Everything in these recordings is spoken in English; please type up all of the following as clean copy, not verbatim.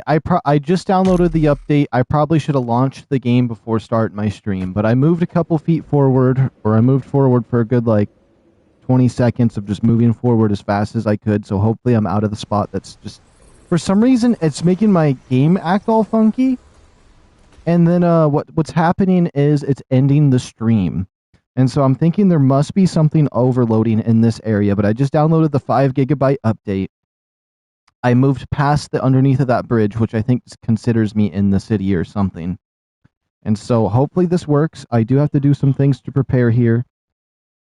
I just downloaded the update. I probably should have launched the game before starting my stream, but I moved a couple feet forward, or I moved forward for a good, like, 20 seconds of just moving forward as fast as I could, so hopefully I'm out of the spot that's just... For some reason, it's making my game act all funky, and then what's happening is it's ending the stream. And so I'm thinking there must be something overloading in this area, but I just downloaded the 5 gigabyte update. I moved past the underneath of that bridge, which I think considers me in the city or something. And so hopefully this works. I do have to do some things to prepare here.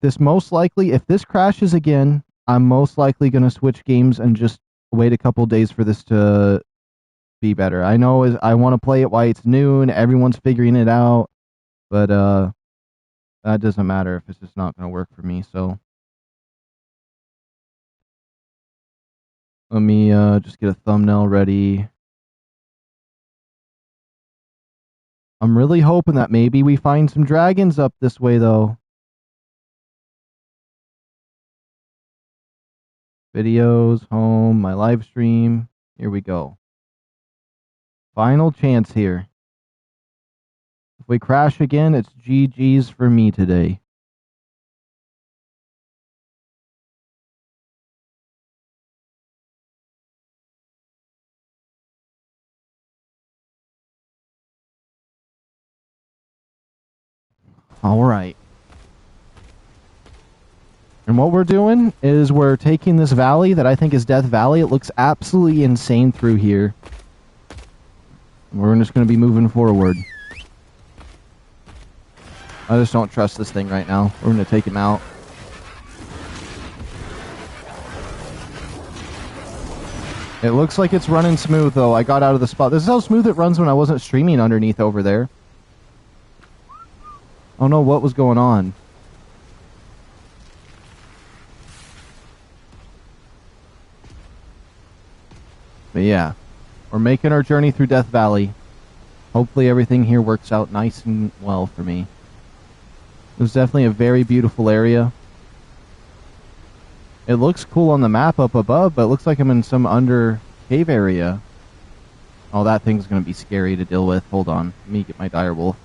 This most likely, if this crashes again, I'm most likely going to switch games and just wait a couple days for this to be better. I know I want to play it while it's noon. Everyone's figuring it out. But that doesn't matter if it's just not going to work for me. So let me just get a thumbnail ready. I'm really hoping that maybe we find some dragons up this way, though. Videos, home, my live stream. Here we go. Final chance here. If we crash again, it's GG's for me today. Alright. And what we're doing is we're taking this valley that I think is Death Valley. It looks absolutely insane through here. We're just going to be moving forward. I just don't trust this thing right now. We're going to take him out. It looks like it's running smooth, though. I got out of the spot. This is how smooth it runs when I wasn't streaming underneath over there. Oh no, what was going on? But yeah, we're making our journey through Death Valley. Hopefully everything here works out nice and well for me. It was definitely a very beautiful area. It looks cool on the map up above, but it looks like I'm in some under cave area. Oh, that thing's going to be scary to deal with. Hold on. Let me get my direwolf.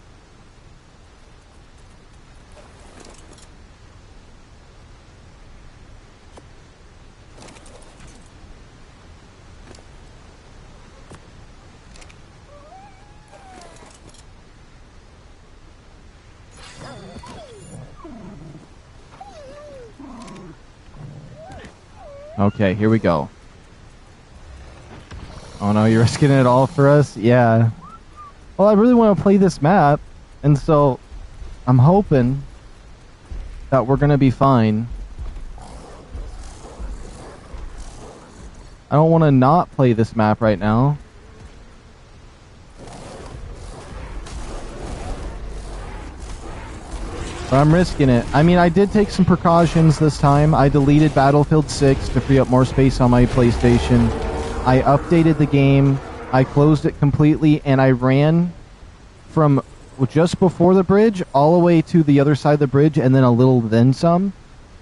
Okay, here we go. Oh no, you're risking it all for us? Yeah. Well, I really want to play this map, and so I'm hoping that we're going to be fine. I don't want to not play this map right now. But I'm risking it. I mean, I did take some precautions this time. I deleted Battlefield 6 to free up more space on my PlayStation. I updated the game. I closed it completely, and I ran from just before the bridge all the way to the other side of the bridge, and then a little then some,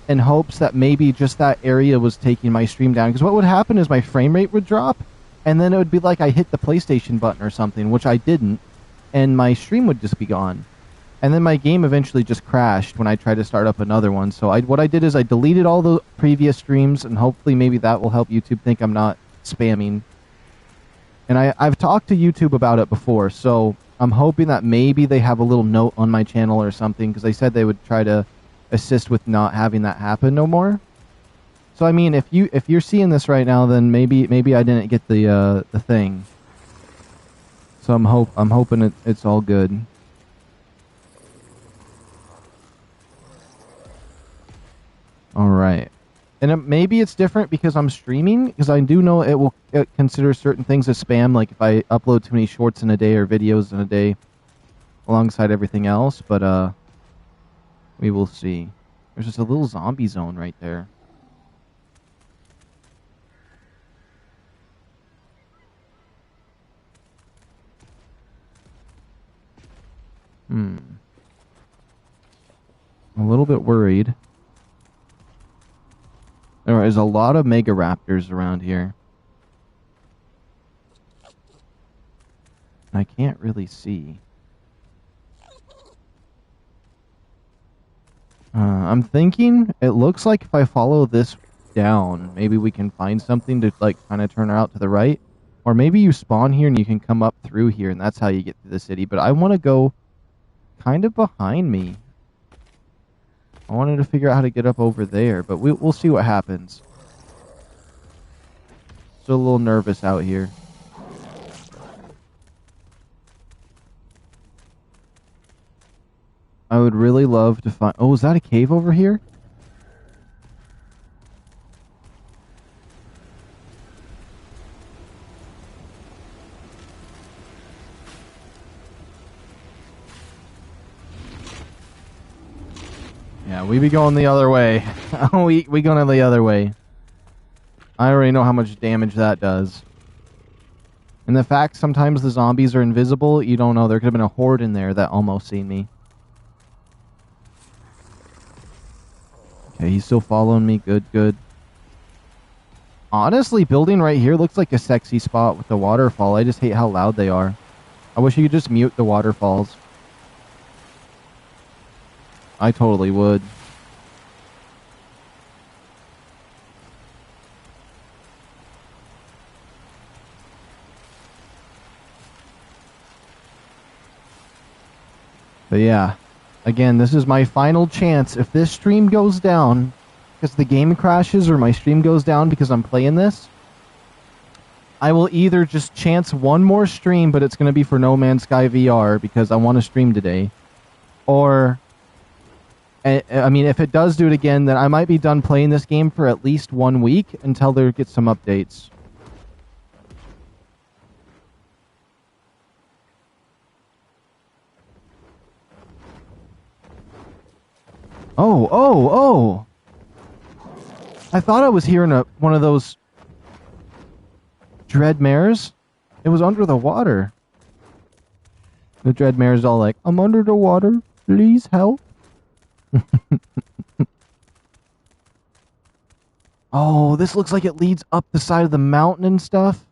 in hopes that maybe just that area was taking my stream down. Because what would happen is my frame rate would drop, and then it would be like I hit the PlayStation button or something, which I didn't, and my stream would just be gone. And then my game eventually just crashed when I tried to start up another one. So what I did is I deleted all the previous streams, and hopefully maybe that will help YouTube think I'm not spamming. And I've talked to YouTube about it before, so I'm hoping that maybe they have a little note on my channel or something, because they said they would try to assist with not having that happen no more. So I mean, if you're seeing this right now, then maybe I didn't get the thing. So I'm hoping it's all good. All right. And maybe it's different because I'm streaming, because I do know it consider certain things as spam, like if I upload too many shorts in a day or videos in a day alongside everything else, but we will see. There's just a little zombie zone right there. A little bit worried. There is a lot of mega raptors around here. I can't really see. I'm thinking it looks like if I follow this down, maybe we can find something to like kind of turn out to the right. Or maybe you spawn here and you can come up through here and that's how you get to the city. But I want to go kind of behind me. I wanted to figure out how to get up over there, but we'll see what happens. Still a little nervous out here. I would really love to find... Oh, is that a cave over here? Yeah, we be going the other way. we going the other way. I already know how much damage that does. And the fact sometimes the zombies are invisible, you don't know. There could have been a horde in there that almost seen me. Okay, he's still following me. Good, good. Honestly, building right here looks like a sexy spot with the waterfall. I just hate how loud they are. I wish you could just mute the waterfalls. I totally would. But yeah, again, this is my final chance. If this stream goes down because the game crashes or my stream goes down because I'm playing this, I will either just chance one more stream, but it's going to be for No Man's Sky VR because I want to stream today. Or, I mean, if it does do it again, then I might be done playing this game for at least 1 week until there gets some updates. Oh, oh, oh! I thought I was hearing one of those dread mares. It was under the water. The dread mare's all like, I'm under the water. Please help. Oh, this looks like it leads up the side of the mountain and stuff.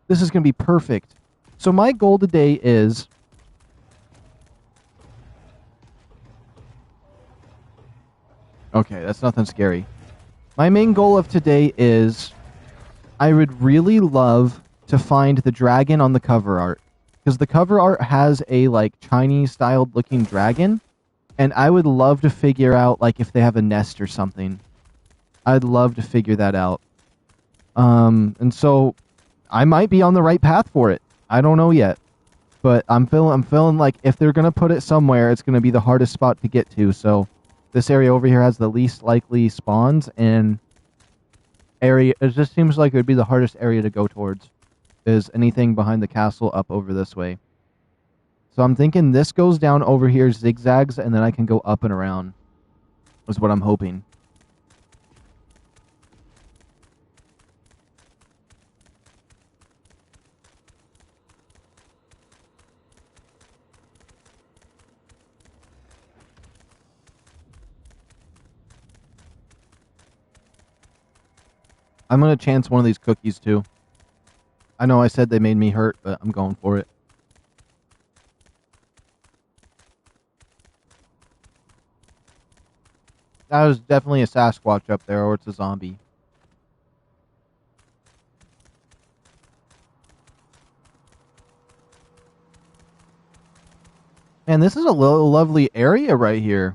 This is going to be perfect. So my goal today is... Okay, that's nothing scary. My main goal of today is I would really love to find the dragon on the cover art. Because the cover art has a like Chinese-styled looking dragon. And I would love to figure out like if they have a nest or something. I'd love to figure that out. And so I might be on the right path for it. I don't know yet. But I'm feeling like if they're going to put it somewhere, it's going to be the hardest spot to get to. So this area over here has the least likely spawns, and area it just seems like it would be the hardest area to go towards is anything behind the castle up over this way. So I'm thinking this goes down over here, zigzags, and then I can go up and around is what I'm hoping. I'm going to chance one of these cookies, too. I know I said they made me hurt, but I'm going for it. That was definitely a Sasquatch up there, or it's a zombie. Man, this is a lovely area right here.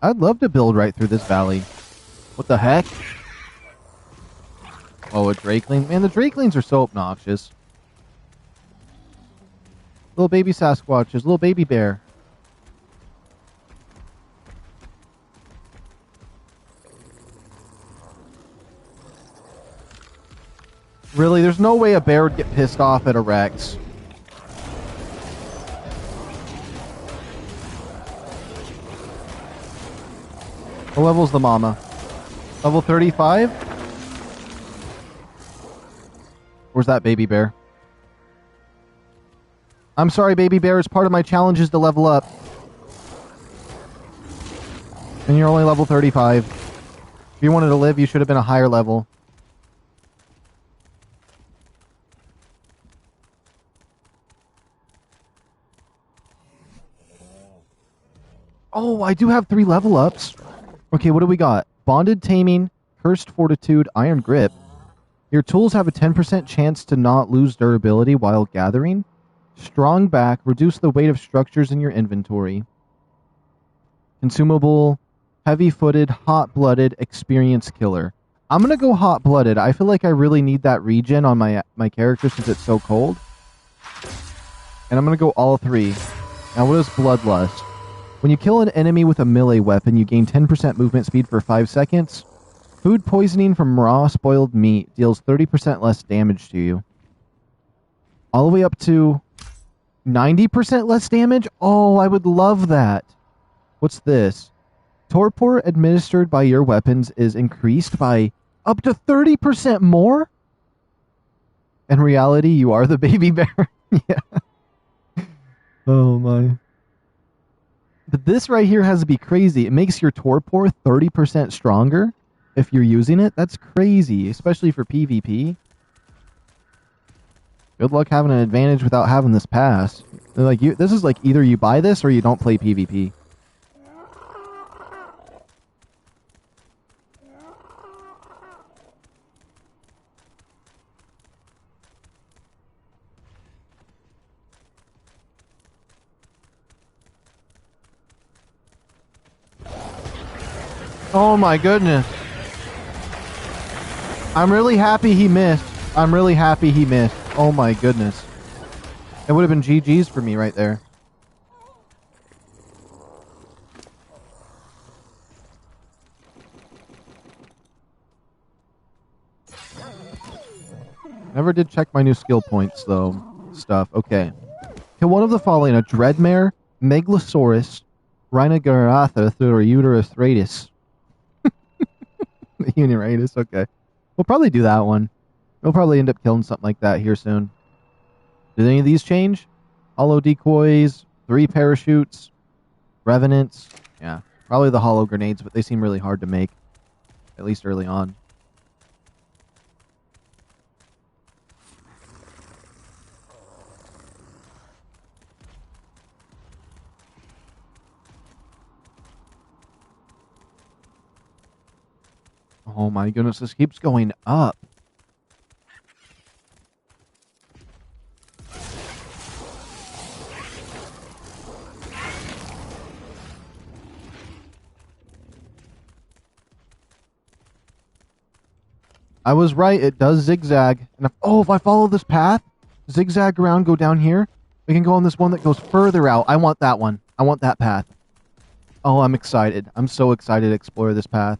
I'd love to build right through this valley. What the heck? Oh, a Drakeling? Man, the Drakelings are so obnoxious. Little baby Sasquatches, little baby bear. Really, there's no way a bear would get pissed off at a Rex. What level's the mama? Level 35? Where's that baby bear? I'm sorry, baby bear. It's part of my challenges to level up. And you're only level 35. If you wanted to live, you should have been a higher level. Oh, I do have 3 level ups. Okay, what do we got? Bonded Taming, Cursed Fortitude, Iron Grip. Your tools have a 10% chance to not lose durability while gathering. Strong Back, reduce the weight of structures in your inventory. Consumable, Heavy-Footed, Hot-Blooded, Experience Killer. I'm gonna go Hot-Blooded. I feel like I really need that regen on my character since it's so cold. And I'm gonna go all 3. Now what is Bloodlust? When you kill an enemy with a melee weapon, you gain 10% movement speed for 5 seconds. Food poisoning from raw spoiled meat deals 30% less damage to you. All the way up to 90% less damage? Oh, I would love that. What's this? Torpor administered by your weapons is increased by up to 30% more? In reality, you are the baby bear. Yeah. Oh my. But this right here has to be crazy. It makes your torpor 30% stronger if you're using it. That's crazy, especially for PvP. Good luck having an advantage without having this pass. Like this is like either you buy this or you don't play PvP. Oh my goodness. I'm really happy he missed. I'm really happy he missed. Oh my goodness. It would have been GG's for me right there. Never did check my new skill points though. Stuff. Okay. Kill one of the following: a Dreadmare, Megalosaurus, Rhinoceros, or Uterus. Uniratus, okay. We'll probably do that one. We'll probably end up killing something like that here soon. Did any of these change? Hollow decoys, 3 parachutes, revenants. Yeah, probably the hollow grenades, but they seem really hard to make. At least early on. Oh my goodness, this keeps going up. I was right, it does zigzag. And if I follow this path, zigzag around, go down here, we can go on this one that goes further out. I want that one. I want that path. Oh, I'm excited. I'm so excited to explore this path.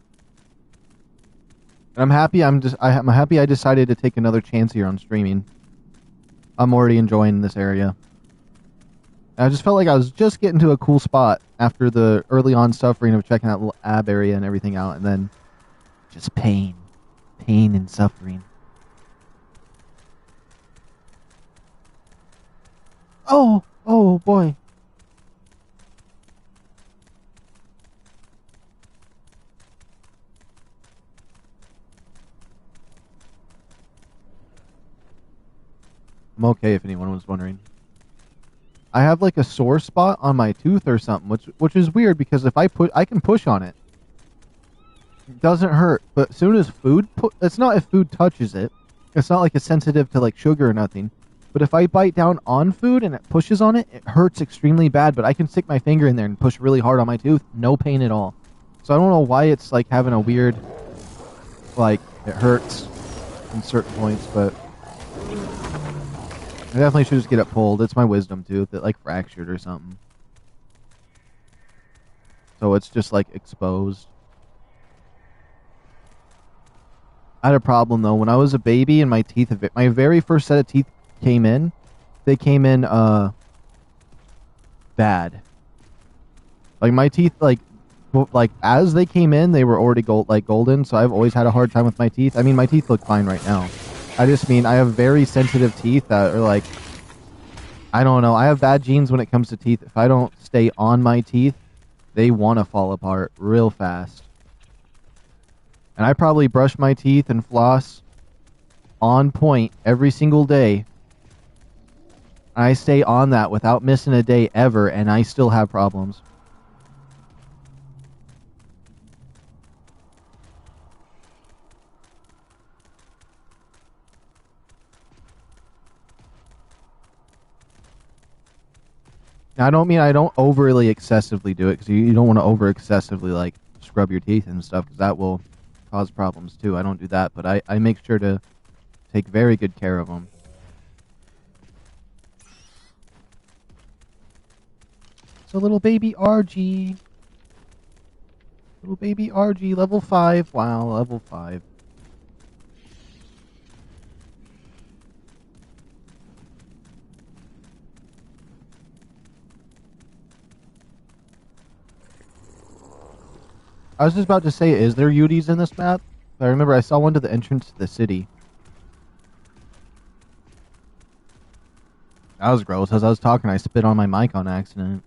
I'm happy I'm happy I decided to take another chance here on streaming. I'm already enjoying this area. I just felt like I was just getting to a cool spot after the early on suffering of checking that little ab area and everything out, and then just pain. Pain and suffering. Oh boy. I'm okay if anyone was wondering. I have like a sore spot on my tooth or something, which is weird because if I can push on it. It doesn't hurt, but as soon as it's not if food touches it. It's not like it's sensitive to like sugar or nothing. But if I bite down on food and it pushes on it, it hurts extremely bad, but I can stick my finger in there and push really hard on my tooth, no pain at all. So I don't know why it's like having a weird, like, it hurts in certain points, but I definitely should just get it pulled. It's my wisdom tooth. It like fractured or something. So it's just like exposed. I had a problem though. When I was a baby and my very first set of teeth came in, they came in bad. Like my teeth, like as they came in, they were already golden. So I've always had a hard time with my teeth. I mean, my teeth look fine right now. I just mean I have very sensitive teeth that are like, I don't know. I have bad genes when it comes to teeth. If I don't stay on my teeth, they want to fall apart real fast. And I probably brush my teeth and floss on point every single day. I stay on that without missing a day ever, and I still have problems. Now, I don't mean I don't overly excessively do it, because you don't want to over excessively, like, scrub your teeth and stuff, because that will cause problems too. I don't do that, but I make sure to take very good care of them. So little baby RG. Little baby RG, level 5. Wow, level 5. I was just about to say, is there Utis in this map? I remember I saw one to the entrance to the city. That was gross. As I was talking, I spit on my mic on accident.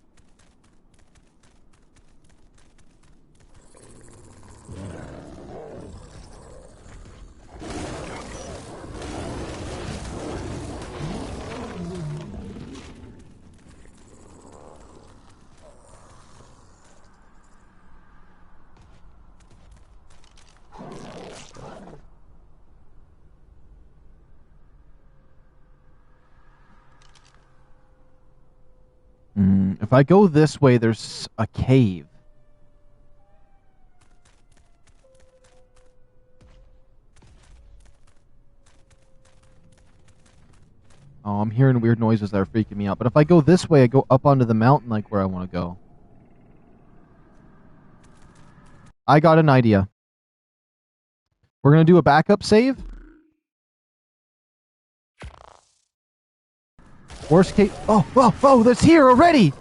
If I go this way, there's a cave. Oh, I'm hearing weird noises that are freaking me out. But if I go this way, I go up onto the mountain like where I want to go. I got an idea. We're going to do a backup save. Worst case... Oh, that's here already!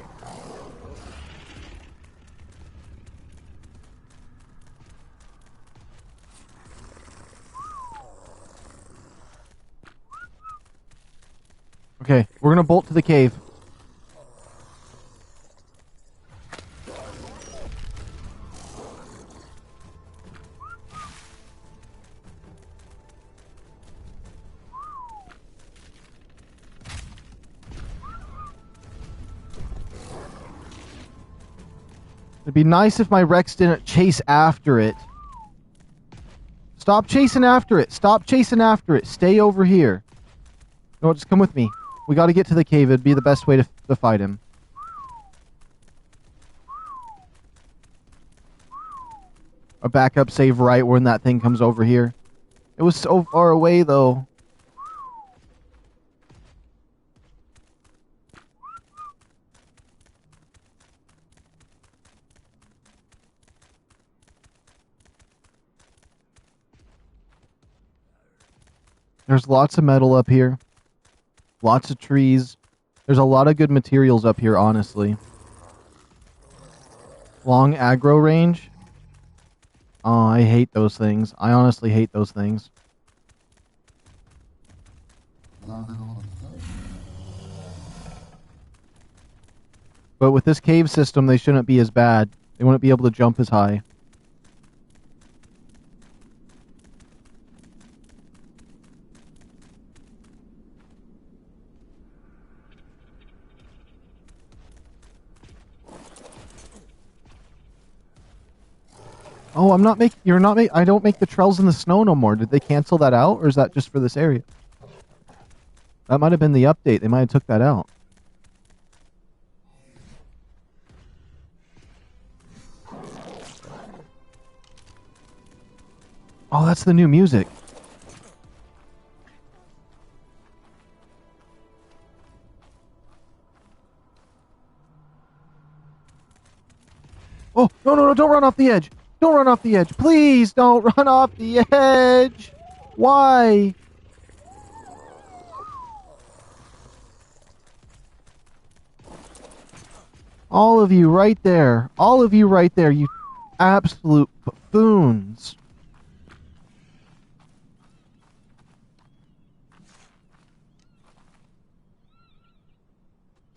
Okay, we're going to bolt to the cave. It'd be nice if my Rex didn't chase after it. Stop chasing after it. Stop chasing after it. Stay over here. No, just come with me. We got to get to the cave. It'd be the best way to fight him. A backup save right when that thing comes over here. It was so far away, though. There's lots of metal up here. Lots of trees. There's a lot of good materials up here, honestly. Long aggro range. Oh, I hate those things. I honestly hate those things. But with this cave system, they shouldn't be as bad. They wouldn't be able to jump as high. Oh, I don't make the trails in the snow no more. Did they cancel that out, or is that just for this area? That might have been the update. They might have took that out. Oh, that's the new music. Oh, no, don't run off the edge. Don't run off the edge. Please don't run off the edge. Why? All of you right there. All of you right there, you absolute buffoons.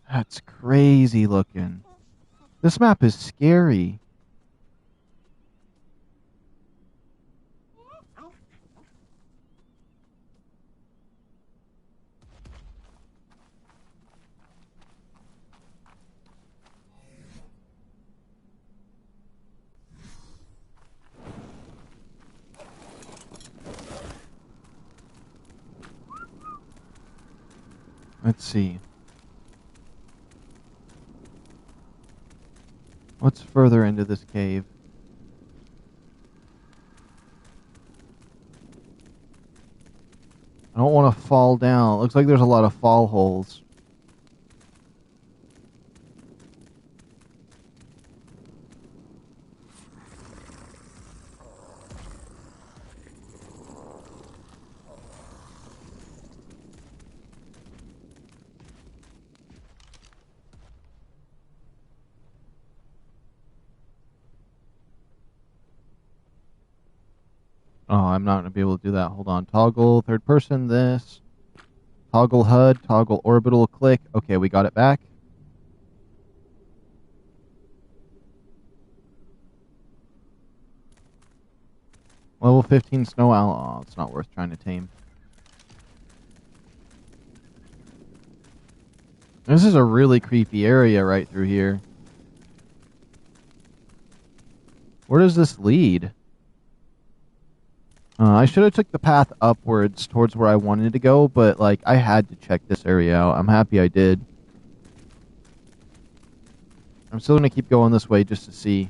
That's crazy looking. This map is scary. Let's see. What's further into this cave? I don't want to fall down. It looks like there's a lot of fall holes. Oh, I'm not going to be able to do that. Hold on. Toggle third person, this. Toggle HUD, toggle orbital, click. Okay, we got it back. Level 15 snow owl. Oh, it's not worth trying to tame. This is a really creepy area right through here. Where does this lead? I should have took the path upwards towards where I wanted to go, but like I had to check this area out. I'm happy I did. I'm still gonna keep going this way just to see.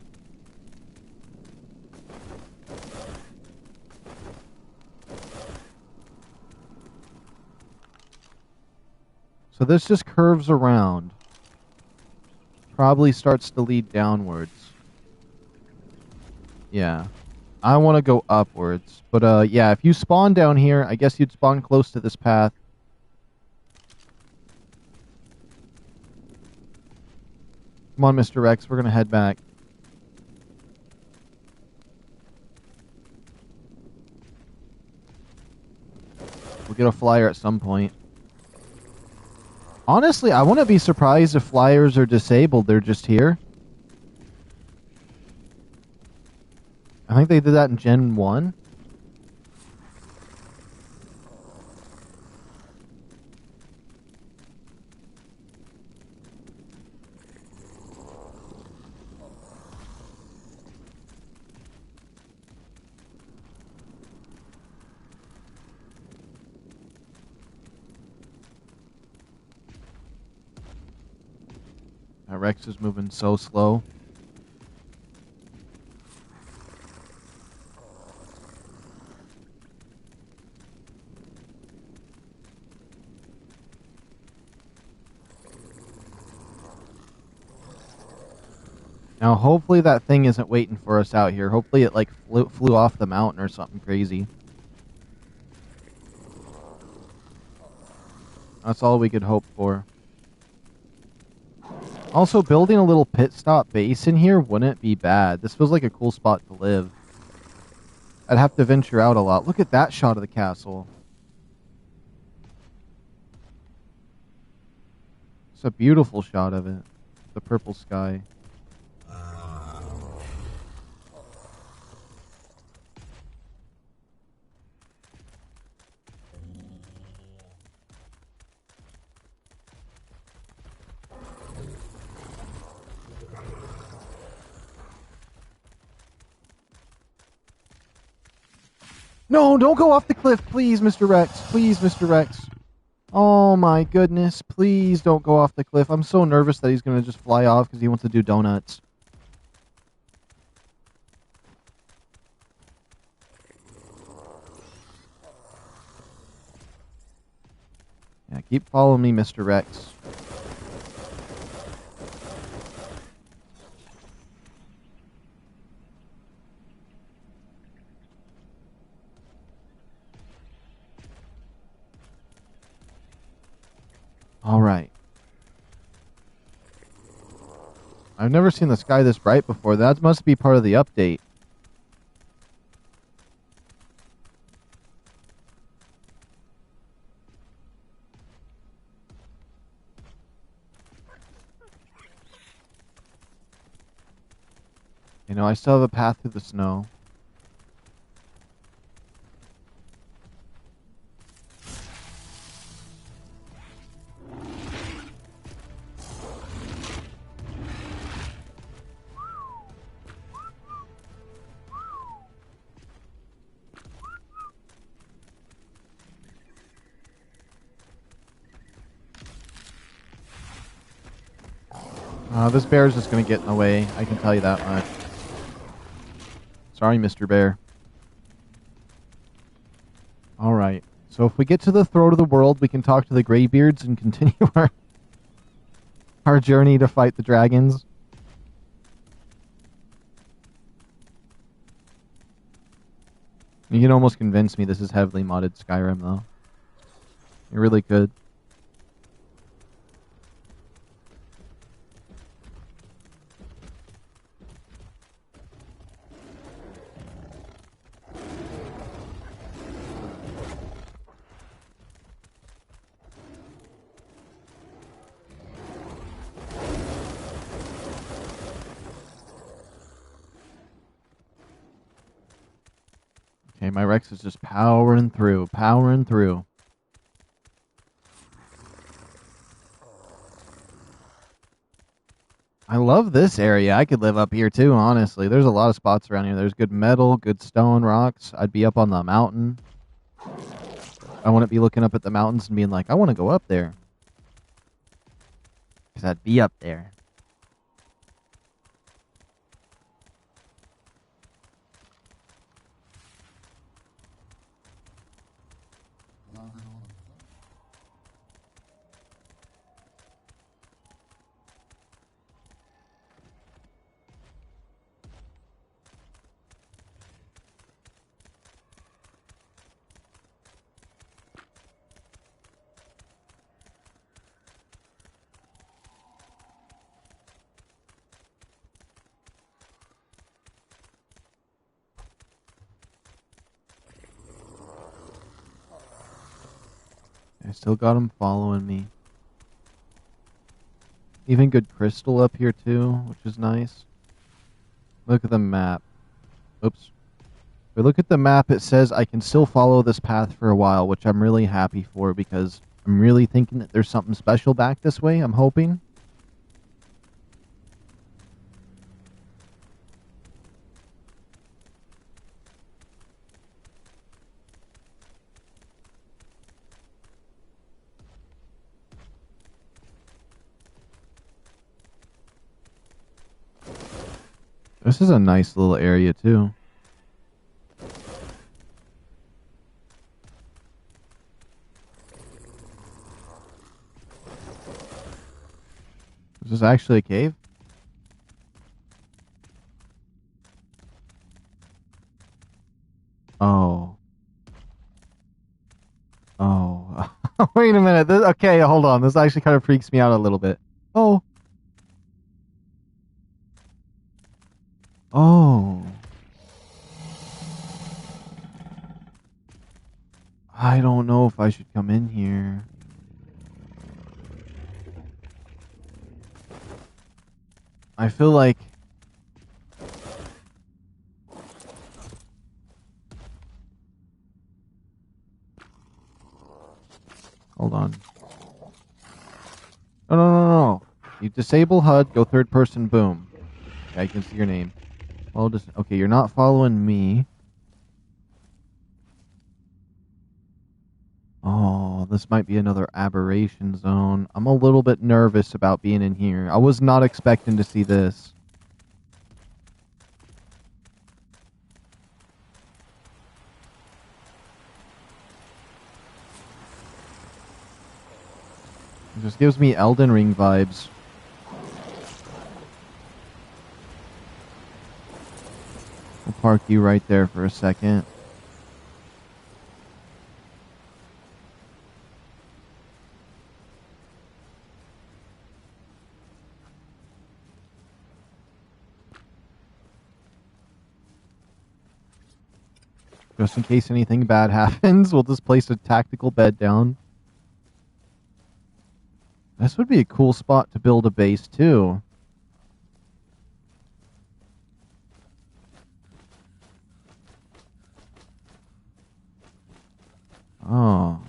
So this just curves around. Probably starts to lead downwards. Yeah. I want to go upwards. But yeah, if you spawn down here, I guess you'd spawn close to this path. Come on, Mr. Rex, we're gonna head back. We'll get a flyer at some point. Honestly, I wouldn't be surprised if flyers are disabled. They're just here. I think they did that in Gen 1. Rex is moving so slow. Now, hopefully that thing isn't waiting for us out here. Hopefully it, like, flew off the mountain or something crazy. That's all we could hope for. Also, building a little pit stop base in here wouldn't be bad. This feels like a cool spot to live. I'd have to venture out a lot. Look at that shot of the castle. It's a beautiful shot of it. The purple sky. No, don't go off the cliff, please, Mr. Rex. Please, Mr. Rex. Oh my goodness, please don't go off the cliff. I'm so nervous that he's going to just fly off because he wants to do donuts. Yeah, keep following me, Mr. Rex. Alright. I've never seen the sky this bright before. That must be part of the update. You know, I still have a path through the snow. This bear's just gonna get in the way. I can tell you that much. Sorry, Mr. Bear. Alright. So if we get to the throat of the world, we can talk to the Greybeards and continue our journey to fight the dragons. You can almost convince me this is heavily modded Skyrim, though. You really could. Okay, my Rex is just powering through, powering through. I love this area. I could live up here too, honestly. There's a lot of spots around here. There's good metal, good stone, rocks. I'd be up on the mountain. I wouldn't be looking up at the mountains and being like, I want to go up there. Because I'd be up there. I still got him following me. Even good crystal up here too, which is nice. Look at the map. Oops. If we look at the map, it says I can still follow this path for a while, which I'm really happy for because I'm really thinking that there's something special back this way, I'm hoping. This is a nice little area, too. Is this actually a cave? Oh. Oh. Wait a minute. Okay, hold on. This actually kind of freaks me out a little bit. Oh. Oh. I don't know if I should come in here. I feel like... Hold on. No. You disable HUD, go third person, boom. Okay, I can see your name. Well, just... Okay, you're not following me. Oh, this might be another aberration zone. I'm a little bit nervous about being in here. I was not expecting to see this. It just gives me Elden Ring vibes. We'll park you right there for a second. Just in case anything bad happens, we'll just place a tactical bed down. This would be a cool spot to build a base, too. Oh.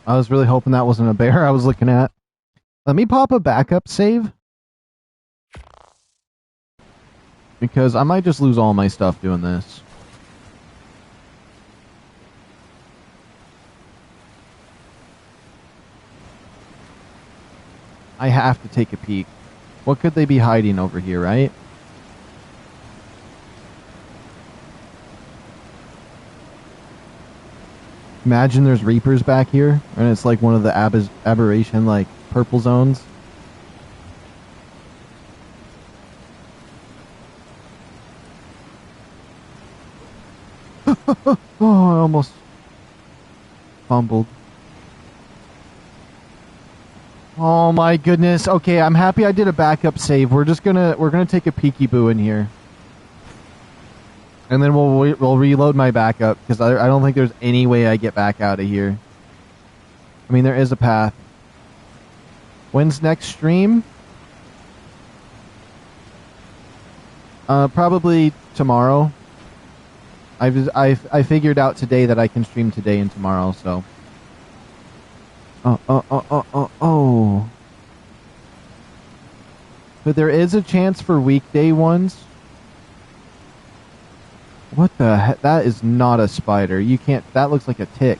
I was really hoping that wasn't a bear I was looking at. Let me pop a backup save. Because I might just lose all my stuff doing this. I have to take a peek. What could they be hiding over here, right? Imagine there's Reapers back here, and it's like one of the aberration, like, purple zones. Oh, I almost fumbled. Oh my goodness. Okay, I'm happy I did a backup save. We're gonna take a peekaboo in here. And then we'll reload my backup, because I don't think there's any way I get back out of here. I mean, there is a path. When's next stream? Probably tomorrow. I figured out today that I can stream today and tomorrow, so. Oh. But there is a chance for weekday ones. What the heck? That is not a spider. You can't... That looks like a tick.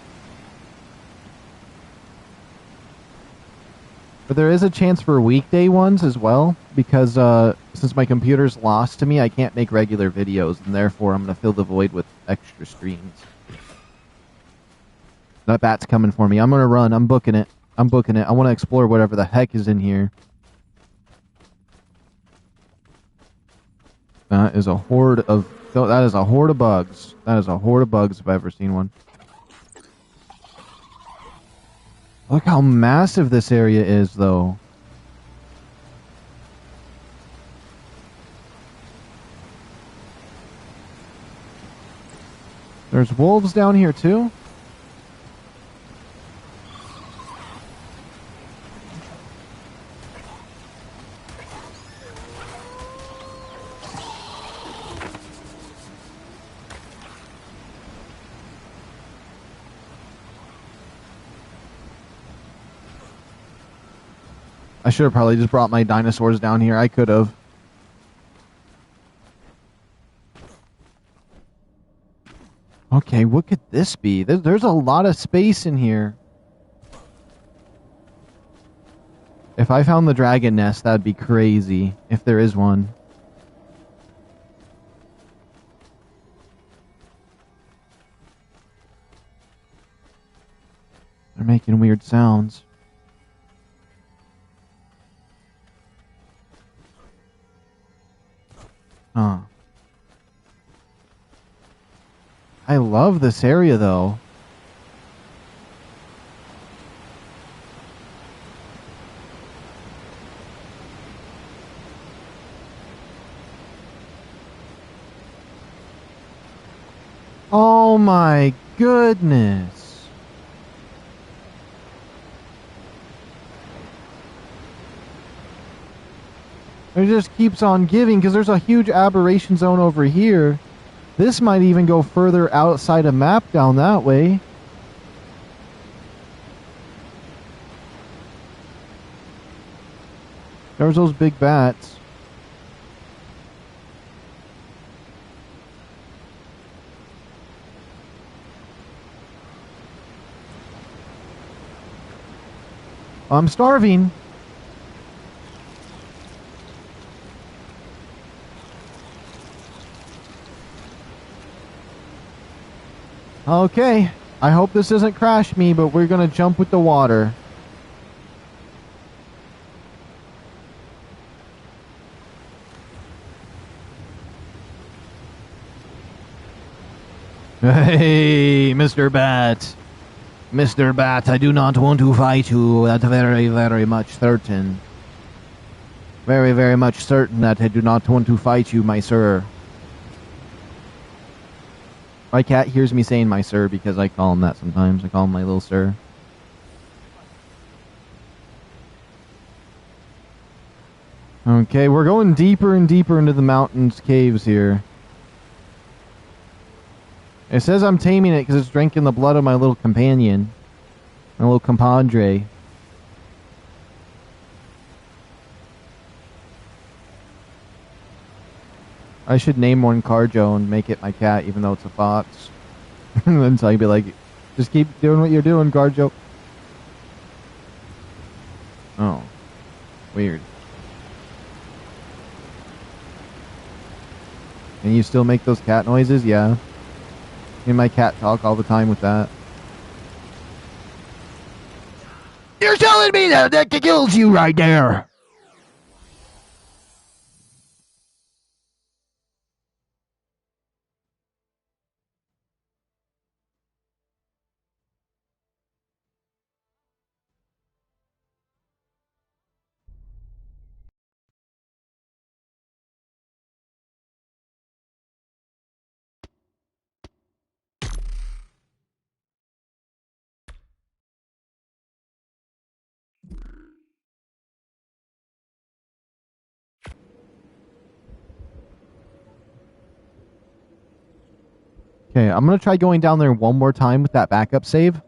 But there is a chance for weekday ones as well, because since my computer's lost to me, I can't make regular videos, and therefore I'm going to fill the void with extra streams. That bat's coming for me. I'm going to run. I'm booking it. I want to explore whatever the heck is in here. That is a horde of... That is a horde of bugs. That is a horde of bugs if I've ever seen one. Look how massive this area is, though. There's wolves down here, too? I should have probably just brought my dinosaurs down here. I could have. Okay, what could this be? There's a lot of space in here. If I found the dragon nest, that'd be crazy. If there is one. They're making weird sounds. Huh. I love this area, though. Oh my goodness. It just keeps on giving, because there's a huge aberration zone over here. This might even go further outside a map down that way. There's those big bats. I'm starving. Okay, I hope this doesn't crash me, but we're gonna jump with the water. Hey, Mr. Bat. Mr. Bat, I do not want to fight you. That's very, very much certain. Very, very much certain that I do not want to fight you, my sir. My cat hears me saying my sir because I call him that sometimes. I call him my little sir. Okay, we're going deeper and deeper into the mountains caves here. It says I'm taming it because it's drinking the blood of my little companion. My little compadre. I should name one Carjo and make it my cat, even though it's a fox. And then so I'd be like, just keep doing what you're doing, Carjo. Oh. Weird. Can you still make those cat noises? Yeah. Me and my cat talk all the time with that. You're telling me that kills you right there. Okay, I'm going to try going down there one more time with that backup save.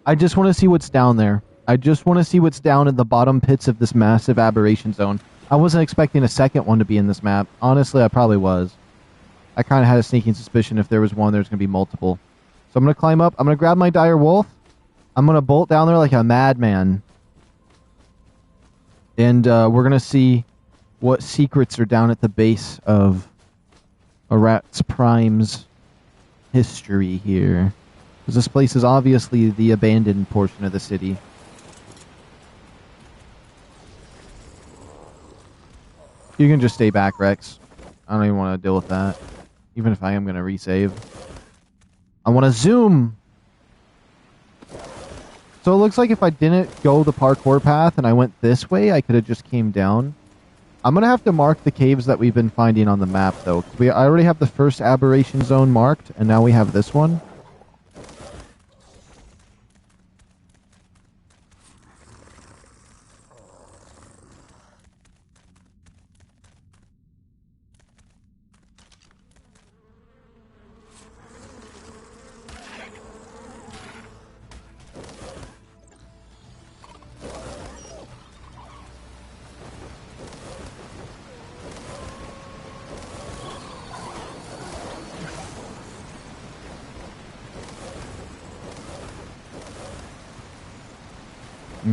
I just want to see what's down there. I just want to see what's down in the bottom pits of this massive aberration zone. I wasn't expecting a second one to be in this map. Honestly, I probably was. I kind of had a sneaking suspicion if there was one, there's going to be multiple. So I'm going to climb up. I'm going to grab my dire wolf. I'm going to bolt down there like a madman. And we're going to see what secrets are down at the base of Arat's Prime's history here. Because this place is obviously the abandoned portion of the city. You can just stay back, Rex. I don't even want to deal with that. Even if I am going to resave. I want to zoom! So it looks like if I didn't go the parkour path and I went this way, I could have just came down. I'm going to have to mark the caves that we've been finding on the map, though. I already have the first aberration zone marked, and now we have this one.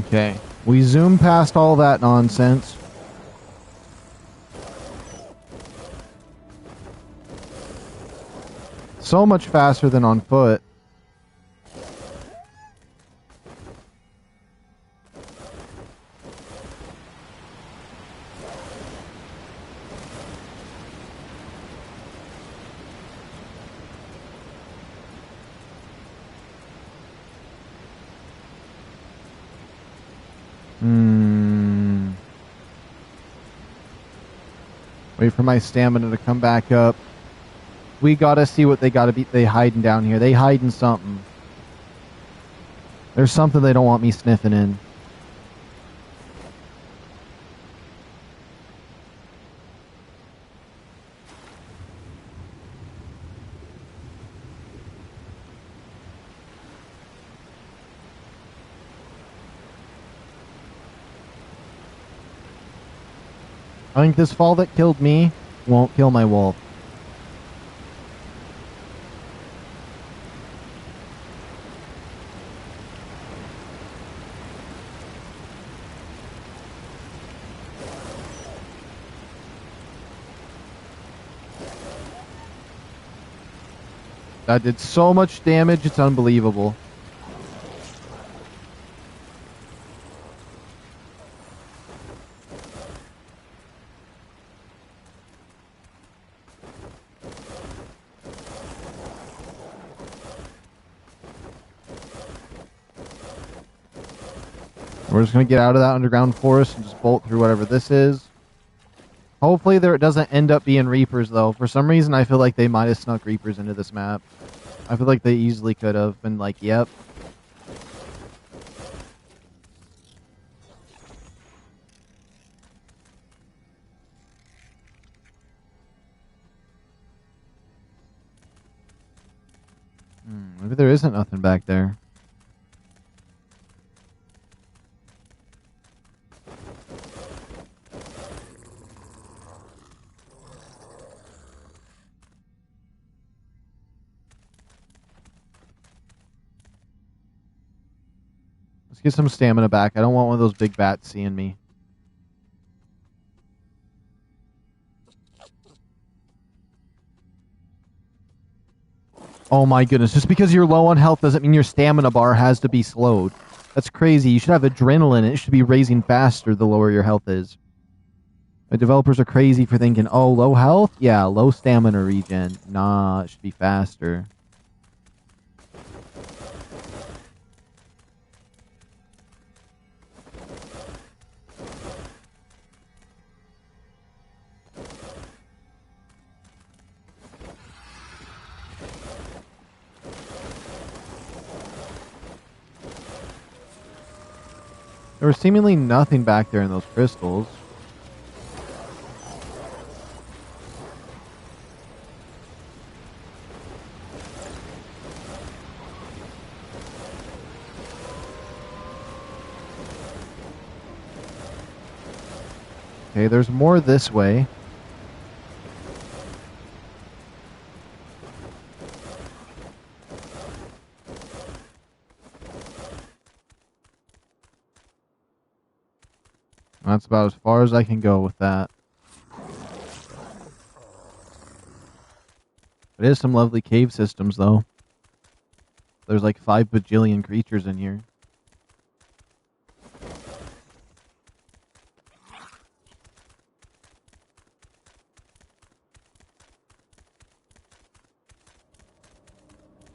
Okay. We zoom past all that nonsense. So much faster than on foot. Wait for my stamina to come back up. We gotta see what they hiding down here. They hiding something. There's something they don't want me sniffing in. I think this fall that killed me won't kill my wolf. That did so much damage, it's unbelievable. We're just going to get out of that underground forest and just bolt through whatever this is. Hopefully there doesn't end up being Reapers, though. For some reason, I feel like they might have snuck Reapers into this map. I feel like they easily could have been like, yep. Maybe there isn't nothing back there. Let's get some stamina back. I don't want one of those big bats seeing me. Oh my goodness. Just because you're low on health doesn't mean your stamina bar has to be slowed. That's crazy. You should have adrenaline. It should be raising faster the lower your health is. The developers are crazy for thinking, oh, low health? Yeah, low stamina regen. Nah, it should be faster. There was seemingly nothing back there in those crystals. Okay, there's more this way. That's about as far as I can go with that. It is some lovely cave systems, though. There's like 5 bajillion creatures in here.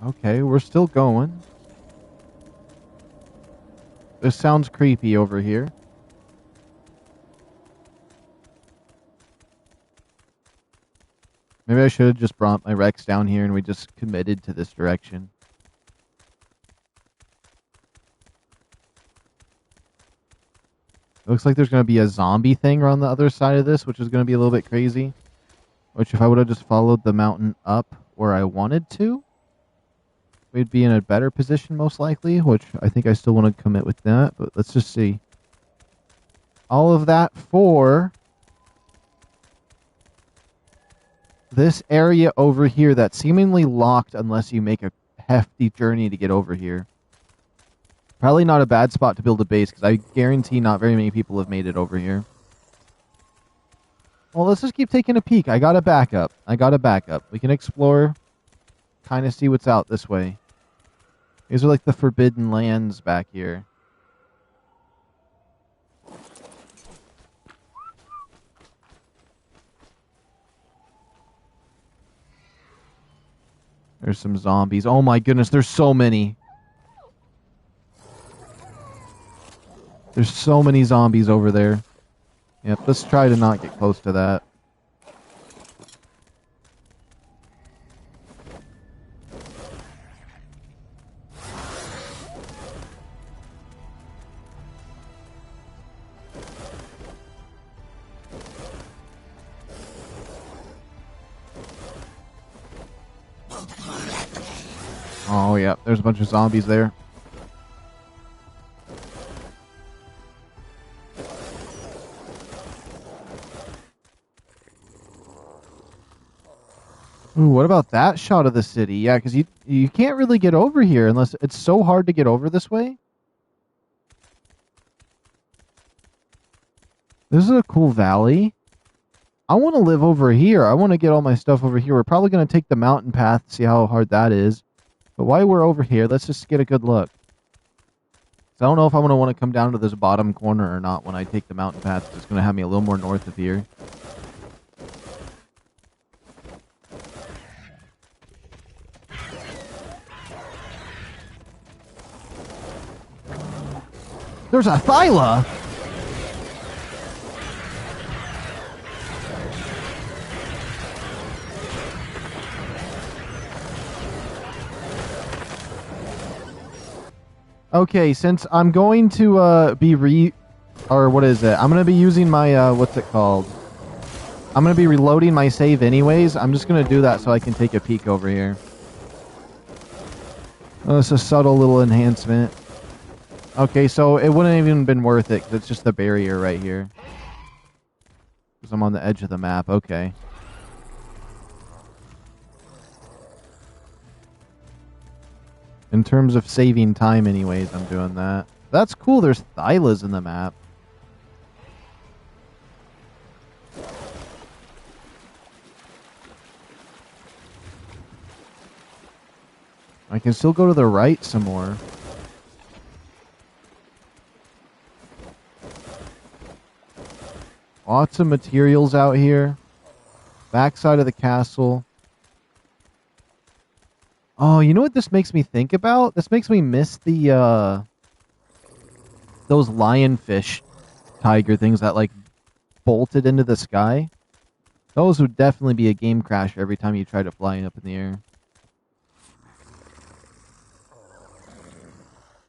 Okay, we're still going. This sounds creepy over here. Maybe I should have just brought my Rex down here and we just committed to this direction. It looks like there's going to be a zombie thing around the other side of this, which is going to be a little bit crazy. Which, if I would have just followed the mountain up where I wanted to, we'd be in a better position most likely, which I think I still want to commit with that, but let's just see. All of that for this area over here that's seemingly locked unless you make a hefty journey to get over here. Probably not a bad spot to build a base, because I guarantee not very many people have made it over here. Well, let's just keep taking a peek. I got a backup. We can explore, kind of see what's out this way. These are like the forbidden lands back here. There's some zombies. Oh my goodness, there's so many. There's so many zombies over there. Yep, let's try to not get close to that. Oh, yeah, there's a bunch of zombies there. Ooh, what about that shot of the city? Yeah, because you can't really get over here unless it's so hard to get over this way. This is a cool valley. I want to live over here. I want to get all my stuff over here. We're probably going to take the mountain path, see how hard that is. But while we're over here, let's just get a good look. So I don't know if I'm going to want to come down to this bottom corner or not when I take the mountain path. It's going to have me a little more north of here. There's a Thyla! Okay, since I'm going to I'm gonna be using my what's it called? I'm gonna be reloading my save anyways. I'm just gonna do that so I can take a peek over here. Oh, it's a subtle little enhancement. Okay, so it wouldn't have even been worth it, 'cause it's just the barrier right here. Because I'm on the edge of the map, okay. In terms of saving time anyways, I'm doing that. That's cool. There's Thylas in the map. I can still go to the right some more. Lots of materials out here. Backside of the castle. Oh, you know what this makes me think about? This makes me miss the, those lionfish tiger things that, like, bolted into the sky. Those would definitely be a game crasher every time you try to fly up in the air.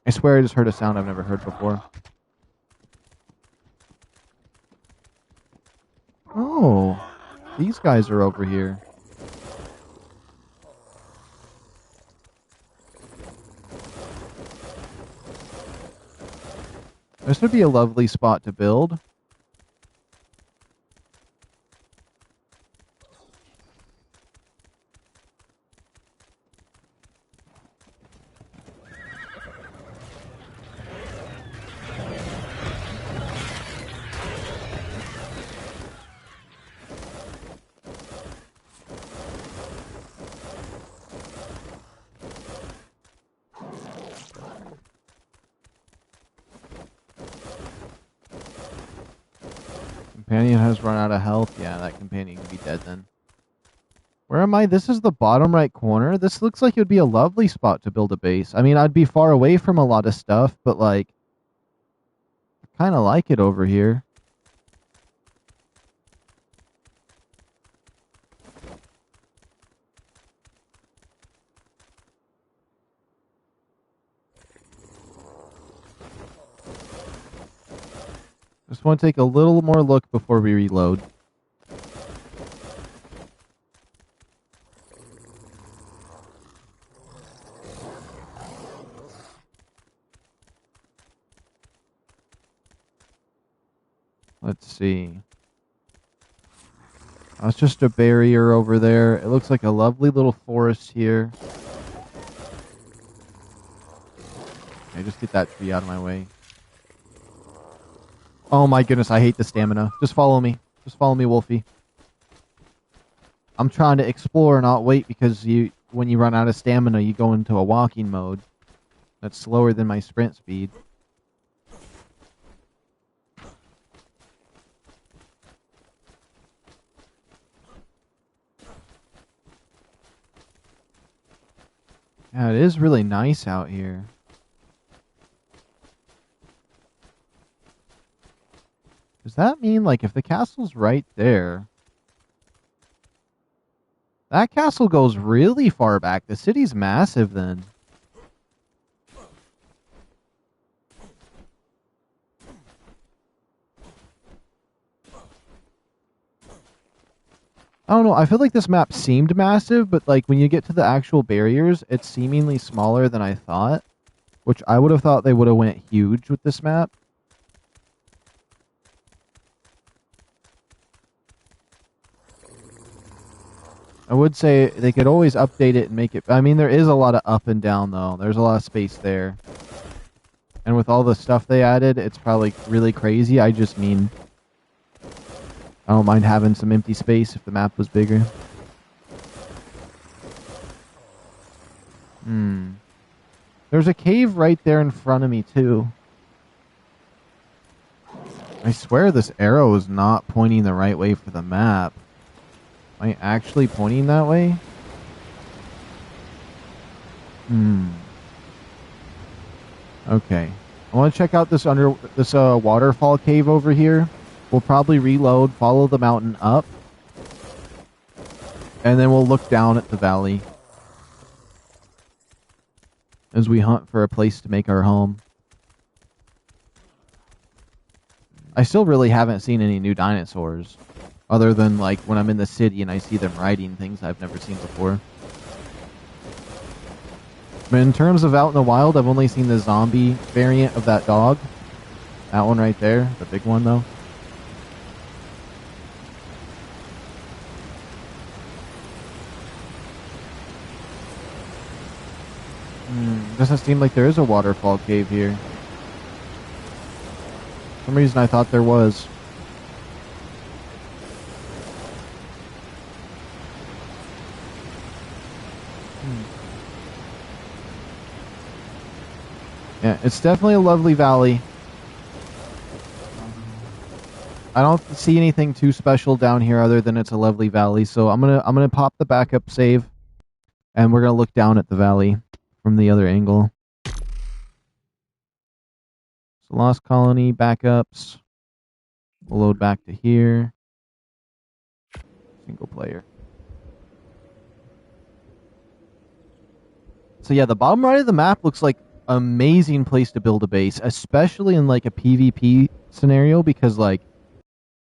I swear I just heard a sound I've never heard before. Oh, these guys are over here. This would be a lovely spot to build. Companion has run out of health. Yeah, that companion can be dead then. Where am I? This is the bottom right corner. This looks like it would be a lovely spot to build a base. I mean, I'd be far away from a lot of stuff, but like, I kind of like it over here. Just want to take a little more look before we reload. Let's see. That's just a barrier over there. It looks like a lovely little forest here. Okay, just get that tree out of my way. Oh my goodness, I hate the stamina. Just follow me. Just follow me, Wolfie. I'm trying to explore, not wait, because when you run out of stamina, you go into a walking mode. That's slower than my sprint speed. Yeah, it is really nice out here. Does that mean, like, if the castle's right there... That castle goes really far back. The city's massive, then. I don't know, I feel like this map seemed massive, but, like, when you get to the actual barriers, it's seemingly smaller than I thought. Which I would have thought they would have went huge with this map. I would say they could always update it and make it... I mean, there is a lot of up and down, though. There's a lot of space there. And with all the stuff they added, it's probably really crazy. I just mean... I don't mind having some empty space if the map was bigger. There's a cave right there in front of me, too. I swear this arrow is not pointing the right way for the map. Am I actually pointing that way? Okay. I want to check out this waterfall cave over here. We'll probably reload, follow the mountain up, and then we'll look down at the valley as we hunt for a place to make our home. I still really haven't seen any new dinosaurs, other than like when I'm in the city and I see them riding things I've never seen before. But in terms of out in the wild, I've only seen the zombie variant of that dog. That one right there, the big one though. Doesn't seem like there is a waterfall cave here. For some reason I thought there was. Yeah, it's definitely a lovely valley. I don't see anything too special down here other than it's a lovely valley. So I'm gonna pop the backup save, and we're gonna look down at the valley from the other angle. So Lost Colony backups. We'll load back to here. Single player. So yeah, the bottom right of the map looks like an amazing place to build a base, especially in like a PvP scenario, because like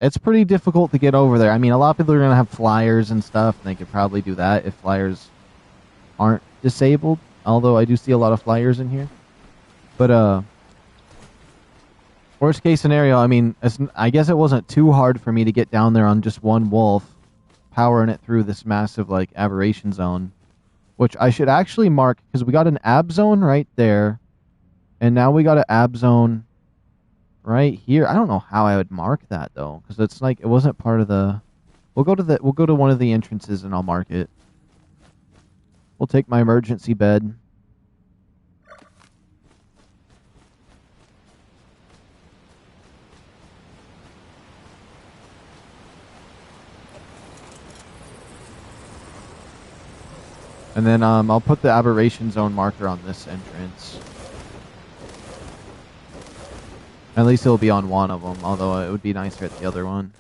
it's pretty difficult to get over there. I mean, a lot of people are gonna have flyers and stuff, and they could probably do that if flyers aren't disabled. Although I do see a lot of flyers in here. But worst case scenario, I mean, I guess it wasn't too hard for me to get down there on just one wolf, powering it through this massive like aberration zone. Which I should actually mark, because we got an ab zone right there. And now we got an ab zone right here. I don't know how I would mark that, though. Because it's like, it wasn't part of the... We'll go to one of the entrances and I'll mark it. We'll take my emergency bed. And then I'll put the aberration zone marker on this entrance. At least it'll be on one of them, although it would be nicer at the other one.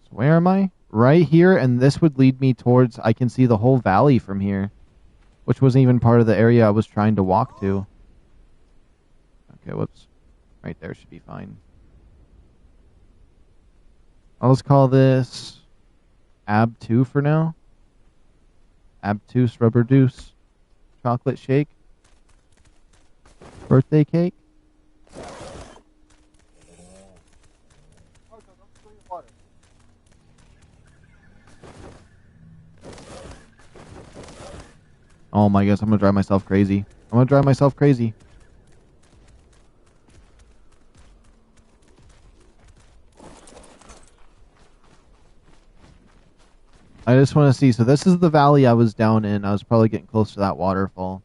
So where am I? Right here, and this would lead me towards... I can see the whole valley from here, which wasn't even part of the area I was trying to walk to. Okay, whoops. Right there should be fine. I'll just call this Ab 2 for now. Abtuse Rubber Deuce. Chocolate Shake. Birthday Cake. Oh my gosh, I'm gonna drive myself crazy. I just want to see. So this is the valley I was down in. I was probably getting close to that waterfall.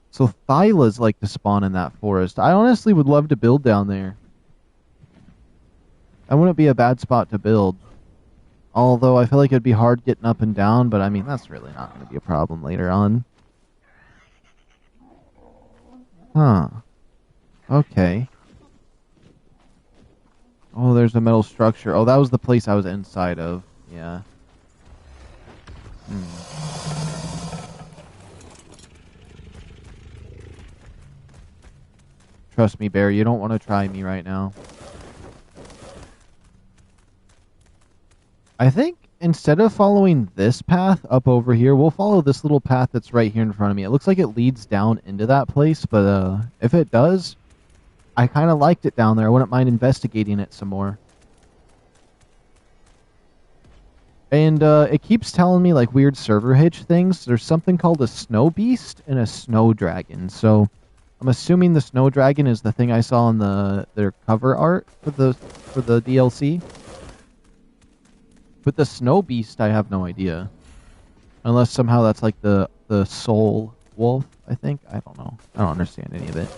So Thylas like to spawn in that forest. I honestly would love to build down there. That wouldn't be a bad spot to build. Although I feel like it'd be hard getting up and down, but I mean, that's really not going to be a problem later on. Huh. Okay. Oh, there's a metal structure. Oh, that was the place I was inside of. Yeah. Trust me, Bear, you don't want to try me right now. I think instead of following this path up over here, we'll follow this little path that's right here in front of me. It looks like it leads down into that place, but if it does, I kind of liked it down there. I wouldn't mind investigating it some more. And it keeps telling me like weird server hitch things. There's something called a snow beast and a snow dragon. So I'm assuming the snow dragon is the thing I saw on their cover art for the DLC. But the snow beast, I have no idea. Unless somehow that's like the soul wolf, I think. I don't know. I don't understand any of it.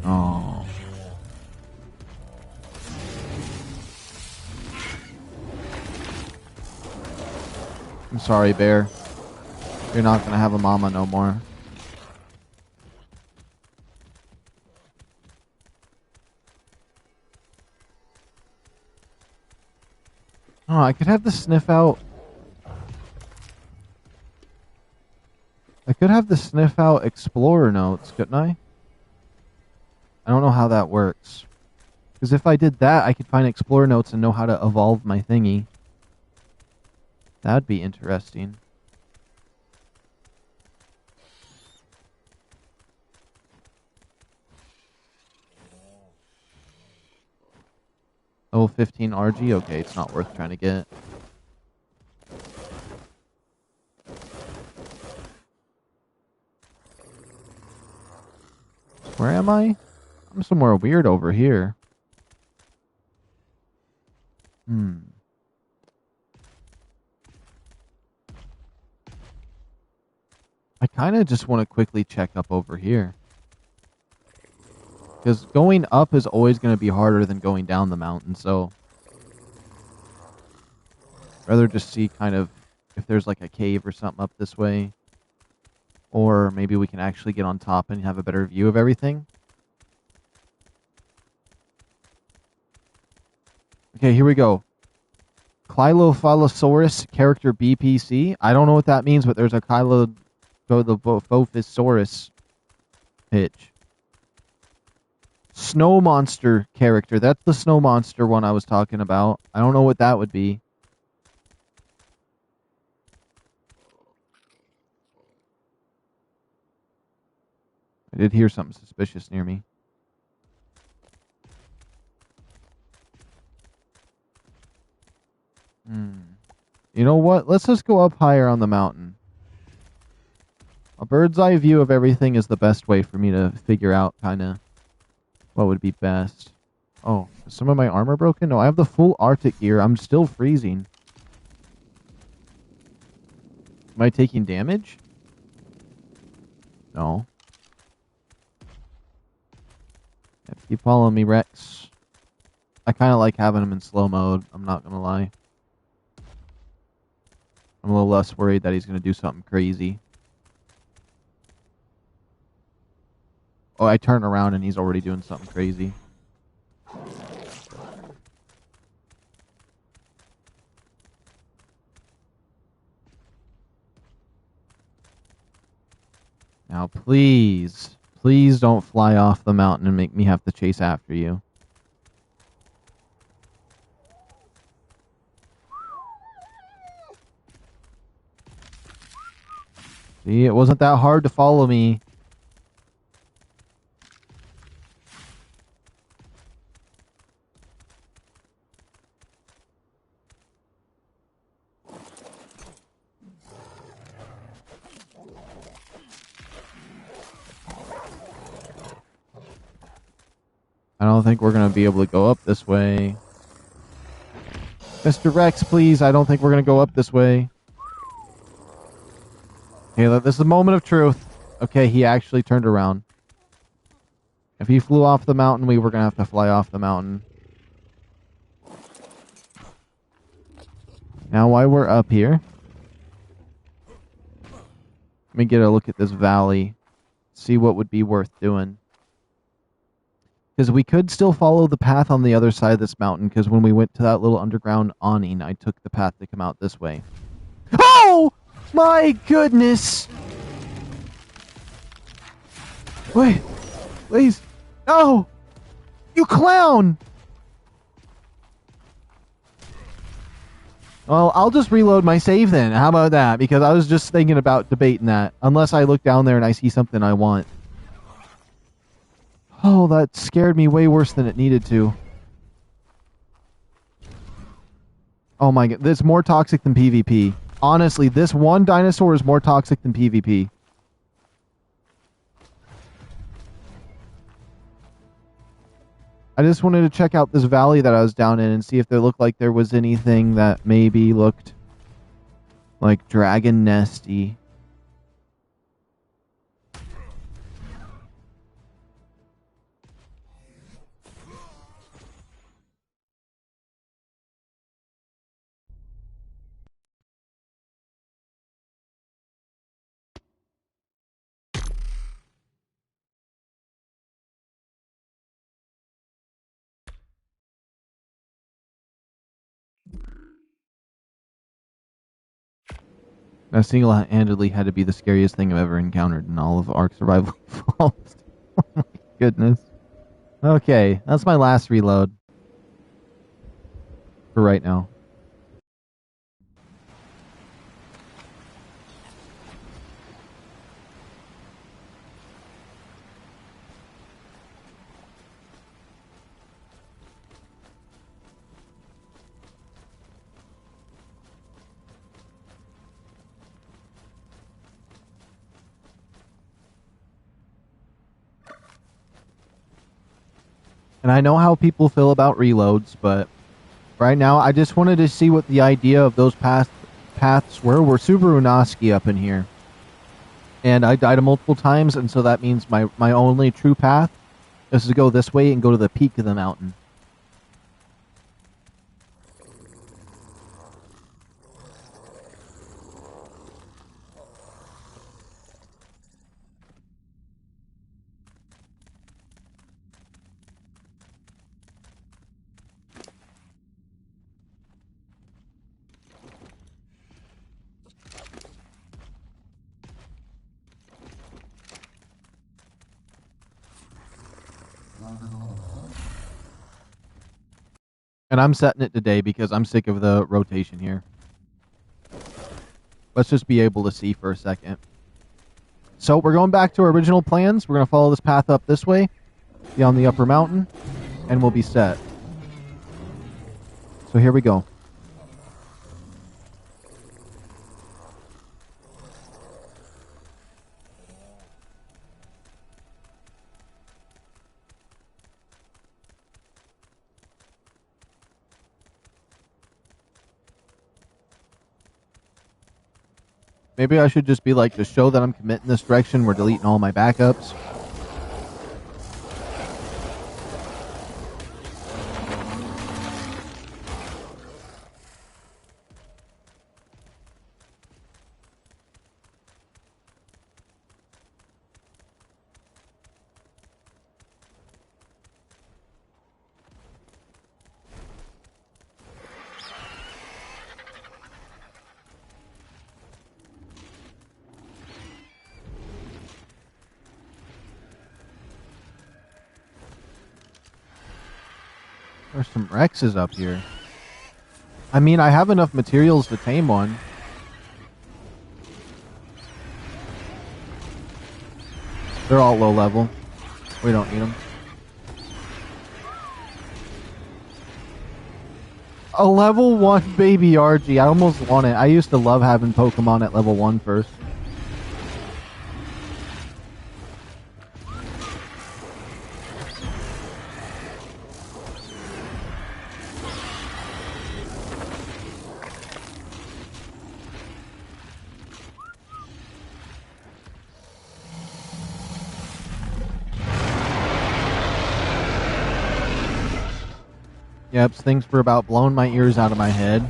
Oh. I'm sorry, Bear. You're not gonna have a mama no more. Oh, I could have the sniff out. I could have the sniff out explorer notes, couldn't I? I don't know how that works. Because if I did that, I could find explorer notes and know how to evolve my thingy. That'd be interesting. Level 15 RG? Okay, it's not worth trying to get. Where am I? I'm somewhere weird over here. I kind of just want to quickly check up over here. Because going up is always going to be harder than going down the mountain, so... I'd rather just see kind of if there's like a cave or something up this way. Or maybe we can actually get on top and have a better view of everything. Okay, here we go. Clylophalosaurus character BPC. I don't know what that means, but there's a Clylophophosaurus pitch. Snow monster character. That's the snow monster one I was talking about. I don't know what that would be. I did hear something suspicious near me. You know what? Let's just go up higher on the mountain. A bird's eye view of everything is the best way for me to figure out kind of what would be best. Oh, is some of my armor broken? No, I have the full Arctic gear. I'm still freezing. Am I taking damage? No. Yeah, keep following me, Rex. I kind of like having him in slow mode. I'm not going to lie. I'm a little less worried that he's going to do something crazy. Oh, I turn around and he's already doing something crazy. Now, please, please don't fly off the mountain and make me have to chase after you. See, it wasn't that hard to follow me. I don't think we're going to be able to go up this way. Mr. Rex, please, I don't think we're going to go up this way. Okay, this is a moment of truth. Okay, he actually turned around. If he flew off the mountain, we were going to have to fly off the mountain. Now, while we're up here, let me get a look at this valley. See what would be worth doing. Because we could still follow the path on the other side of this mountain, because when we went to that little underground awning, I took the path to come out this way. Oh! My goodness! Wait, please. No! You clown! Well, I'll just reload my save then. How about that? Because I was just thinking about debating that. Unless I look down there and I see something I want. Oh, that scared me way worse than it needed to. Oh my god, this is more toxic than PvP. Honestly, this one dinosaur is more toxic than PvP. I just wanted to check out this valley that I was down in and see if there looked like there was anything that maybe looked like dragon nesty. That single-handedly had to be the scariest thing I've ever encountered in all of ARK Survival Evolved. Oh my goodness. Okay, that's my last reload. For right now. And I know how people feel about reloads, but right now I just wanted to see what the idea of those paths were. We're Subaru Noski up in here. And I died multiple times, and so that means my only true path is to go this way and go to the peak of the mountain. And I'm setting it today because I'm sick of the rotation here. Let's just be able to see for a second. So we're going back to our original plans. We're going to follow this path up this way, be on the upper mountain, and we'll be set. So here we go. Maybe I should just be like, to show that I'm committing this direction, we're deleting all my backups. There's some Rexes up here. I mean, I have enough materials to tame one. They're all low level. We don't need them. A level 1 baby RG. I almost want it. I used to love having Pokemon at level 1 first. Yep, things were about blowing my ears out of my head.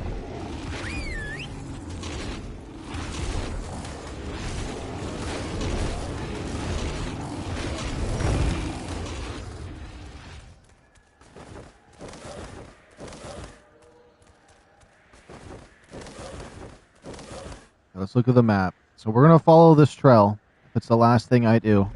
Let's look at the map. So we're going to follow this trail. It's the last thing I do.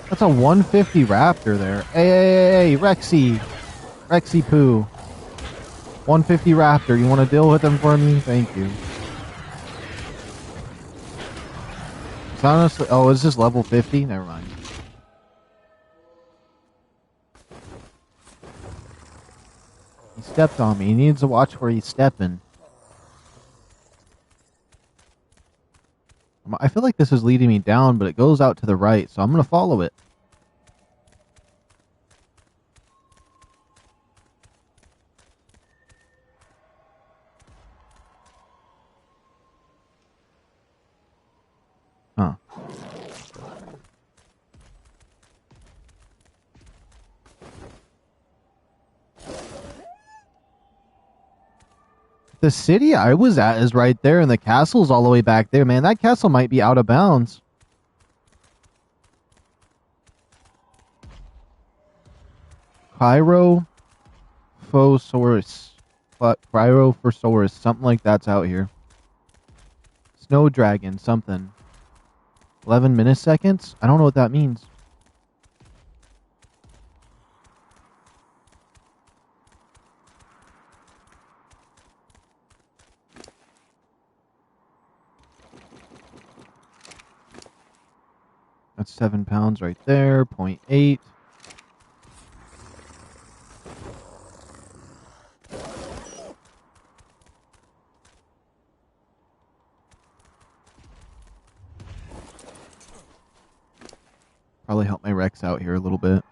That's a 150 Raptor there. Hey, Rexy. Rexy Poo. 150 Raptor. You want to deal with them for me? Thank you. It's honestly... Oh, is this level 50? Never mind. He stepped on me. He needs to watch where he's stepping. I feel like this is leading me down, but it goes out to the right, so I'm going to follow it. Huh. The city I was at is right there, and the castle's all the way back there. Man, that castle might be out of bounds. Cryophosaurus. Cryophosaurus. Something like that's out here. Snow dragon. Something. 11 milliseconds? I don't know what that means. That's 7 pounds right there. 0.8. Probably help my Rex out here a little bit.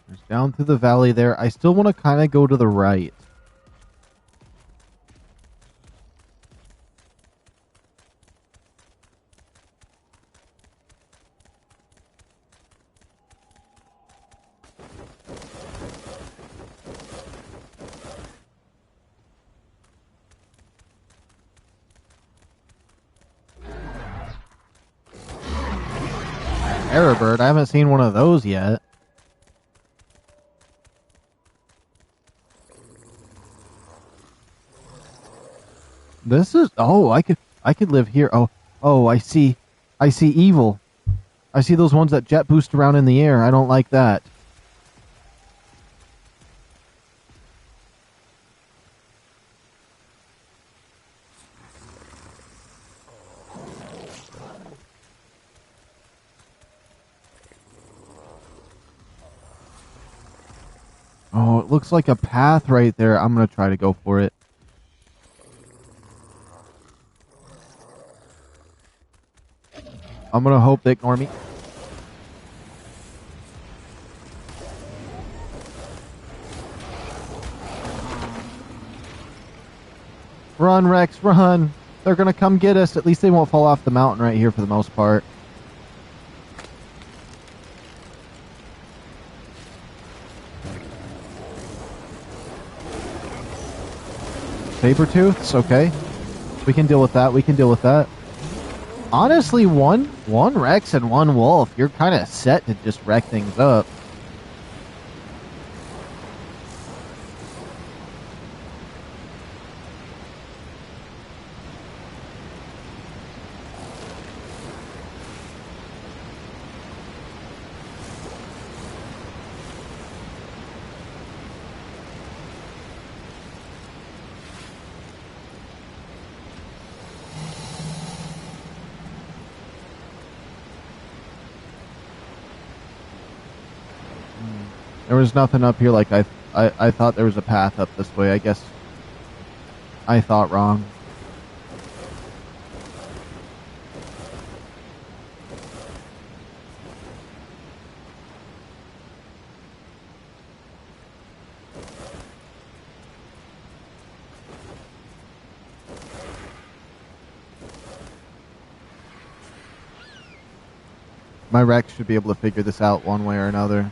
There's down through the valley there. I still want to kind of go to the right. Error bird. I haven't seen one of those yet. This is I could live here. Oh, I see evil. I see those ones that jet boost around in the air. I don't like that. Oh, it looks like a path right there. I'm going to try to go for it. I'm going to hope they ignore me. Run, Rex, run. They're going to come get us. At least they won't fall off the mountain right here for the most part. Sabertooths, okay. We can deal with that. We can deal with that. Honestly, one Rex and one Wolf, you're kind of set to just wreck things up. There was nothing up here like I thought there was a path up this way. I guess I thought wrong. My Rex should be able to figure this out one way or another.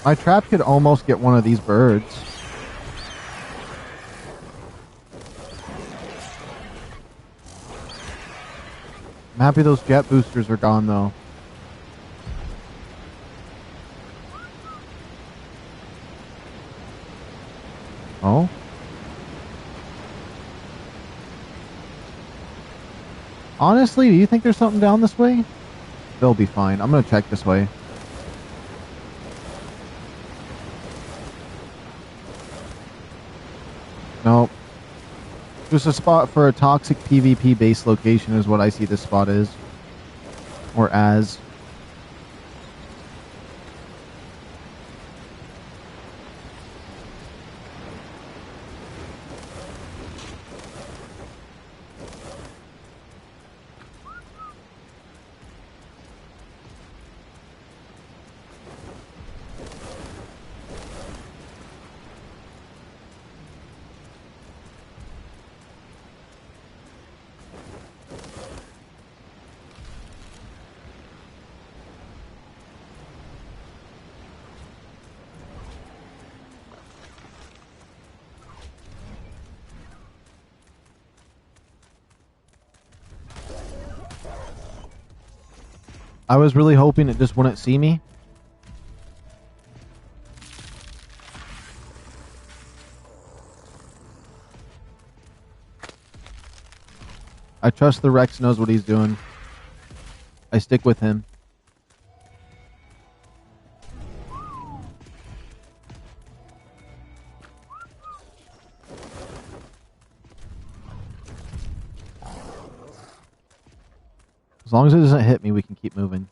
My trap could almost get one of these birds. I'm happy those jet boosters are gone, though. Oh? Honestly, do you think there's something down this way? They'll be fine. I'm gonna check this way. Nope. There's a spot for a toxic PvP base location is what I see this spot is. Or as. I was really hoping it just wouldn't see me. I trust the Rex knows what he's doing. I stick with him. As long as it doesn't hit me, we can keep moving.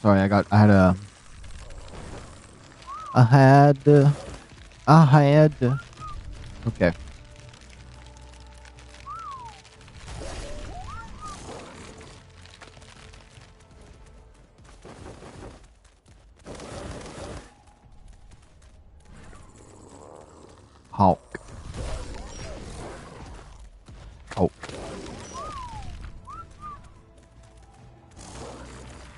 Sorry, I had, okay. Hulk. Oh.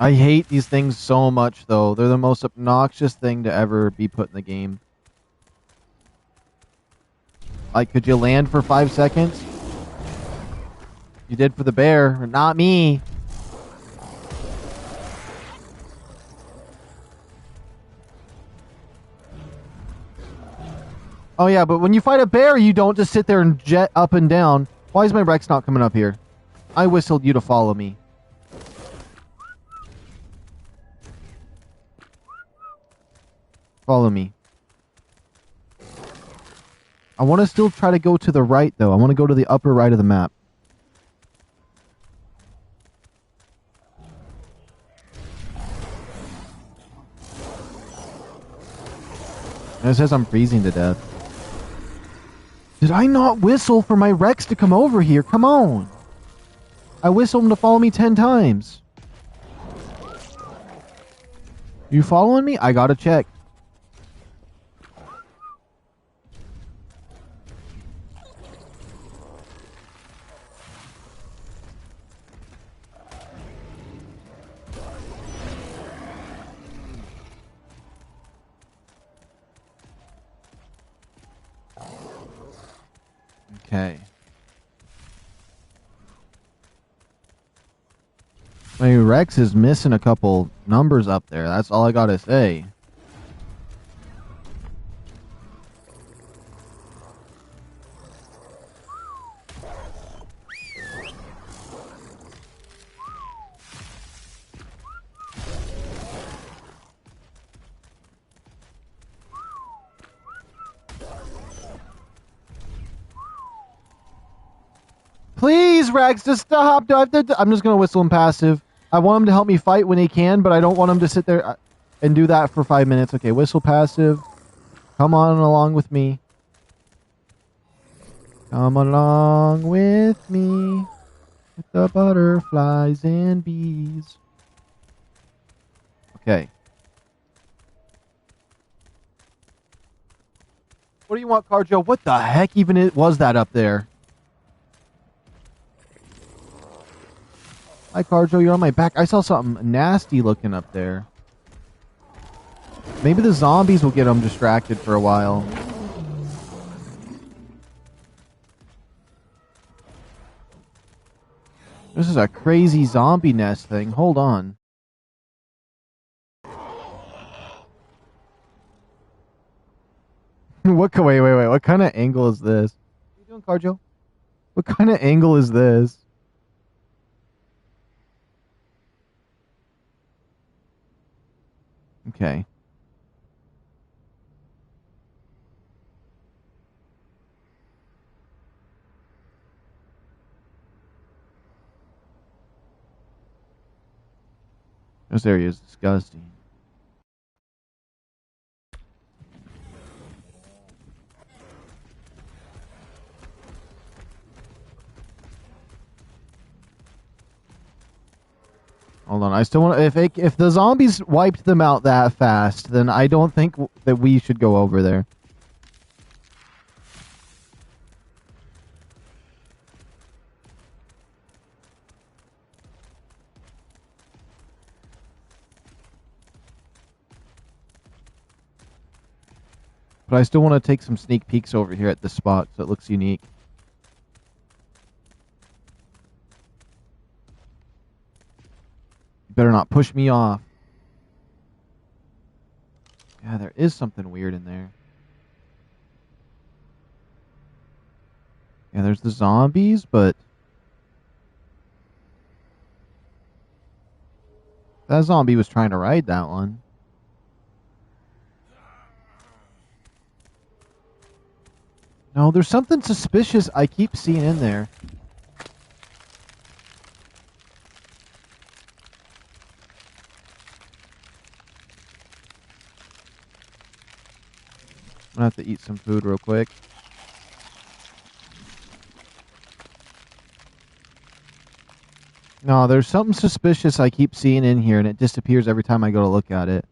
I hate these things so much, though. They're the most obnoxious thing to ever be put in the game. Like, could you land for 5 seconds? You did for the bear, not me. Oh yeah, but when you fight a bear, you don't just sit there and jet up and down. Why is my Rex not coming up here? I whistled you to follow me. Follow me. I want to still try to go to the right, though. I want to go to the upper right of the map. And it says I'm freezing to death. Did I not whistle for my Rex to come over here? Come on. I whistled him to follow me 10 times. You following me? I gotta check. Okay. My Rex is missing a couple numbers up there. That's all I gotta say. Please, Rex, just stop. I'm just gonna whistle him passive. I want him to help me fight when he can, but I don't want him to sit there and do that for 5 minutes. Okay, whistle passive. Come on along with me. Come along with me. With the butterflies and bees. Okay. What do you want, Carjo? What the heck even was that up there? Hi, Carjo, you're on my back. I saw something nasty looking up there. Maybe the zombies will get them distracted for a while. This is a crazy zombie nest thing. Hold on. Wait. What kind of angle is this? What are you doing, Carjo? What kind of angle is this? Okay. This area is disgusting. Hold on, I still want to... If the zombies wiped them out that fast, then I don't think that we should go over there. But I still want to take some sneak peeks over here at this spot so it looks unique. You better not push me off. Yeah, there is something weird in there. Yeah, there's the zombies, but... that zombie was trying to ride that one. No, there's something suspicious I keep seeing in there. I'm gonna have to eat some food real quick. No, there's something suspicious I keep seeing in here, and it disappears every time I go to look at it.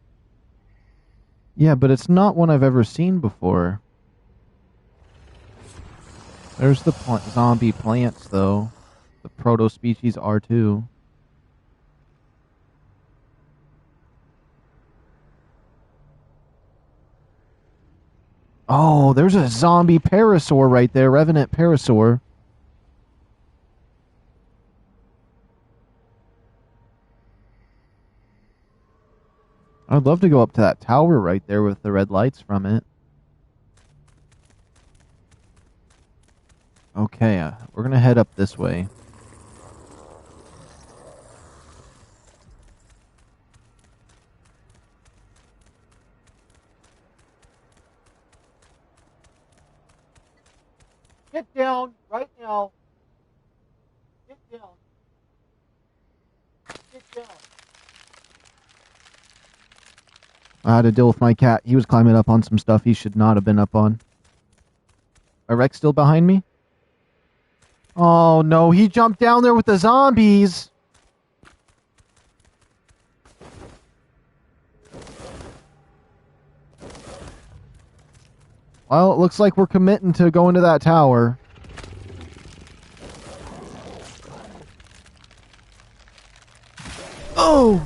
Yeah, but it's not one I've ever seen before. There's the zombie plants, though. The proto-species R2. Oh, there's a zombie parasaur right there. Revenant parasaur. I'd love to go up to that tower right there with the red lights from it. Okay, we're gonna head up this way. Get down right now. Get down. Get down. I had to deal with my cat. He was climbing up on some stuff he should not have been up on. Are Rex still behind me? Oh no, he jumped down there with the zombies. Well, it looks like we're committing to going to that tower. Oh!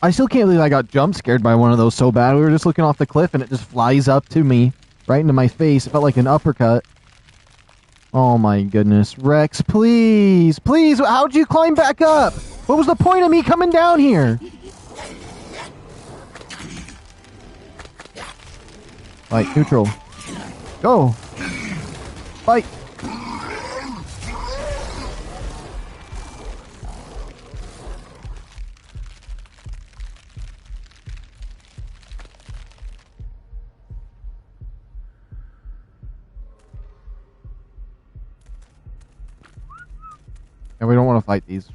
I still can't believe I got jump scared by one of those so bad. We were just looking off the cliff and it just flies up to me, right into my face. It felt like an uppercut. Oh my goodness. Rex, please, please, how'd you climb back up? What was the point of me coming down here? Fight, neutral. Go! Fight! And we don't want to fight these.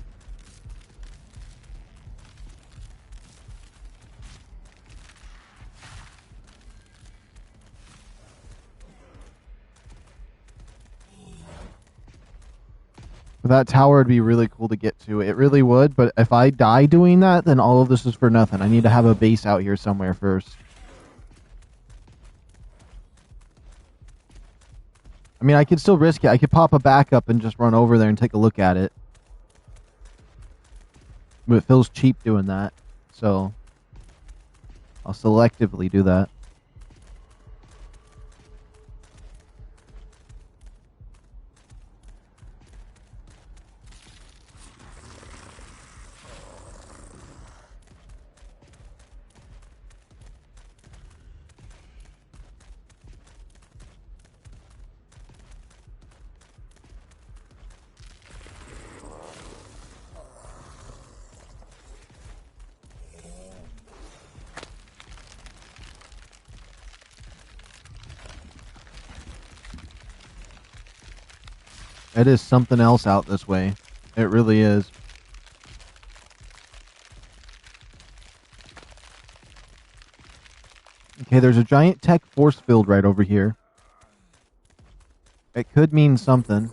But that tower would be really cool to get to. It really would, but if I die doing that, then all of this is for nothing. I need to have a base out here somewhere first. I mean, I could still risk it. I could pop a backup and just run over there and take a look at it. But it feels cheap doing that, so I'll selectively do that. It is something else out this way. It really is. Okay, there's a giant tech force field right over here. It could mean something.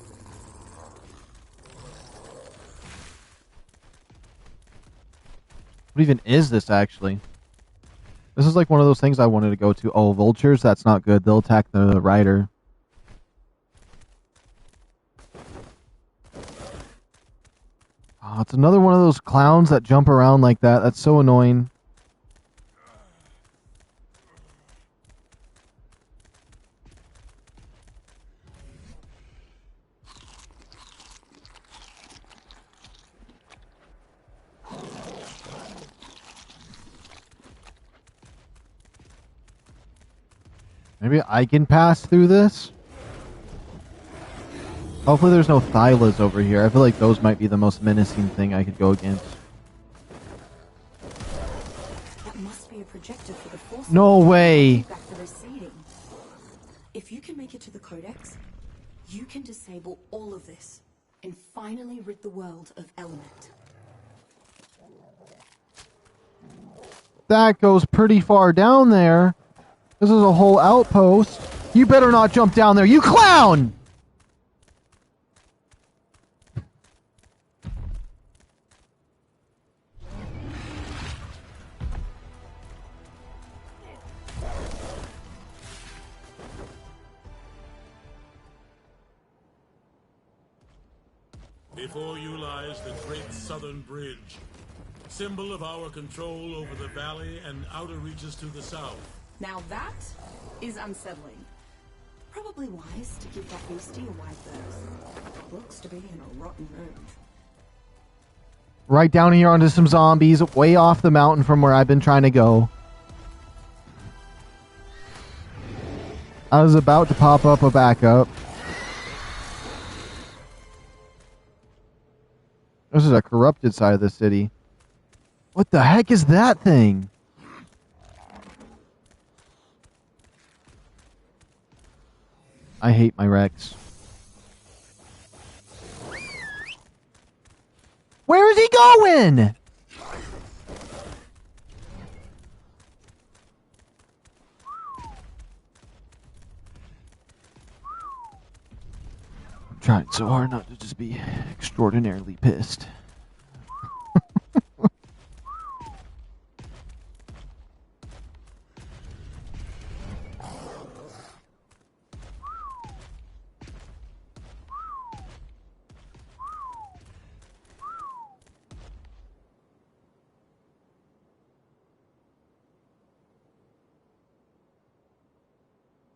What even is this, actually? This is like one of those things I wanted to go to. Oh, vultures? That's not good. They'll attack the rider. Oh, it's another one of those clowns that jump around like that. That's so annoying. Maybe I can pass through this? Hopefully there's no Thylas over here. I feel like those might be the most menacing thing I could go against. That must be a projector for the force. No way! If you can make it to the Codex, you can disable all of this and finally rid the world of Element. That goes pretty far down there. This is a whole outpost. You better not jump down there, you clown! Before you lies the Great Southern Bridge, symbol of our control over the valley and outer reaches to the south. Now that is unsettling. Probably wise to give that beastie a wide berth. Looks to be in a rotten mood. Right down here onto some zombies, way off the mountain from where I've been trying to go. I was about to pop up a backup. This is a corrupted side of the city. What the heck is that thing? I hate my Rex. Where is he going? I'm trying so hard not to just be extraordinarily pissed.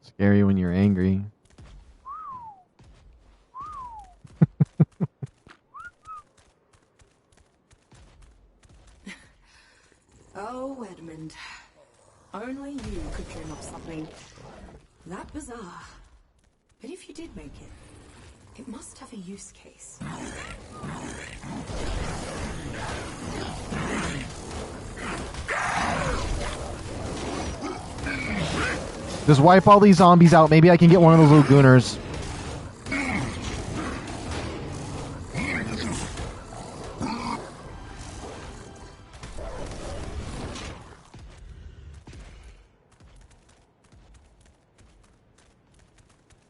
Scary when you're angry. Oh, Edmund. Only you could dream up something that bizarre. But if you did make it, it must have a use case. Just wipe all these zombies out. Maybe I can get one of those little gooners.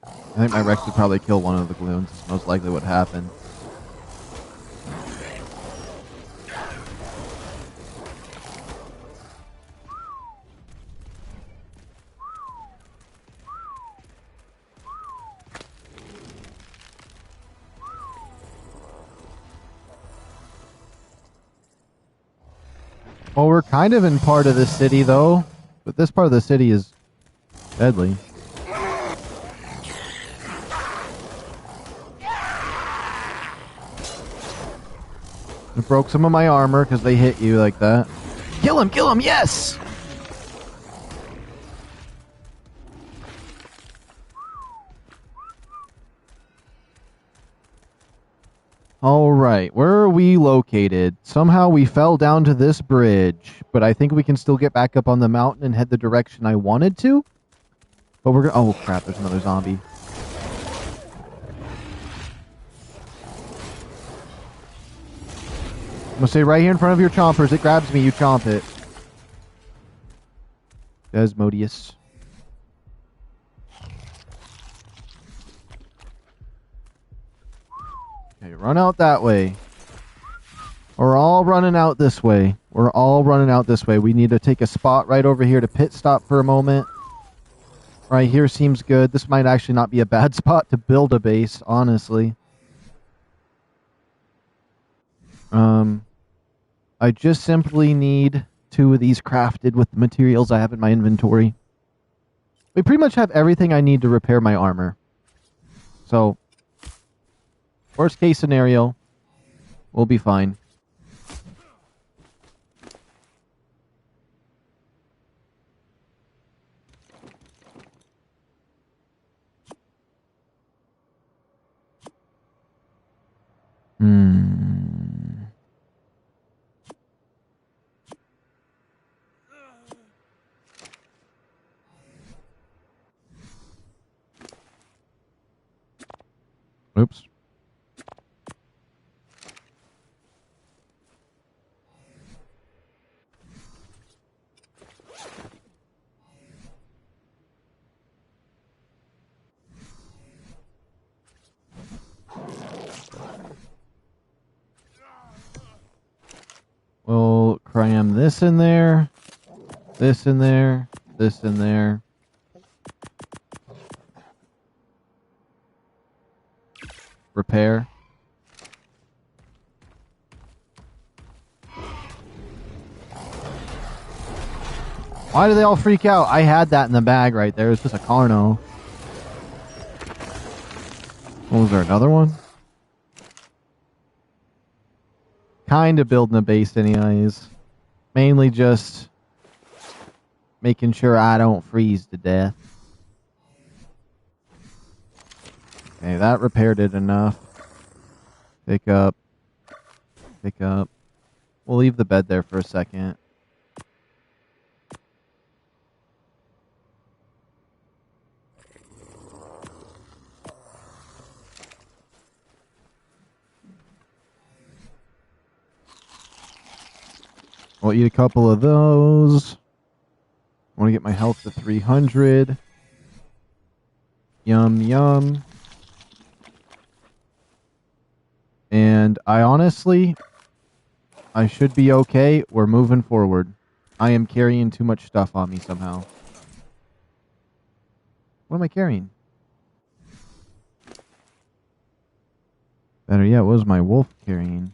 I think my Rex would probably kill one of the gloons. It's most likely what happened. Well, we're kind of in part of the city, though. But this part of the city is deadly. It broke some of my armor because they hit you like that. Kill him, yes! Alright, where are we located? Somehow we fell down to this bridge, but I think we can still get back up on the mountain and head the direction I wanted to. But we're gonna... Oh crap, there's another zombie. I'm gonna stay right here in front of your chompers. It grabs me, you chomp it. Desmodius. Okay, run out that way. We're all running out this way. We're all running out this way. We need to take a spot right over here to pit stop for a moment. Right here seems good. This might actually not be a bad spot to build a base, honestly. I just simply need 2 of these crafted with the materials I have in my inventory. We pretty much have everything I need to repair my armor. So, worst case scenario, we'll be fine. Oops. We'll cram this in there, this in there, this in there. Repair. Why do they all freak out? I had that in the bag right there. It's just a Carno. Oh, was there another one? Kind of building a base anyways. Mainly just making sure I don't freeze to death. Okay, that repaired it enough. Pick up. Pick up. We'll leave the bed there for a second. I'll eat a couple of those. I want to get my health to 300. Yum, yum. And I honestly, I should be okay. We're moving forward. I am carrying too much stuff on me somehow. What am I carrying? Better yet, what was my wolf carrying?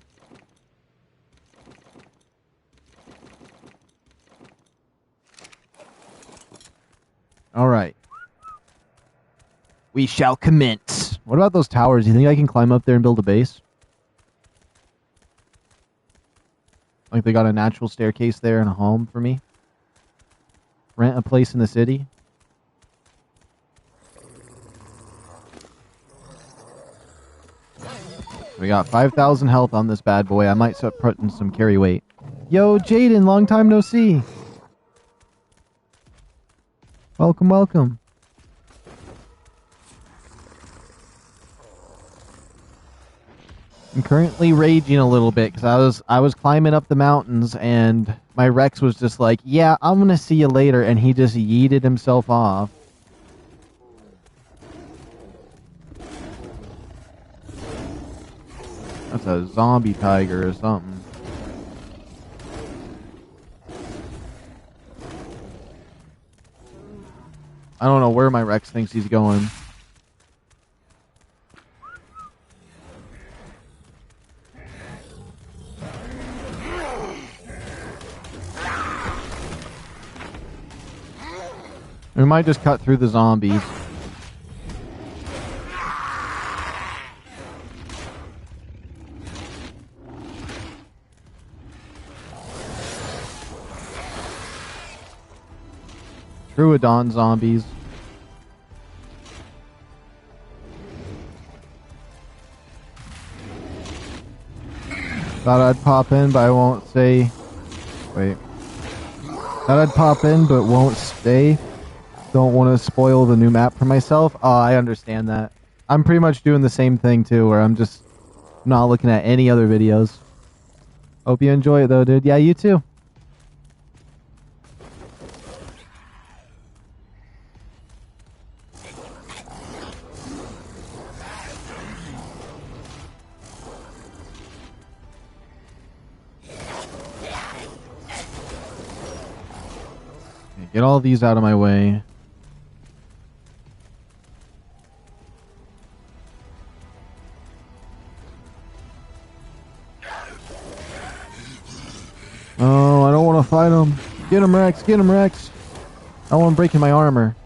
Alright. We shall commence. What about those towers? Do you think I can climb up there and build a base? Like they got a natural staircase there and a home for me? Rent a place in the city? We got 5,000 health on this bad boy. I might start putting some carry weight. Yo, Jaden, long time no see. Welcome, welcome. I'm currently raging a little bit because I was climbing up the mountains and my Rex was just like, yeah, I'm gonna see you later, and he just yeeted himself off. That's a zombie tiger or something. I don't know where my Rex thinks he's going. We might just cut through the zombies. Truodon zombies. Thought I'd pop in, but I won't say... Wait. Thought I'd pop in, but won't stay. Don't want to spoil the new map for myself. Oh, I understand that. I'm pretty much doing the same thing, too, where I'm just not looking at any other videos. Hope you enjoy it, though, dude. Yeah, you too. Get all these out of my way. Oh, I don't want to fight him. Get him, Rex. Get him, Rex. I don't want him breaking my armor.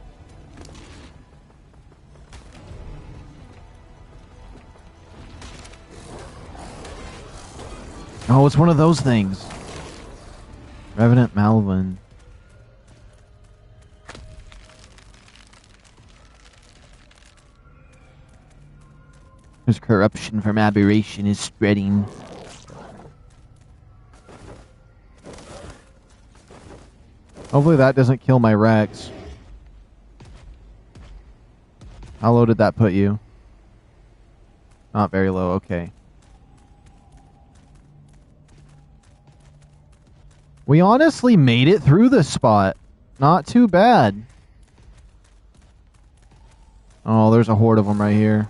Oh, it's one of those things. Revenant Malvin. His corruption from aberration is spreading. Hopefully that doesn't kill my Rex. How low did that put you? Not very low, okay. We honestly made it through this spot. Not too bad. Oh, there's a horde of them right here.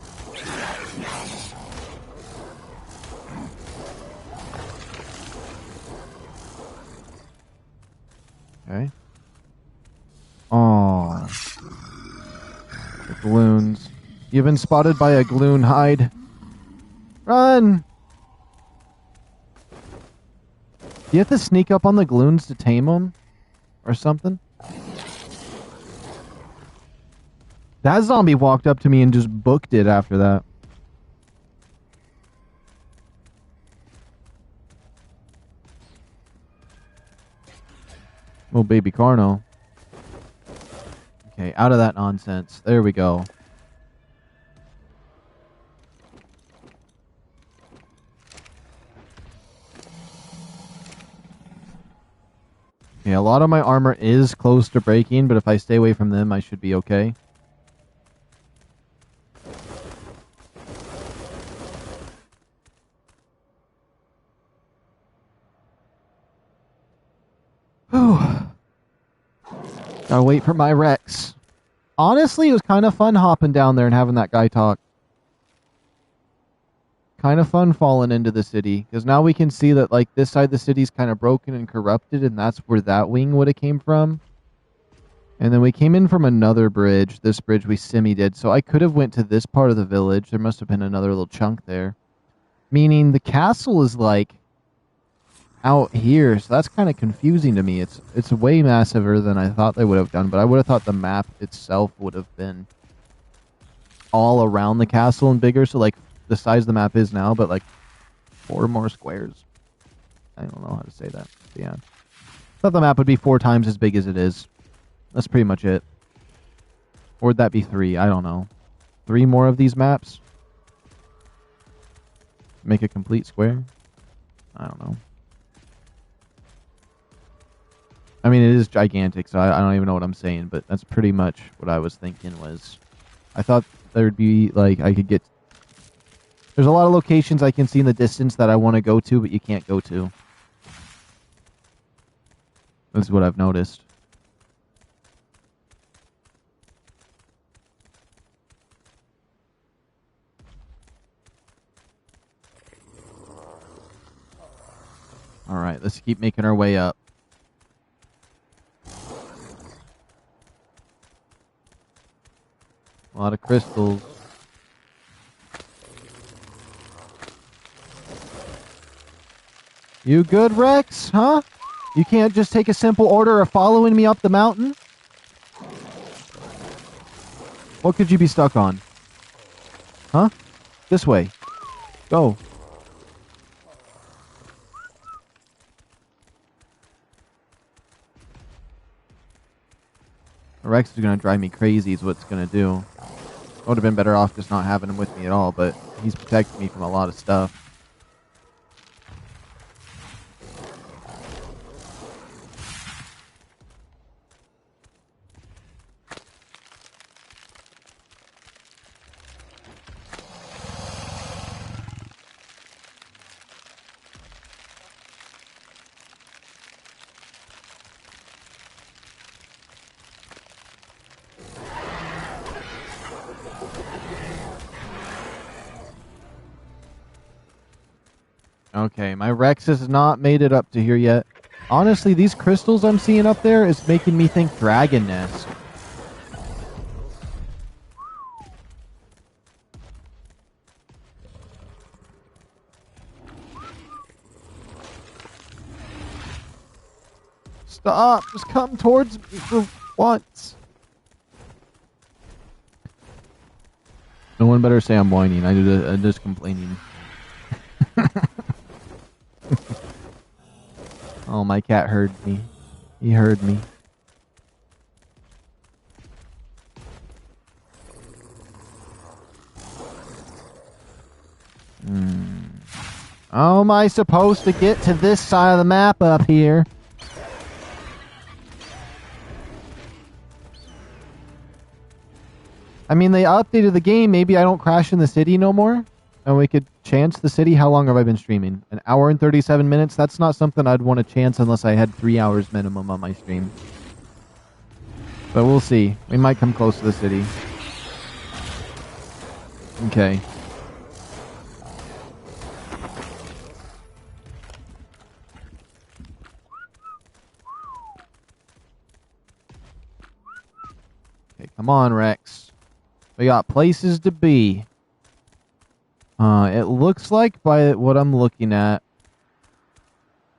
Okay. Oh. The gloons. You've been spotted by a gloon. Hide. Run! Do you have to sneak up on the gloons to tame them? Or something? That zombie walked up to me and just booked it after that. Oh, baby Carno. Okay, out of that nonsense. There we go. Okay, a lot of my armor is close to breaking, but if I stay away from them, I should be okay. Whew. Gotta wait for my Rex. Honestly, it was kind of fun hopping down there and having that guy talk. Kind of fun falling into the city, because now we can see that like this side of the city's kind of broken and corrupted, and that's where that wing would have came from. And then we came in from another bridge. This bridge we semi-did, so I could have went to this part of the village. There must have been another little chunk there. Meaning the castle is like out here, so that's kind of confusing to me. It's way massiver than I thought they would have done, but I would have thought the map itself would have been all around the castle and bigger, so like the size the map is now, but like 4 more squares. I don't know how to say that. But yeah. I thought the map would be 4 times as big as it is. That's pretty much it. Or would that be 3? I don't know. 3 more of these maps? Make a complete square? I don't know. I mean, it is gigantic, so I don't even know what I'm saying, but that's pretty much what I was thinking was... I thought there'd be, like, I could get... There's a lot of locations I can see in the distance that I want to go to, but you can't go to. This is what I've noticed. Alright, let's keep making our way up. A lot of crystals. You good, Rex? Huh? You can't just take a simple order of following me up the mountain? What could you be stuck on? Huh? This way. Go. Rex is going to drive me crazy is what it's going to do. I would have been better off just not having him with me at all, but he's protecting me from a lot of stuff. Okay, my Rex has not made it up to here yet. Honestly, these crystals I'm seeing up there is making me think dragon nest. Stop! Just come towards me for once. No one better say I'm whining. I'm just complaining. Oh, my cat heard me. He heard me. How am I supposed to get to this side of the map up here? I mean, they updated the game. Maybe I don't crash in the city no more. And we could chance the city. How long have I been streaming? An hour and 37 minutes? That's not something I'd want to chance unless I had 3 hours minimum on my stream. But we'll see. We might come close to the city. Okay. Okay, come on, Rex. We got places to be. It looks like by what I'm looking at,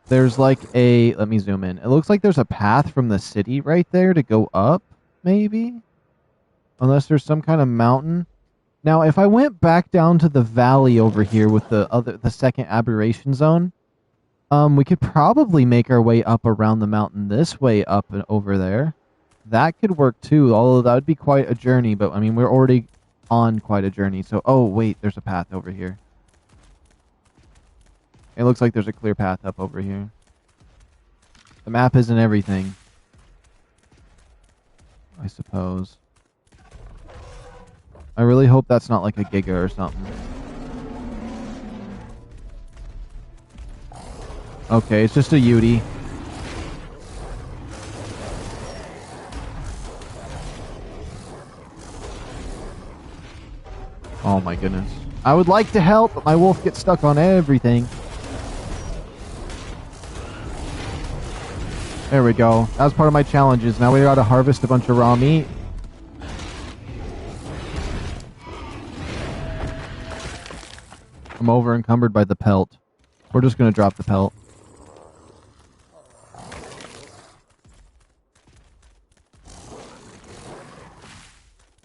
there's like a... Let me zoom in. It looks like there's a path from the city right there to go up, maybe? Unless there's some kind of mountain. Now, if I went back down to the valley over here with the second aberration zone, we could probably make our way up around the mountain this way up and over there. That could work too, although that would be quite a journey, but I mean, we're already on quite a journey. So, oh wait, there's a path over here. It looks like there's a clear path up over here. The map isn't everything, I suppose. I really hope that's not like a Giga or something. Okay, it's just a Yudi. Oh my goodness. I would like to help, but my wolf gets stuck on everything. There we go. That was part of my challenges. Now we gotta harvest a bunch of raw meat. I'm over encumbered by the pelt. We're just gonna drop the pelt.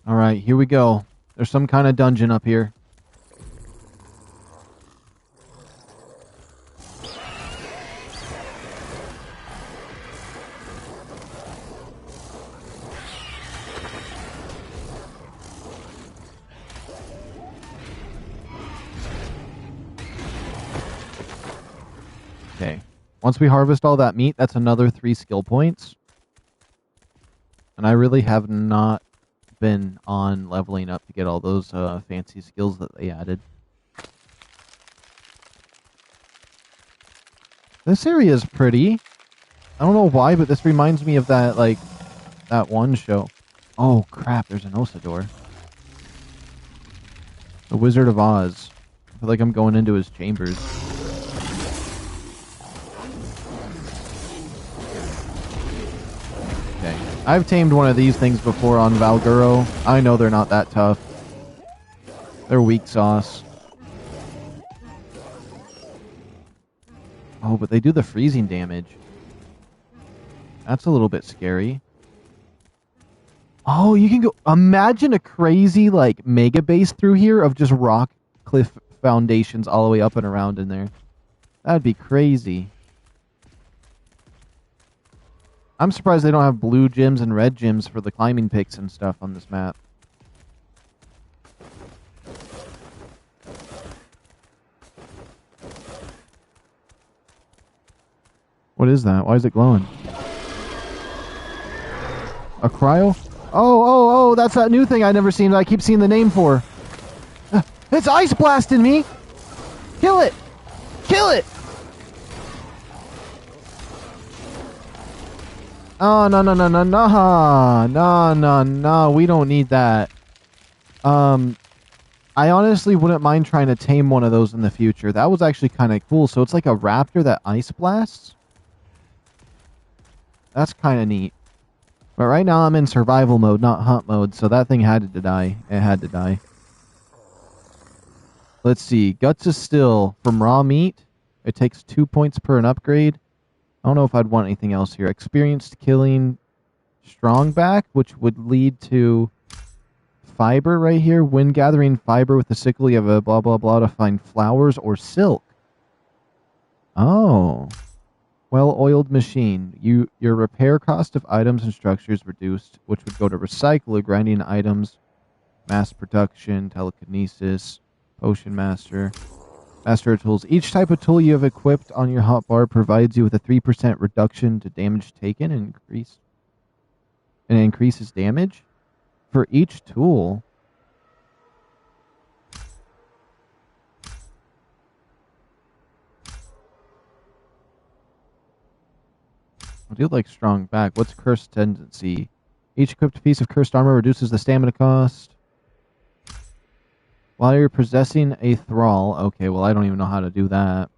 Alright, here we go. There's some kind of dungeon up here. Okay. Once we harvest all that meat, that's another 3 skill points. And I really have not been on leveling up to get all those fancy skills that they added. This area is pretty. I don't know why, but this reminds me of that, like, that one show. Oh, crap, there's an Osador. The Wizard of Oz. I feel like I'm going into his chambers. Okay. I've tamed one of these things before on Valguro. I know they're not that tough. They're weak sauce. Oh, but they do the freezing damage. That's a little bit scary. Oh, you can go... Imagine a crazy, like, mega base through here of just rock cliff foundations all the way up and around in there. That'd be crazy. I'm surprised they don't have blue gems and red gems for the climbing picks and stuff on this map. What is that? Why is it glowing? A cryo? Oh, that's that new thing I never seen that I keep seeing the name for. It's ice blasting me! Kill it! Kill it! Oh, no, we don't need that. I honestly wouldn't mind trying to tame one of those in the future. That was actually kind of cool. So it's like a raptor that ice blasts? That's kind of neat. But right now I'm in survival mode, not hunt mode, so that thing had to die. It had to die. Let's see. Guts is still from raw meat. It takes 2 points per an upgrade. I don't know if I'd want anything else here. Experienced killing strong back, which would lead to fiber right here. When gathering fiber with the sickle, you have a blah blah blah to find flowers or silk. Oh. Well-oiled machine. Your repair cost of items and structures reduced, which would go to recycler, grinding items, mass production, telekinesis, potion master, master of tools. Each type of tool you have equipped on your hotbar provides you with a 3% reduction to damage taken and increases damage for each tool. I do like strong back. What's cursed tendency? Each equipped piece of cursed armor reduces the stamina cost. While you're possessing a thrall. Okay, well, I don't even know how to do that.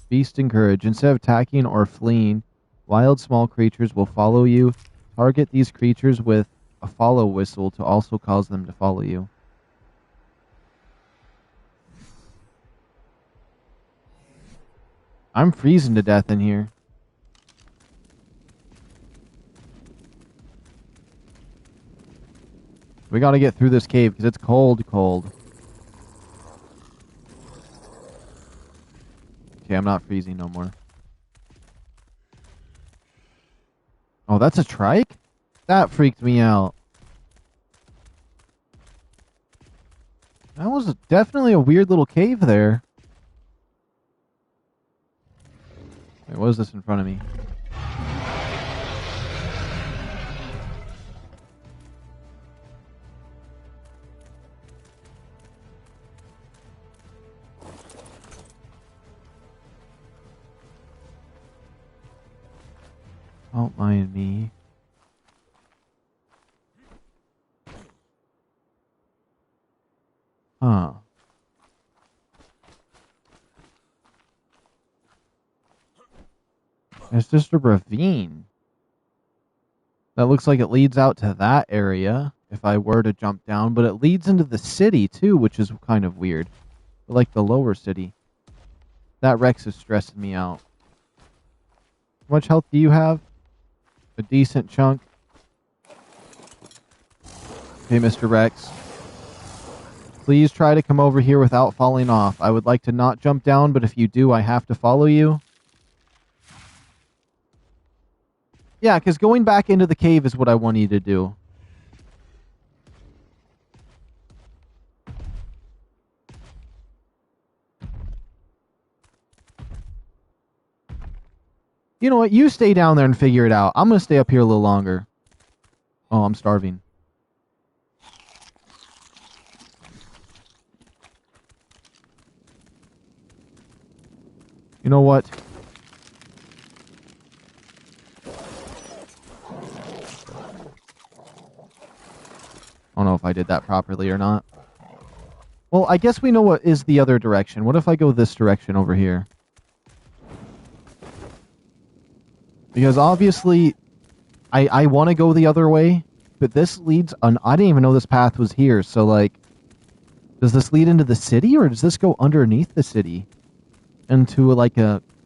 Beast and courage. Instead of attacking or fleeing, wild small creatures will follow you. Target these creatures with a follow whistle to also cause them to follow you. I'm freezing to death in here. We gotta get through this cave because it's cold. Okay, I'm not freezing no more. Oh, that's a trike? That freaked me out. That was definitely a weird little cave there. Wait, what is this in front of me? Don't mind me. Huh. It's just a ravine. That looks like it leads out to that area, if I were to jump down, but it leads into the city, too, which is kind of weird. Like the lower city. That Rex is stressing me out. How much health do you have? A decent chunk. Okay, Mr. Rex. Please try to come over here without falling off. I would like to not jump down, but if you do, I have to follow you. Yeah, because going back into the cave is what I want you to do. You know what? You stay down there and figure it out. I'm going to stay up here a little longer. Oh, I'm starving. You know what? I don't know if I did that properly or not. Well, I guess we know what is the other direction. What if I go this direction over here? Because obviously, I want to go the other way, but this leads on. I didn't even know this path was here. So, like, does this lead into the city, or does this go underneath the city into like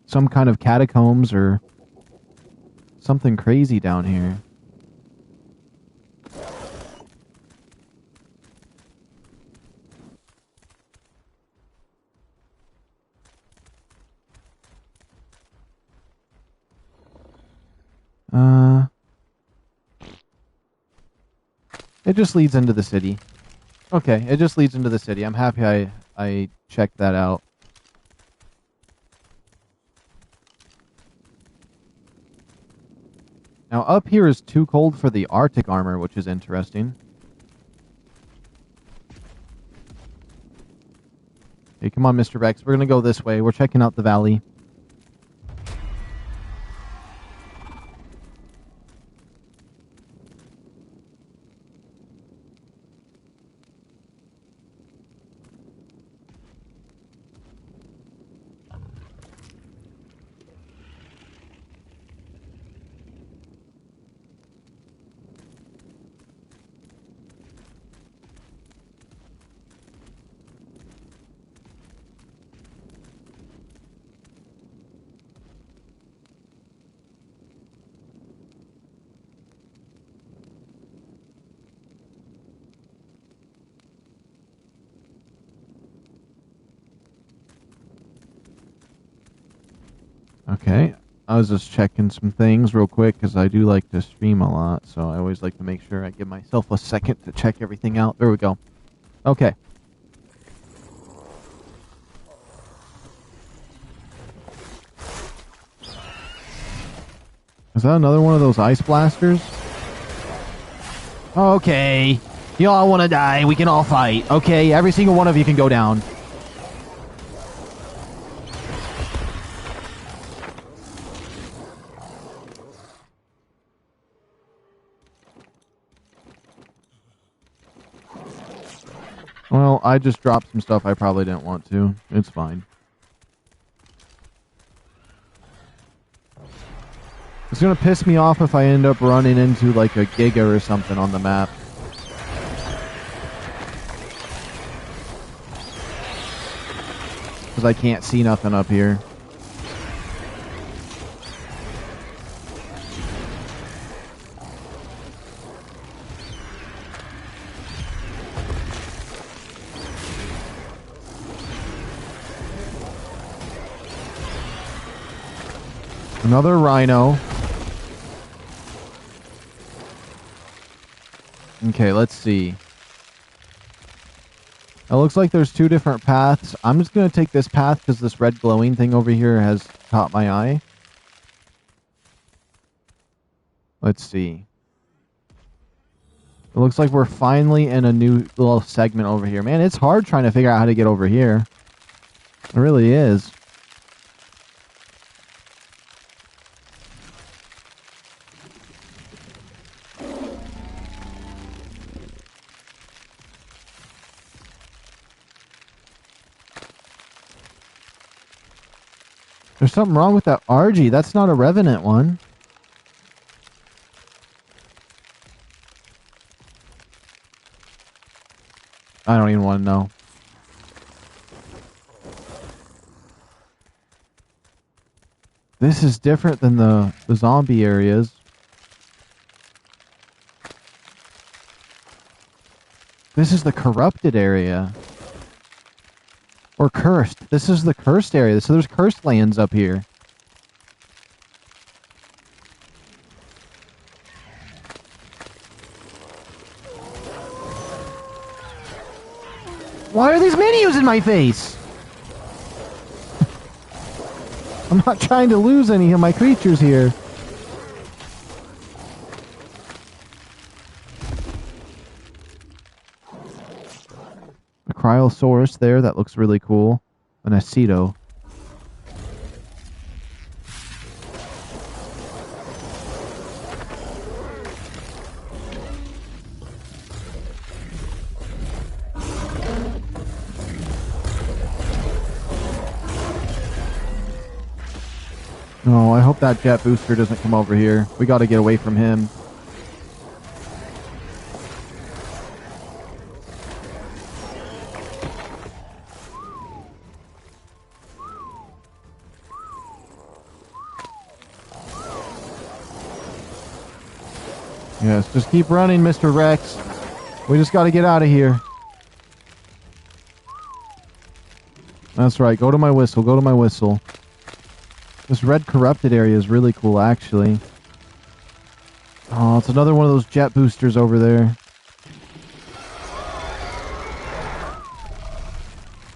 some kind of catacombs or something crazy down here? It just leads into the city. Okay, it just leads into the city. I'm happy I checked that out. Now up here is too cold for the Arctic armor, which is interesting. Hey, come on, Mr. Rex. We're gonna go this way. We're checking out the valley. Okay. I was just checking some things real quick because I do like to stream a lot, so I always like to make sure I give myself a second to check everything out. There we go. Okay. Is that another one of those ice blasters? Okay. You all want to die. We can all fight. Okay, every single one of you can go down. Well, I just dropped some stuff I probably didn't want to. It's fine. It's gonna piss me off if I end up running into like a Giga or something on the map. Because I can't see nothing up here. Another rhino. Okay, let's see. It looks like there's two different paths. I'm just going to take this path because this red glowing thing over here has caught my eye. Let's see. It looks like we're finally in a new little segment over here. Man, it's hard trying to figure out how to get over here. It really is. There's something wrong with that RG. That's not a Revenant one. I don't even want to know. This is different than the zombie areas. This is the corrupted area. Or cursed. This is the cursed area. So there's cursed lands up here. Why are these menus in my face? I'm not trying to lose any of my creatures here. A Cryosaurus there. That looks really cool. An Aceto. Oh, I hope that jet booster doesn't come over here. We got to get away from him. Yes, just keep running, Mr. Rex. We just got to get out of here. That's right. Go to my whistle. Go to my whistle. This red corrupted area is really cool, actually. Oh, it's another one of those jet boosters over there.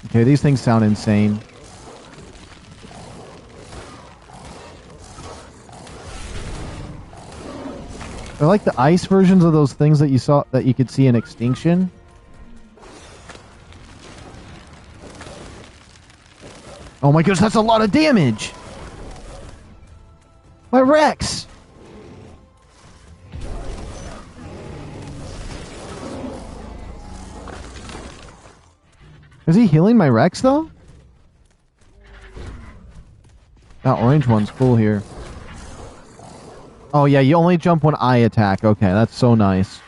Okay, these things sound insane. They're like the ice versions of those things that you saw that you could see in Extinction. Oh my goodness, that's a lot of damage! My Rex! Is he healing my Rex, though? That orange one's cool here. Oh yeah, you only jump when I attack. Okay, that's so nice.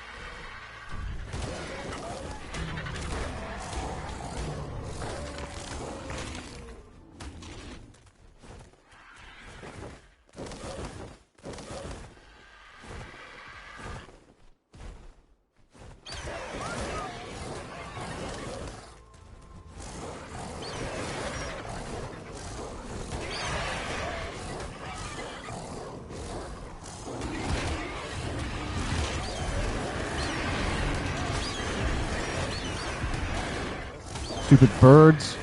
Stupid birds.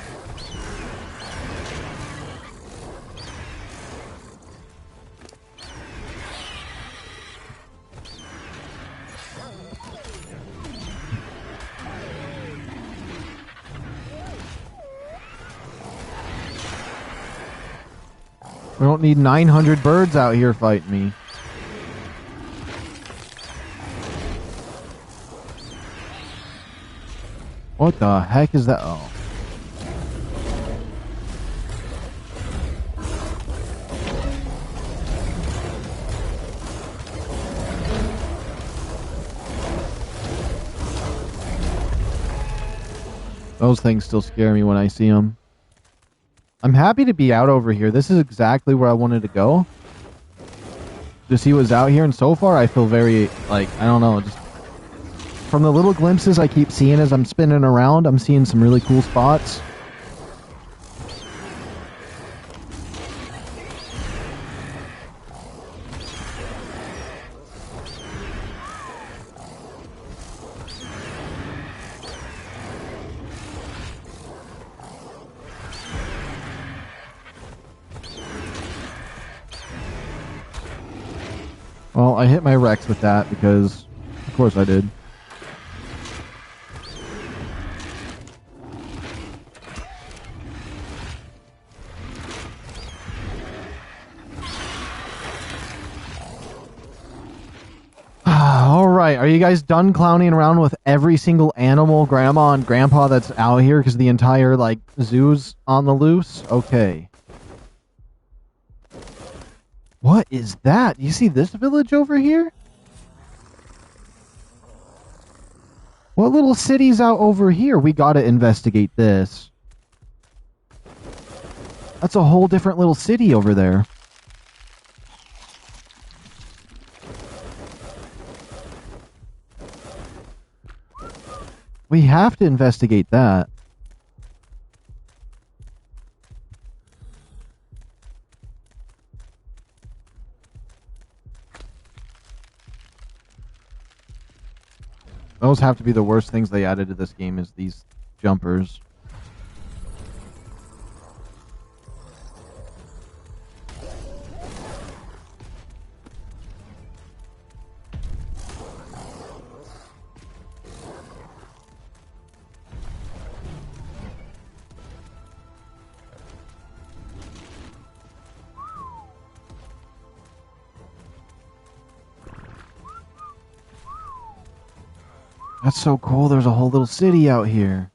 We don't need 900 birds out here fighting me. What the heck is that? Oh. Those things still scare me when I see them. I'm happy to be out over here. This is exactly where I wanted to go. To see what's out here, and so far I feel very, like, I don't know, just from the little glimpses I keep seeing as I'm spinning around, I'm seeing some really cool spots. Well, I hit my Rex with that because, of course I did. Alright, are you guys done clowning around with every single animal, grandma and grandpa that's out here because the entire, like, zoo's on the loose? Okay. What is that? You see this village over here? What little city's out over here? We gotta investigate this. That's a whole different little city over there. We have to investigate that. Those have to be the worst things they added to this game, is these jumpers. That's so cool. There's a whole little city out here.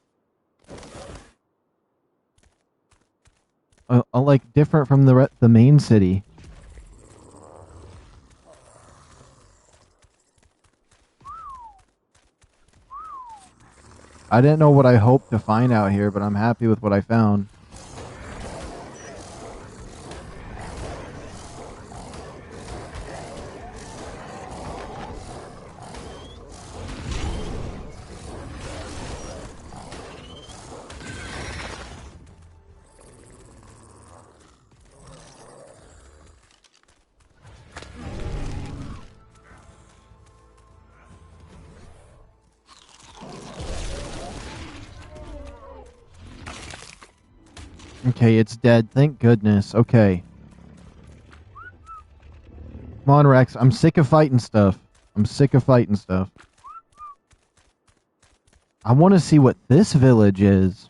Like different from the main city. I didn't know what I hoped to find out here, but I'm happy with what I found. Okay, it's dead. Thank goodness. Okay. Come on, Rex. I'm sick of fighting stuff. I'm sick of fighting stuff. I want to see what this village is.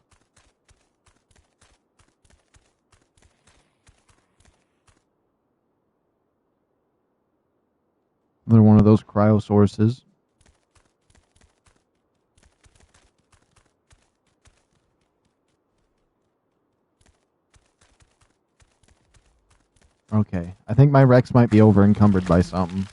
Another one of those cryosources. Okay, I think my Rex might be over encumbered by something.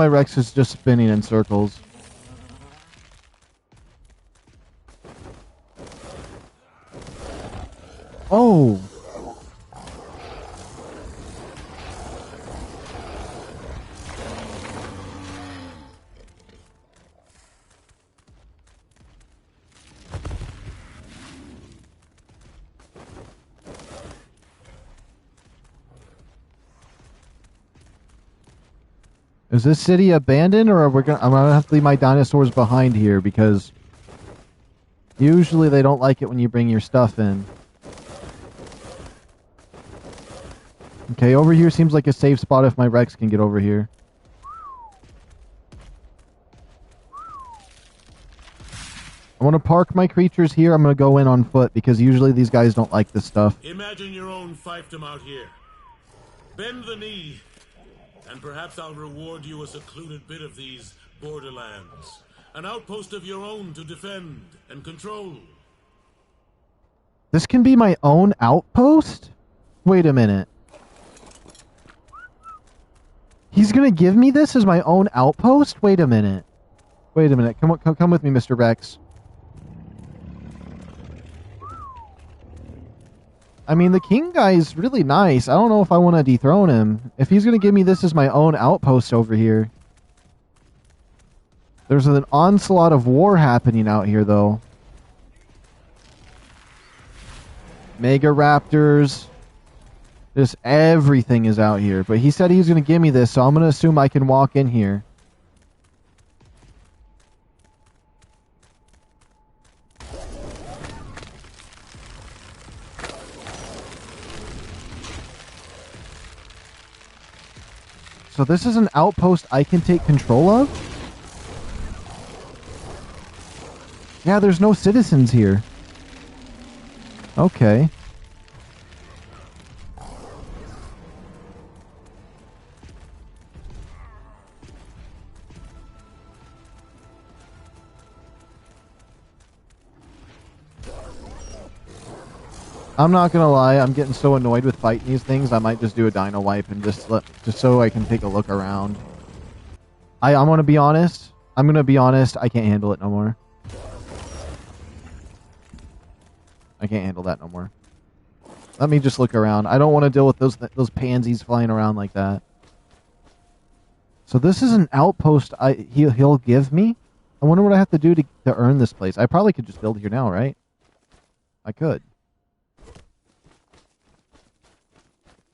my Rex is just spinning in circles. Oh! Is this city abandoned, or I'm gonna have to leave my dinosaurs behind here because usually they don't like it when you bring your stuff in. Okay, over here seems like a safe spot if my Rex can get over here. I want to park my creatures here. I'm going to go in on foot because usually these guys don't like this stuff. Imagine your own fiefdom out here. Bend the knee, and perhaps I'll reward you a secluded bit of these borderlands. An outpost of your own to defend and control. This can be my own outpost? Wait a minute. He's going to give me this as my own outpost? Wait a minute. Wait a minute. Come with me, Mr. Rex. I mean, the king guy is really nice. I don't know if I want to dethrone him. If he's going to give me this as my own outpost over here. There's an onslaught of war happening out here, though. Mega Raptors. Just everything is out here. But he said he was going to give me this, so I'm going to assume I can walk in here. So this is an outpost I can take control of? Yeah, there's no citizens here. Okay. I'm not gonna lie, I'm getting so annoyed with fighting these things, I might just do a dino wipe and just so I can take a look around. I'm gonna be honest, I can't handle it no more. I can't handle that no more. Let me just look around. I don't want to deal with those pansies flying around like that. So this is an outpost he'll give me? I wonder what I have to do to earn this place. I probably could just build here now, right? I could.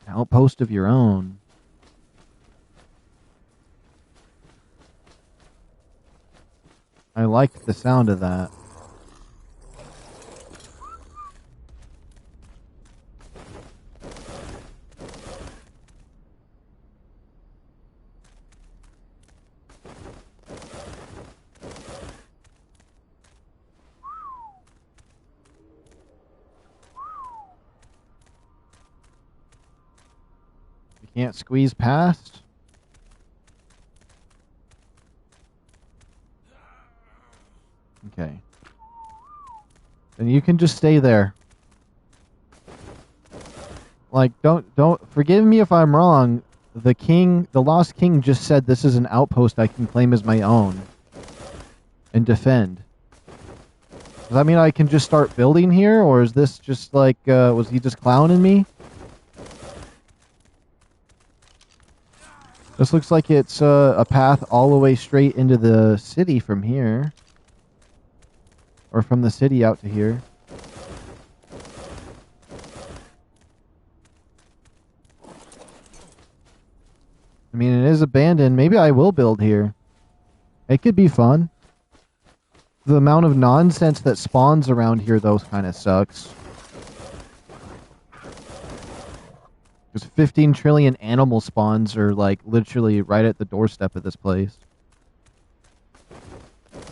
Outpost of your own. I like the sound of that. Can't squeeze past. Okay. Then you can just stay there. Like, don't forgive me if I'm wrong. The Lost King just said this is an outpost I can claim as my own and defend. Does that mean I can just start building here, or is this just like was he just clowning me? This looks like it's a path all the way straight into the city from here. Or from the city out to here. I mean, it is abandoned. Maybe I will build here. It could be fun. The amount of nonsense that spawns around here, though, kind of sucks. There's 15 trillion animal spawns are like literally right at the doorstep of this place.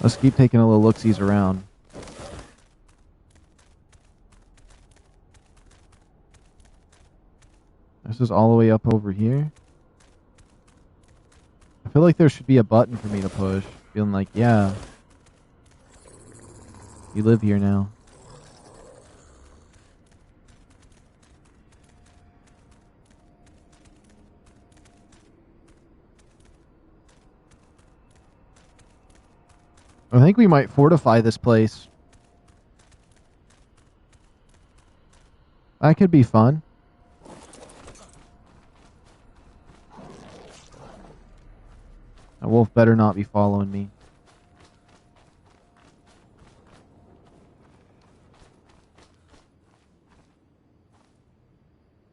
Let's keep taking a little look-sees around. This is all the way up over here. I feel like there should be a button for me to push. Feeling like, yeah. You live here now. I think we might fortify this place. That could be fun. A wolf better not be following me.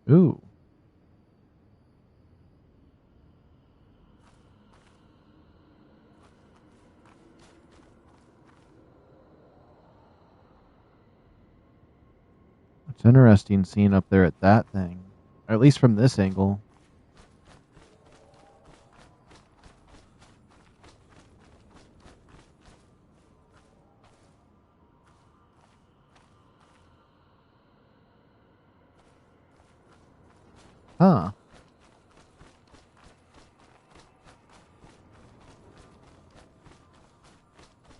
Ooh. It's interesting seeing up there at that thing. Or at least from this angle. Huh.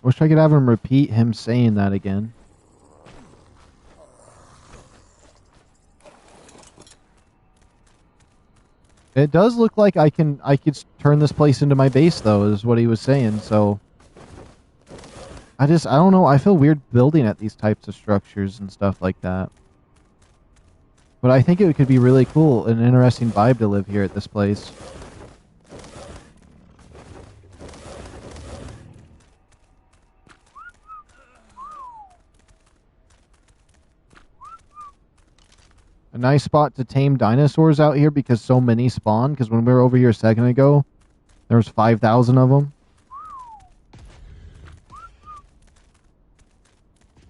Wish I could have him repeat him saying that again. It does look like I could turn this place into my base though, is what he was saying, so I don't know, I feel weird building at these types of structures and stuff like that. But I think it could be really cool, an interesting vibe to live here at this place. A nice spot to tame dinosaurs out here because so many spawn. Because when we were over here a second ago, there was 5,000 of them.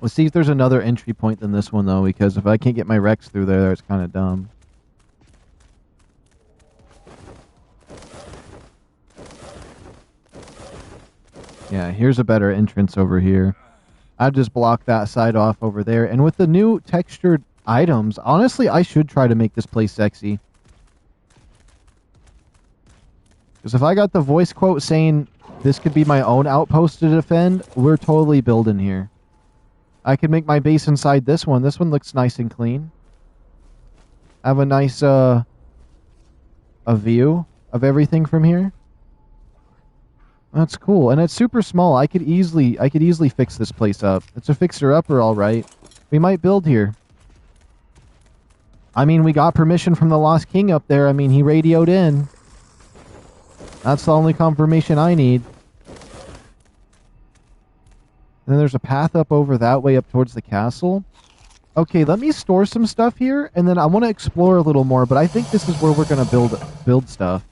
Let's see if there's another entry point than this one, though, because if I can't get my Rex through there, it's kind of dumb. Yeah, here's a better entrance over here. I'd just block that side off over there. And with the new textured items, honestly, I should try to make this place sexy. Because if I got the voice quote saying this could be my own outpost to defend, we're totally building here. I could make my base inside this one. This one looks nice and clean. Have a nice a view of everything from here. That's cool, and it's super small. I could easily fix this place up. It's a fixer-upper, all right. We might build here. I mean, we got permission from the Lost King up there. I mean, he radioed in. That's the only confirmation I need. And then there's a path up over that way up towards the castle. Okay, let me store some stuff here, and then I want to explore a little more, but I think this is where we're going to build stuff.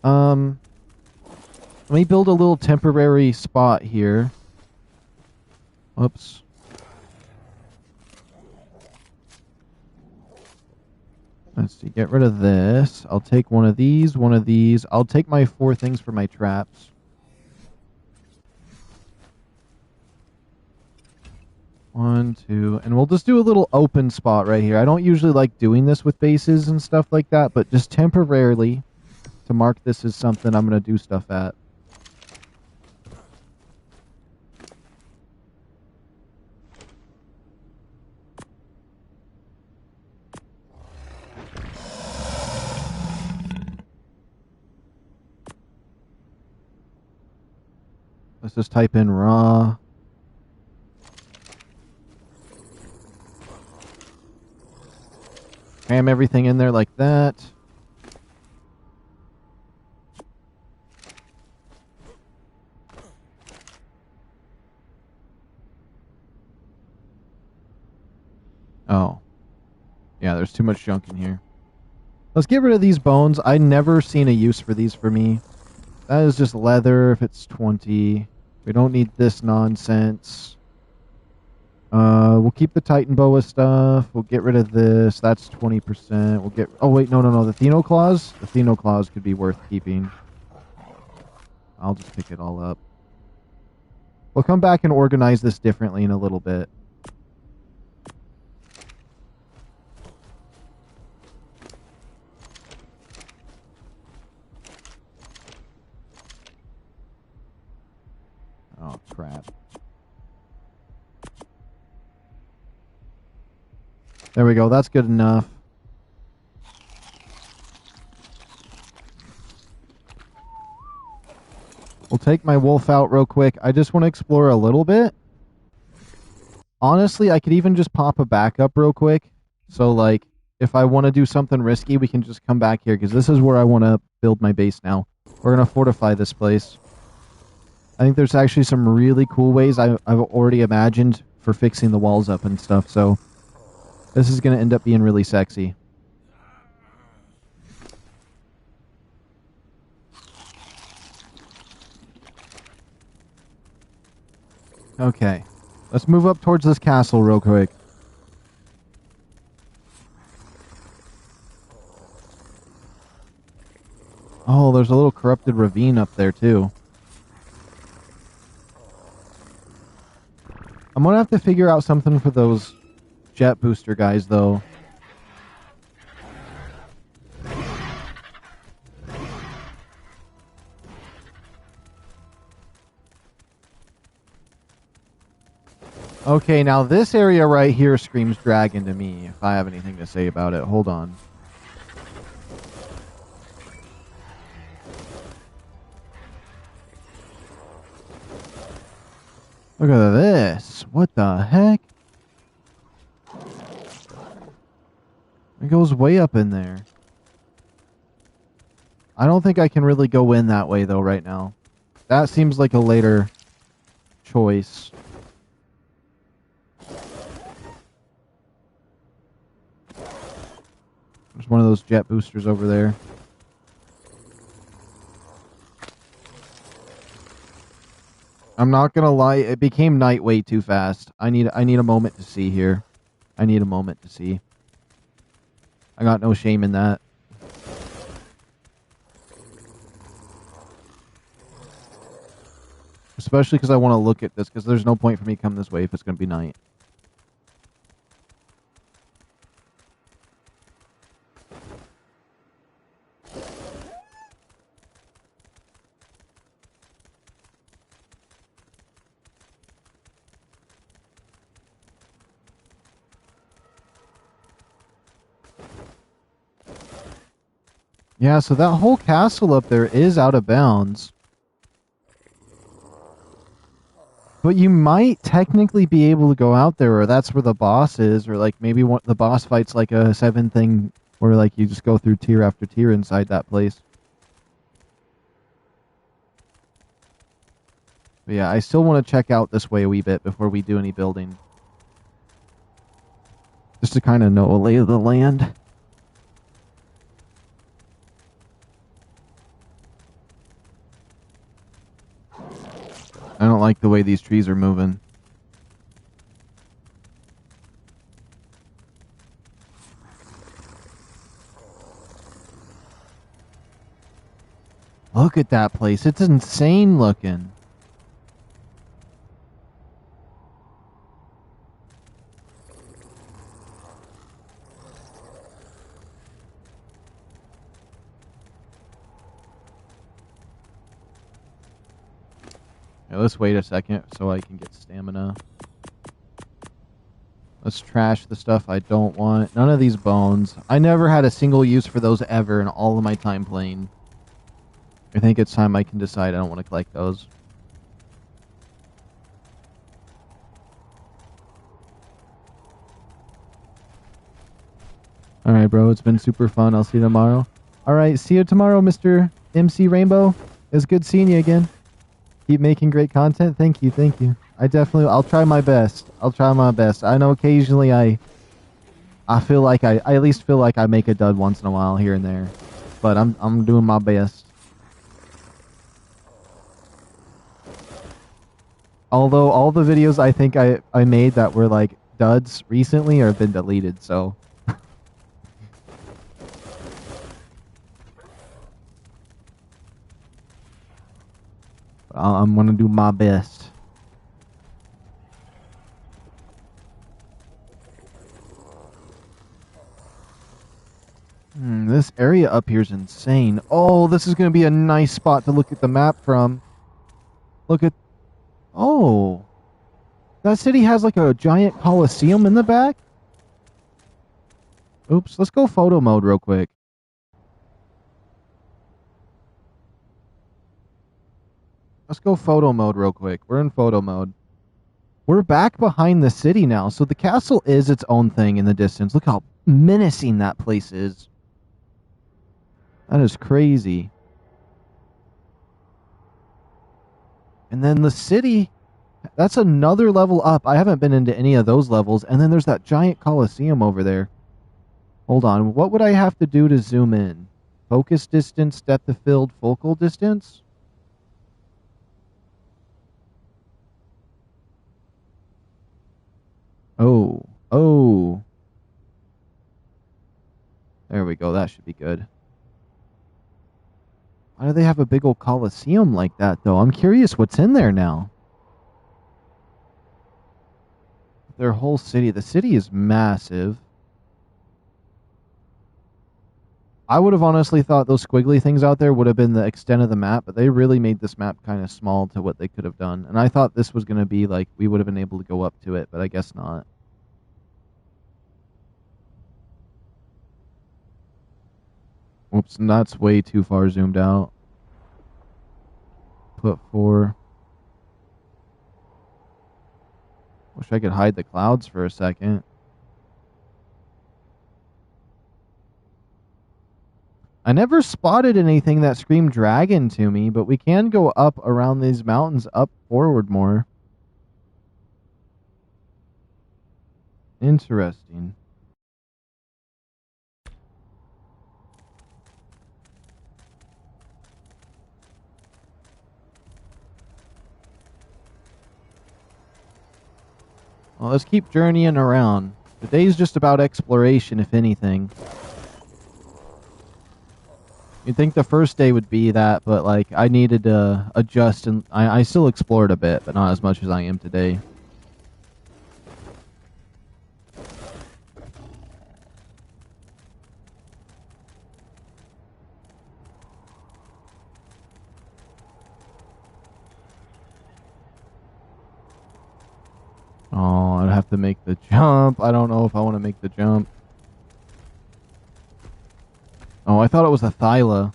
Let me build a little temporary spot here. Oops. Let's see, get rid of this. I'll take one of these, one of these. I'll take my 4 things for my traps. One, two, and we'll just do a little open spot right here. I don't usually like doing this with bases and stuff like that, but just temporarily to mark this as something I'm going to do stuff at. Let's just type in raw. Cram everything in there like that. Oh. Yeah, there's too much junk in here. Let's get rid of these bones. I never seen a use for these for me. That is just leather if it's 20. We don't need this nonsense. We'll keep the Titan Boa stuff. We'll get rid of this. That's 20%. We'll get... Oh, wait, no. The Thenoclaws? The Thenoclaws could be worth keeping. I'll just pick it all up. We'll come back and organize this differently in a little bit. Oh, crap. There we go. That's good enough. We'll take my wolf out real quick. I just want to explore a little bit. Honestly, I could even just pop a backup real quick. So, like, if I want to do something risky, we can just come back here, because this is where I want to build my base now. We're going to fortify this place. I think there's actually some really cool ways I've already imagined for fixing the walls up and stuff, so this is going to end up being really sexy. Okay, let's move up towards this castle real quick. Oh, there's a little corrupted ravine up there, too. I'm gonna have to figure out something for those jet booster guys, though. Okay, now this area right here screams dragon to me, if I have anything to say about it. Hold on. Look at this. What the heck? It goes way up in there. I don't think I can really go in that way, though, right now. That seems like a later choice. There's one of those jet boosters over there. I'm not gonna lie, it became night way too fast. I need a moment to see here. I need a moment to see. I got no shame in that. Especially because I want to look at this, because there's no point for me coming this way if it's gonna be night. Yeah, so that whole castle up there is out of bounds. But you might technically be able to go out there, or that's where the boss is, or like maybe the boss fight's like a 7 thing, where like you just go through tier after tier inside that place. But yeah, I still want to check out this way a wee bit before we do any building. Just to kind of know a lay of the land. I don't like the way these trees are moving. Look at that place. It's insane looking. Yeah, let's wait a second so I can get stamina. Let's trash the stuff I don't want. None of these bones. I never had a single use for those ever in all of my time playing. I think it's time I can decide I don't want to collect those. Alright, bro. It's been super fun. I'll see you tomorrow. Alright, see you tomorrow, Mr. MC Rainbow. It was good seeing you again. Keep making great content. Thank you, thank you. I'll try my best. I'll try my best. I know occasionally I feel like I at least feel like I make a dud once in a while here and there. But I'm doing my best. Although all the videos I think I made that were like duds recently have been deleted, so I'm gonna do my best. This area up here is insane. Oh, this is gonna be a nice spot to look at the map from. Look at... Oh! That city has like a giant coliseum in the back? Oops, let's go photo mode real quick. Let's go photo mode real quick. We're in photo mode. We're back behind the city now, so the castle is its own thing in the distance. Look how menacing that place is. That is crazy. And then the city, that's another level up. I haven't been into any of those levels. And then there's that giant coliseum over there. Hold on. What would I have to do to zoom in? Focus distance, depth of field, focal distance? Oh. Oh. There we go. That should be good. Why do they have a big old coliseum like that, though? I'm curious what's in there now. Their whole city. The city is massive. I would have honestly thought those squiggly things out there would have been the extent of the map, but they really made this map kind of small to what they could have done. And I thought this was going to be like, we would have been able to go up to it, but I guess not. Oops, and that's way too far zoomed out. Put 4. Wish I could hide the clouds for a second. I never spotted anything that screamed dragon to me, but we can go up around these mountains, up forward more. Interesting. Well, let's keep journeying around. Today's just about exploration, if anything. You'd think the first day would be that, but like I needed to adjust, and I still explored a bit, but not as much as I am today. Oh, I'd have to make the jump. I don't know if I want to make the jump. Oh, I thought it was a Thyla.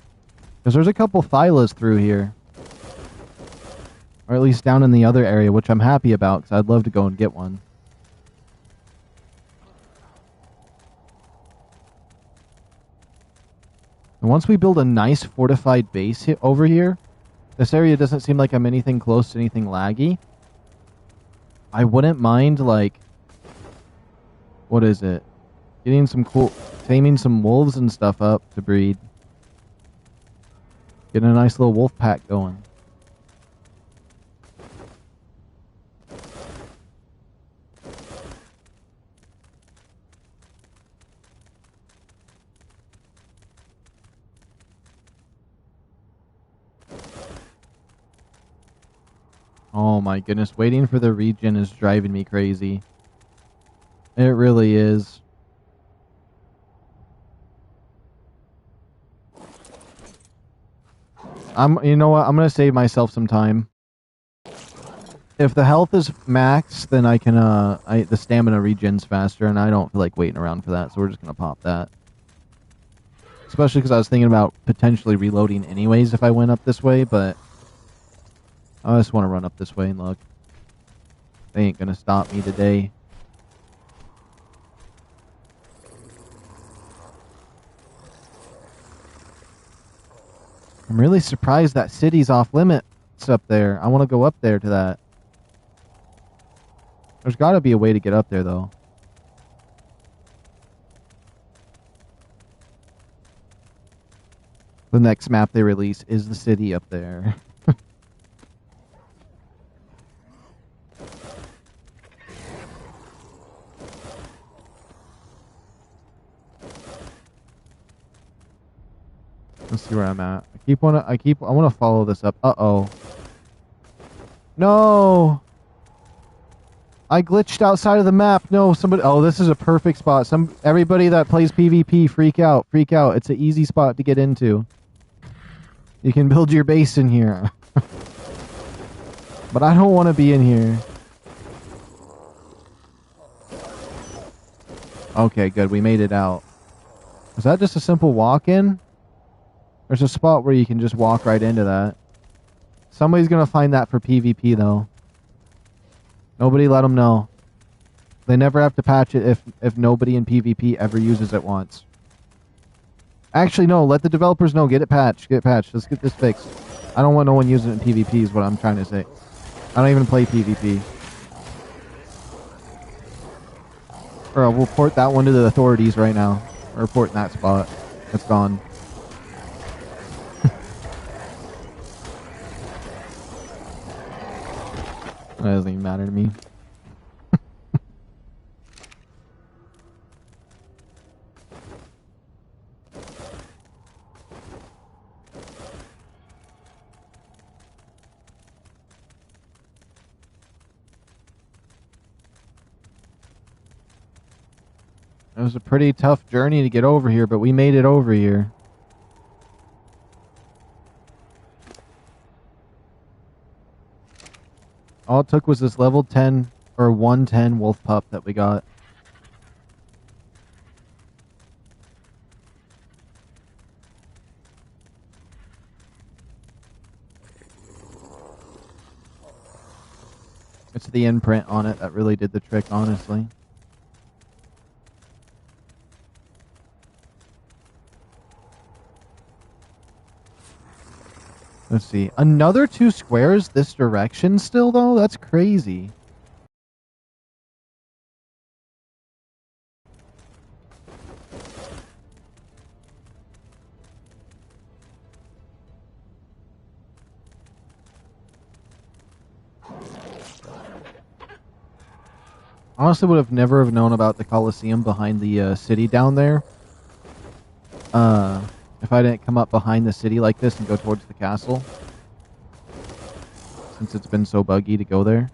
Because there's a couple Thylas through here. Or at least down in the other area, which I'm happy about, because I'd love to go and get one. And once we build a nice fortified base over here, this area doesn't seem like I'm anything close to anything laggy. I wouldn't mind, like... What is it? Getting some cool... Taming some wolves and stuff up to breed. Getting a nice little wolf pack going. Oh my goodness, waiting for the regen is driving me crazy. It really is. You know what? I'm gonna save myself some time. If the health is max, then I can the stamina regens faster, and I don't feel like waiting around for that, so we're just gonna pop that. Especially because I was thinking about potentially reloading anyways if I went up this way, but I just want to run up this way and look. They ain't gonna stop me today. I'm really surprised that city's off limits up there. I want to go up there to that. There's got to be a way to get up there, though. The next map they release is the city up there. Let's see where I'm at. I want to follow this up. Uh-oh. No! I glitched outside of the map. No, somebody... Oh, this is a perfect spot. Everybody that plays PvP, freak out. Freak out. It's an easy spot to get into. You can build your base in here. But I don't want to be in here. Okay, good. We made it out. Was that just a simple walk-in? There's a spot where you can just walk right into that. Somebody's gonna find that for PvP though. Nobody let them know. They never have to patch it if nobody in PvP ever uses it once. Actually, no. Let the developers know. Get it patched. Get it patched. Let's get this fixed. I don't want no one using it in PvP is what I'm trying to say. I don't even play PvP. Or we'll report that one to the authorities right now. We're reporting that spot. It's gone. That doesn't even matter to me. It was a pretty tough journey to get over here, but we made it over here. All it took was this level 10 or 110 wolf pup that we got. It's the imprint on it that really did the trick, honestly. Let's see. Another 2 squares this direction still, though? That's crazy. Honestly, would have never have known about the Coliseum behind the city down there. If I didn't come up behind the city like this and go towards the castle. Since it's been so buggy to go there.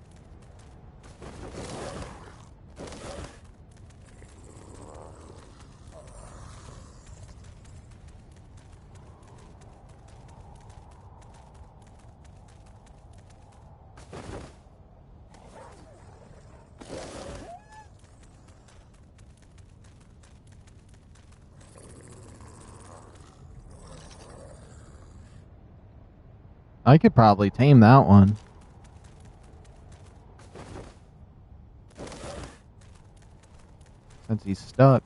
I could probably tame that one. Since he's stuck.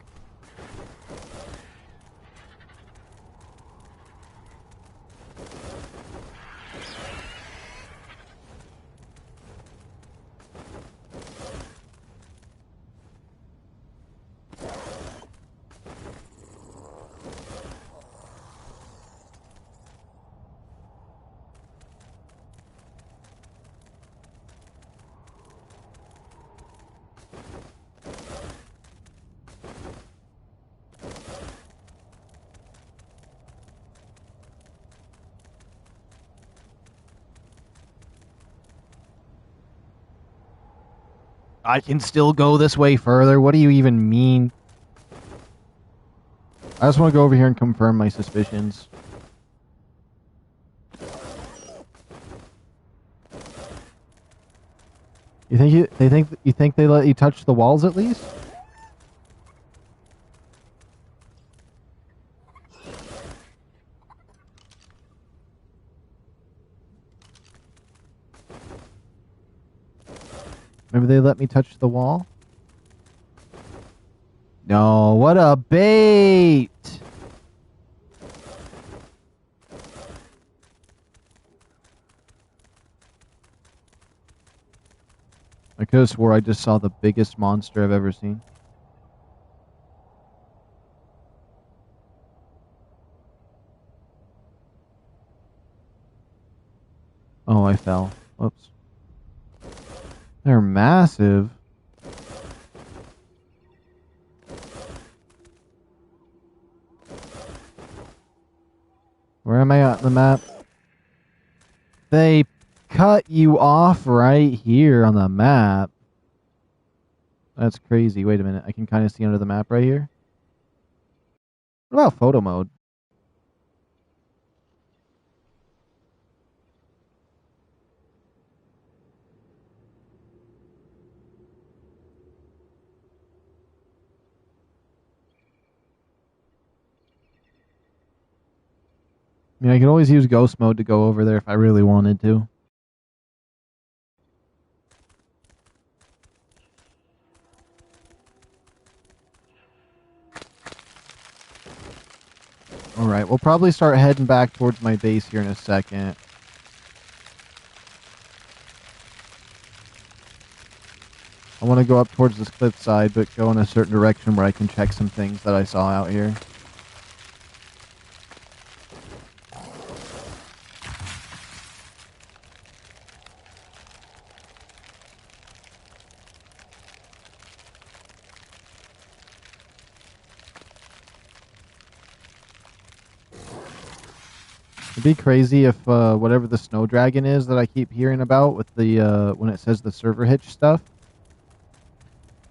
I can still go this way further? What do you even mean? I just want to go over here and confirm my suspicions. You think they let you touch the walls at least? Maybe they let me touch the wall? No, what a bait! I could have swore I just saw the biggest monster I've ever seen. Oh, I fell. Whoops. They're massive. Where am I at the map? They cut you off right here on the map. That's crazy. Wait a minute. I can kind of see under the map right here. What about photo mode? I mean, I could always use ghost mode to go over there if I really wanted to. Alright, we'll probably start heading back towards my base here in a second. I want to go up towards this cliff side, but go in a certain direction where I can check some things that I saw out here. It'd be crazy if whatever the snow dragon is that I keep hearing about with the when it says the server hitch stuff,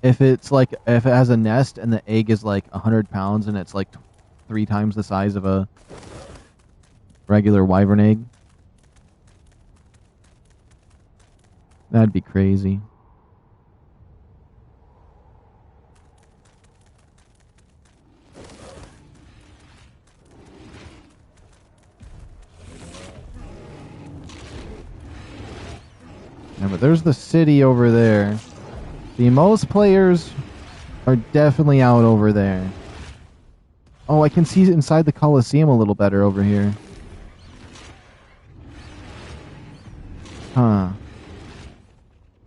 if it has a nest and the egg is like 100 pounds and it's like 3 times the size of a regular wyvern egg, that'd be crazy. Yeah, but there's the city over there. See, most players are definitely out over there. Oh, I can see inside the Colosseum a little better over here. Huh.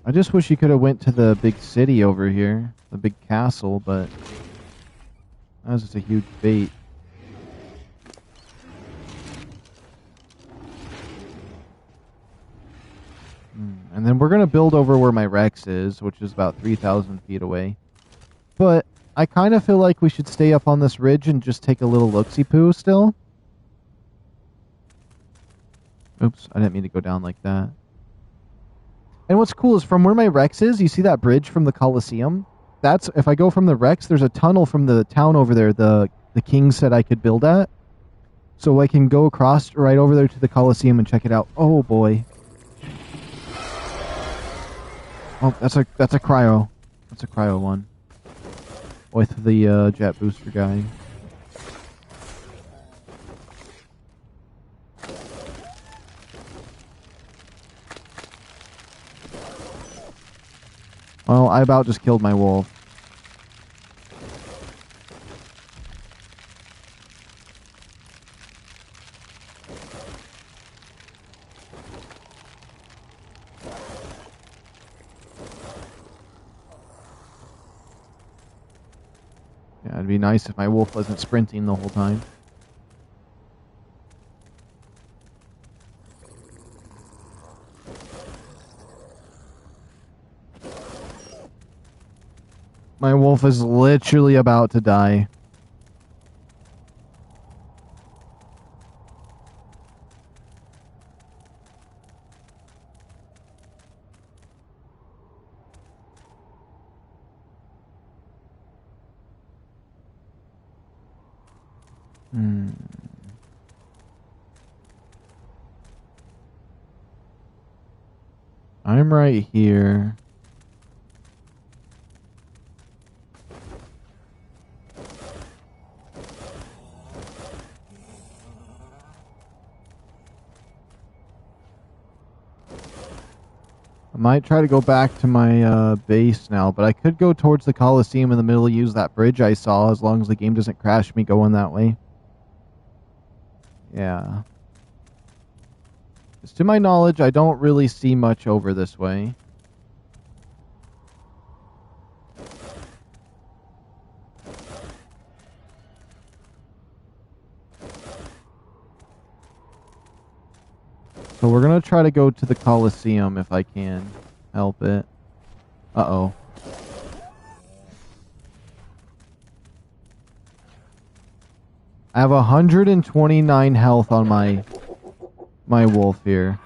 I just wish you could have went to the big city over here. The big castle, but that was just a huge bait. And then we're going to build over where my Rex is, which is about 3,000 feet away. But I kind of feel like we should stay up on this ridge and just take a little look-see-poo still. Oops, I didn't mean to go down like that. And what's cool is from where my Rex is, you see that bridge from the Colosseum? That's, if I go from the Rex, there's a tunnel from the town over there the king said I could build at. So I can go across right over there to the Colosseum and check it out. Oh boy. Oh, that's a cryo. That's a cryo one. With the jet booster guy. Well, I about just killed my wolf. Yeah, it'd be nice if my wolf wasn't sprinting the whole time. My wolf is literally about to die. I'm right here. I might try to go back to my base now, but I could go towards the Colosseum in the middle, use that bridge I saw, as long as the game doesn't crash me going that way. Yeah. Because to my knowledge, I don't really see much over this way. So we're going to try to go to the Colosseum if I can help it. Uh-oh. I have 129 health on my wolf here.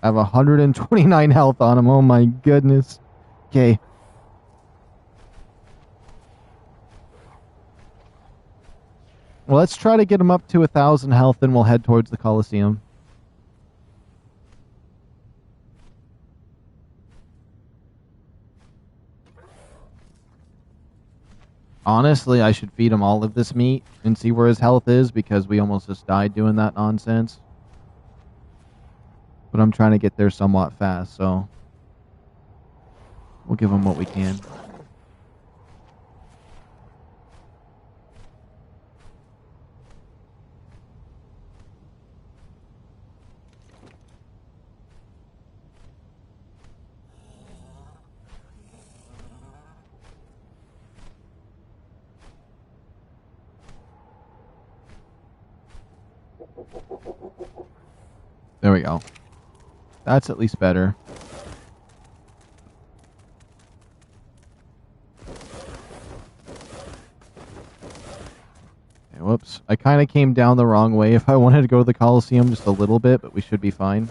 I have 129 health on him. Oh my goodness. Okay. Well, let's try to get him up to 1,000 health, and we'll head towards the Colosseum. Honestly, I should feed him all of this meat and see where his health is, because we almost just died doing that nonsense. But I'm trying to get there somewhat fast, so we'll give him what we can. There we go. That's at least better. Okay, whoops. I kind of came down the wrong way if I wanted to go to the Coliseum just a little bit, but we should be fine.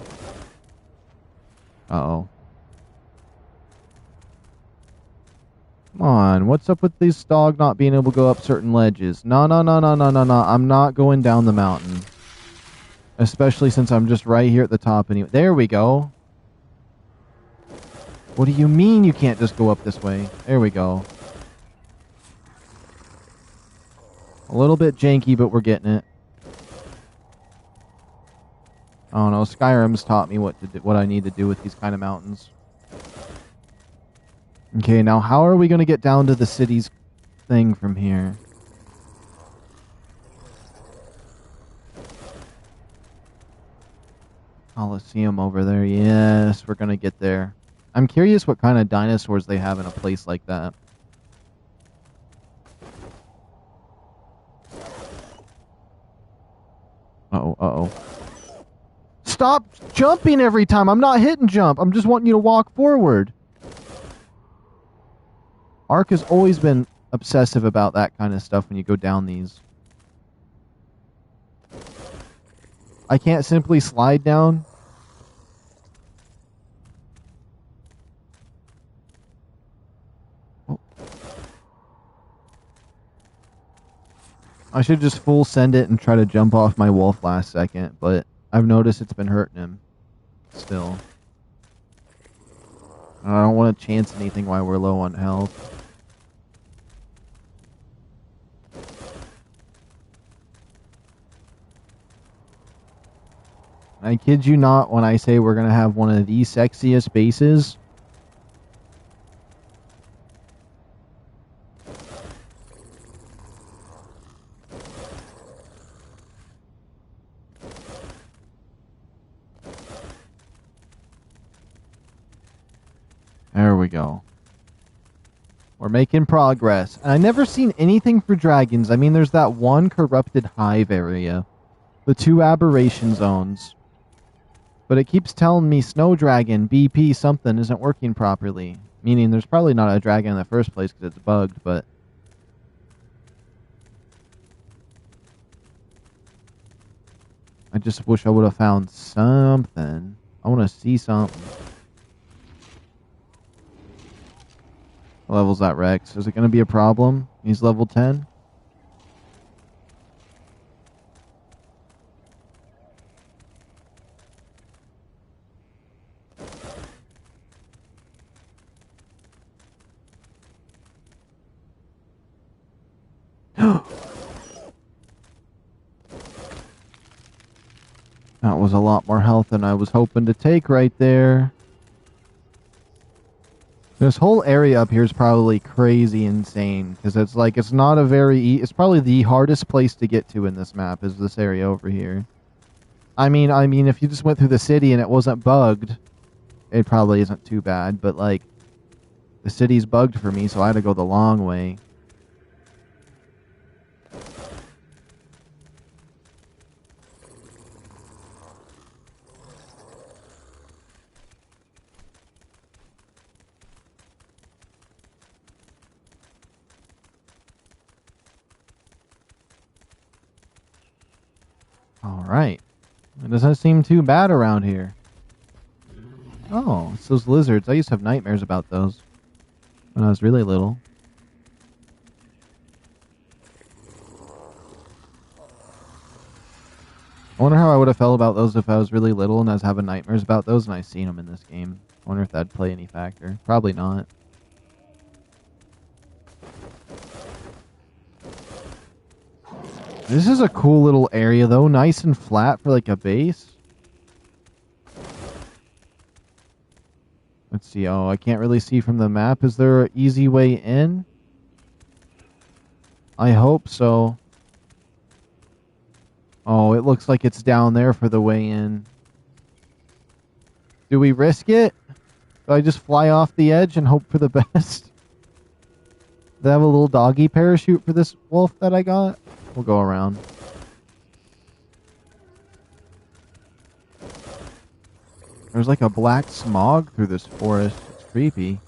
Uh-oh. Come on, what's up with this dog not being able to go up certain ledges? No, no, no, no, no, no, no. I'm not going down the mountain. Especially since I'm just right here at the top anyway. There we go. What do you mean you can't just go up this way? There we go. A little bit janky, but we're getting it. Oh no, Skyrim's taught me what to do, what I need to do with these kind of mountains. Okay, now how are we going to get down to the city's thing from here? Coliseum over there. Yes, we're going to get there. I'm curious what kind of dinosaurs they have in a place like that. Uh-oh, uh-oh. Stop jumping every time! I'm not hitting jump! I'm just wanting you to walk forward! ARK has always been obsessive about that kind of stuff when you go down these. I can't simply slide down. Oh. I should just full send it and try to jump off my wolf last second, but I've noticed it's been hurting him still. I don't want to chance anything while we're low on health. I kid you not when I say we're going to have one of the sexiest bases. There we go. We're making progress. And I never seen anything for dragons. I mean, there's that one corrupted hive area. The 2 aberration zones. But it keeps telling me Snow Dragon, BP something, isn't working properly. Meaning there's probably not a dragon in the first place because it's bugged, but... I just wish I would have found something. I want to see something. What level's that Rex? Is it going to be a problem? He's level 10? That was a lot more health than I was hoping to take right there. This whole area up here is probably crazy insane, because it's like, it's not a very... It's probably the hardest place to get to in this map, is this area over here. I mean, if you just went through the city and it wasn't bugged, it probably isn't too bad, but like, the city's bugged for me, so I had to go the long way. Alright. It doesn't seem too bad around here. Oh, it's those lizards. I used to have nightmares about those when I was really little. I wonder how I would have felt about those if I was really little and I was having nightmares about those and I seen them in this game. I wonder if that'd play any factor. Probably not. This is a cool little area, though. Nice and flat for, like, a base. Let's see. Oh, I can't really see from the map. Is there an easy way in? I hope so. Oh, it looks like it's down there for the way in. Do we risk it? Do I just fly off the edge and hope for the best? Do I have a little doggy parachute for this wolf that I got? We'll go around. There's like a black smog through this forest. It's creepy.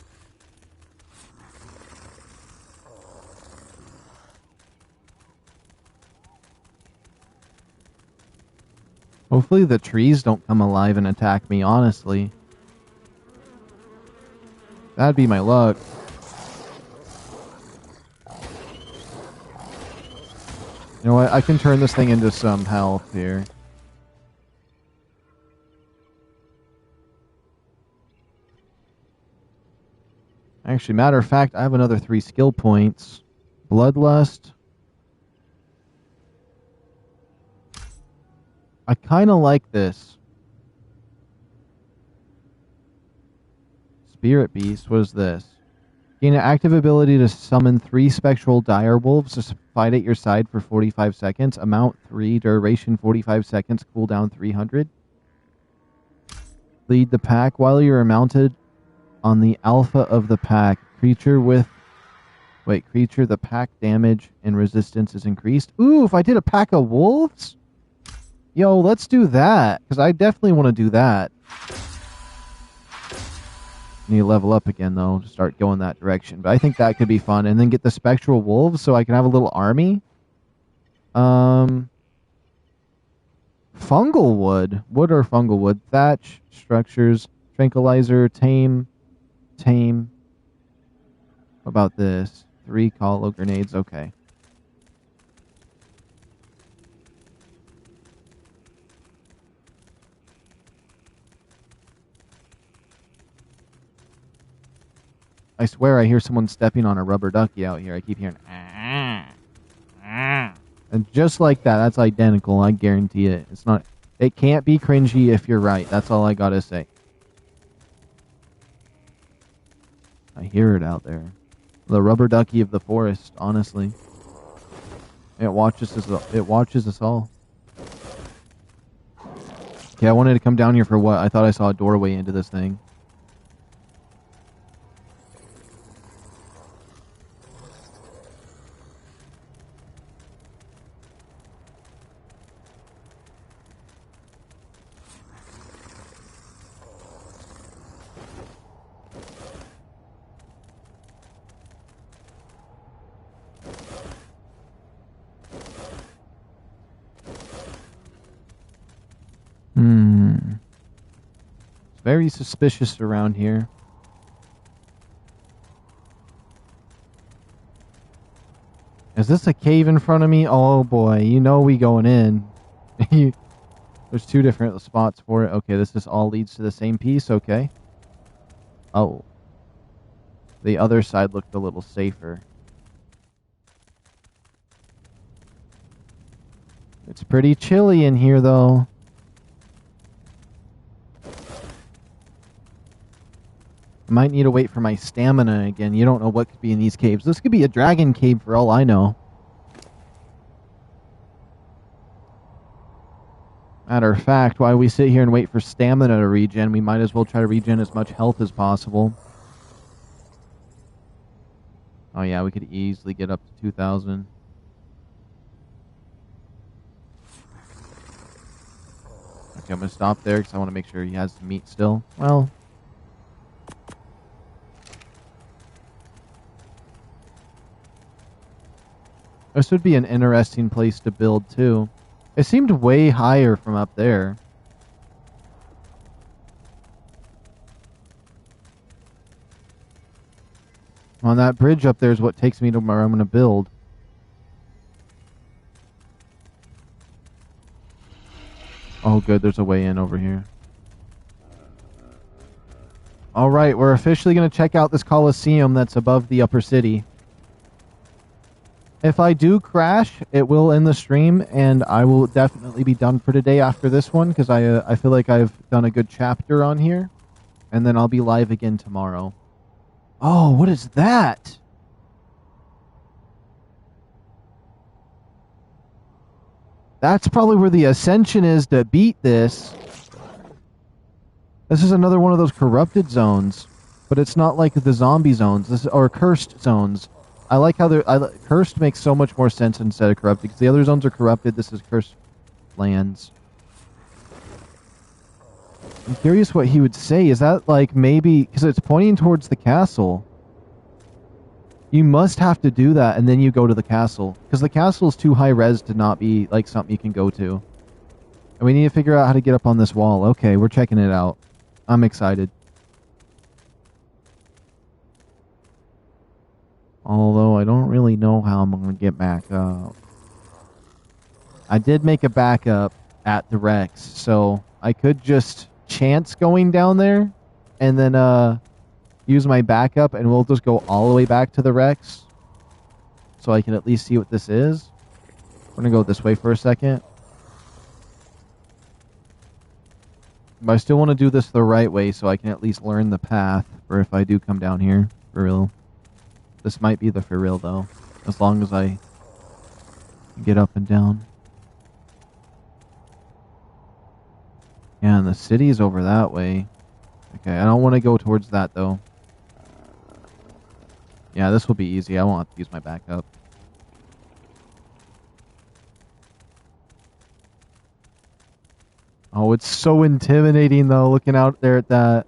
Hopefully the trees don't come alive and attack me, honestly. That'd be my luck. You know what? I can turn this thing into some health here. Actually, matter of fact, I have another 3 skill points. Bloodlust. I kind of like this. Spirit Beast, what is this? Gain an active ability to summon 3 spectral dire wolves to fight at your side for 45 seconds. Amount 3, duration 45 seconds, cooldown 300. Lead the pack while you're mounted on the alpha of the pack. Creature, the pack damage and resistance is increased. Ooh, if I did a pack of wolves? Yo, let's do that, because I definitely want to do that. Need to level up again, though, to start going that direction. But I think that could be fun. And then get the spectral wolves so I can have a little army. Fungal wood. Wood or fungal wood. Thatch, structures, tranquilizer, tame. What about this? 3 colo grenades. Okay. I swear I hear someone stepping on a rubber ducky out here. I keep hearing and just like that, that's identical. I guarantee it. It's not. It can't be cringy if you're right. That's all I gotta say. I hear it out there. The rubber ducky of the forest. Honestly, it watches us. It watches us all. Okay, I wanted to come down here for what? I thought I saw a doorway into this thing. It's very suspicious around here. Is this a cave in front of me? Oh boy, you know we going in. There's 2 different spots for it. Okay, this just all leads to the same piece. Okay. Oh. The other side looked a little safer. It's pretty chilly in here, though. I might need to wait for my stamina again. You don't know what could be in these caves. This could be a dragon cave for all I know. Matter of fact, while we sit here and wait for stamina to regen, we might as well try to regen as much health as possible. Oh yeah, we could easily get up to 2,000. Okay, I'm going to stop there because I want to make sure he has some meat still. Well... This would be an interesting place to build, too. It seemed way higher from up there. On that bridge up there is what takes me to where I'm going to build. Oh, good. There's a way in over here. All right. We're officially going to check out this Coliseum that's above the upper city. If I do crash, it will end the stream, and I will definitely be done for today after this one, because I feel like I've done a good chapter on here, and then I'll be live again tomorrow. Oh, what is that? That's probably where the ascension is to beat this. This is another one of those corrupted zones, but it's not like the zombie zones, or cursed zones. I like how cursed makes so much more sense instead of corrupted, because the other zones are corrupted. This is cursed lands. I'm curious what he would say. Is that like maybe because it's pointing towards the castle? You must have to do that, and then you go to the castle, because the castle is too high res to not be like something you can go to. And we need to figure out how to get up on this wall. Okay, we're checking it out. I'm excited. Although I don't really know how I'm going to get back up. I did make a backup at the Rex, so I could just chance going down there and then use my backup, and we'll just go all the way back to the Rex so I can at least see what this is. We're going to go this way for a second. But I still want to do this the right way so I can at least learn the path for if I do come down here for real. This might be the for real though, as long as I get up and down. Yeah, and the city's over that way. Okay, I don't want to go towards that though. Yeah, this will be easy. I won't have to use my backup. Oh, it's so intimidating though, looking out there at that.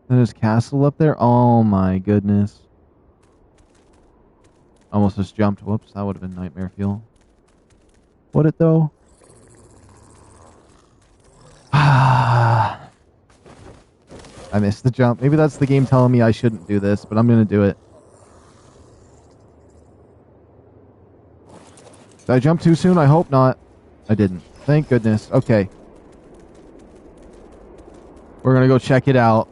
And there's castle up there. Oh my goodness. Almost just jumped. Whoops, that would have been nightmare fuel. Would it though? I missed the jump. Maybe that's the game telling me I shouldn't do this, but I'm gonna do it. Did I jump too soon? I hope not. I didn't. Thank goodness. Okay. We're gonna go check it out.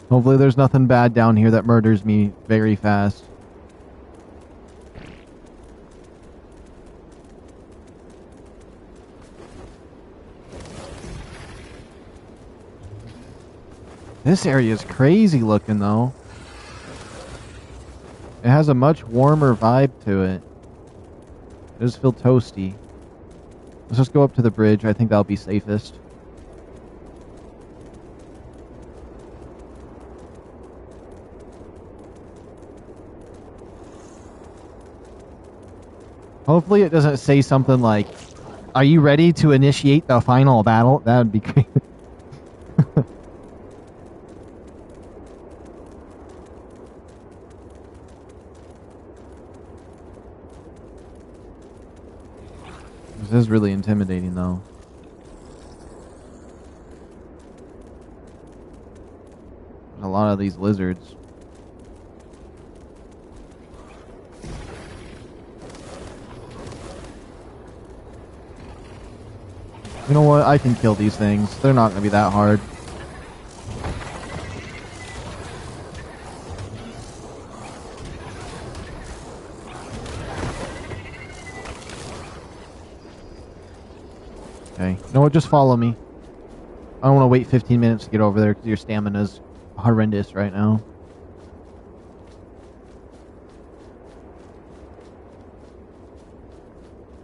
Hopefully there's nothing bad down here that murders me very fast. This area is crazy looking though. It has a much warmer vibe to it. It does feel toasty. Let's just go up to the bridge. I think that'll be safest. Hopefully it doesn't say something like, "Are you ready to initiate the final battle?" That would be great. This is really intimidating though. There's a lot of these lizards. You know what? I can kill these things. They're not going to be that hard. Okay. You know what? Just follow me. I don't want to wait 15 minutes to get over there because your stamina's horrendous right now.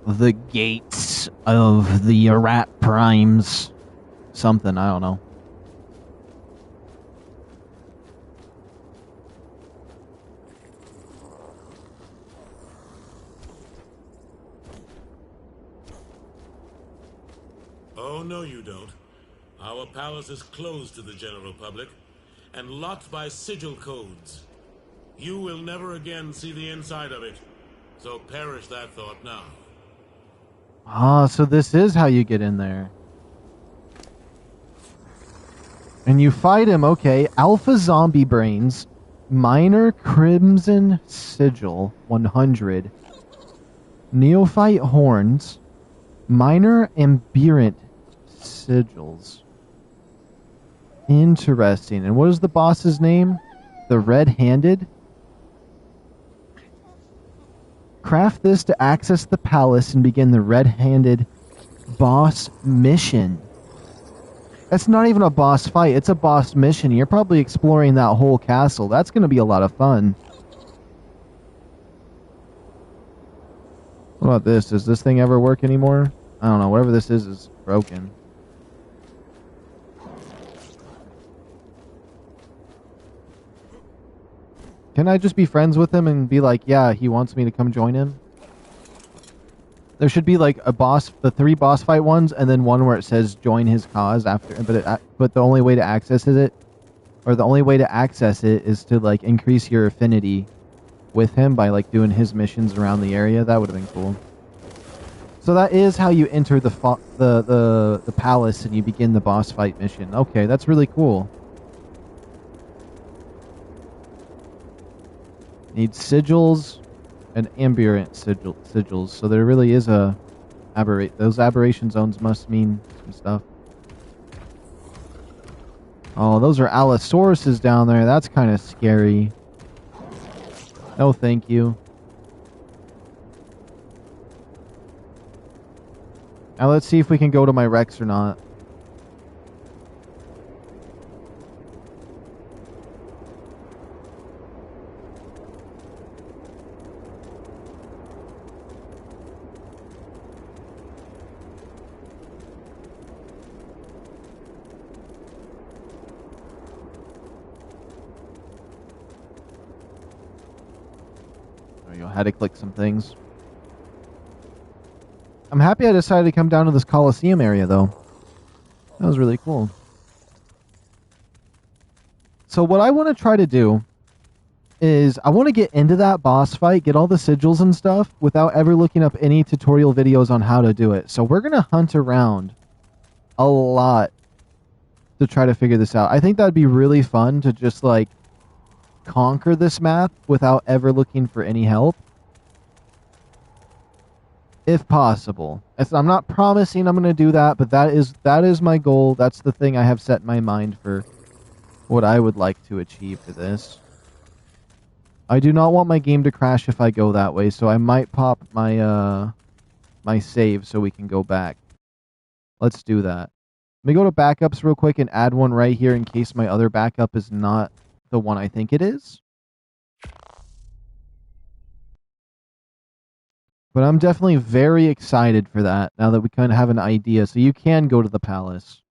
The gates of the rat primes. Something, I don't know. Oh, no you don't. Our palace is closed to the general public and locked by sigil codes. You will never again see the inside of it, so perish that thought now. Ah, so this is how you get in there. And you fight him, okay. Alpha Zombie Brains, Minor Crimson Sigil, 100. Neophyte Horns, Minor Ambient Sigils. Interesting. And what is the boss's name? The red-handed? Craft this to access the palace and begin the red-handed boss mission. That's not even a boss fight, it's a boss mission. You're probably exploring that whole castle. That's going to be a lot of fun. What about this? Does this thing ever work anymore? I don't know. Whatever this is broken. Can I just be friends with him and be like, yeah, he wants me to come join him? There should be like a boss, the 3 boss fight ones, and then one where it says join his cause after. But the only way to access it, or the only way to access it, is to like increase your affinity with him by like doing his missions around the area. That would have been cool. So that is how you enter the palace and you begin the boss fight mission. Okay, that's really cool. Need sigils and ambient sigils. So there really is a those aberration zones must mean some stuff. Oh, those are Allosauruses down there. That's kind of scary. No, thank you. Now let's see if we can go to my Rex or not. Had to click some things. I'm happy I decided to come down to this Coliseum area, though. That was really cool. So what I want to try to do is I want to get into that boss fight, get all the sigils and stuff, without ever looking up any tutorial videos on how to do it. So we're going to hunt around a lot to try to figure this out. I think that'd be really fun to just, like, conquer this map without ever looking for any help. If possible. I'm not promising I'm going to do that, but that is my goal. That's the thing I have set in my mind for what I would like to achieve for this. I do not want my game to crash if I go that way, so I might pop my my save so we can go back. Let's do that. Let me go to backups real quick and add one right here in case my other backup is not the one I think it is. But I'm definitely very excited for that, now that we kind of have an idea. So you can go to the palace.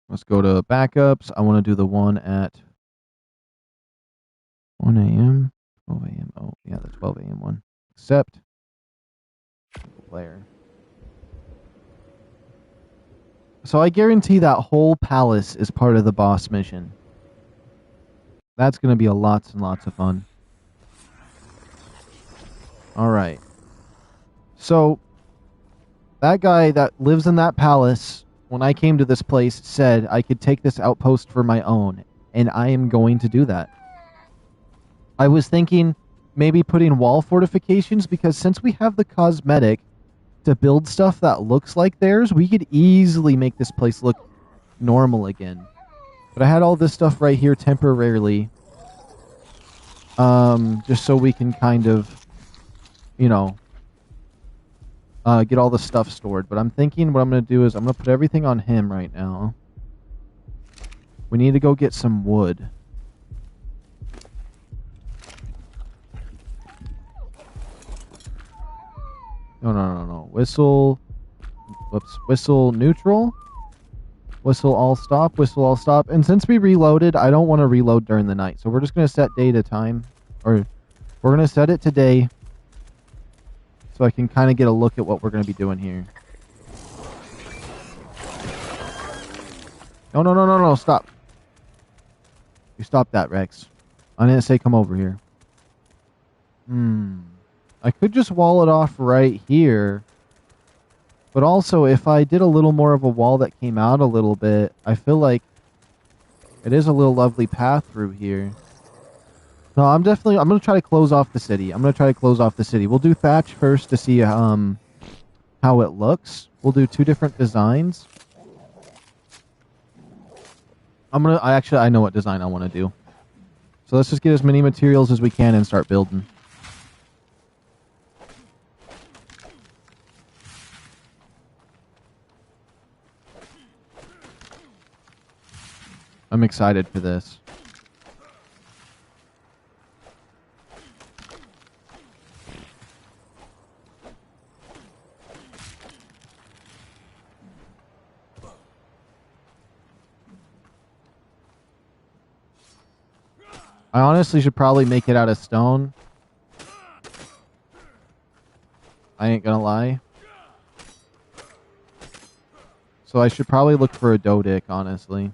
Let's go to backups. I want to do the one at 1 a.m., 12 a.m. Oh, yeah, the 12 a.m. one. Accept. Player. So I guarantee that whole palace is part of the boss mission. That's going to be lots and lots of fun. Alright. So, that guy that lives in that palace, when I came to this place, said I could take this outpost for my own. And I am going to do that. I was thinking maybe putting wall fortifications, because since we have the cosmetic to build stuff that looks like theirs, we could easily make this place look normal again. But I had all this stuff right here temporarily. Just so we can kind of, you know, get all the stuff stored. But I'm thinking what I'm going to do is I'm going to put everything on him right now. We need to go get some wood. No. Whistle. Whoops. Whistle neutral. Whistle all stop. Whistle all stop. And since we reloaded, I don't want to reload during the night. So we're just going to set day to time. Or we're going to set it to day. So I can kind of get a look at what we're going to be doing here. No. Stop. You stop that, Rex. I didn't say come over here. I could just wall it off right here. But also, if I did a little more of a wall that came out a little bit, I feel like it is a little lovely path through here. No, I'm going to try to close off the city. We'll do thatch first to see how it looks. We'll do 2 different designs. I know what design I want to do. So let's just get as many materials as we can and start building. I'm excited for this. I honestly should probably make it out of stone. I ain't gonna lie. So I should probably look for a Dodic, honestly.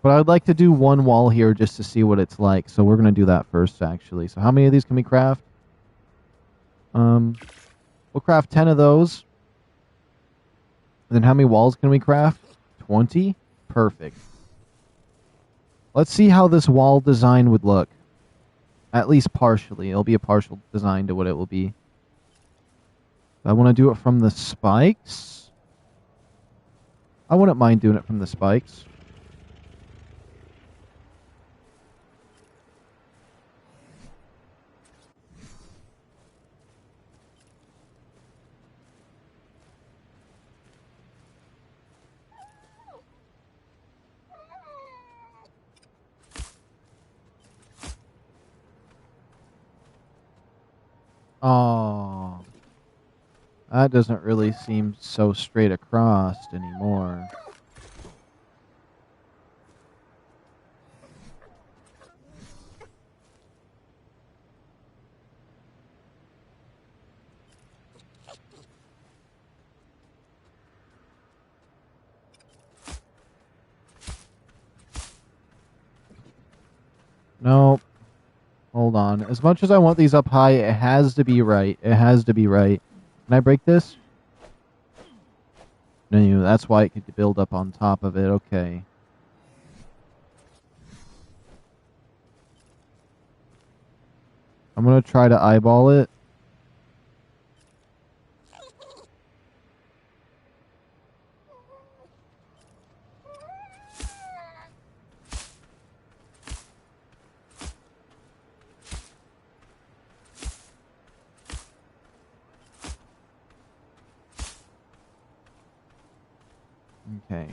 But I'd like to do one wall here just to see what it's like. So we're going to do that first, actually. So how many of these can we craft? We'll craft 10 of those. And then how many walls can we craft? 20? Perfect. Let's see how this wall design would look. At least partially. It'll be a partial design to what it will be. I want to do it from the spikes. I wouldn't mind doing it from the spikes. Oh, that doesn't really seem so straight across anymore. Nope. Hold on. As much as I want these up high, it has to be right. It has to be right. Can I break this? No, that's why it could build up on top of it. Okay. I'm going to try to eyeball it. Okay.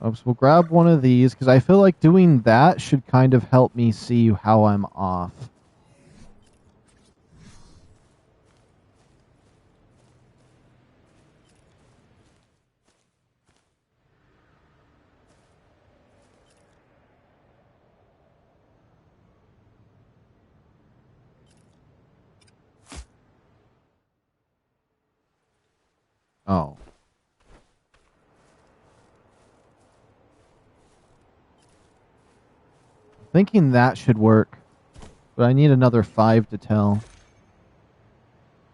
Oops, we'll grab one of these, because I feel like doing that should kind of help me see how I'm off. Oh. Thinking that should work. But I need another 5 to tell.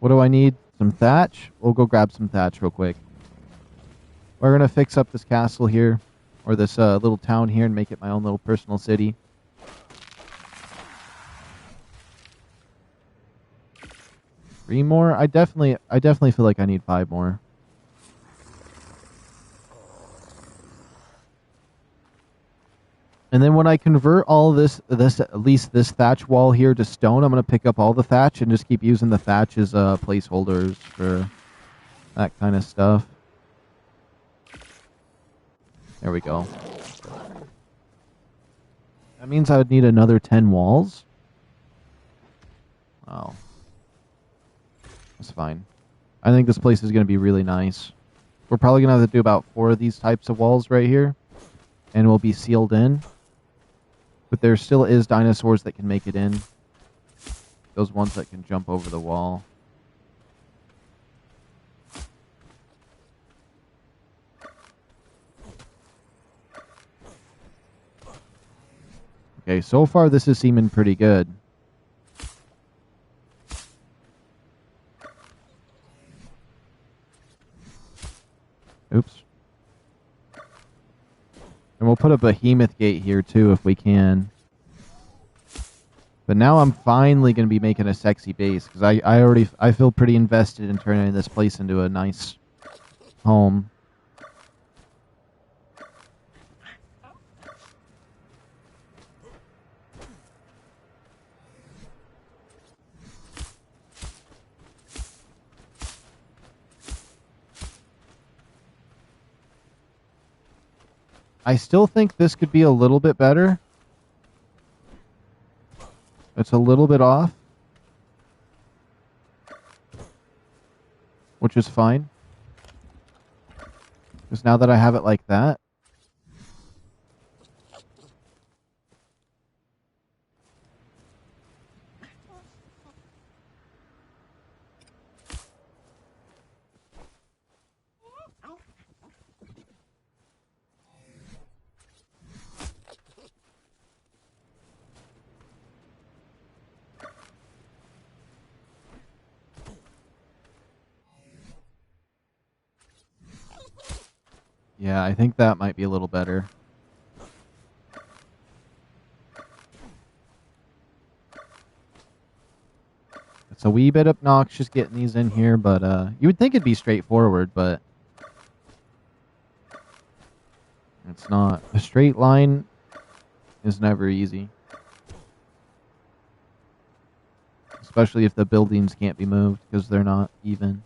What do I need? Some thatch? We'll go grab some thatch real quick. We're going to fix up this castle here. Or this little town here and make it my own little personal city. Three more? I definitely feel like I need 5 more. And then when I convert all this at least this thatch wall here to stone, I'm going to pick up all the thatch and just keep using the thatch as placeholders for that kind of stuff. There we go. That means I would need another 10 walls. Oh. That's fine. I think this place is going to be really nice. We're probably going to have to do about 4 of these types of walls right here. And we'll be sealed in. But there still is dinosaurs that can make it in. Those ones that can jump over the wall. Okay, so far this is seeming pretty good. Oops. And we'll put a behemoth gate here too if we can. But now I'm finally going to be making a sexy base because I feel pretty invested in turning this place into a nice home. I still think this could be a little bit better. It's a little bit off, which is fine. Because now that I have it like that, yeah, I think that might be a little better. It's a wee bit obnoxious getting these in here, but you would think it'd be straightforward, but it's not. A straight line is never easy. Especially if the buildings can't be moved because they're not even.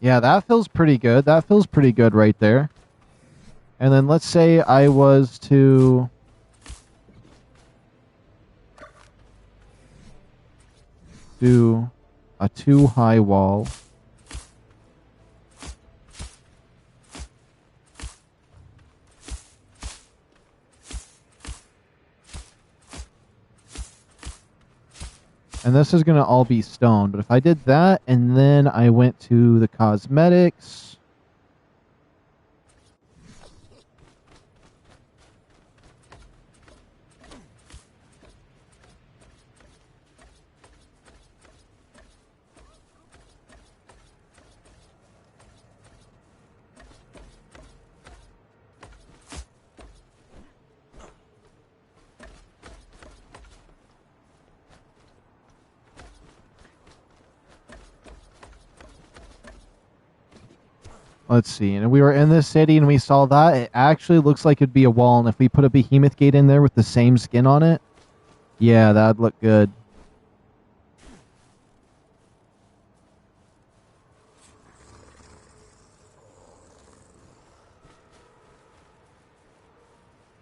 Yeah, that feels pretty good. That feels pretty good right there. And then let's say I was to do a 2-high wall. And this is going to all be stone. But if I did that and then I went to the cosmetics. Let's see, and we were in this city and we saw that. It actually looks like it'd be a wall, and if we put a behemoth gate in there with the same skin on it, yeah, that'd look good.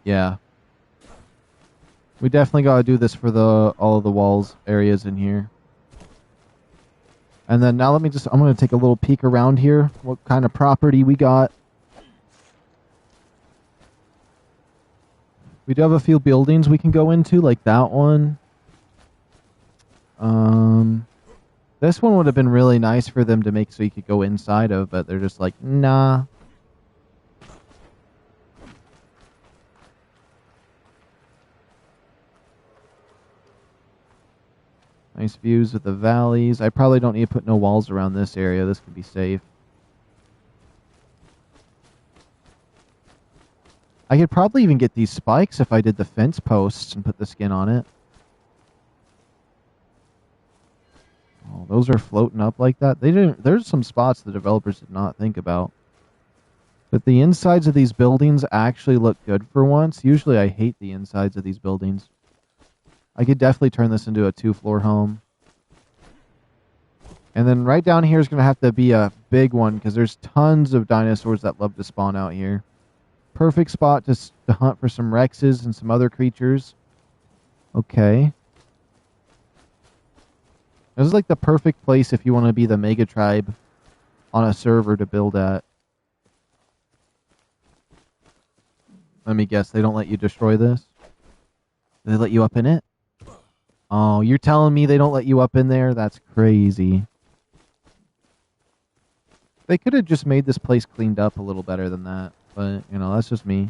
Yeah. We definitely gotta do this for all of the walls areas in here. And then now I'm going to take a little peek around here. What kind of property we got. We do have a few buildings we can go into, like that one. This one would have been really nice for them to make so you could go inside of, but they're just like, nah. Nice views of the valleys. I probably don't need to put no walls around this area. This could be safe. I could probably even get these spikes if I did the fence posts and put the skin on it. Oh, those are floating up like that. They didn't. There's some spots the developers did not think about. But the insides of these buildings actually look good for once. Usually I hate the insides of these buildings. I could definitely turn this into a 2-floor home. And then right down here is going to have to be a big one because there's tons of dinosaurs that love to spawn out here. Perfect spot to hunt for some Rexes and some other creatures. Okay. This is like the perfect place if you want to be the mega tribe on a server to build at. Let me guess, they don't let you destroy this? Do they let you up in it? Oh, you're telling me they don't let you up in there? That's crazy. They could have just made this place cleaned up a little better than that. But, you know, that's just me.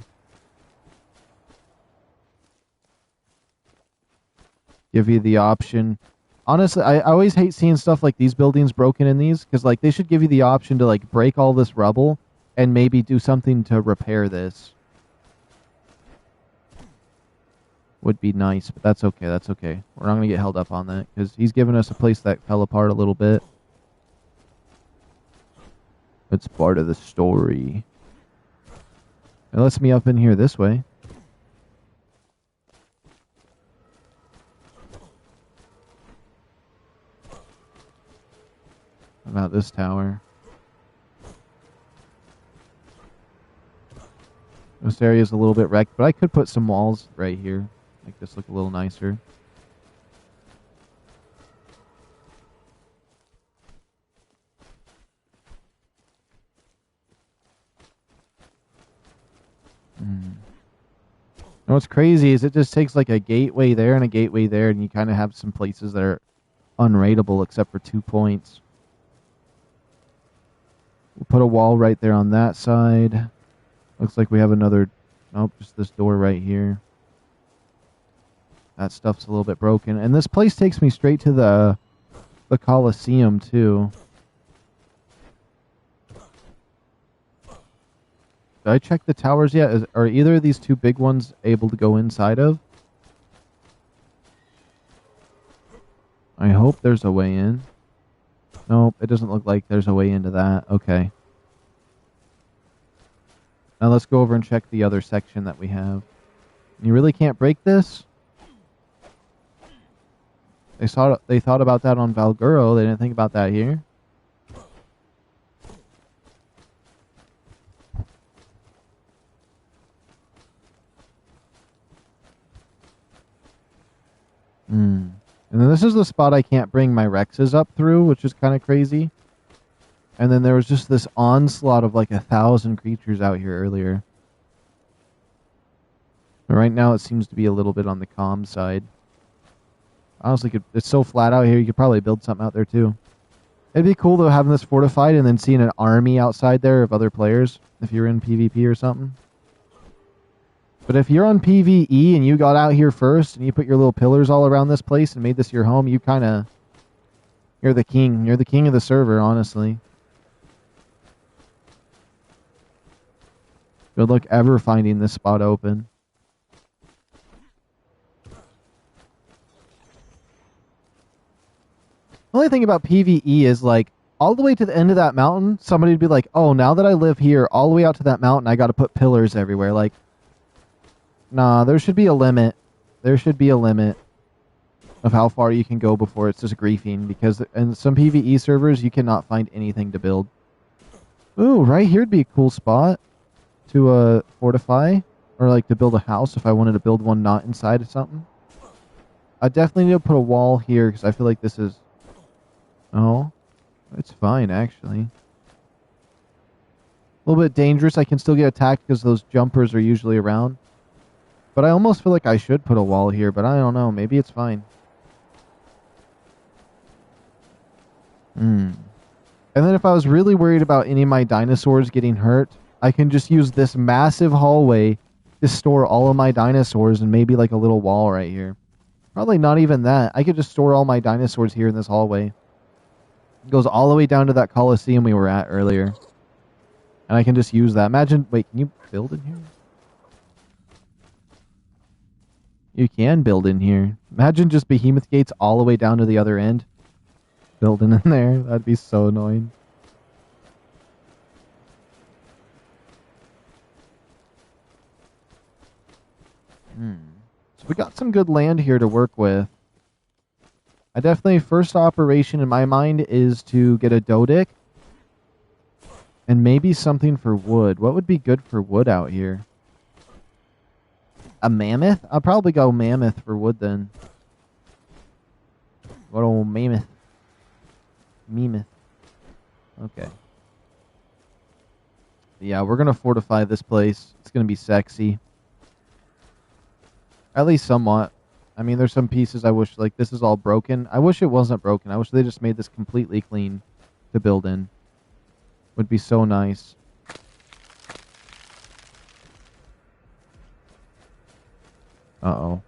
Give you the option. Honestly, I always hate seeing stuff like these buildings broken in these. Because, like, they should give you the option to, like, break all this rubble and maybe do something to repair this. Would be nice, but that's okay. That's okay. We're not going to get held up on that. Because he's given us a place that fell apart a little bit. It's part of the story. It lets me up in here this way. How about this tower? This area is a little bit wrecked, but I could put some walls right here. Make this look a little nicer. And what's crazy is it just takes like a gateway there and a gateway there, and you kind of have some places that are unrateable except for 2 points. We'll put a wall right there on that side. Looks like we have another... Nope, just this door right here. That stuff's a little bit broken. And this place takes me straight to the Coliseum, too. Did I check the towers yet? Are either of these two big ones able to go inside of? I hope there's a way in. Nope, it doesn't look like there's a way into that. Okay. Now let's go over and check the other section that we have. You really can't break this? They thought about that on Valguro. They didn't think about that here. And then this is the spot I can't bring my Rexes up through, which is kind of crazy. And then there was just this onslaught of like 1,000 creatures out here earlier. But right now it seems to be a little bit on the calm side. Honestly, it's so flat out here, you could probably build something out there too. It'd be cool though having this fortified and then seeing an army outside there of other players if you're in PvP or something. But if you're on PvE and you got out here first and you put your little pillars all around this place and made this your home, you kind of... You're the king. You're the king of the server, honestly. Good luck ever finding this spot open. The only thing about PvE is, like, all the way to the end of that mountain, somebody would be like, oh, now that I live here, all the way out to that mountain, I got to put pillars everywhere. Like, nah, there should be a limit. There should be a limit of how far you can go before it's just griefing, because in some PvE servers, you cannot find anything to build. Ooh, right here would be a cool spot to fortify, or like to build a house if I wanted to build one not inside of something. I definitely need to put a wall here, because I feel like this is... Oh, it's fine, actually. A little bit dangerous. I can still get attacked because those jumpers are usually around. But I almost feel like I should put a wall here, but I don't know. Maybe it's fine. And then if I was really worried about any of my dinosaurs getting hurt, I can just use this massive hallway to store all of my dinosaurs and maybe like a little wall right here. Probably not even that. I could just store all my dinosaurs here in this hallway. It goes all the way down to that Coliseum we were at earlier. And I can just use that. Imagine... Wait, can you build in here? You can build in here. Imagine just behemoth gates all the way down to the other end. Building in there. That'd be so annoying. So we got some good land here to work with. I definitely, first operation in my mind is to get a Dodic. And maybe something for wood. What would be good for wood out here? A mammoth? I'll probably go mammoth for wood then. What old mammoth? Mammoth. Okay. Yeah, we're going to fortify this place. It's going to be sexy. At least somewhat. I mean, there's some pieces I wish, like, this is all broken. I wish it wasn't broken. I wish they just made this completely clean to build in. Would be so nice. Uh-oh.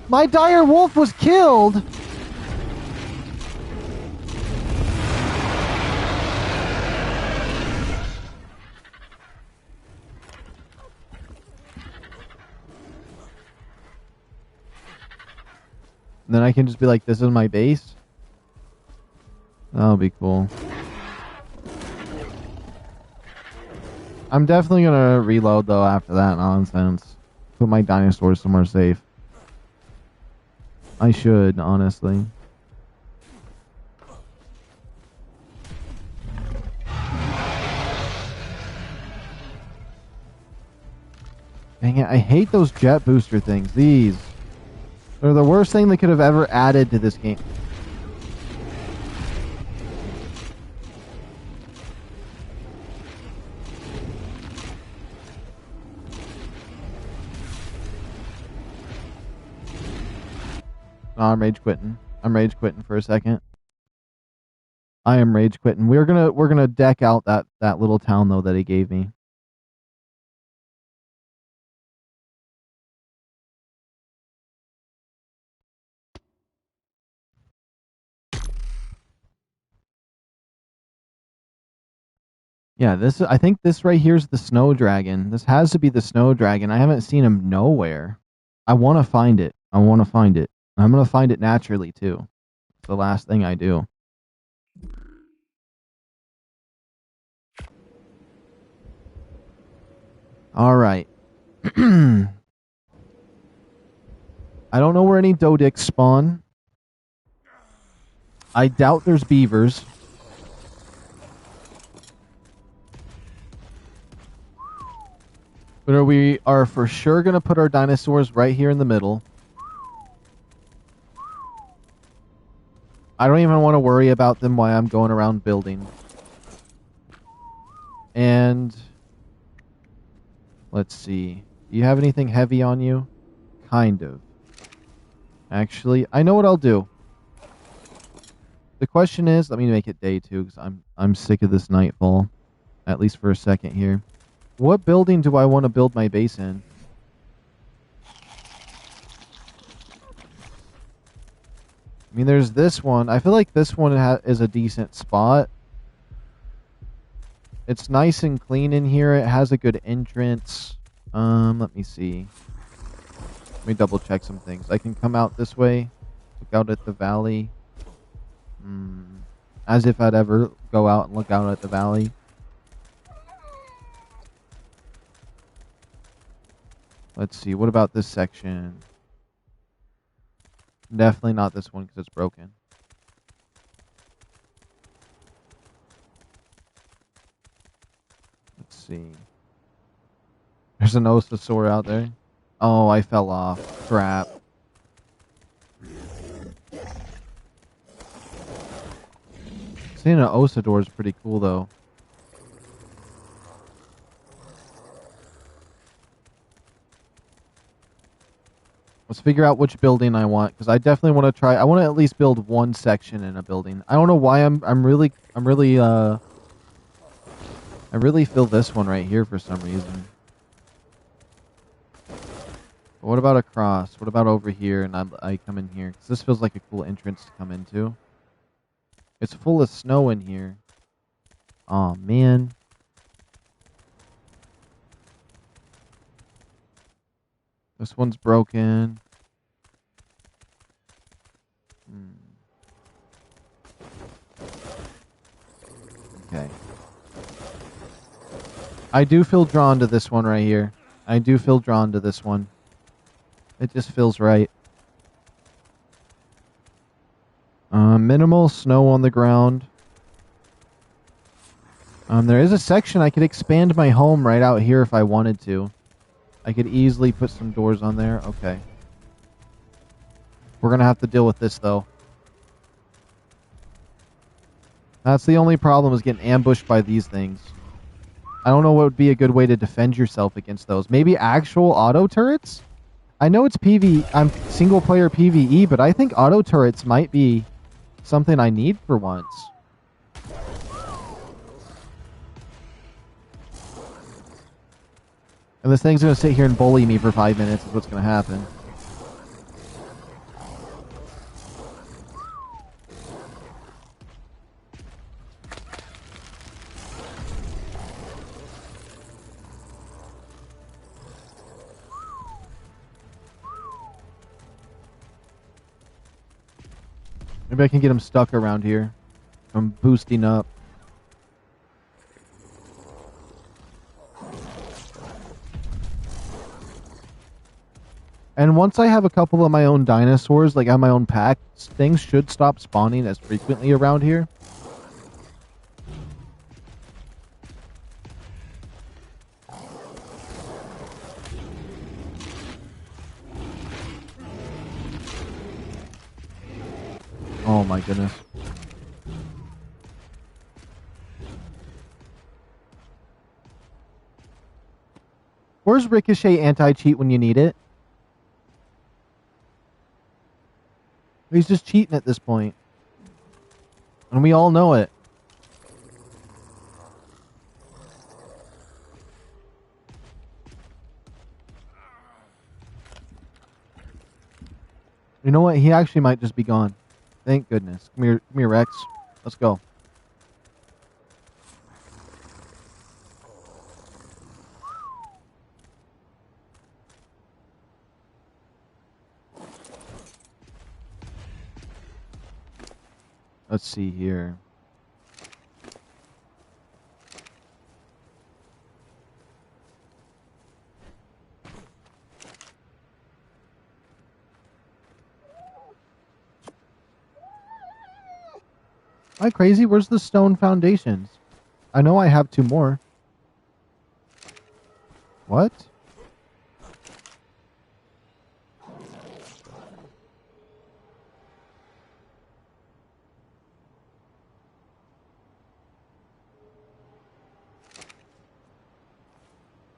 My dire wolf was killed! And then I can just be like, this is my base? That'll be cool. I'm definitely gonna reload, though, after that nonsense. Put my dinosaurs somewhere safe. I should, honestly. Dang it, I hate those jet booster things. These are the worst thing they could have ever added to this game. Oh, I'm rage quitting. I'm rage quitting for a second. I am rage quitting. We're gonna deck out that little town though that he gave me. Yeah, I think this right here is the snow dragon. This has to be the snow dragon. I haven't seen him nowhere. I want to find it. I want to find it. I'm gonna find it naturally too. It's the last thing I do. All right. I don't know where any Dodicks spawn. I doubt there's beavers. But we are for sure going to put our dinosaurs right here in the middle. I don't even want to worry about them while I'm going around building. And let's see. Do you have anything heavy on you? Kind of. Actually, I know what I'll do. The question is, let me make it day 2 because I'm sick of this nightfall. At least for a second here. What building do I want to build my base in? I mean, there's this one. I feel like this one is a decent spot. It's nice and clean in here. It has a good entrance. Let me see. Let me double check some things. I can come out this way. Look out at the valley. As if I'd ever go out and look out at the valley. Let's see. What about this section? Definitely not this one because it's broken. Let's see. There's an osasaur out there. Oh, I fell off. Crap. Seeing an osador is pretty cool, though. Let's figure out which building I want, because I definitely want to try. I want to at least build one section in a building. I don't know why I really feel this one right here for some reason. But what about across? What about over here? And I come in here, because this feels like a cool entrance to come into. It's full of snow in here. Aw, man. This one's broken. Okay. I do feel drawn to this one right here. I do feel drawn to this one. It just feels right. Minimal snow on the ground. There is a section I could expand my home right out here if I wanted to. I could easily put some doors on there. Okay. We're gonna have to deal with this though. That's the only problem, is getting ambushed by these things. I don't know what would be a good way to defend yourself against those. Maybe actual auto turrets? I know it's single player PvE, but I think auto turrets might be something I need for once. And this thing's going to sit here and bully me for 5 minutes is what's going to happen. Maybe I can get him stuck around here from boosting up. And once I have a couple of my own dinosaurs, like I have my own pack, things should stop spawning as frequently around here. Oh my goodness. Where's Ricochet anti-cheat when you need it? He's just cheating at this point. And we all know it. You know what? He actually might just be gone. Thank goodness. Come here, Rex. Let's go. Let's see here. Am I crazy? Where's the stone foundations? I know I have 2 more. What?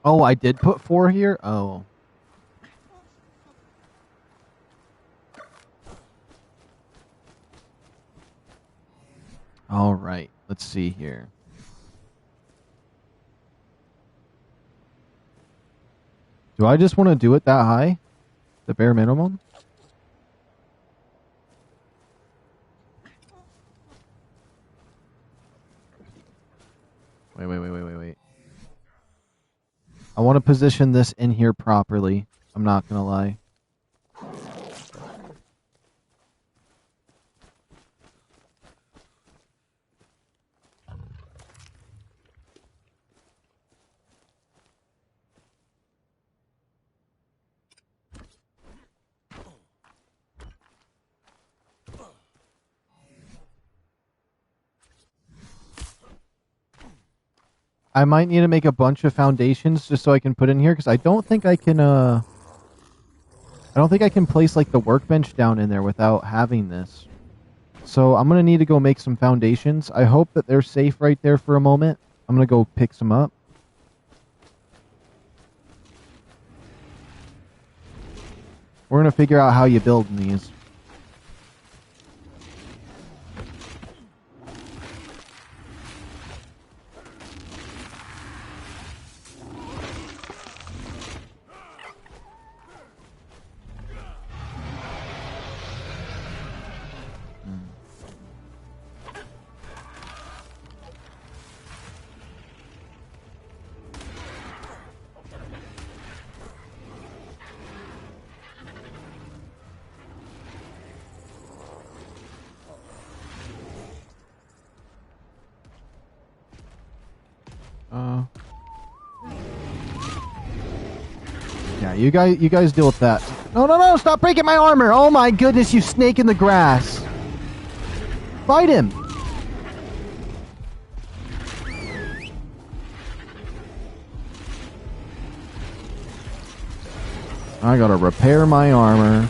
Oh, I did put 4 here? Oh. All right. Let's see here. Do I just want to do it that high? The bare minimum? Wait. I want to position this in here properly. I'm not going to lie. I might need to make a bunch of foundations just so I can put in here, because I don't think I can, I don't think I can place, like, the workbench down in there without having this. So I'm going to need to go make some foundations. I hope that they're safe right there for a moment. I'm going to go pick some up. We're going to figure out how you build these. Yeah, you guys deal with that. No, stop breaking my armor! Oh my goodness, you snake in the grass! Fight him! I gotta repair my armor.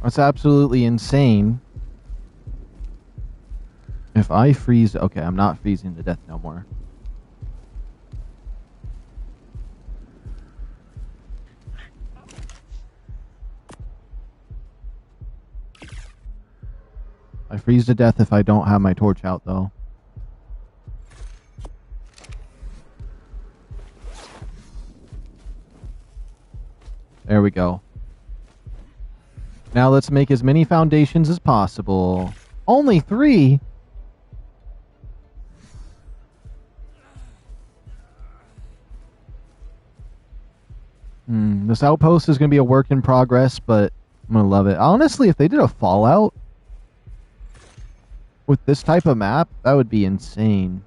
That's absolutely insane. If I freeze... Okay, I'm not freezing to death no more. I freeze to death if I don't have my torch out, though. There we go. Now let's make as many foundations as possible. Only 3? This outpost is going to be a work in progress, but I'm going to love it. Honestly, if they did a Fallout with this type of map, that would be insane.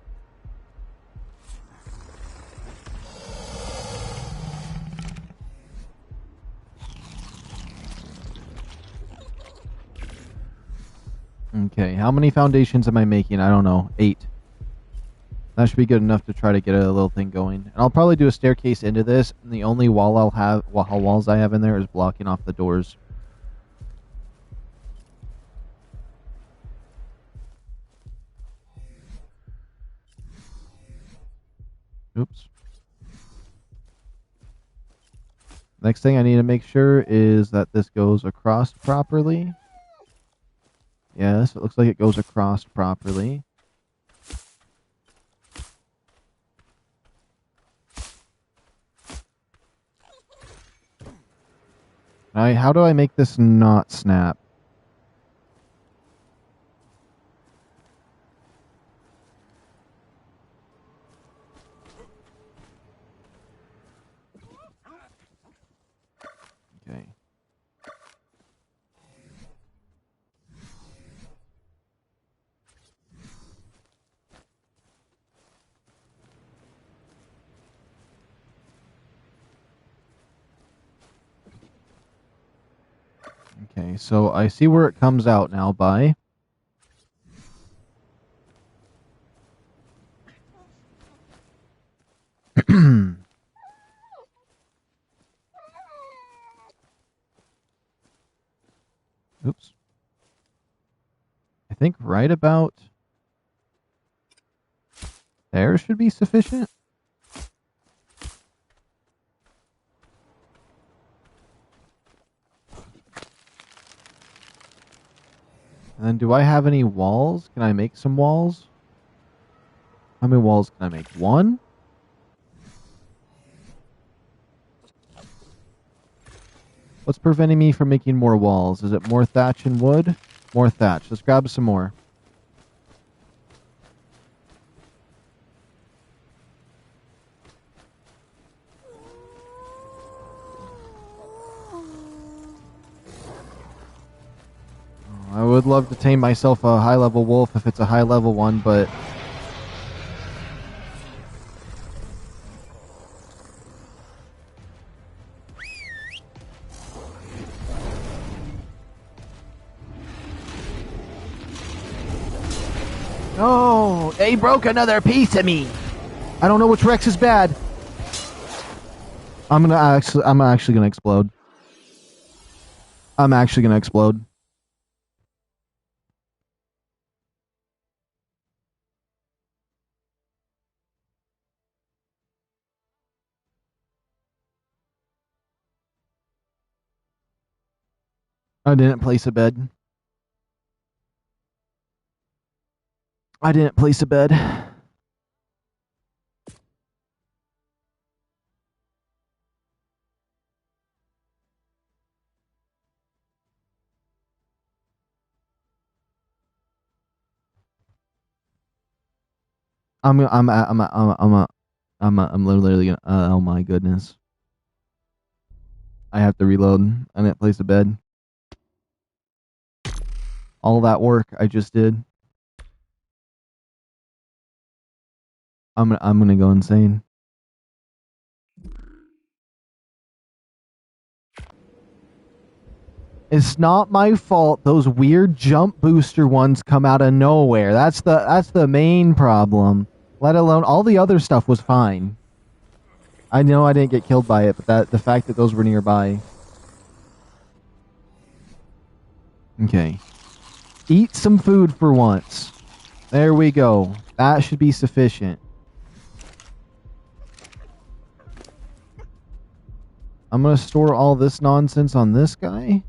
Okay, how many foundations am I making? I don't know. 8. That should be good enough to try to get a little thing going. And I'll probably do a staircase into this, and the only wall I'll have, walls I have in there is blocking off the doors. Oops. Next thing I need to make sure is that this goes across properly. Yes, it looks like it goes across properly. How do I make this not snap? Okay. Okay, so I see where it comes out now by. Oops. I think right about there should be sufficient. And then do I have any walls? Can I make some walls? How many walls can I make? 1? What's preventing me from making more walls? Is it more thatch and wood? More thatch. Let's grab some more. I would love to tame myself a high-level wolf if it's a high-level one, but... No! They broke another piece of me! I don't know which Rex is bad. I'm actually gonna explode. I'm actually gonna explode. I didn't place a bed. I didn't place a bed. I'm literally gonna, oh my goodness. I have to reload. I didn't place a bed. All that work I just did. I'm gonna go insane. It's not my fault those weird jump booster ones come out of nowhere. That's the main problem. Let alone all the other stuff was fine. I know I didn't get killed by it, but the fact that those were nearby. Okay. Eat some food for once. There we go. That should be sufficient. I'm gonna store all this nonsense on this guy.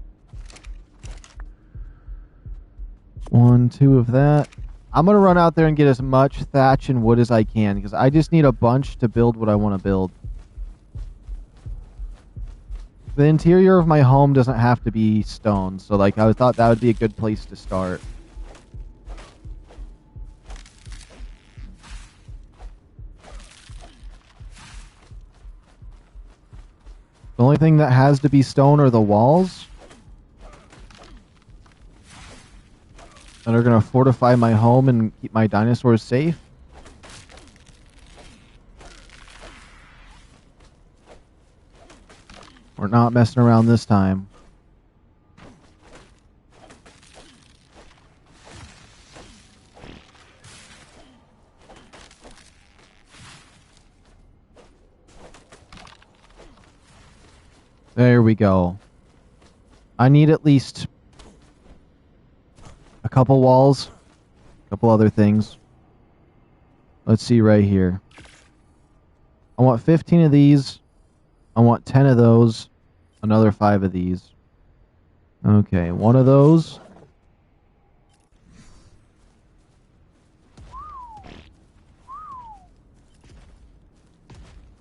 1, 2 of that. I'm gonna run out there and get as much thatch and wood as I can, because I just need a bunch to build what I want to build. The interior of my home doesn't have to be stone, so like I thought that would be a good place to start. The only thing that has to be stone are the walls that are going to fortify my home and keep my dinosaurs safe. We're not messing around this time. There we go. I need at least a couple walls, a couple other things. Let's see right here. I want 15 of these. I want 10 of those. Another 5 of these. Okay, 1 of those.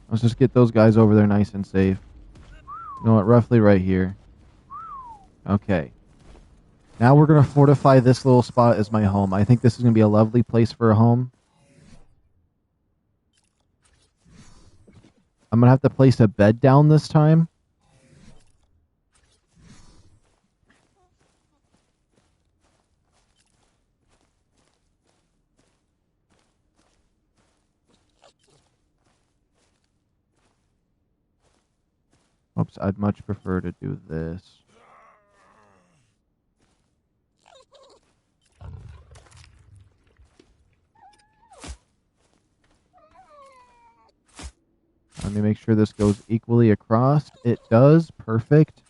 Let's just get those guys over there nice and safe. You know what? Roughly right here. Okay. Now we're going to fortify this little spot as my home. I think this is going to be a lovely place for a home. I'm going to have to place a bed down this time. Oops, I'd much prefer to do this. Let me make sure this goes equally across. It does. Perfect.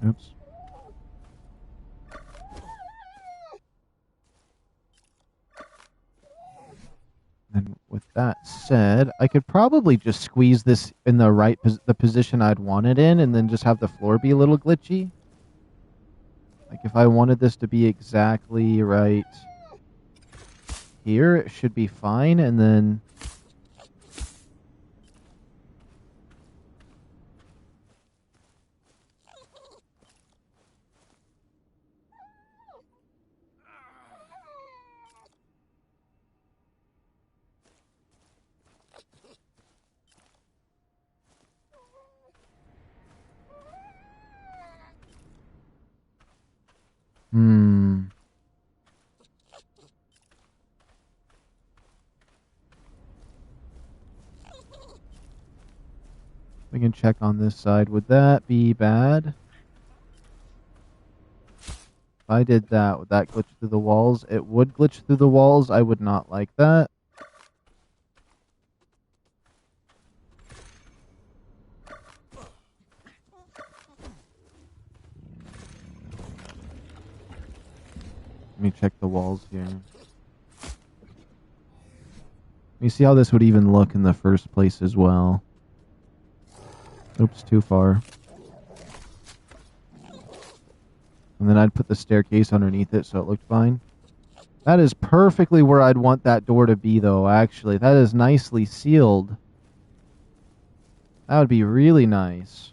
Oops. And with that said, I could probably just squeeze this in the right the position I'd want it in, and then just have the floor be a little glitchy. Like if I wanted this to be exactly right here, it should be fine, and then we can check on this side. Would that be bad? If I did that, would that glitch through the walls? It would glitch through the walls. I would not like that. Let me check the walls here. Let me see how this would even look in the first place as well. Oops, too far. And then I'd put the staircase underneath it so it looked fine. That is perfectly where I'd want that door to be, though, actually. That is nicely sealed. That would be really nice.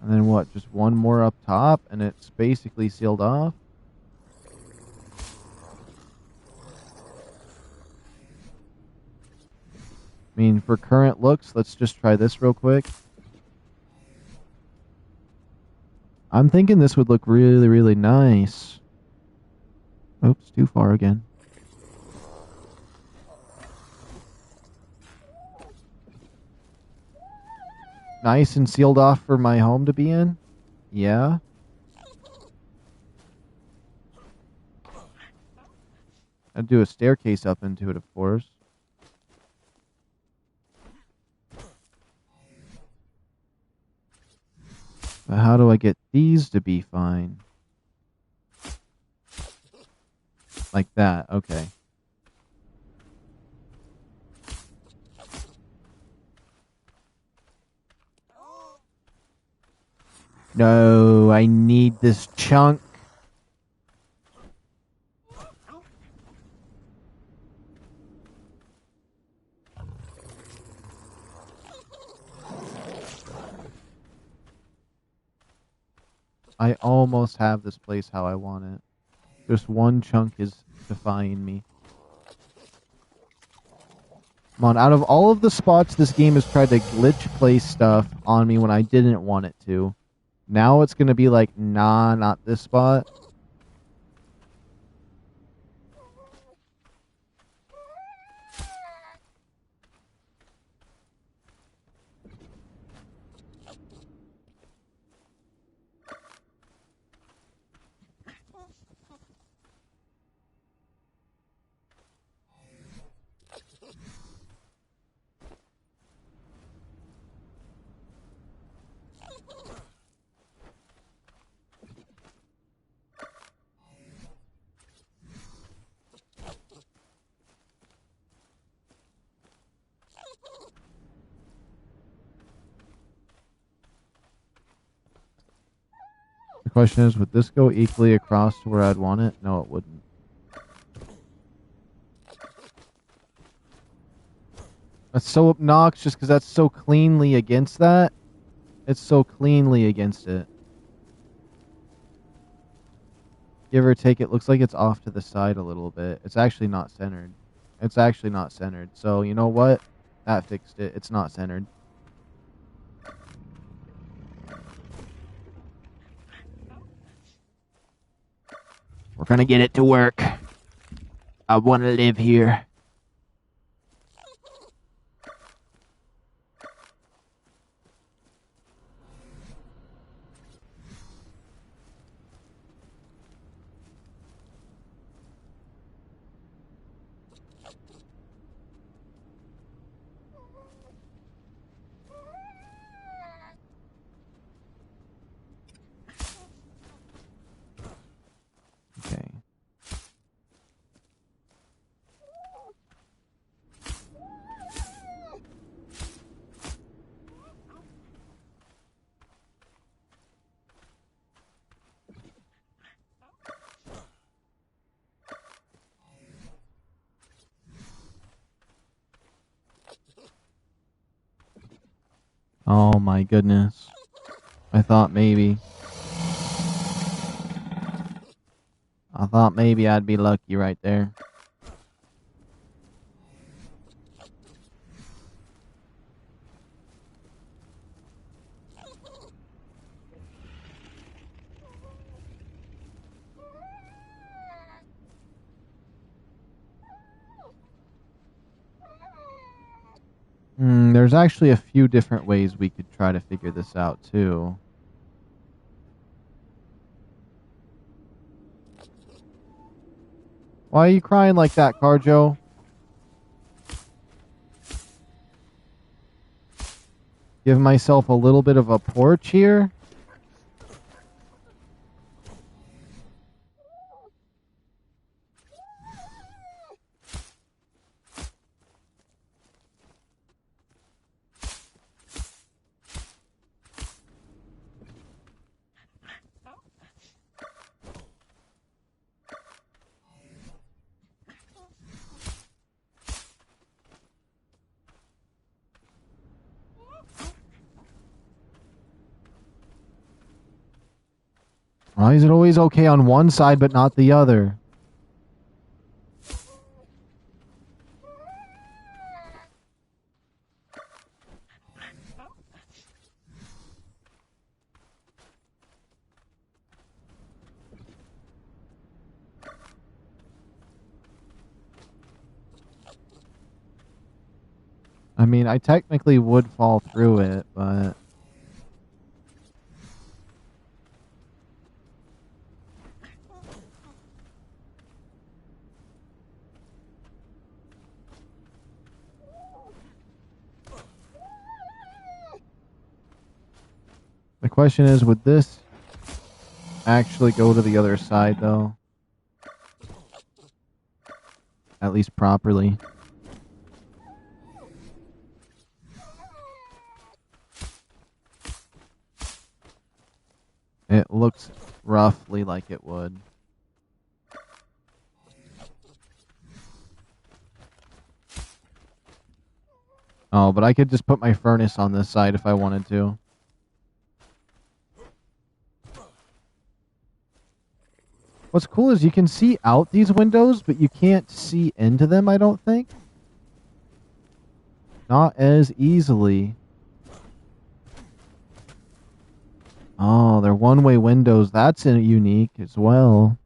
And then what? Just one more up top, and it's basically sealed off? I mean, for current looks, let's just try this real quick. I'm thinking this would look really, really nice. Oops, too far again. Nice and sealed off for my home to be in? Yeah. I'd do a staircase up into it, of course. But how do I get these to be fine? Like that, okay. No, I need this chunk. I almost have this place how I want it. Just one chunk is defying me. Come on, out of all of the spots this game has tried to glitch place stuff on me when I didn't want it to, now it's going to be like, nah, not this spot. The question is, would this go equally across to where I'd want it? No, it wouldn't. That's so obnoxious because that's so cleanly against that. It's so cleanly against it. Give or take, it looks like it's off to the side a little bit. It's actually not centered. It's actually not centered. So, you know what? That fixed it. It's not centered. We're gonna get it to work. I want to live here. Okay. Oh my goodness. I thought maybe. I thought maybe I'd be lucky right there. There's actually a few different ways we could try to figure this out, too. Why are you crying like that, Carjo? Give myself a little bit of a porch here? Why is it always okay on one side but not the other? I mean, I technically would fall through it, but... The question is, would this actually go to the other side, though? At least properly. It looks roughly like it would. Oh, but I could just put my furnace on this side if I wanted to. What's cool is you can see out these windows, but you can't see into them, I don't think. Not as easily. Oh, they're one-way windows. That's unique as well.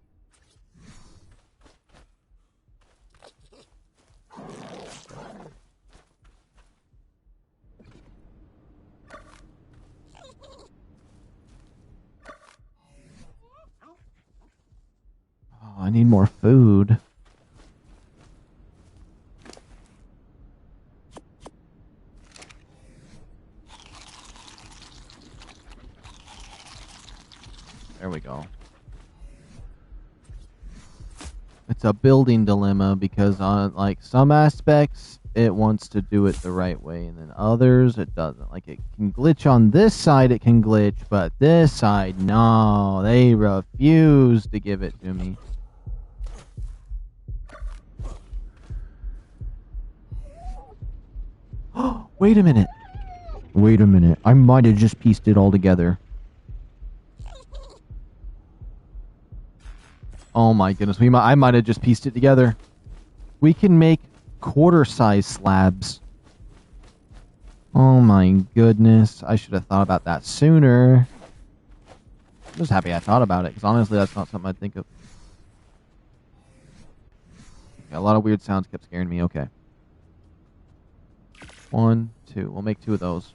Oh, I need more food. There we go. It's a building dilemma because on like some aspects it wants to do it the right way and then others it doesn't. Like it can glitch on this side, it can glitch, but this side, no, they refuse to give it to me. Wait a minute. Wait a minute. I might have just pieced it all together. Oh my goodness, I might have just pieced it together. We can make quarter-size slabs. Oh my goodness, I should have thought about that sooner. I'm just happy I thought about it, because honestly that's not something I'd think of. Okay, a lot of weird sounds kept scaring me, okay. 1, 2, we'll make 2 of those.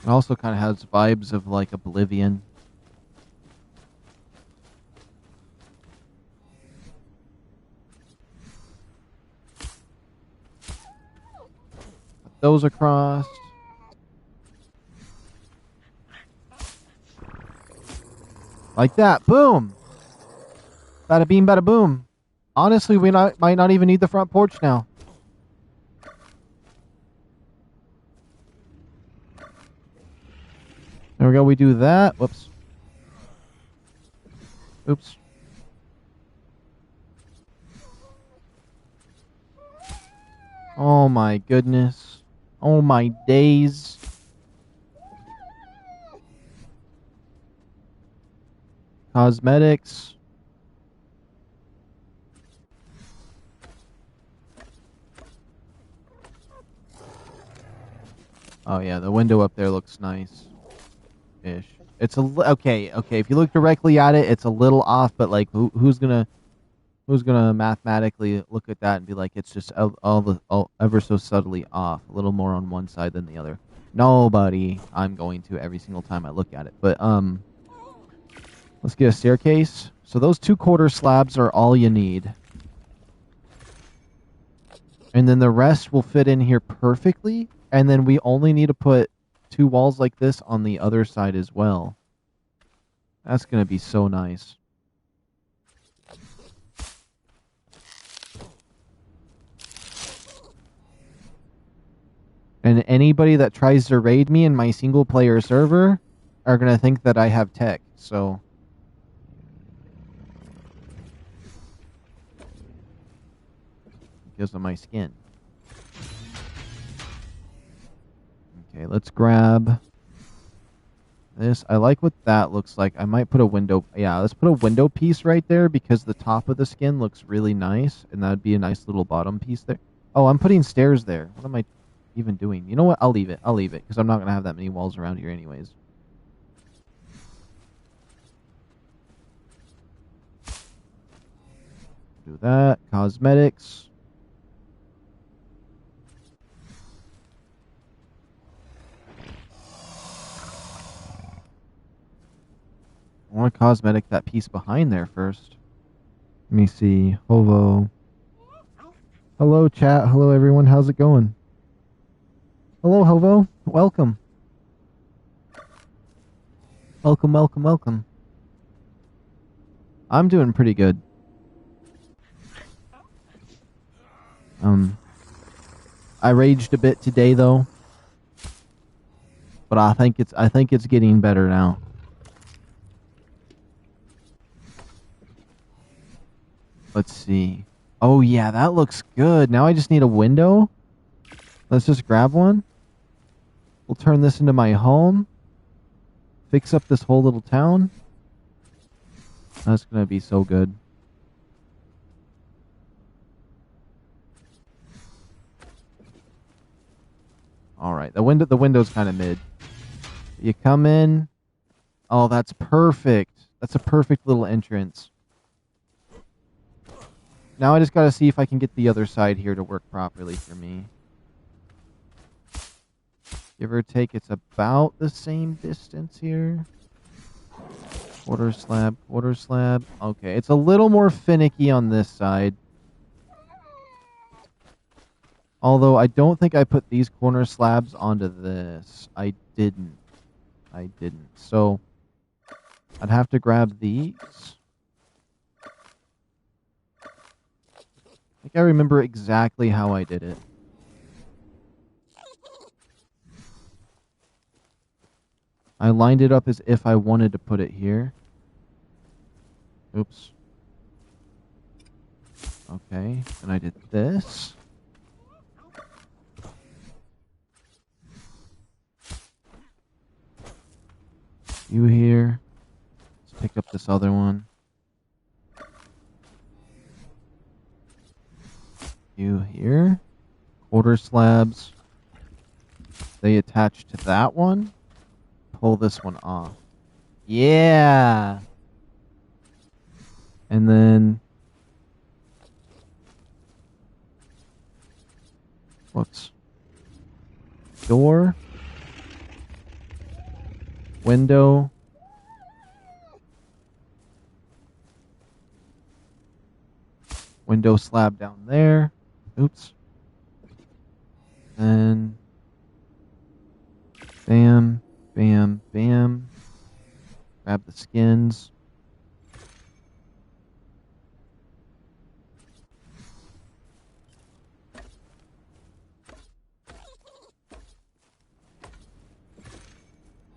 It also kind of has vibes of like Oblivion. Put those across. Like that. Boom. Bada beam, bada boom. Honestly, we might not even need the front porch now. There we go, we do that. Whoops. Oops. Oh my goodness. Oh my days. Cosmetics. Oh yeah, the window up there looks nice. Ish. It's okay. If you look directly at it, it's a little off. But like, who's gonna mathematically look at that and be like, it's just all ever so subtly off, a little more on one side than the other? Nobody. I'm going to every single time I look at it. But let's get a staircase. So those 2 quarter slabs are all you need, and then the rest will fit in here perfectly. And then we only need to put 2 walls like this on the other side as well. That's going to be so nice. And anybody that tries to raid me in my single player server are going to think that I have tech, so... because of my skin. Okay, let's grab this. I like what that looks like. I might put a window... yeah, let's put a window piece right there because the top of the skin looks really nice, and that would be a nice little bottom piece there. Oh, I'm putting stairs there. What am I even doing? You know what? I'll leave it, because I'm not going to have that many walls around here anyways. do that. Cosmetics. I want to cosmetic that piece behind there first. Let me see. Hovo. Hello, chat. Hello, everyone. How's it going? Hello, Hovo. Welcome. Welcome, welcome, welcome. I'm doing pretty good. I raged a bit today though, but I think it's getting better now. Let's see. Oh yeah, that looks good. Now I just need a window. Let's just grab one. We'll turn this into my home. Fix up this whole little town. That's gonna be so good. Alright, the window's kind of mid. You come in. Oh, that's perfect. That's a perfect little entrance. Now I just gotta see if I can get the other side here to work properly for me. Give or take, it's about the same distance here. Quarter slab, quarter slab. Okay, it's a little more finicky on this side. Although I don't think I put these corner slabs onto this. I didn't. So I'd have to grab these. I think I remember exactly how I did it. I lined it up as if I wanted to put it here. Oops. Okay, and I did this. You here. Let's pick up this other one. You here. Quarter slabs. They attach to that one. Pull this one off. Yeah! And then... whoops. Door. Window. Window slab down there. Oops. And... bam. Bam, bam. Grab the skins.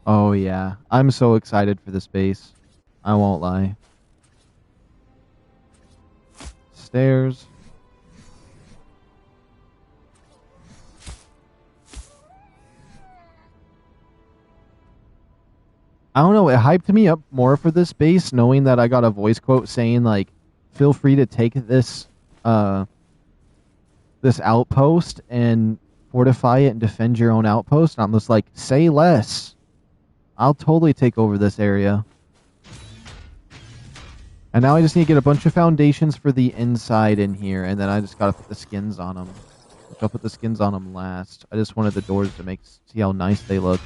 Oh yeah, I'm so excited for this base. I won't lie. Stairs. I don't know, it hyped me up more for this base, knowing that I got a voice quote saying, like, feel free to take this, this outpost and fortify it and defend your own outpost. And I'm just like, say less. I'll totally take over this area. And now I just need to get a bunch of foundations for the inside in here, and then I just gotta put the skins on them. I'll put the skins on them last. I just wanted the doors to see how nice they look.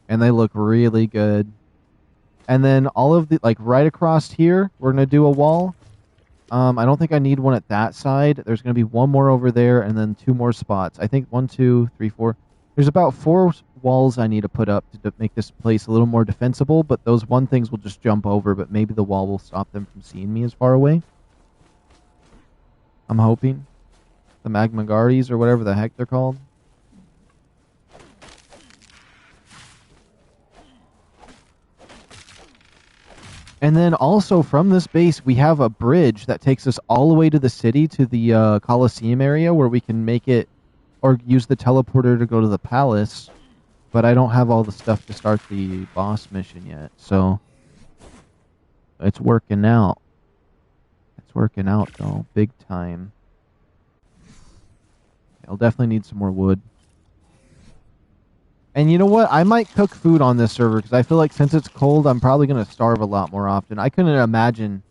And they look really good. And then all of the, like, right across here, we're going to do a wall. I don't think I need one at that side. There's going to be one more over there and then two more spots. I think 1, 2, 3, 4. There's about 4 walls I need to put up to make this place a little more defensible, but those one things will just jump over, but maybe the wall will stop them from seeing me as far away. I'm hoping. The Magma Guardies or whatever the heck they're called. And then also from this base, we have a bridge that takes us all the way to the city, to the Coliseum area, where we can make it, or use the teleporter to go to the palace. But I don't have all the stuff to start the boss mission yet, so it's working out. It's working out, though, big time. I'll definitely need some more wood. And you know what? I might cook food on this server because I feel like since it's cold, I'm probably going to starve a lot more often. I couldn't imagine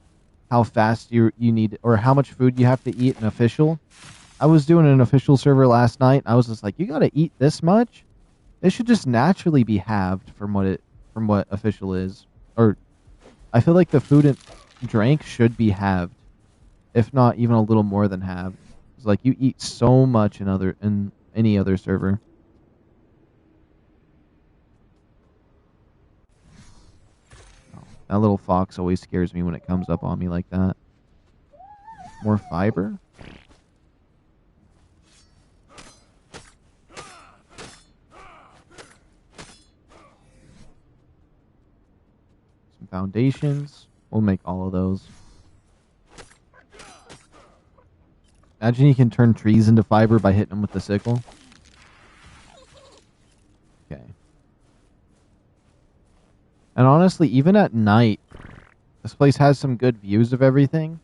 how fast you need or how much food you have to eat in official. I was doing an official server last night. I was just like, you gotta eat this much? It should just naturally be halved from what official is. Or I feel like the food and drink should be halved, if not even a little more than halved. It's like you eat so much in any other server. That little fox always scares me when it comes up on me like that. More fiber? Some foundations. We'll make all of those. Imagine you can turn trees into fiber by hitting them with the sickle. Okay. And honestly, even at night, this place has some good views of everything.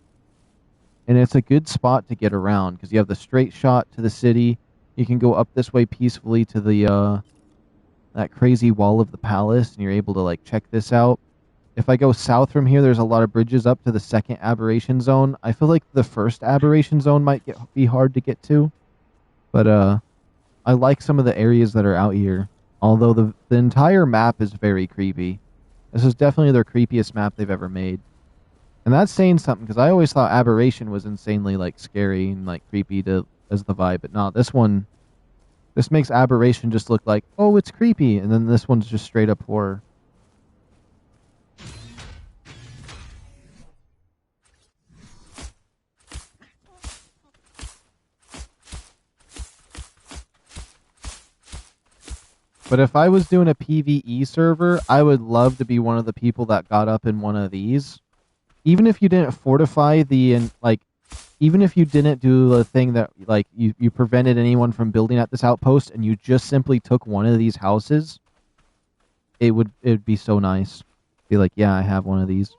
And it's a good spot to get around, because you have the straight shot to the city. You can go up this way peacefully to the, that crazy wall of the palace, and you're able to, like, check this out. If I go south from here, there's a lot of bridges up to the second aberration zone. I feel like the first aberration zone might be hard to get to. But, I like some of the areas that are out here. Although the entire map is very creepy. This is definitely their creepiest map they've ever made. And that's saying something, because I always thought Aberration was insanely, like, scary and, like, creepy as the vibe. But no, this makes Aberration just look like, oh, it's creepy. And then this one's just straight up horror. But if I was doing a PvE server, I would love to be one of the people that got up in one of these. Even if you didn't fortify even if you didn't do the thing that, like, you prevented anyone from building at this outpost and you just simply took one of these houses, it'd be so nice. Be like, yeah, I have one of these.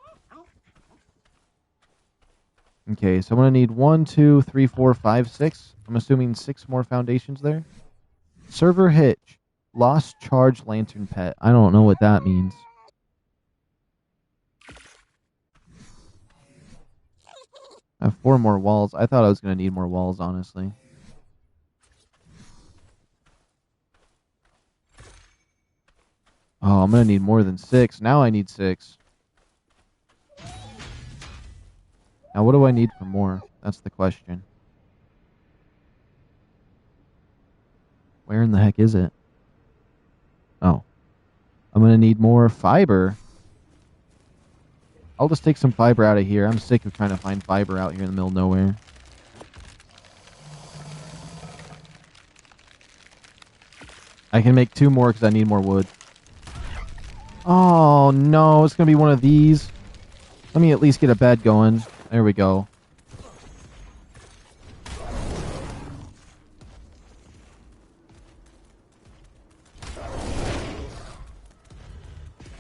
Okay, so I'm going to need 1, 2, 3, 4, 5, 6. I'm assuming 6 more foundations there. Server hitch. Lost charge lantern pet. I don't know what that means. I have 4 more walls. I thought I was going to need more walls, honestly. Oh, I'm going to need more than 6. Now I need 6. Now what do I need for more? That's the question. Where in the heck is it? Oh. I'm going to need more fiber. I'll just take some fiber out of here. I'm sick of trying to find fiber out here in the middle of nowhere. I can make 2 more because I need more wood. Oh, no. It's going to be one of these. Let me at least get a bed going. There we go.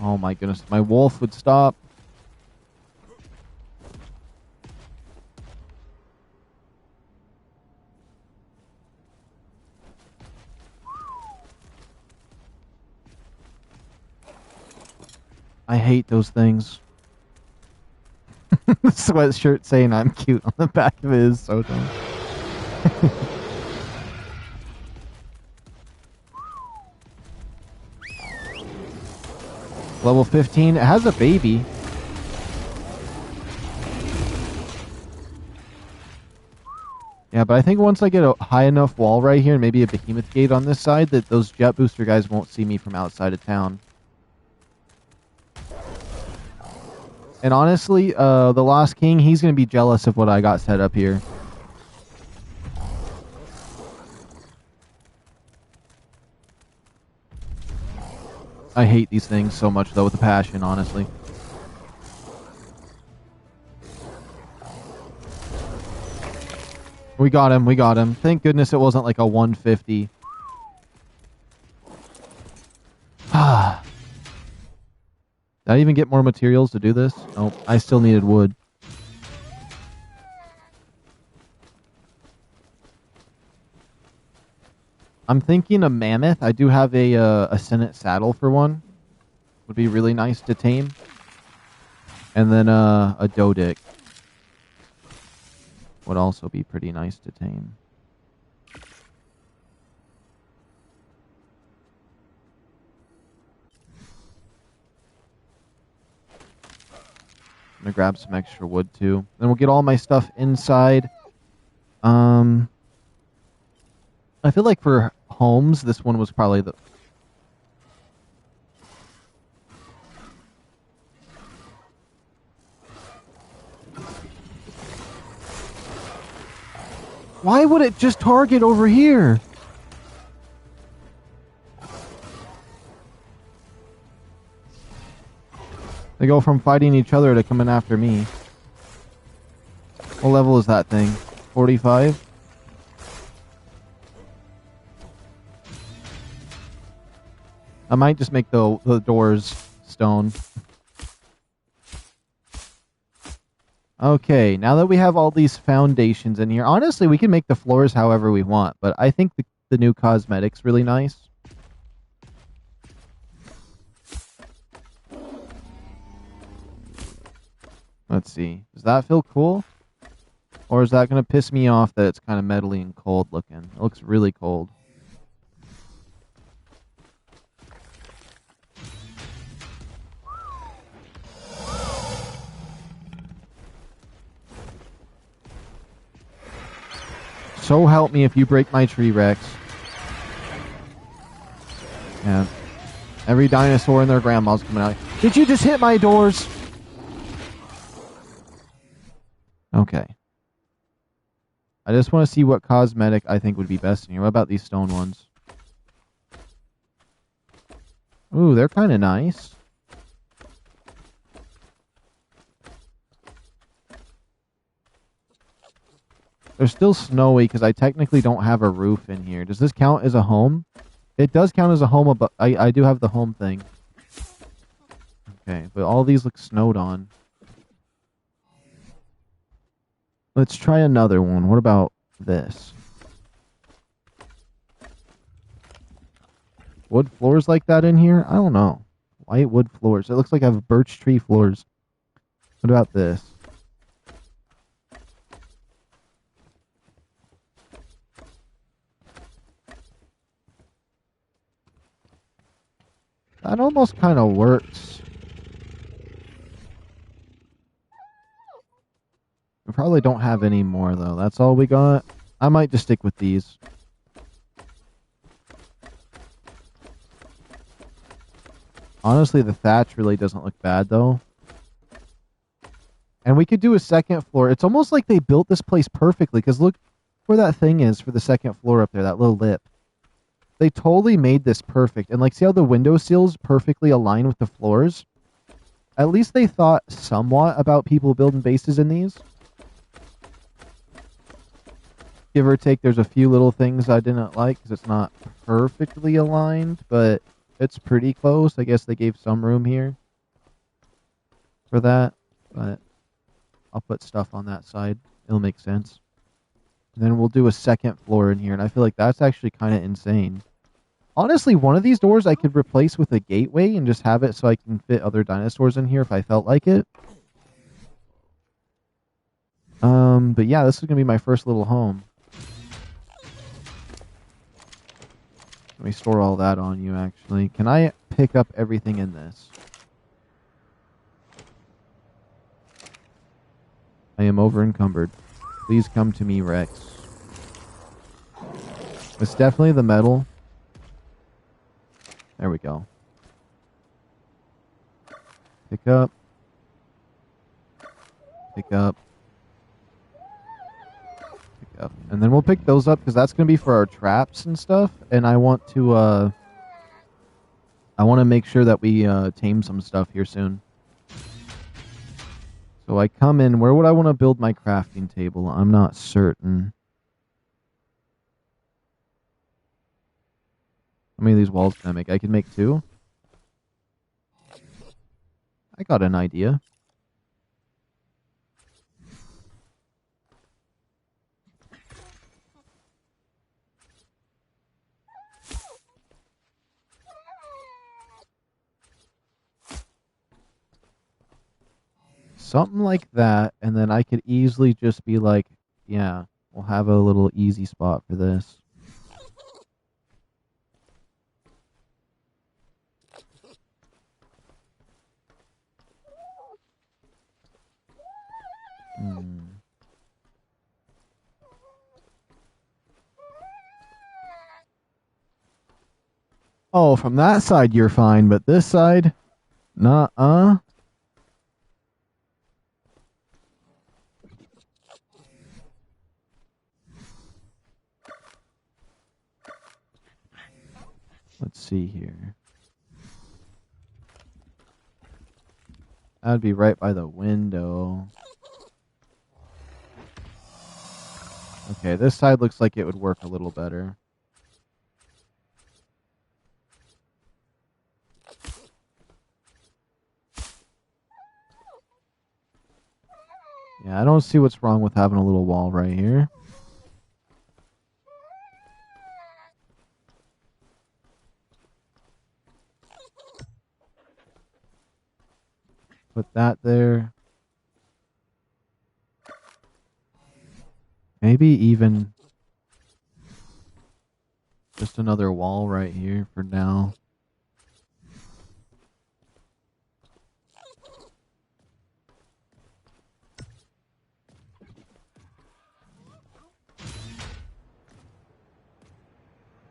Oh my goodness. My wolf would stop. I hate those things. The sweatshirt saying I'm cute on the back of it is so dumb. Level 15. It has a baby. Yeah, but I think once I get a high enough wall right here and maybe a behemoth gate on this side, that those jet booster guys won't see me from outside of town. And honestly, the Lost King, he's going to be jealous of what I got set up here. I hate these things so much, though, with a passion, honestly. We got him, we got him. Thank goodness it wasn't like a 150. Ah. Did I even get more materials to do this? Nope, I still needed wood. I'm thinking a mammoth. I do have a Senate saddle for one. Would be really nice to tame. And then a Dodic. would also be pretty nice to tame. I'm gonna grab some extra wood too. Then we'll get all my stuff inside. I feel like for homes, this one was probably the... Why would it just target over here? They go from fighting each other to coming after me. What level is that thing? 45? I might just make the doors stone. Okay, now that we have all these foundations in here, honestly, we can make the floors however we want, but I think the new cosmetic's really nice. Let's see. Does that feel cool? Or is that going to piss me off that it's kind of metally and cold looking? It looks really cold. So help me if you break my tree, Rex. Yeah. Every dinosaur and their grandma's coming out. Did you just hit my doors? Okay. I just want to see what cosmetic I think would be best in here. What about these stone ones? Ooh, they're kind of nice. They're still snowy because I technically don't have a roof in here. Does this count as a home? It does count as a home, but I do have the home thing. Okay, but all these look snowed on. Let's try another one. What about this? Wood floors like that in here? I don't know. White wood floors. It looks like I have birch tree floors. What about this? That almost kind of works. We probably don't have any more, though. That's all we got. I might just stick with these. Honestly, the thatch really doesn't look bad, though. And we could do a second floor. It's almost like they built this place perfectly, because look where that thing is for the second floor up there, that little lip. They totally made this perfect. And like, see how the window sills perfectly align with the floors? At least they thought somewhat about people building bases in these. Give or take, there's a few little things I didn't like because it's not perfectly aligned, but it's pretty close. I guess they gave some room here for that, but I'll put stuff on that side. It'll make sense. And then we'll do a second floor in here, and I feel like that's actually kind of insane. Honestly, one of these doors I could replace with a gateway and just have it so I can fit other dinosaurs in here if I felt like it. But yeah, this is going to be my first little home. Let me store all that on you, actually. Can I pick up everything in this? I am over encumbered. Please come to me, Rex. It's definitely the metal. There we go. Pick up. Pick up. Pick up. And then we'll pick those up because that's going to be for our traps and stuff. And I want to make sure that we tame some stuff here soon. So I come in. Where would I want to build my crafting table? I'm not certain. How many of these walls can I make? I can make 2. I got an idea. Something like that, and then I could easily just be like, Yeah, we'll have a little easy spot for this. Oh, from that side you're fine, but this side? Nuh-uh. Let's see here. That'd be right by the window. Okay, this side looks like it would work a little better. Yeah, I don't see what's wrong with having a little wall right here. Put that there. Maybe even just another wall right here for now.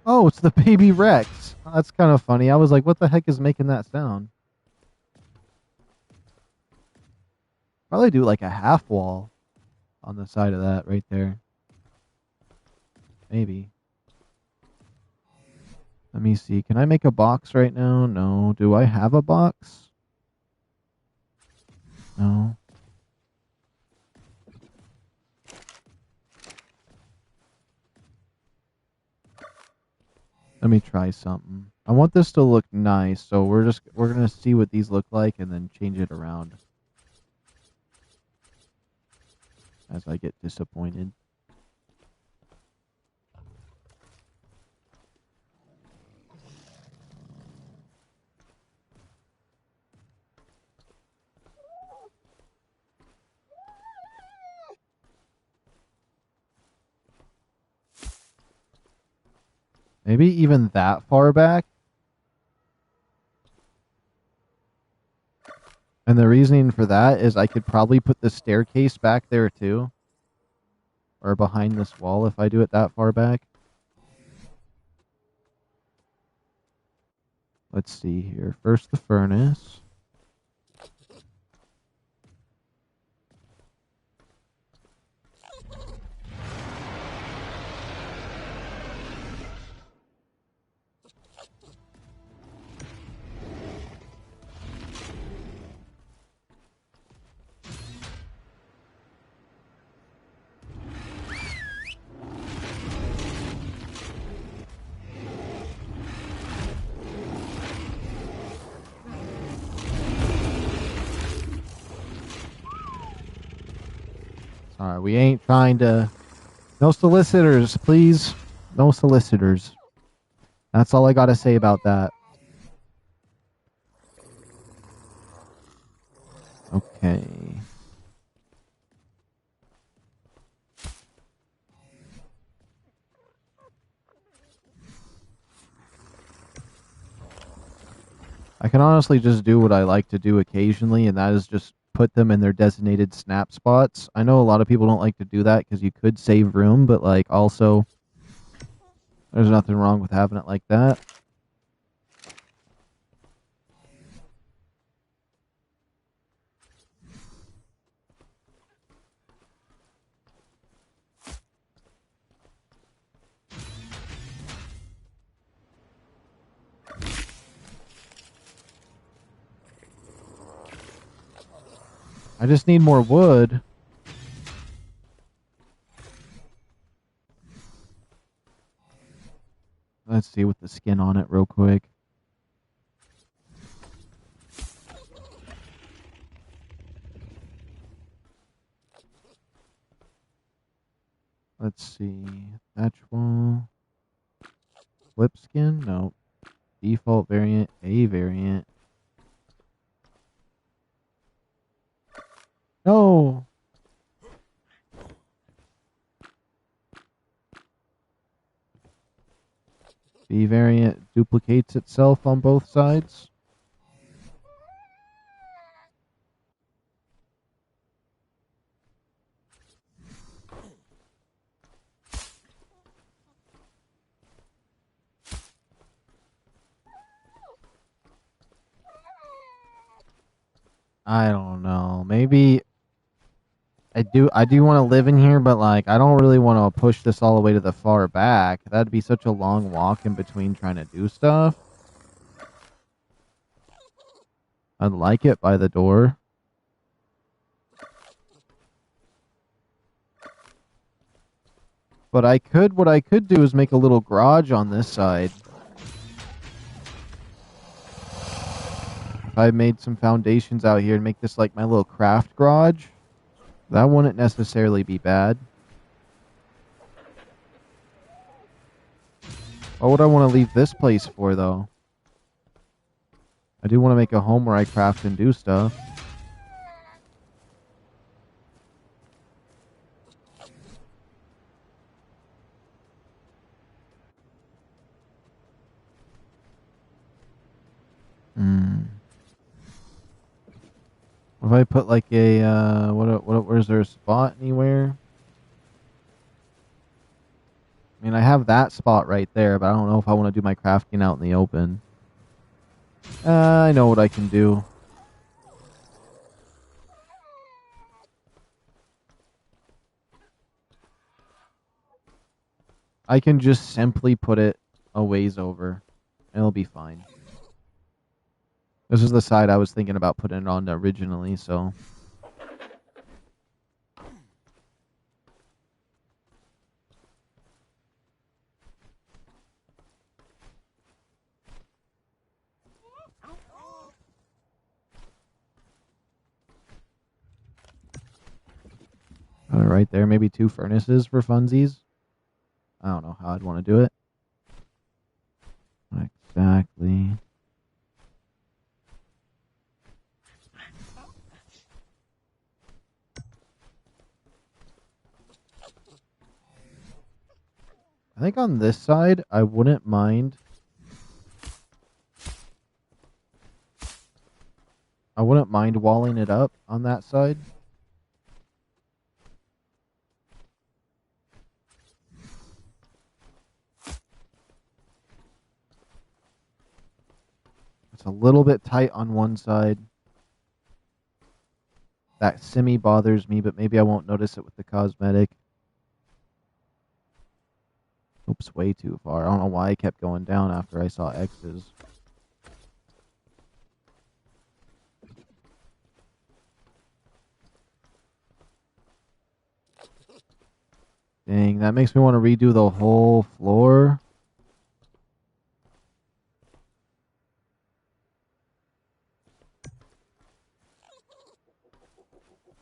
Oh, it's the baby Rex. Oh, that's kind of funny. I was like, what the heck is making that sound? Probably do like a half wall on the side of that right there. Maybe. Let me see. Can I make a box right now? No. Do I have a box? No. Let me try something. I want this to look nice, so we're gonna see what these look like and then change it around as I get disappointed. Maybe even that far back. And the reasoning for that is I could probably put the staircase back there too. Or behind this wall if I do it that far back. Let's see here. First the furnace. Alright, we ain't trying to... No solicitors, please. No solicitors. That's all I gotta say about that. Okay. I can honestly just do what I like to do occasionally, and that is just put them in their designated snap spots. I know a lot of people don't like to do that because you could save room, but like also there's nothing wrong with having it like that. I just need more wood. Let's see with the skin on it real quick. Let's see. Thatch wall. Flip skin? No. Default variant. A variant. No! XP variant duplicates itself on both sides. I don't know. Maybe I do want to live in here, but like I don't really want to push this all the way to the far back. That'd be such a long walk in between trying to do stuff. I'd like it by the door. But what I could do is make a little garage on this side. If I made some foundations out here and make this like my little craft garage, that wouldn't necessarily be bad. What would I want to leave this place for, though? I do want to make a home where I craft and do stuff. If I put like a, where's there a spot anywhere? I mean, I have that spot right there, but I don't know if I want to do my crafting out in the open. I know what I can do. I can just simply put it a ways over. It'll be fine. This is the side I was thinking about putting it on originally, so... Put it right there. Maybe 2 furnaces for funsies. I don't know how I'd want to do it. Exactly. I think on this side, I wouldn't mind. I wouldn't mind walling it up on that side. It's a little bit tight on one side. That semi bothers me, but maybe I won't notice it with the cosmetic. Oops, way too far. I don't know why I kept going down after I saw X's. Dang, that makes me want to redo the whole floor.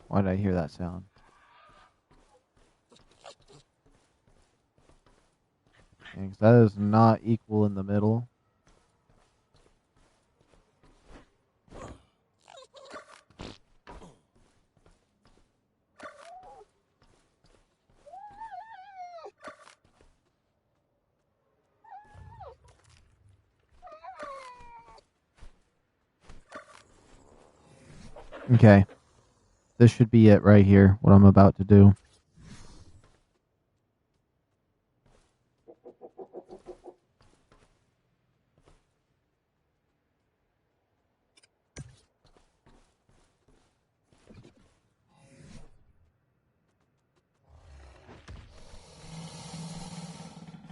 Why did I hear that sound? Dang, that is not equal in the middle. Okay. This should be it right here, what I'm about to do.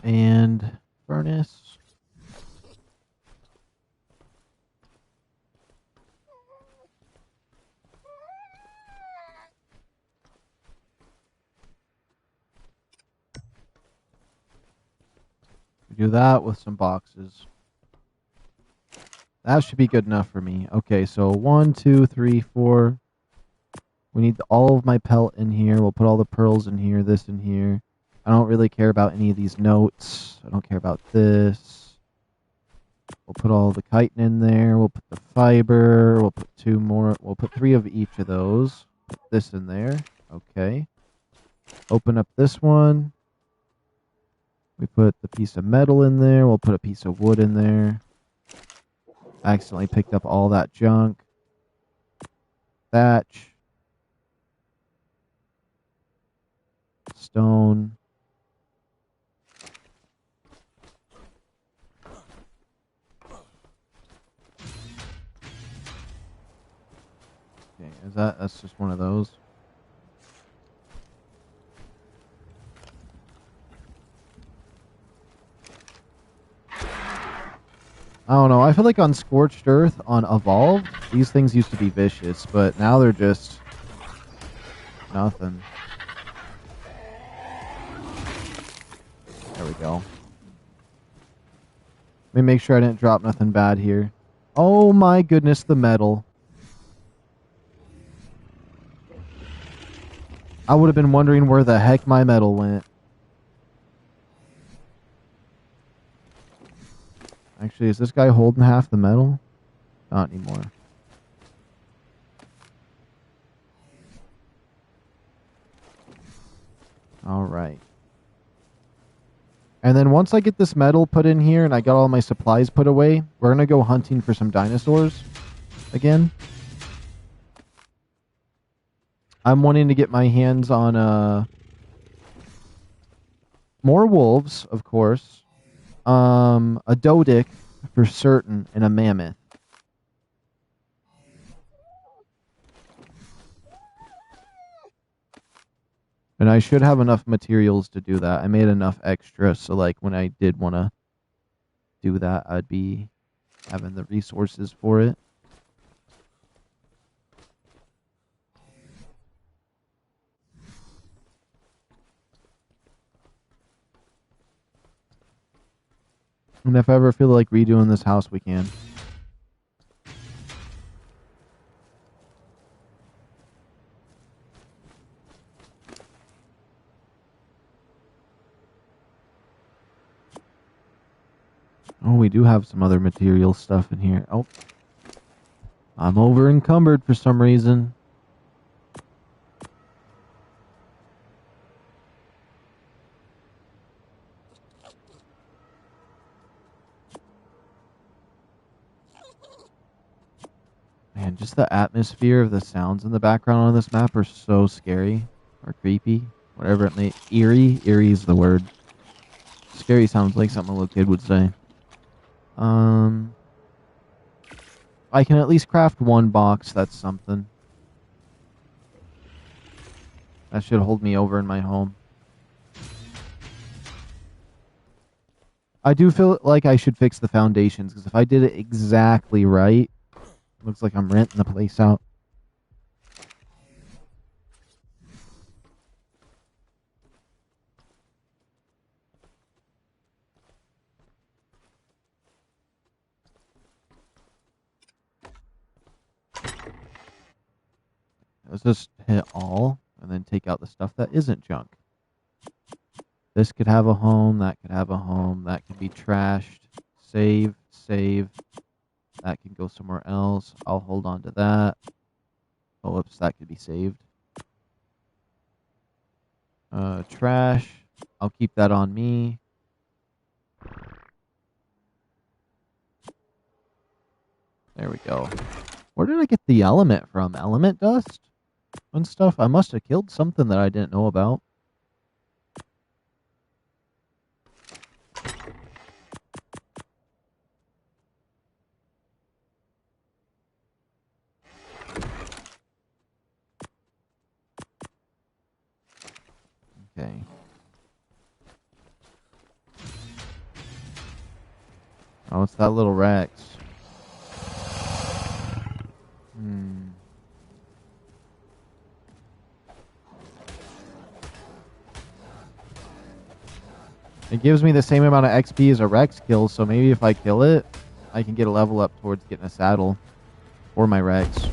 And furnace. Do that with some boxes. That should be good enough for me. Okay, so 1, 2, 3, 4. We need all of my pelt in here. We'll put all the pearls in here, this in here. I don't really care about any of these notes. I don't care about this. We'll put all the chitin in there. We'll put the fiber. We'll put 2 more. We'll put 3 of each of those. Put this in there. Okay. Open up this one. We put the piece of metal in there. We'll put a piece of wood in there. I accidentally picked up all that junk. Thatch. Stone. Okay, that's just one of those. I don't know. I feel like on Scorched Earth, on Evolved, these things used to be vicious, but now they're just nothing. There we go. Let me make sure I didn't drop nothing bad here. Oh my goodness, the metal. I would have been wondering where the heck my metal went. Actually, is this guy holding half the metal? Not anymore. Alright. And then once I get this metal put in here and I got all my supplies put away, we're going to go hunting for some dinosaurs again. I'm wanting to get my hands on more wolves, of course. A Dodic for certain, and a mammoth. And I should have enough materials to do that. I made enough extra, so like when I did want to do that, I'd be having the resources for it. And if I ever feel like redoing this house, we can. Oh, we do have some other material stuff in here. Oh. I'm over encumbered for some reason. Man, just the atmosphere of the sounds in the background on this map are so scary. Or creepy. Whatever it may... Eerie? Eerie is the word. Scary sounds like something a little kid would say. I can at least craft one box, that's something. That should hold me over in my home. I do feel like I should fix the foundations, because if I did it exactly right, looks like I'm renting the place out. Let's just hit all, and then take out the stuff that isn't junk. This could have a home, that could have a home, that could be trashed. Save, save. That can go somewhere else. I'll hold on to that. Oh, whoops, that could be saved. Trash. I'll keep that on me. There we go. Where did I get the element from? Element dust? And stuff? I must have killed something that I didn't know about. Okay. Oh, it's that little Rex. It gives me the same amount of XP as a Rex kill, so maybe if I kill it, I can get a level up towards getting a saddle for my Rex.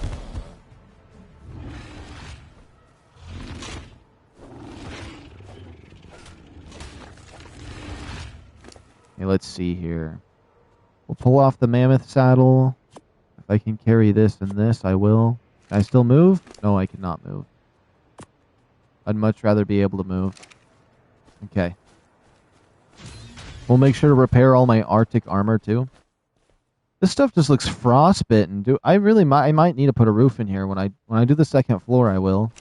Okay, let's see here. We'll pull off the mammoth saddle. If I can carry this and this, I will. Can I still move? No, I cannot move. I'd much rather be able to move. Okay. We'll make sure to repair all my Arctic armor too. This stuff just looks frostbitten. I might need to put a roof in here when I do the second floor. I will.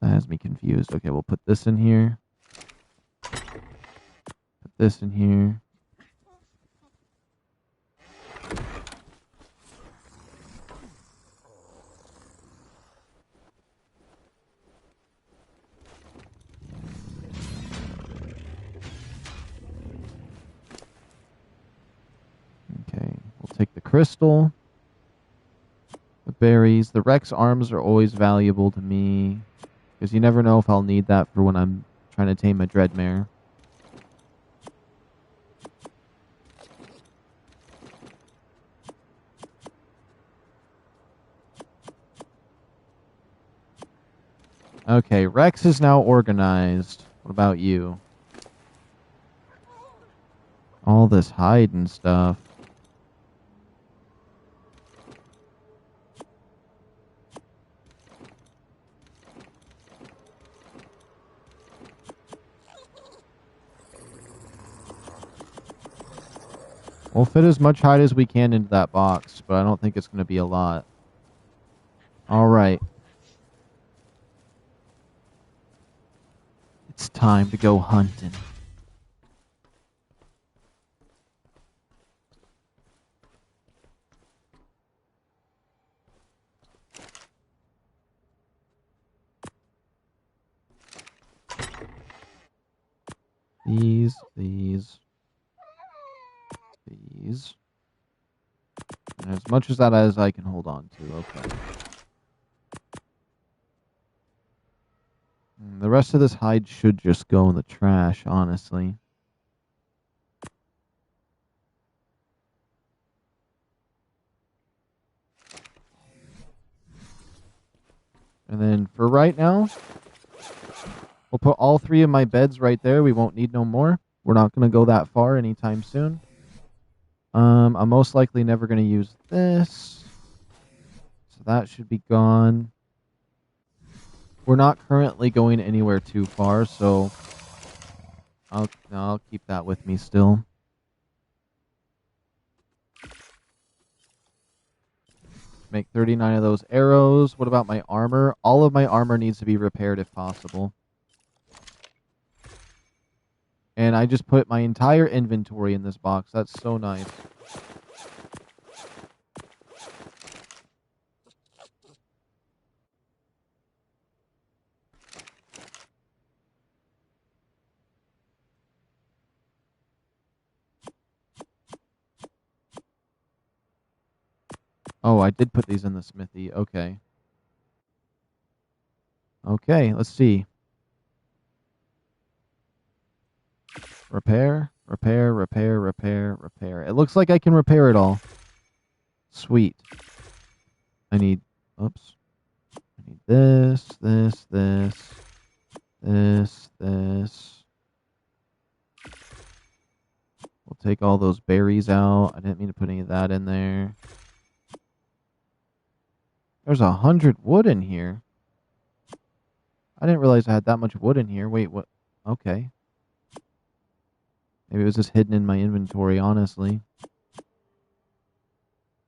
That has me confused. Okay, we'll put this in here. Put this in here. Okay, we'll take the crystal. The berries. The Rex arms are always valuable to me. Because you never know if I'll need that for when I'm trying to tame a Dreadmare. Okay, Rex is now organized. What about you? All this hide and stuff. We'll fit as much hide as we can into that box, but I don't think it's going to be a lot. Alright. It's time to go hunting. These. And as much of that as I can hold on to, okay. The rest of this hide should just go in the trash, honestly. And then for right now, we'll put all 3 of my beds right there. We won't need no more. We're not going to go that far anytime soon. I'm most likely never going to use this. So that should be gone. We're not currently going anywhere too far, so I'll keep that with me still. Make 39 of those arrows. What about my armor? All of my armor needs to be repaired if possible. And I just put my entire inventory in this box. That's so nice. Oh, I did put these in the smithy. Okay. Okay, let's see. Repair. It looks like I can repair it all. Sweet. I need this. We'll take all those berries out. I didn't mean to put any of that in there. There's 100 wood in here. I didn't realize I had that much wood in here. Wait, what? Okay. Maybe it was just hidden in my inventory, honestly.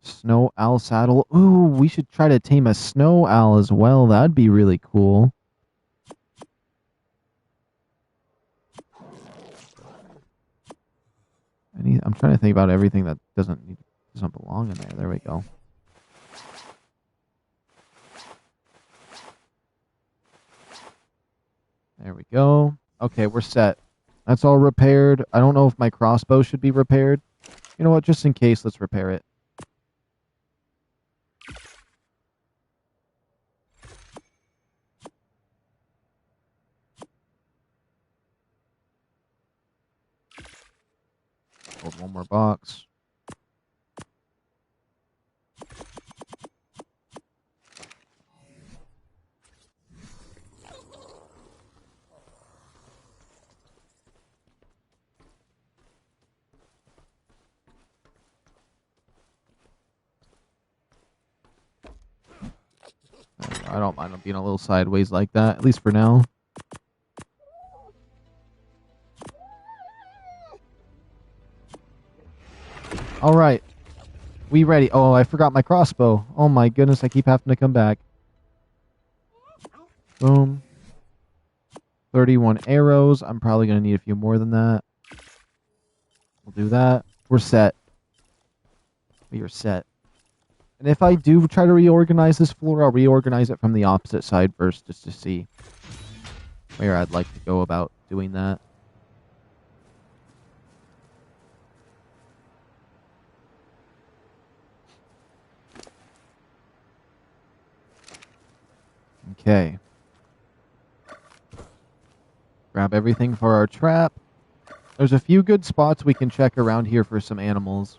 Snow owl saddle. Ooh, we should try to tame a snow owl as well. That'd be really cool. I'm trying to think about everything that doesn't belong in there. There we go. There we go. Okay, we're set. That's all repaired. I don't know if my crossbow should be repaired. You know what? Just in case, let's repair it. Hold one more box. I don't mind them being a little sideways like that, at least for now. Alright. We ready. Oh, I forgot my crossbow. Oh my goodness, I keep having to come back. Boom. 31 arrows. I'm probably going to need a few more than that. We'll do that. We're set. We are set. And if I do try to reorganize this floor, I'll reorganize it from the opposite side first, just to see where I'd like to go about doing that. Okay. Grab everything for our trap. There's a few good spots we can check around here for some animals.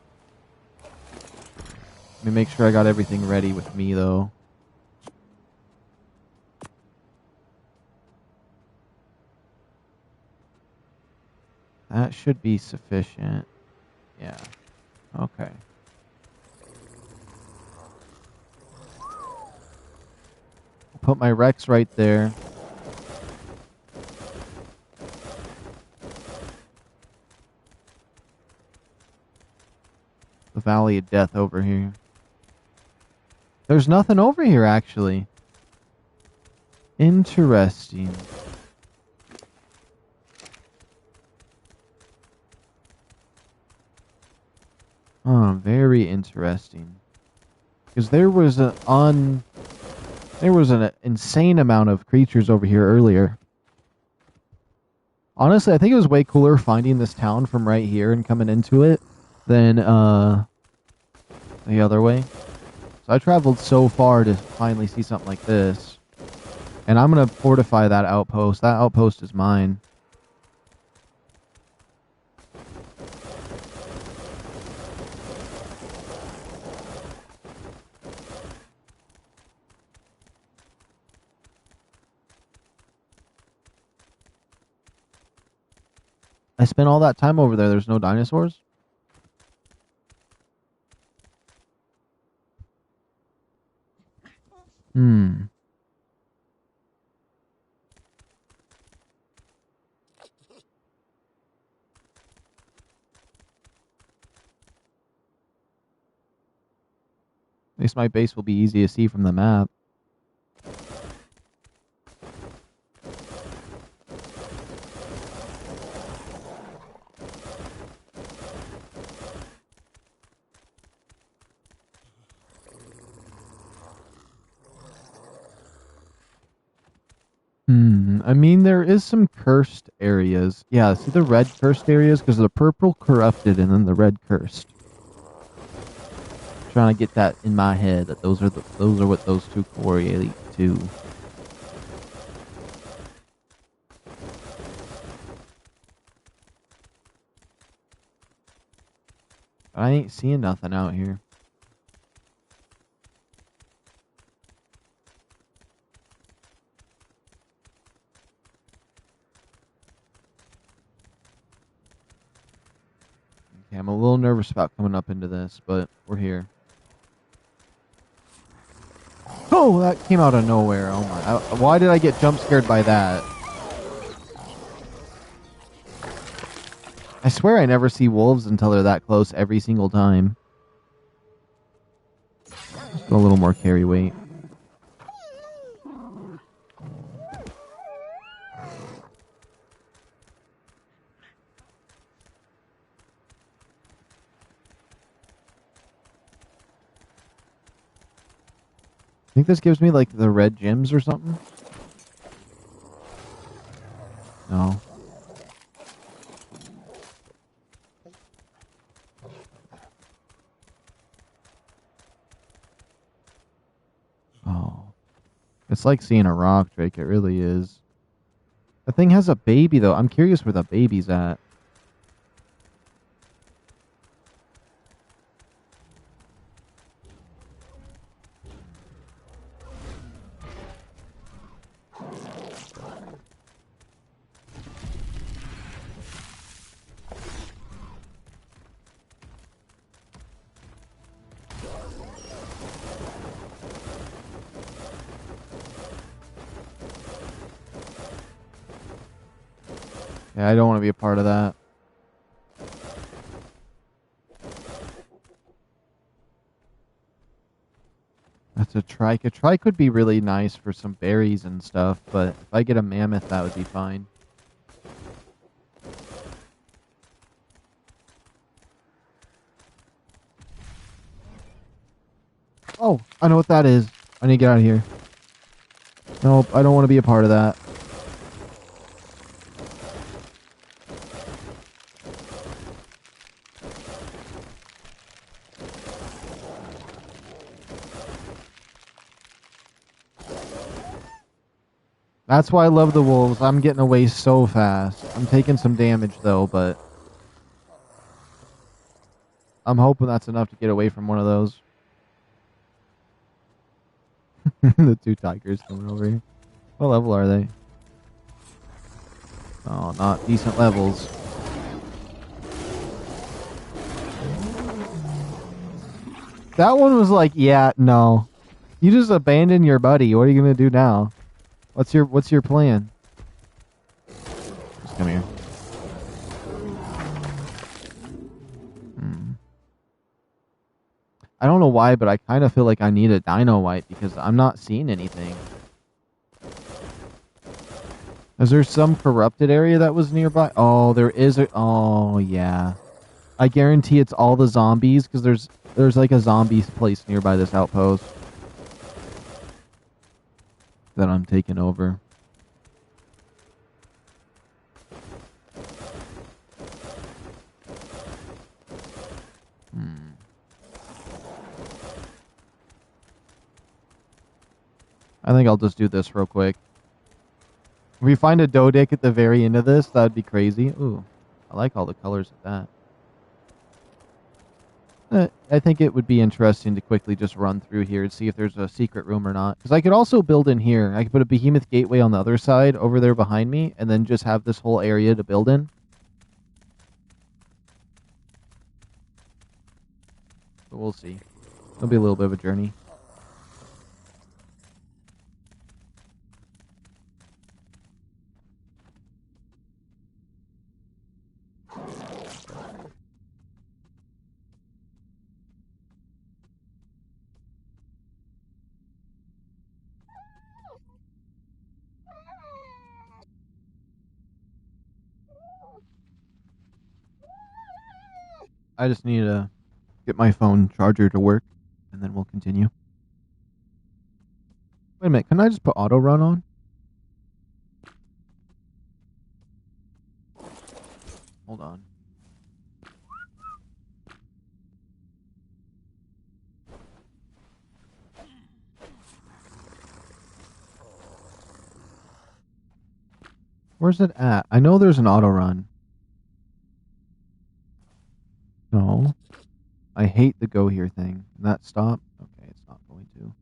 Let me make sure I got everything ready with me, though. That should be sufficient. Yeah. Okay. I'll put my Rex right there. The Valley of Death over here. There's nothing over here, actually. Interesting. Oh, very interesting. Because there was an insane amount of creatures over here earlier. Honestly, I think it was way cooler finding this town from right here and coming into it than the other way. So I traveled so far to finally see something like this. And I'm going to fortify that outpost. That outpost is mine. I spent all that time over there. There's no dinosaurs? At least my base will be easy to see from the map. I mean, there is some cursed areas. Yeah, see the red cursed areas? Because the purple corrupted and then the red cursed. Trying to get that in my head that those are what those two correlate to. I ain't seeing nothing out here. Okay, I'm a little nervous about coming up into this, but we're here. Oh, that came out of nowhere. Oh my. Why did I get jump scared by that? I swear I never see wolves until they're that close every single time. Just go a little more carry weight. I think this gives me like the red gems or something. No. Oh. It's like seeing a rock drake, it really is. The thing has a baby though. I'm curious where the baby's at. Yeah, I don't want to be a part of that. That's a trike. A trike would be really nice for some berries and stuff, but if I get a mammoth, that would be fine. Oh, I know what that is. I need to get out of here. Nope, I don't want to be a part of that. That's why I love the wolves. I'm getting away so fast. I'm taking some damage, though, but I'm hoping that's enough to get away from one of those. The two tigers coming over here. What level are they? Oh, not decent levels. That one was like, yeah, no. You just abandoned your buddy. What are you gonna do now? What's your plan? Just come here. I don't know why, but I kind of feel like I need a dino wipe because I'm not seeing anything. Is there some corrupted area that was nearby? Oh, there is a... Oh, yeah. I guarantee it's all the zombies because there's like a zombie place nearby this outpost that I'm taking over. I think I'll just do this real quick. If we find a Dodic at the very end of this, that'd be crazy. Ooh, I like all the colors of that. I think it would be interesting to quickly just run through here and see if there's a secret room or not. Because I could also build in here. I could put a behemoth gateway on the other side over there behind me and then just have this whole area to build in. But we'll see. It'll be a little bit of a journey. I just need to get my phone charger to work, and then we'll continue. Wait a minute, can I just put auto run on? Hold on. Where's it at? I know there's an auto run. No. I hate the go here thing. Can that stop? Okay, it's not going to.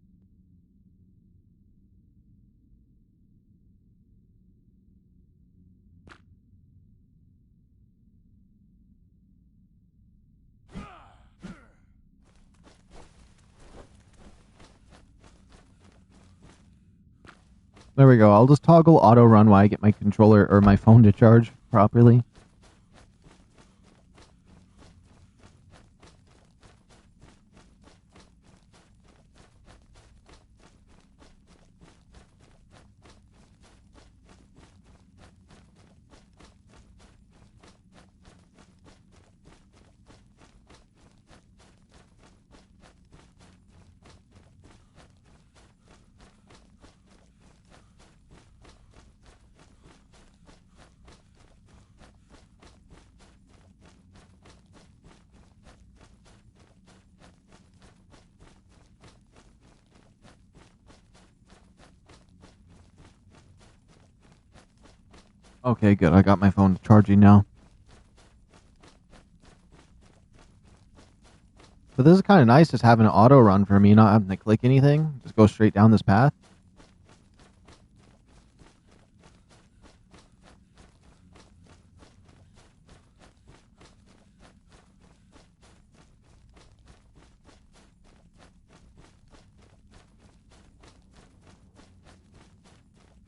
There we go. I'll just toggle auto run while I get my controller or my phone to charge properly. Okay, good. I got my phone charging now. But this is kind of nice just having an auto run for me, not having to click anything. Just go straight down this path.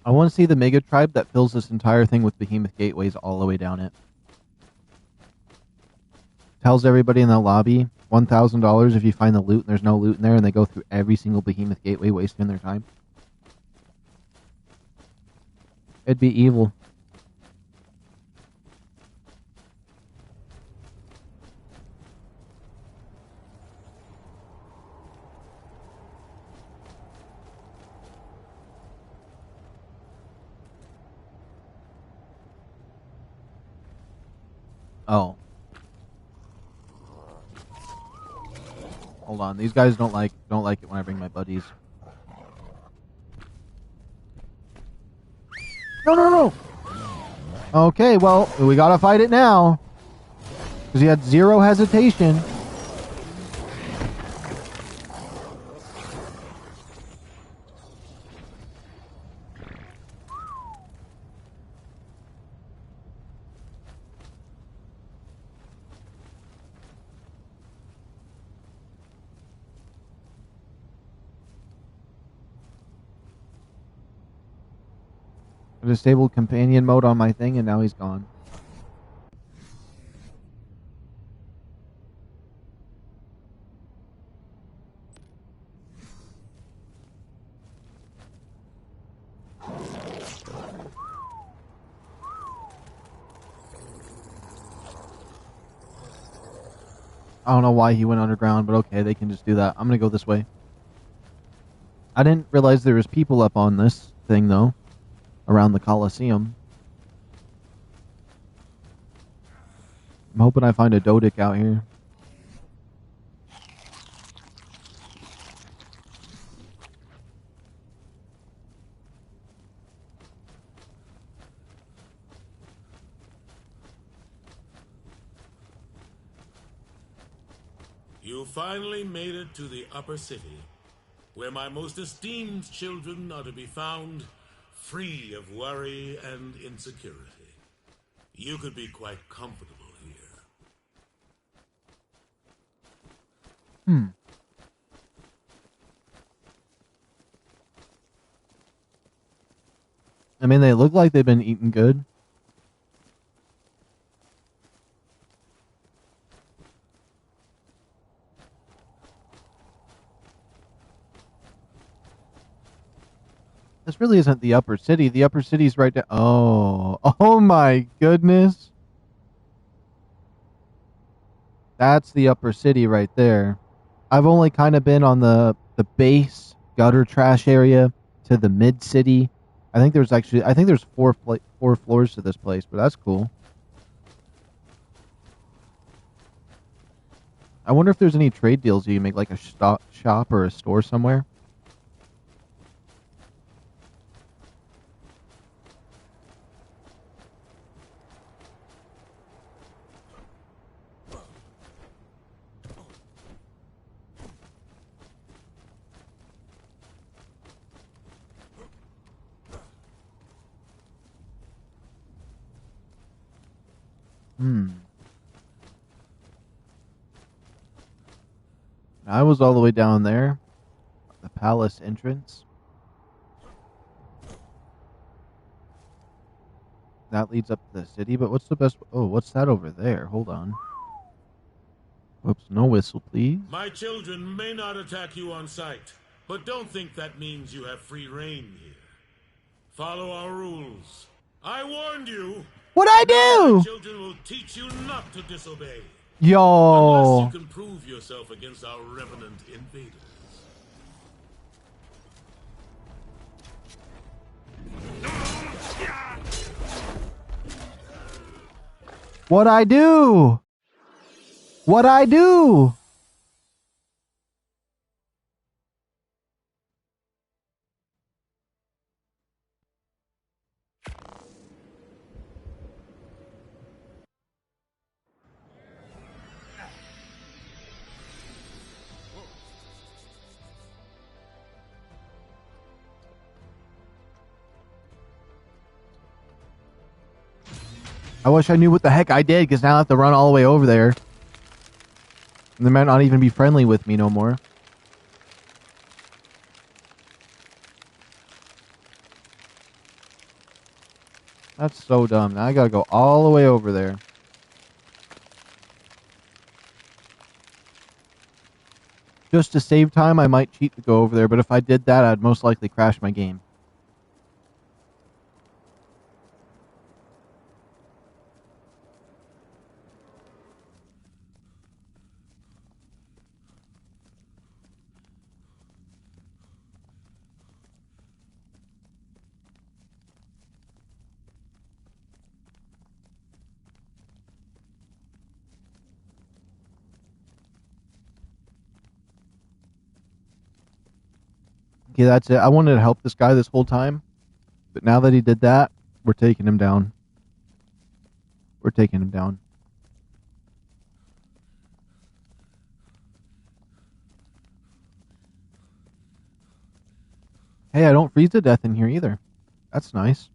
I want to see the Mega Tribe that fills this entire thing with Behemoth Gateways all the way down it. Tells everybody in the lobby $1,000 if you find the loot and there's no loot in there, and they go through every single Behemoth Gateway wasting their time. It'd be evil. Oh. Hold on. These guys don't like it when I bring my buddies. No. Okay, well, we gotta fight it now. Because he had zero hesitation. I disabled companion mode on my thing and now he's gone. I don't know why he went underground, but okay, they can just do that. I'm gonna go this way. I didn't realize there was people up on this thing, though. Around the Coliseum. I'm hoping I find a Dodic out here. You finally made it to the upper city, where my most esteemed children are to be found, free of worry and insecurity. You could be quite comfortable here. I mean, they look like they've been eating good. This really isn't the upper city. The upper city's right down. Oh my goodness. That's the upper city right there. I've only kind of been on the base gutter trash area to the mid city. I think there's four floors to this place, but that's cool. I wonder if there's any trade deals you can make, like a shop or a store somewhere. I was all the way down there. The palace entrance. That leads up to the city, but what's the best... Oh, what's that over there? Hold on. Whoops, no whistle, please. My children may not attack you on sight, but don't think that means you have free reign here. Follow our rules. I warned you. What'd I do? My children will teach you not to disobey. Yo. Unless you can prove yourself against our revenant invaders. What'd I do? What'd I do? I wish I knew what the heck I did, because now I have to run all the way over there. And they might not even be friendly with me no more. That's so dumb. Now I gotta go all the way over there. Just to save time, I might cheat to go over there, but if I did that, I'd most likely crash my game. Okay, that's it. I wanted to help this guy this whole time, but now that he did that, we're taking him down. We're taking him down. Hey, I don't freeze to death in here either. That's nice.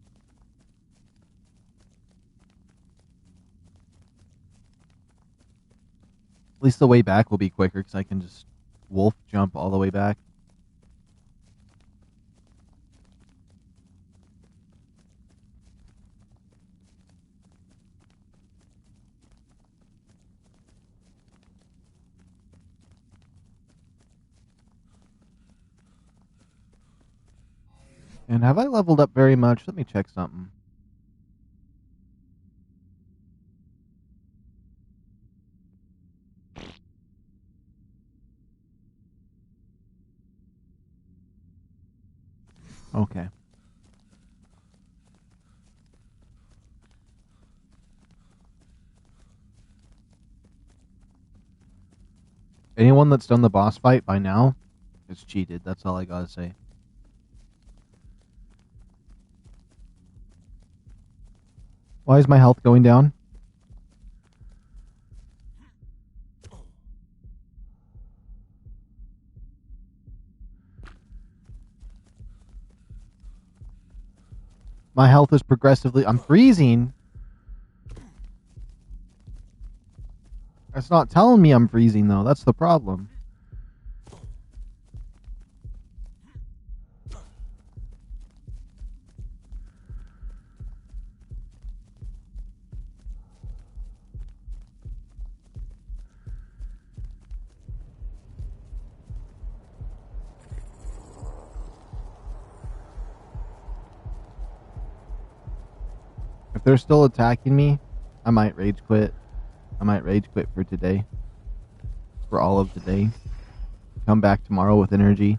At least the way back will be quicker because I can just wolf jump all the way back. And have I leveled up very much? Let me check something. Okay. Anyone that's done the boss fight by now is cheated. That's all I gotta say. Why is my health going down? My health is progressively... I'm freezing. It's not telling me I'm freezing, though. That's the problem. If they're still attacking me, I might rage quit. I might rage quit for today. For all of today. Come back tomorrow with energy.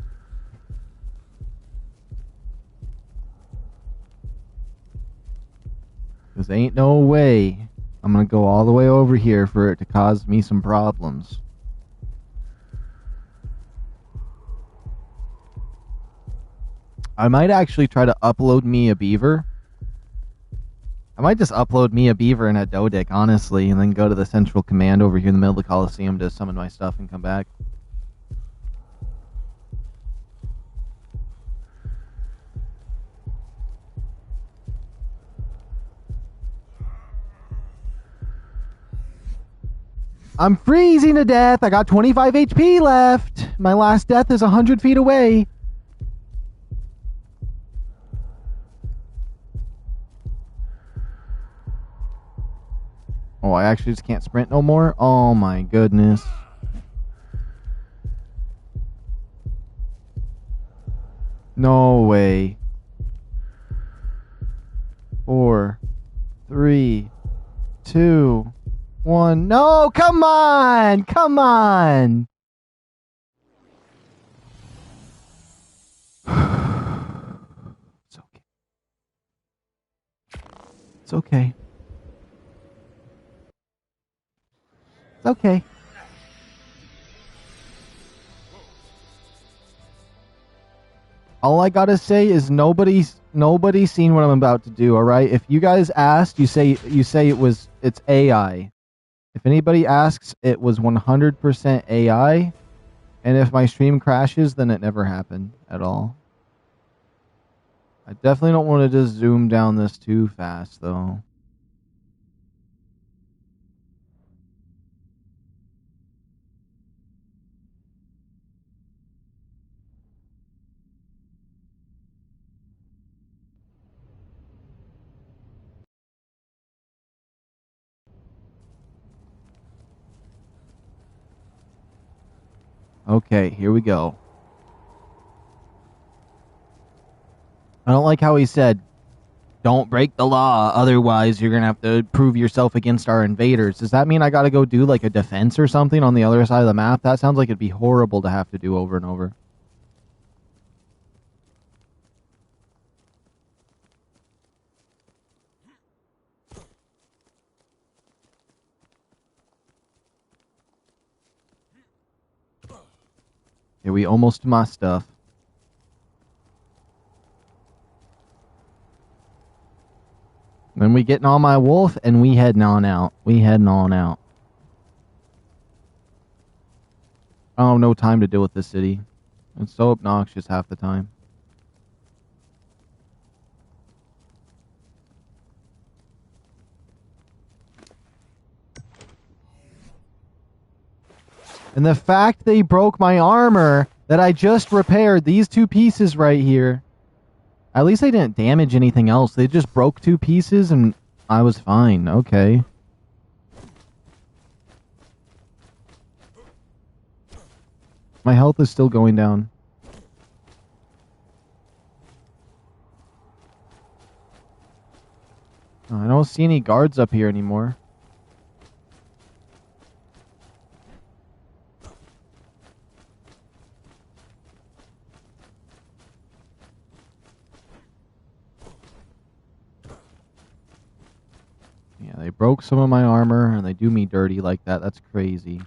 Because ain't no way I'm going to go all the way over here for it to cause me some problems. I might actually try to upload me a beaver. I might just upload me a beaver and a Dodic, honestly, and then go to the central command over here in the middle of the Coliseum to summon my stuff and come back. I'm freezing to death. I got 25 HP left. My last death is 100 feet away. Oh, I actually just can't sprint no more? Oh my goodness. No way. 4, 3, 2, 1. No, come on! Come on! It's okay. It's okay. It's okay. All I gotta say is nobody's seen what I'm about to do. All right. If you guys asked, you say it's AI. If anybody asks, it was 100% AI. And if my stream crashes, then it never happened at all. I definitely don't want to just zoom down this too fast, though. Okay, here we go. I don't like how he said, don't break the law, otherwise you're gonna have to prove yourself against our invaders. Does that mean I gotta go do like a defense or something on the other side of the map? That sounds like it'd be horrible to have to do over and over. Okay, we almost to my stuff. Then we getting on my wolf and we heading on out. We heading on out. I don't have no time to deal with this city. It's so obnoxious half the time. And the fact they broke my armor that I just repaired, these two pieces right here. At least they didn't damage anything else. They just broke two pieces and I was fine. Okay. My health is still going down. Oh, I don't see any guards up here anymore. Yeah, they broke some of my armor and they do me dirty like that. That's crazy.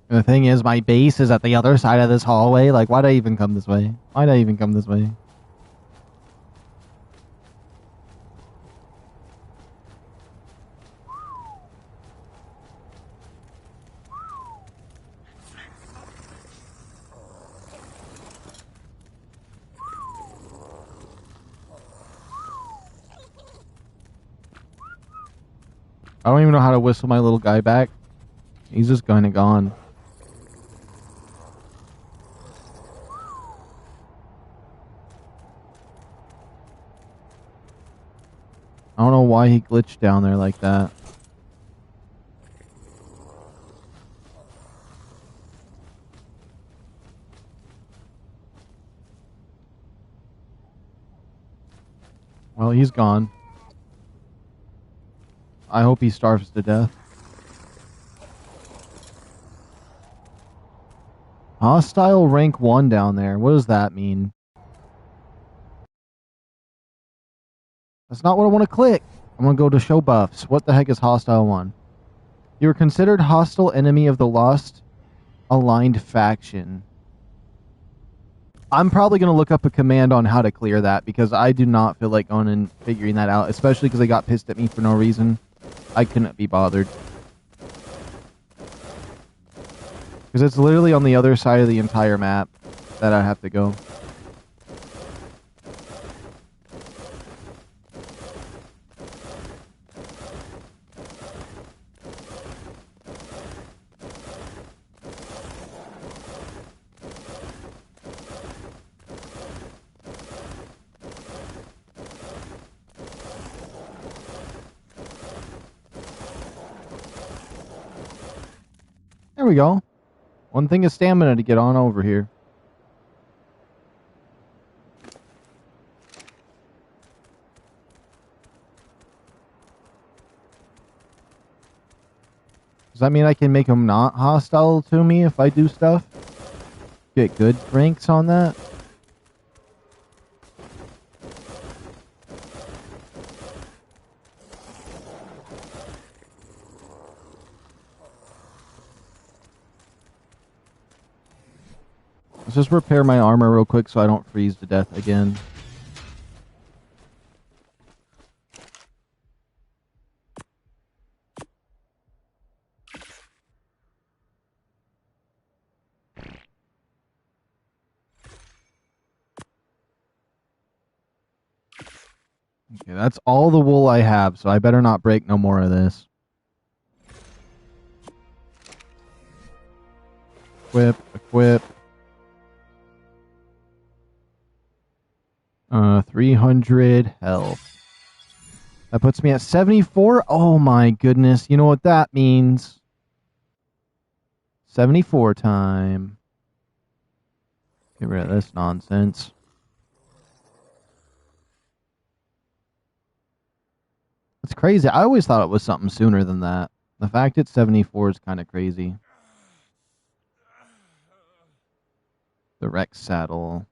And the thing is, my base is at the other side of this hallway. Like, why'd I even come this way? Why'd I even come this way? I don't even know how to whistle my little guy back. He's just kind of gone. I don't know why he glitched down there like that. Well, he's gone. I hope he starves to death. Hostile rank 1 down there. What does that mean? That's not what I want to click. I'm going to go to show buffs. What the heck is hostile 1? You are considered hostile enemy of the lost aligned faction. I'm probably going to look up a command on how to clear that because I do not feel like going and figuring that out, especially because they got pissed at me for no reason. I couldn't be bothered. Because it's literally on the other side of the entire map that I have to go. There we go. One thing is stamina to get on over here. Does that mean I can make them not hostile to me if I do stuff? Get good ranks on that? Let's just repair my armor real quick so I don't freeze to death again. Okay, that's all the wool I have, so I better not break no more of this. Equip, equip. 300 health. That puts me at 74. Oh my goodness. You know what that means? 74 time. Get rid of this nonsense. It's crazy. I always thought it was something sooner than that. The fact it's 74 is kind of crazy. The Rex saddle.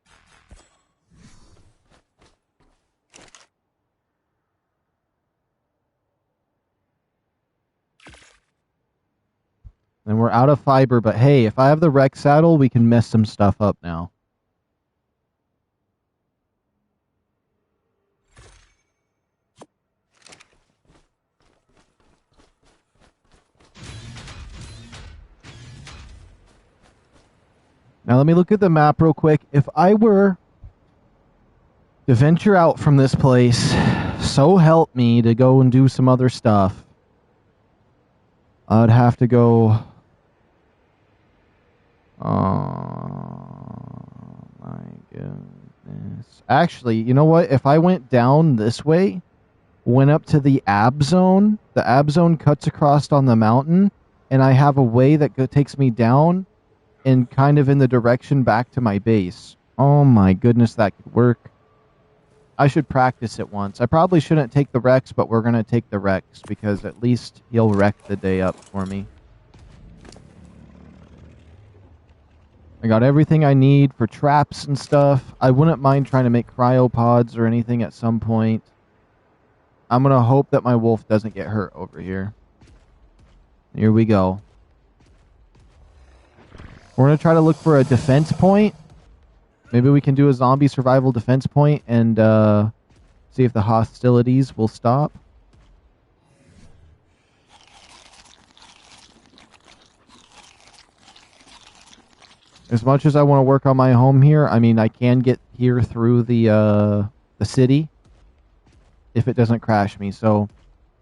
And we're out of fiber, but hey, if I have the Rex saddle, we can mess some stuff up now. Now let me look at the map real quick. If I were to venture out from this place, so help me, to go and do some other stuff, I'd have to go... Oh my goodness. Actually, you know what? If I went down this way, went up to the Ab Zone, the Ab Zone cuts across on the mountain, and I have a way that takes me down and kind of in the direction back to my base. Oh my goodness, that could work. I should practice it once. I probably shouldn't take the Rex, but we're going to take the Rex because at least he'll wreck the day up for me. I got everything I need for traps and stuff. I wouldn't mind trying to make cryopods or anything at some point. I'm going to hope that my wolf doesn't get hurt over here. Here we go. We're going to try to look for a defense point. Maybe we can do a zombie survival defense point and see if the hostilities will stop. As much as I want to work on my home here, I mean, I can get here through the city if it doesn't crash me. So,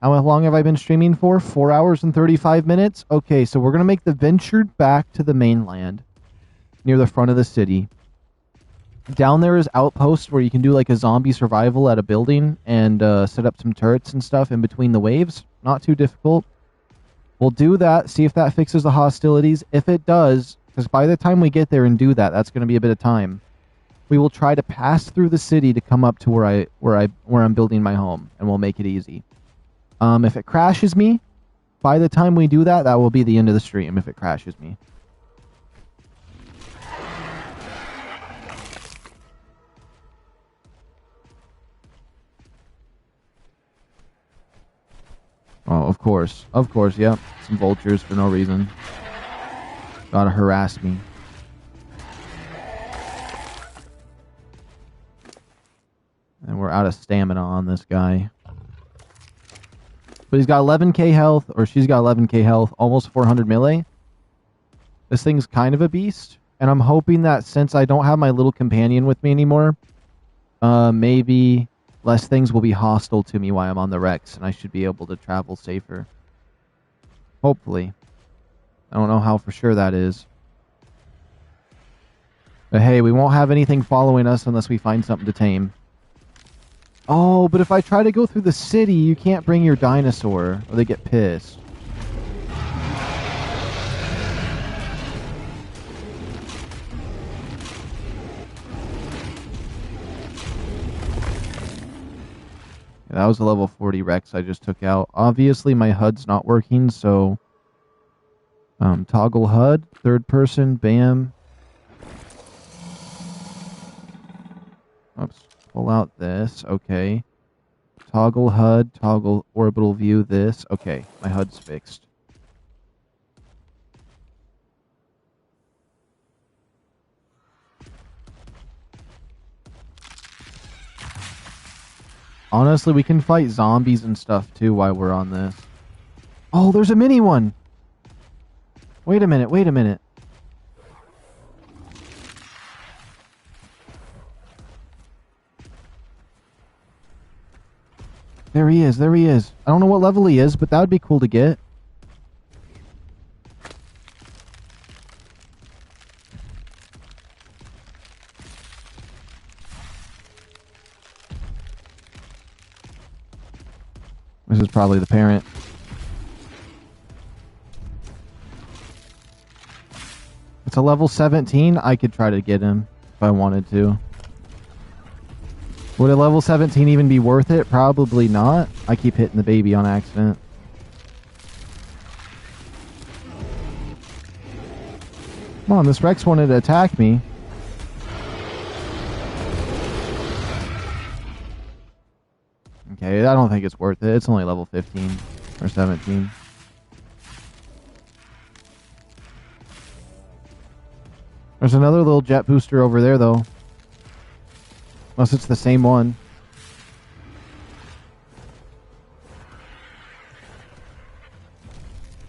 how long have I been streaming for? 4 hours and 35 minutes? Okay, so we're going to make the venture back to the mainland near the front of the city. Down there is outposts where you can do like a zombie survival at a building and set up some turrets and stuff in between the waves. Not too difficult. We'll do that, see if that fixes the hostilities. If it does, because by the time we get there and do that, that's going to be a bit of time. We will try to pass through the city to come up to where I'm building my home, and we'll make it easy. If it crashes me, by the time we do that, that will be the end of the stream if it crashes me. Oh, of course, yeah. Some vultures for no reason. Gotta harass me. And we're out of stamina on this guy. But he's got 11k health, or she's got 11k health, almost 400 melee. This thing's kind of a beast. And I'm hoping that since I don't have my little companion with me anymore, maybe less things will be hostile to me while I'm on the Rex, and I should be able to travel safer. Hopefully. I don't know how for sure that is. But hey, we won't have anything following us unless we find something to tame. Oh, but if I try to go through the city, you can't bring your dinosaur, or they get pissed. That was a level 40 Rex I just took out. Obviously, my HUD's not working, so... toggle HUD, third person, bam. Oops, pull out this, okay. Toggle HUD, toggle orbital view, this. Okay, my HUD's fixed. Honestly, we can fight zombies and stuff too while we're on this. Oh, there's a mini one! Wait a minute, wait a minute. There he is, there he is. I don't know what level he is, but that would be cool to get. This is probably the parent. It's a level 17. I could try to get him if I wanted to. Would a level 17 even be worth it? Probably not. I keep hitting the baby on accident. Come on, this Rex wanted to attack me. Okay, I don't think it's worth it. It's only level 15 or 17. There's another little jet booster over there, though. Unless it's the same one.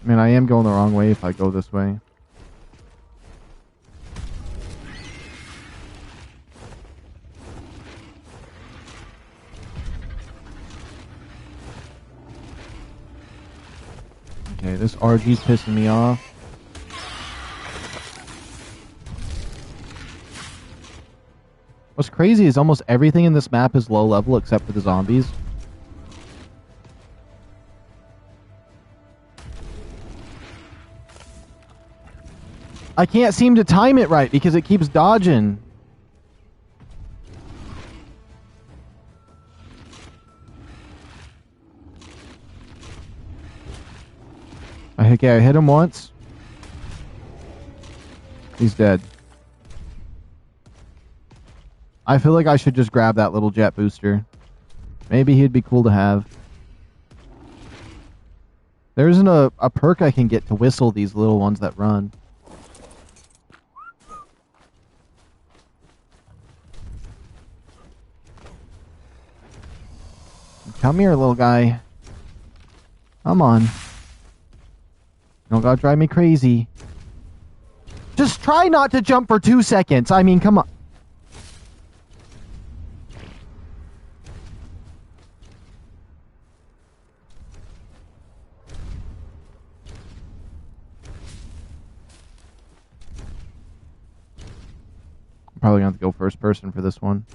I mean, I am going the wrong way if I go this way. Okay, this RG's pissing me off. What's crazy is almost everything in this map is low level except for the zombies. I can't seem to time it right because it keeps dodging. Okay, I hit him once. He's dead. I feel like I should just grab that little jet booster. Maybe he'd be cool to have. There isn't a perk I can get to whistle these little ones that run. Come here, little guy. Come on. You don't gotta drive me crazy. Just try not to jump for 2 seconds. I mean, come on. I'm probably gonna have to go first person for this one.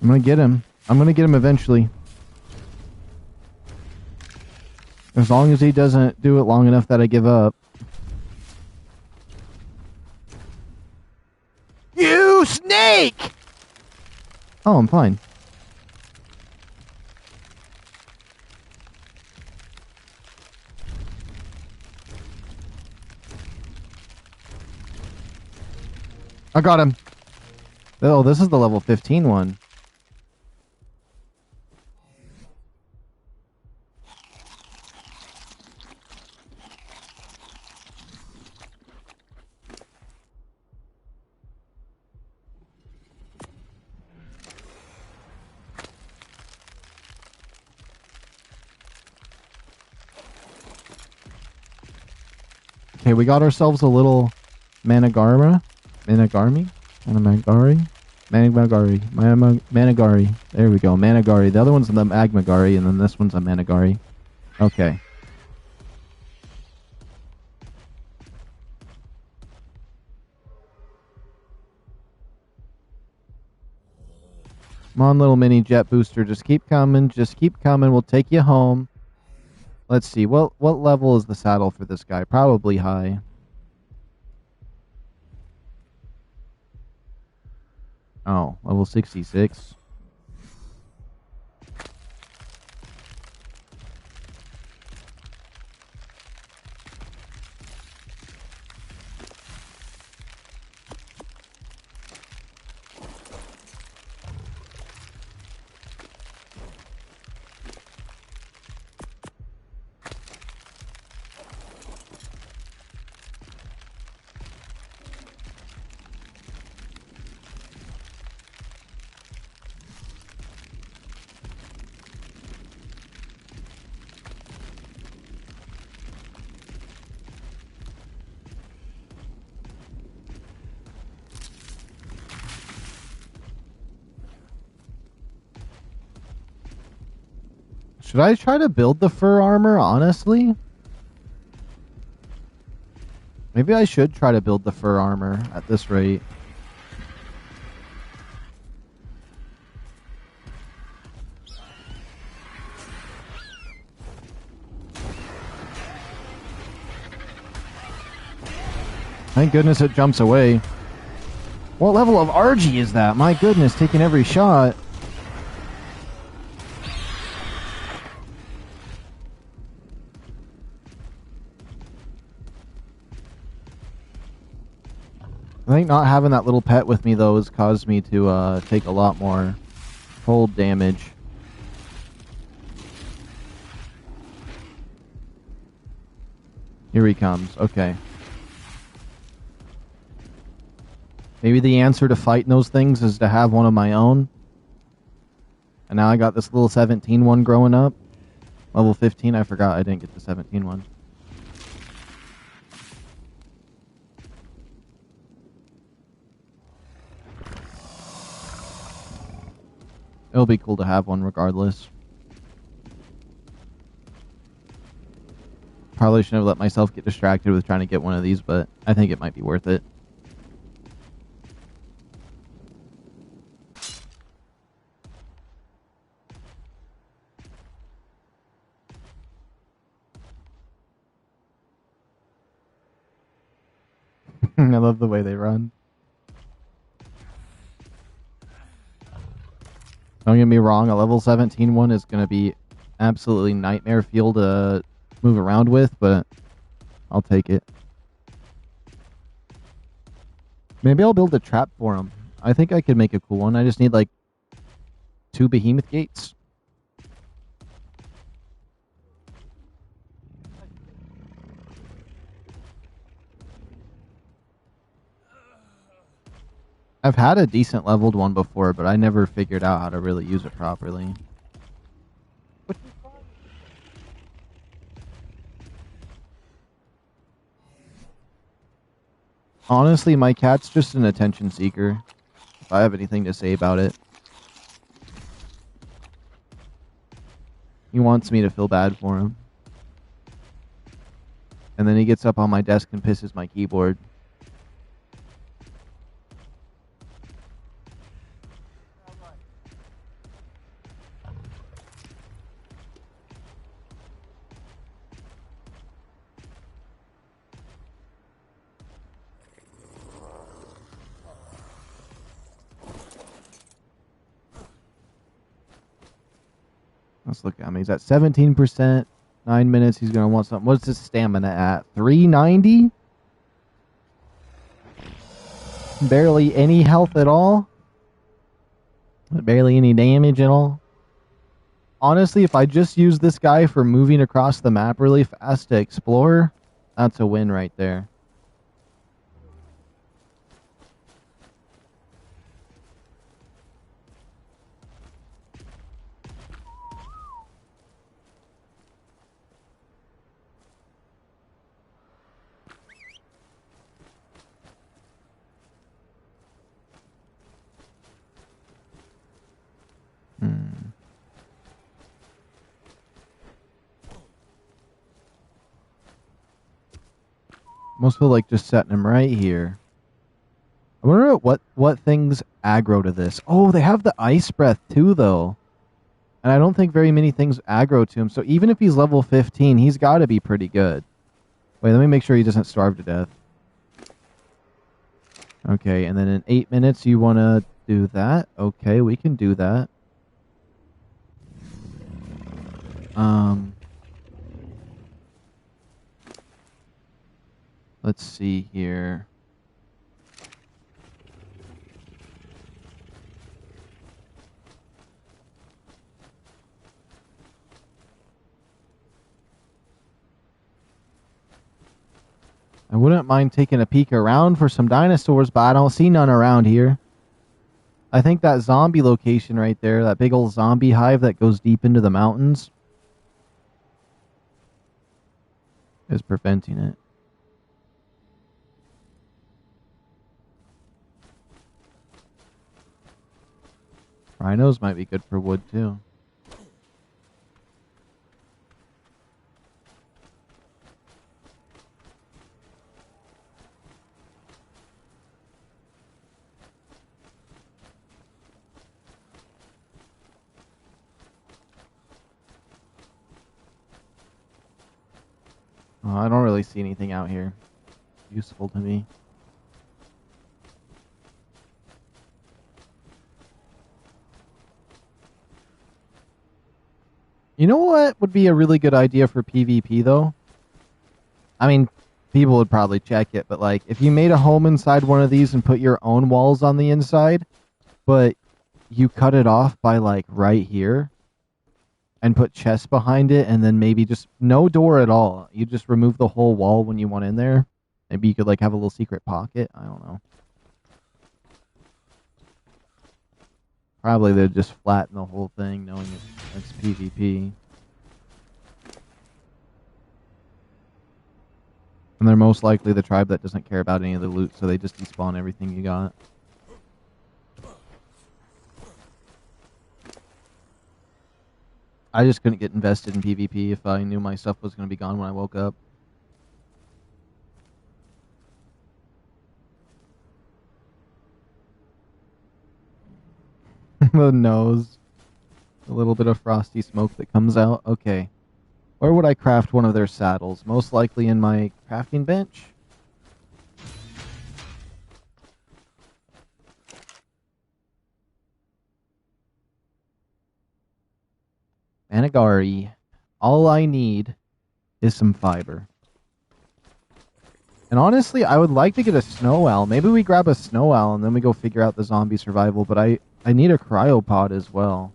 I'm gonna get him. I'm gonna get him eventually. As long as he doesn't do it long enough that I give up. You snake! Oh, I'm fine. I got him. Oh, this is the level 15 one. Okay, we got ourselves a little Managari. Managari? There we go, Managari. The other one's the Magmagari, and then this one's a Managari. Okay. Come on, little mini jet booster. Just keep coming. Just keep coming. We'll take you home. Let's see. What level is the saddle for this guy? Probably high. Oh, level 66. Should I try to build the fur armor, honestly? Maybe I should try to build the fur armor at this rate. Thank goodness it jumps away. What level of RG is that? My goodness, taking every shot. I think not having that little pet with me, though, has caused me to take a lot more cold damage. Here he comes. Okay. Maybe the answer to fighting those things is to have one of my own. And now I got this little 17 one growing up. Level 15, I forgot I didn't get the 17 one. It'll be cool to have one regardless. Probably shouldn't have let myself get distracted with trying to get one of these, but I think it might be worth it. I love the way they run. Don't get me wrong, a level 17 one is going to be absolutely nightmare fuel to move around with, but I'll take it. Maybe I'll build a trap for him. I think I could make a cool one. I just need like 2 behemoth gates. I've had a decent leveled one before, but I never figured out how to really use it properly. Honestly, my cat's just an attention seeker. If I have anything to say about it. He wants me to feel bad for him. And then he gets up on my desk and pisses my keyboard. Let's look at him. He's at 17%. 9 minutes. He's going to want something. What's his stamina at? 390? Barely any health at all? Barely any damage at all? Honestly, if I just use this guy for moving across the map really fast to explore, that's a win right there. Most feel like just setting him right here. I wonder what things aggro to this. Oh, they have the ice breath too, though. And I don't think very many things aggro to him. So even if he's level 15, he's got to be pretty good. Wait, let me make sure he doesn't starve to death. Okay, and then in 8 minutes you want to do that. Okay, we can do that. Let's see here. I wouldn't mind taking a peek around for some dinosaurs, but I don't see none around here. I think that zombie location right there, that big old zombie hive that goes deep into the mountains, is preventing it. Rhinos might be good for wood, too. Oh, I don't really see anything out here useful to me. You know what would be a really good idea for PvP, though? I mean, people would probably check it, but like, if you made a home inside one of these and put your own walls on the inside, but you cut it off by like right here, and put chests behind it, and then maybe just no door at all. You just remove the whole wall when you want in there. Maybe you could like have a little secret pocket. I don't know. Probably they'd just flatten the whole thing, knowing it's PvP. And they're most likely the tribe that doesn't care about any of the loot, so they just despawn everything you got. I just couldn't get invested in PvP if I knew my stuff was going to be gone when I woke up. The nose. A little bit of frosty smoke that comes out. Okay. Where would I craft one of their saddles? Most likely in my crafting bench. Anagari. All I need is some fiber. And honestly, I would like to get a snow owl. Maybe we grab a snow owl and then we go figure out the zombie survival. But I need a cryopod as well.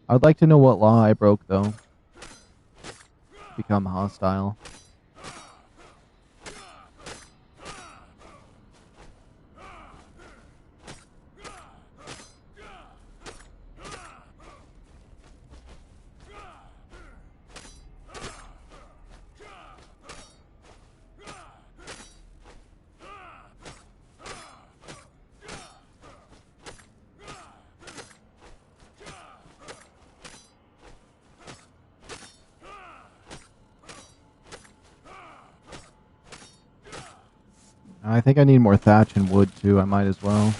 I'd like to know what law I broke, though. Become hostile. I think I need more thatch and wood, too. I might as well.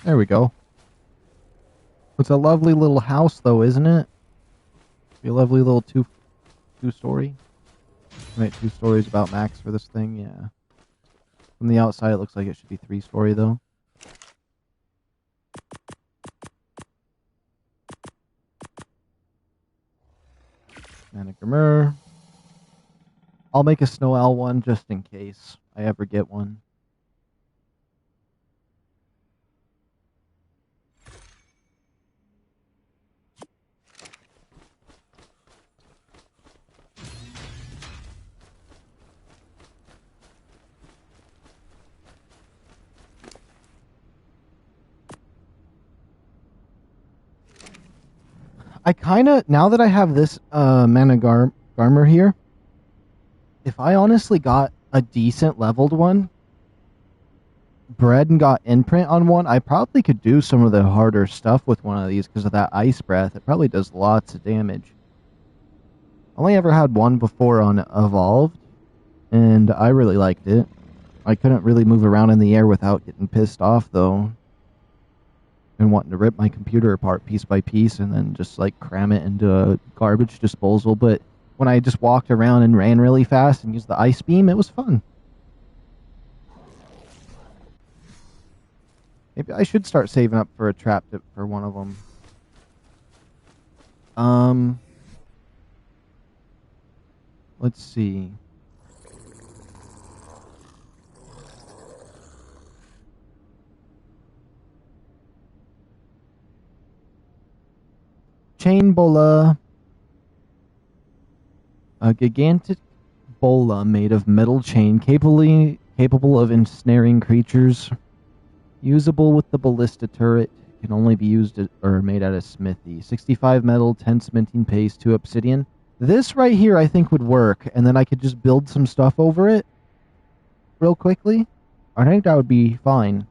There we go. It's a lovely little house, though, isn't it? Be a lovely little two-story. Right, 2 stories about max for this thing, yeah. From the outside, it looks like it should be 3-story, though. And a Grimmer. I'll make a Snow Owl one just in case I ever get one. I kind of, now that I have this mana Garmer here, if I honestly got a decent leveled one, bred and got imprint on one, I probably could do some of the harder stuff with one of these because of that ice breath. It probably does lots of damage. Only ever had one before on Evolved, and I really liked it. I couldn't really move around in the air without getting pissed off, though. And wanting to rip my computer apart piece by piece and then just like cram it into a garbage disposal. But when I just walked around and ran really fast and used the ice beam, it was fun. Maybe I should start saving up for a trap tip for one of them. Let's see. Chain bola. A gigantic bola made of metal chain capable of ensnaring creatures. Usable with the ballista turret. Can only be used or made out of smithy. 65 metal, 10 cementing paste, 2 obsidian. This right here I think would work, and then I could just build some stuff over it real quickly. I think that would be fine.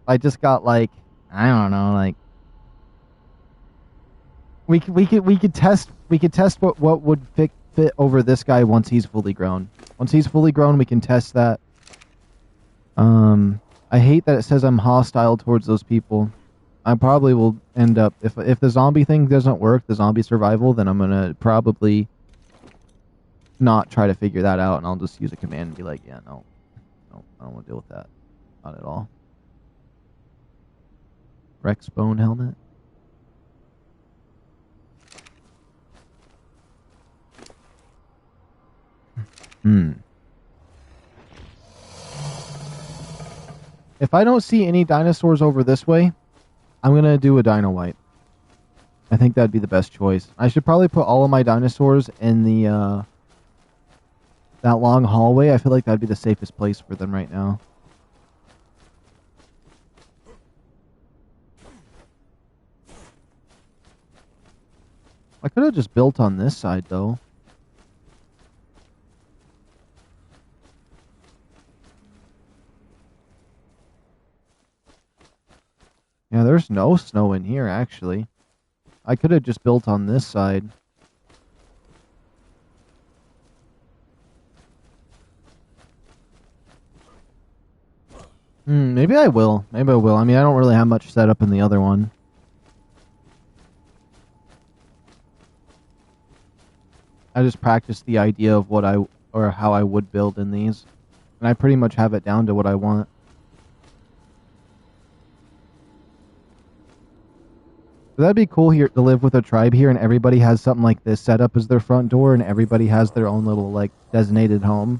I just got like, I don't know, like we could test what would fit over this guy once he's fully grown. Once he's fully grown, we can test that. I hate that it says I'm hostile towards those people. I probably will end up, if the zombie thing doesn't work, the zombie survival, then I'm gonna probably not try to figure that out, and I'll just use a command and be like, yeah, no, I don't want to deal with that. Not at all. Rex bone helmet. If I don't see any dinosaurs over this way, I'm gonna do a dino wipe. I think that'd be the best choice. I should probably put all of my dinosaurs in the that long hallway. I feel like that'd be the safest place for them right now. I could have just built on this side though. Yeah, there's no snow in here, actually. I could have just built on this side. Maybe I will. Maybe I will. I mean, I don't really have much set up in the other one. I just practiced the idea of what or how I would build in these. And I pretty much have it down to what I want. But that'd be cool here to live with a tribe here and everybody has something like this set up as their front door and everybody has their own little like designated home.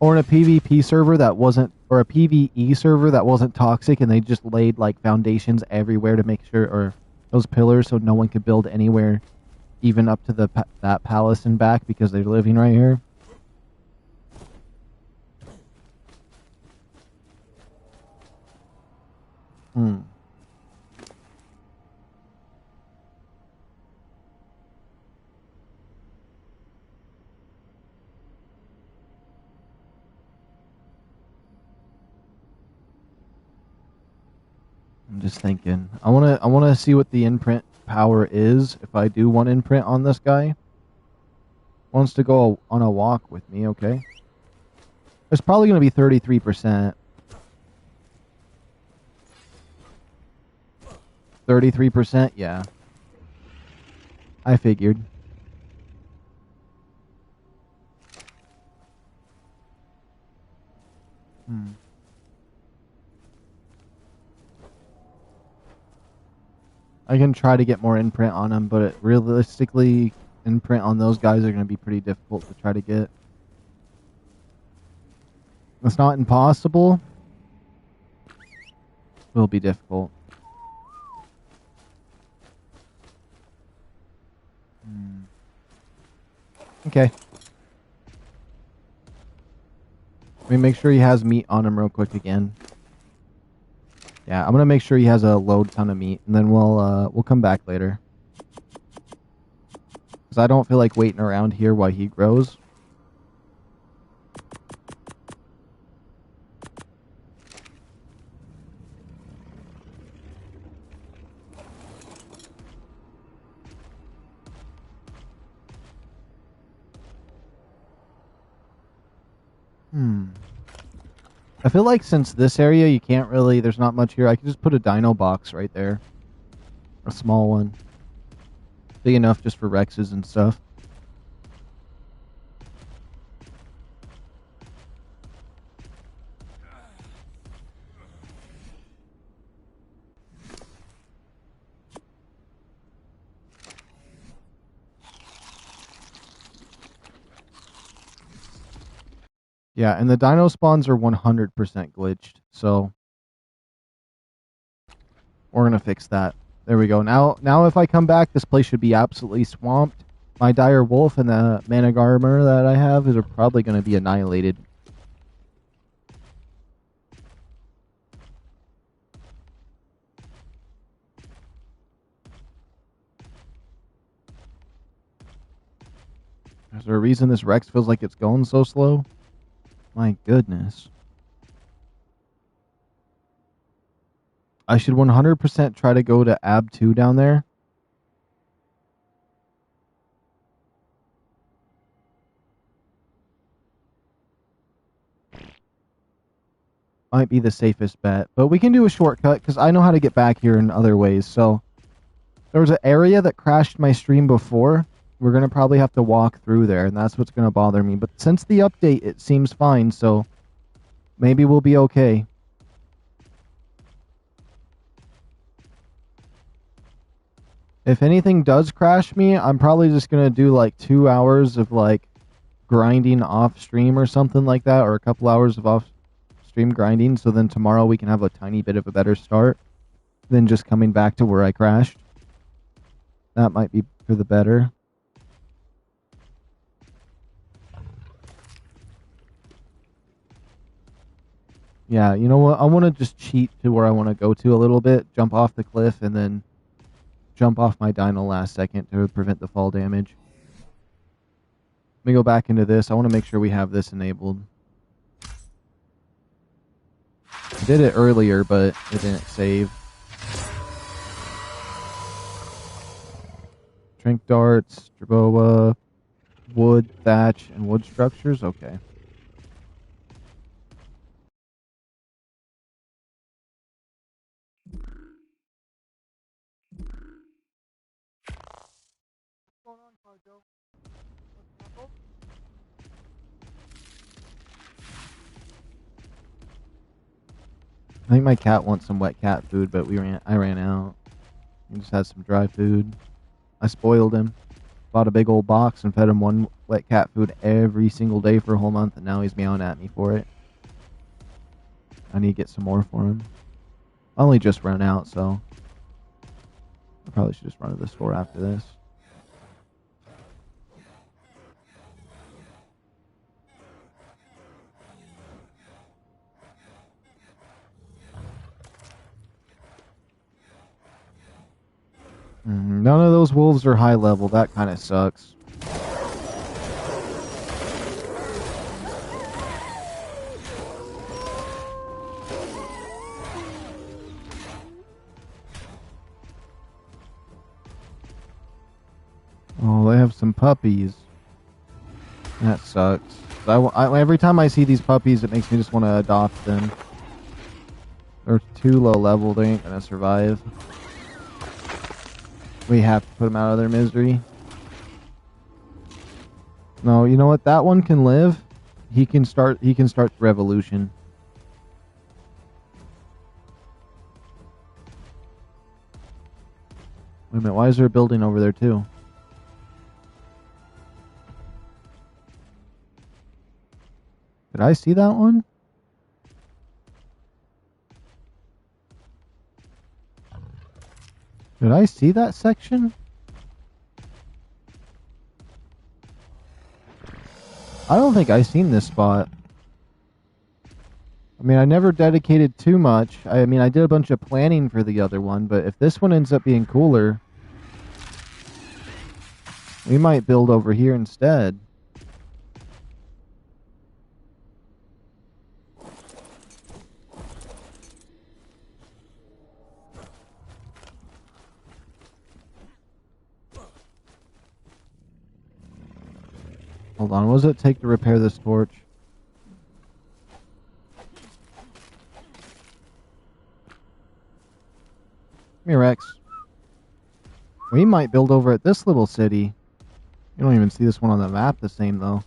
Or in a PvP server that wasn't, or a PvE server that wasn't toxic and they just laid like foundations everywhere to make sure, or those pillars so no one could build anywhere even up to that palace and back because they're living right here. I'm just thinking. I wanna see what the imprint power is if I do one imprint on this guy. Wants to go on a walk with me, okay? It's probably gonna be 33%. 33%, yeah. I figured. I can try to get more imprint on them, but realistically, imprint on those guys are going to be pretty difficult to try to get. It's not impossible. It will be difficult. Okay. Let me make sure he has meat on him real quick again. Yeah, I'm gonna make sure he has a load ton of meat, and then we'll come back later. Cause I don't feel like waiting around here while he grows. I feel like since this area you can't really, there's not much here, I could just put a dino box right there. A small one. Big enough just for Rexes and stuff. Yeah, and the dino spawns are 100% glitched, so we're gonna fix that. There we go. Now if I come back, this place should be absolutely swamped. My dire wolf and the manic armor that I have are probably gonna be annihilated. Is there a reason this Rex feels like it's going so slow? My goodness. I should 100% try to go to AB 2 down there. might be the safest bet. But we can do a shortcut because I know how to get back here in other ways. So there was an area that crashed my stream before. We're going to probably have to walk through there, and that's what's going to bother me. But since the update, it seems fine, so maybe we'll be okay. If anything does crash me, I'm probably just going to do like 2 hours of like grinding off stream or something like that, or a couple hours of off stream grinding, so then tomorrow we can have a tiny bit of a better start than just coming back to where I crashed. That might be for the better. Yeah, you know what? I want to just cheat to where I want to go to a little bit, jump off the cliff, and then jump off my dino last second to prevent the fall damage. Let me go back into this. I want to make sure we have this enabled. I did it earlier, but it didn't save. Drink darts, Jerboa, wood, thatch, and wood structures. Okay. I think my cat wants some wet cat food, but I ran out. He just had some dry food. I spoiled him. Bought a big old box and fed him one wet cat food every single day for a whole month, and now he's meowing at me for it. I need to get some more for him. I only just ran out, so I probably should just run to the store after this. None of those wolves are high level. That kind of sucks. Oh, they have some puppies. That sucks. Every time I see these puppies, it makes me just want to adopt them. They're too low level. They ain't gonna survive. We have to put them out of their misery. No, you know what? That one can live. He can start the revolution. Wait a minute, why is there a building over there too? Did I see that one? Did I see that section? I don't think I seen this spot. I mean, I never dedicated too much. I mean, I did a bunch of planning for the other one, but if this one ends up being cooler, we might build over here instead. Hold on, what does it take to repair this torch? Come here, Rex. We might build over at this little city. You don't even see this one on the map the same, though.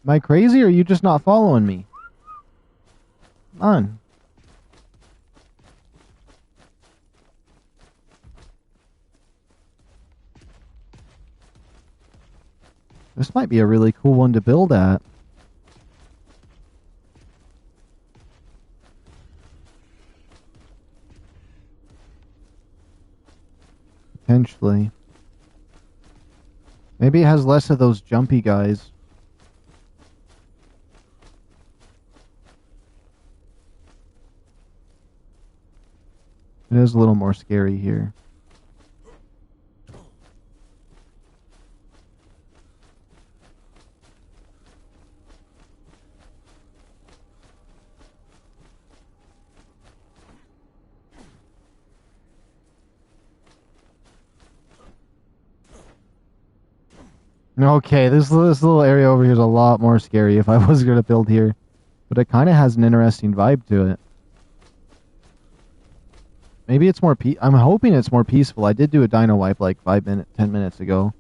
Am I crazy, or are you just not following me? Come on. This might be a really cool one to build at. Potentially. Maybe it has less of those jumpy guys. It is a little more scary here. Okay, this little area over here is a lot more scary if I was going to build here. But it kind of has an interesting vibe to it. Maybe it's more I'm hoping it's more peaceful. I did do a dino wipe like 10 minutes ago.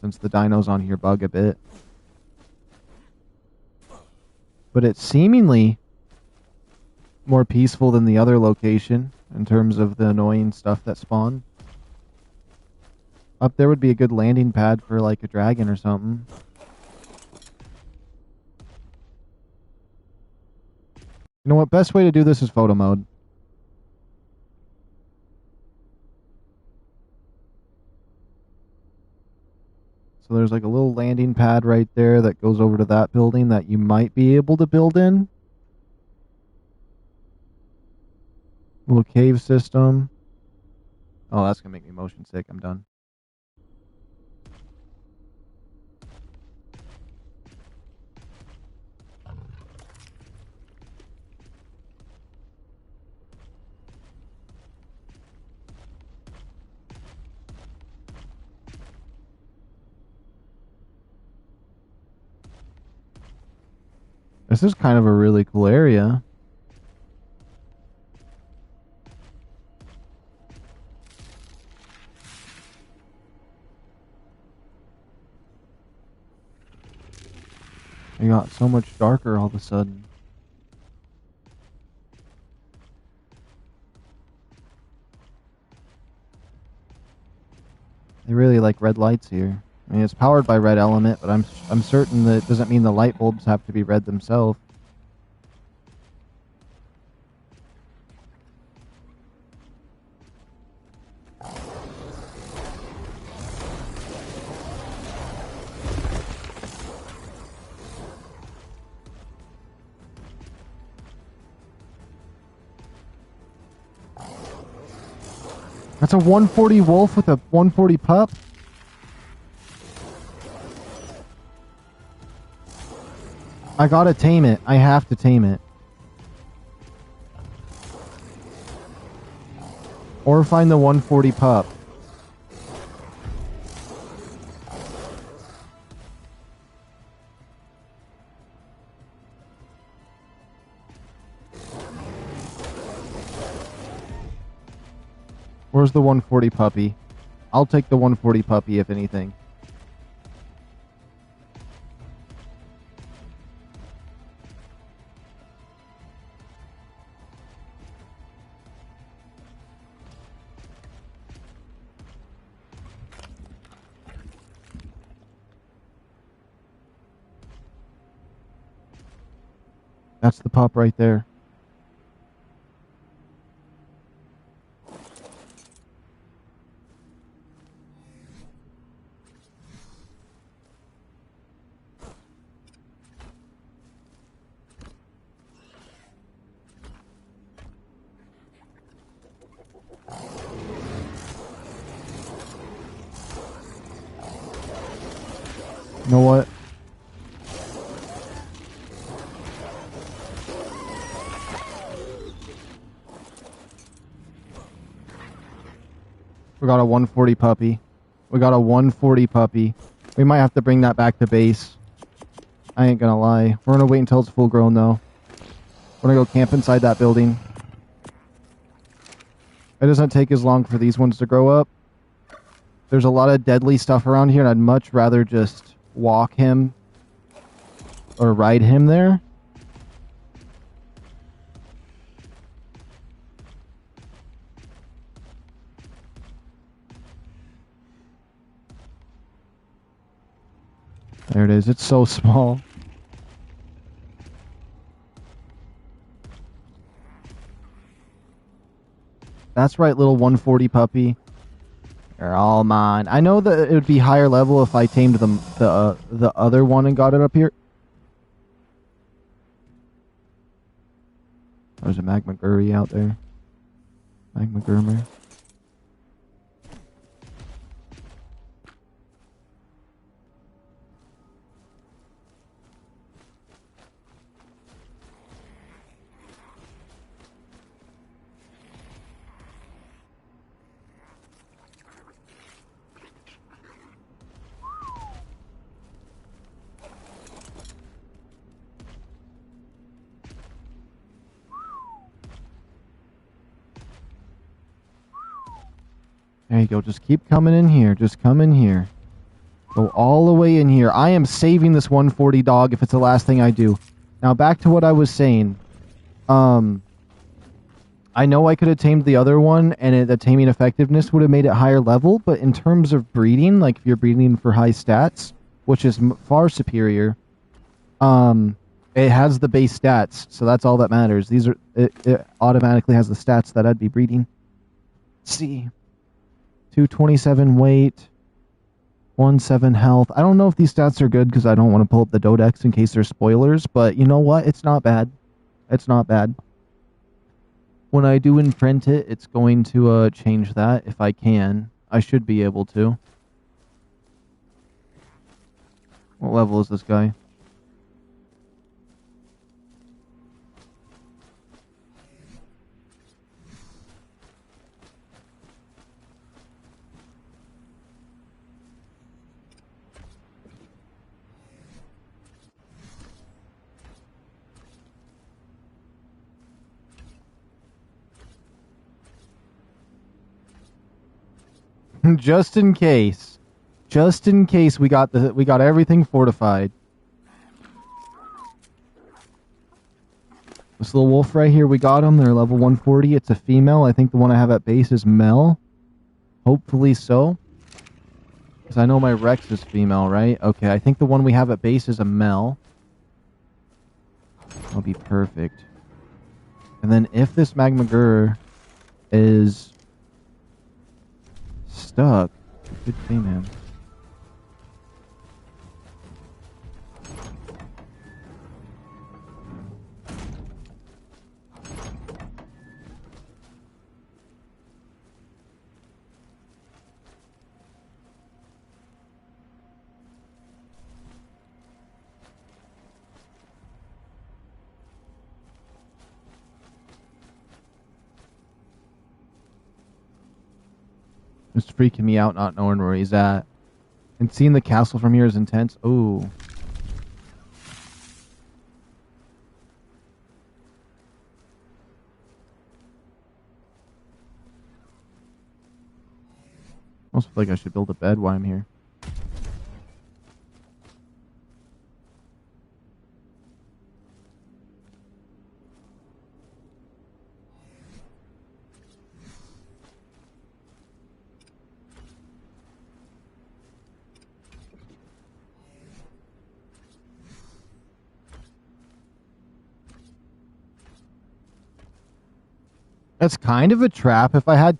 Since the dinos on here bug a bit. But it's seemingly more peaceful than the other location in terms of the annoying stuff that spawn. Up there would be a good landing pad for like a dragon or something. You know what? Best way to do this is photo mode. So there's like a little landing pad right there that goes over to that building that you might be able to build in. Little cave system. Oh, that's gonna make me motion sick. I'm done. This is kind of a really cool area. It got so much darker all of a sudden. They really like red lights here. I mean, it's powered by red element, but I'm certain that it doesn't mean the light bulbs have to be red themselves. That's a 140 wolf with a 140 pup? I gotta tame it. I have to tame it. Or find the 140 pup. Where's the 140 puppy? I'll take the 140 puppy if anything. That's the pup right there. You know what? We got a 140 puppy. We got a 140 puppy. We might have to bring that back to base. I ain't gonna lie. We're gonna wait until it's full grown though. We're gonna go camp inside that building. It doesn't take as long for these ones to grow up. There's a lot of deadly stuff around here, and I'd much rather just walk him or ride him there. There it is. It's so small. That's right, little 140 puppy. You're all mine. I know that it would be higher level if I tamed the other one and got it up here. There's a magma gurry out there. Magma gurmer. There you go. Just keep coming in here. Just come in here. Go all the way in here. I am saving this 140 dog if it's the last thing I do. Now back to what I was saying. I know I could have tamed the other one, and the taming effectiveness would have made it higher level, but in terms of breeding, like if you're breeding for high stats, which is far superior, it has the base stats, so that's all that matters. It automatically has the stats that I'd be breeding. Let's see. 227 weight, 17 health. I don't know if these stats are good because I don't want to pull up the Dodex in case there's spoilers, but you know what? It's not bad. It's not bad. When I do imprint it, it's going to change that if I can. I should be able to. What level is this guy? Just in case. Just in case we got everything fortified. This little wolf right here, we got them. They're level 140. It's a female. I think the one I have at base is Mel. Hopefully so. Because I know my Rex is female, right? Okay, I think the one we have at base is a Mel. That'll be perfect. And then if this Magma Gur is stuck, good thing, man. It's freaking me out not knowing where he's at. And seeing the castle from here is intense. Ooh. Almost feel like I should build a bed while I'm here. That's kind of a trap. If I had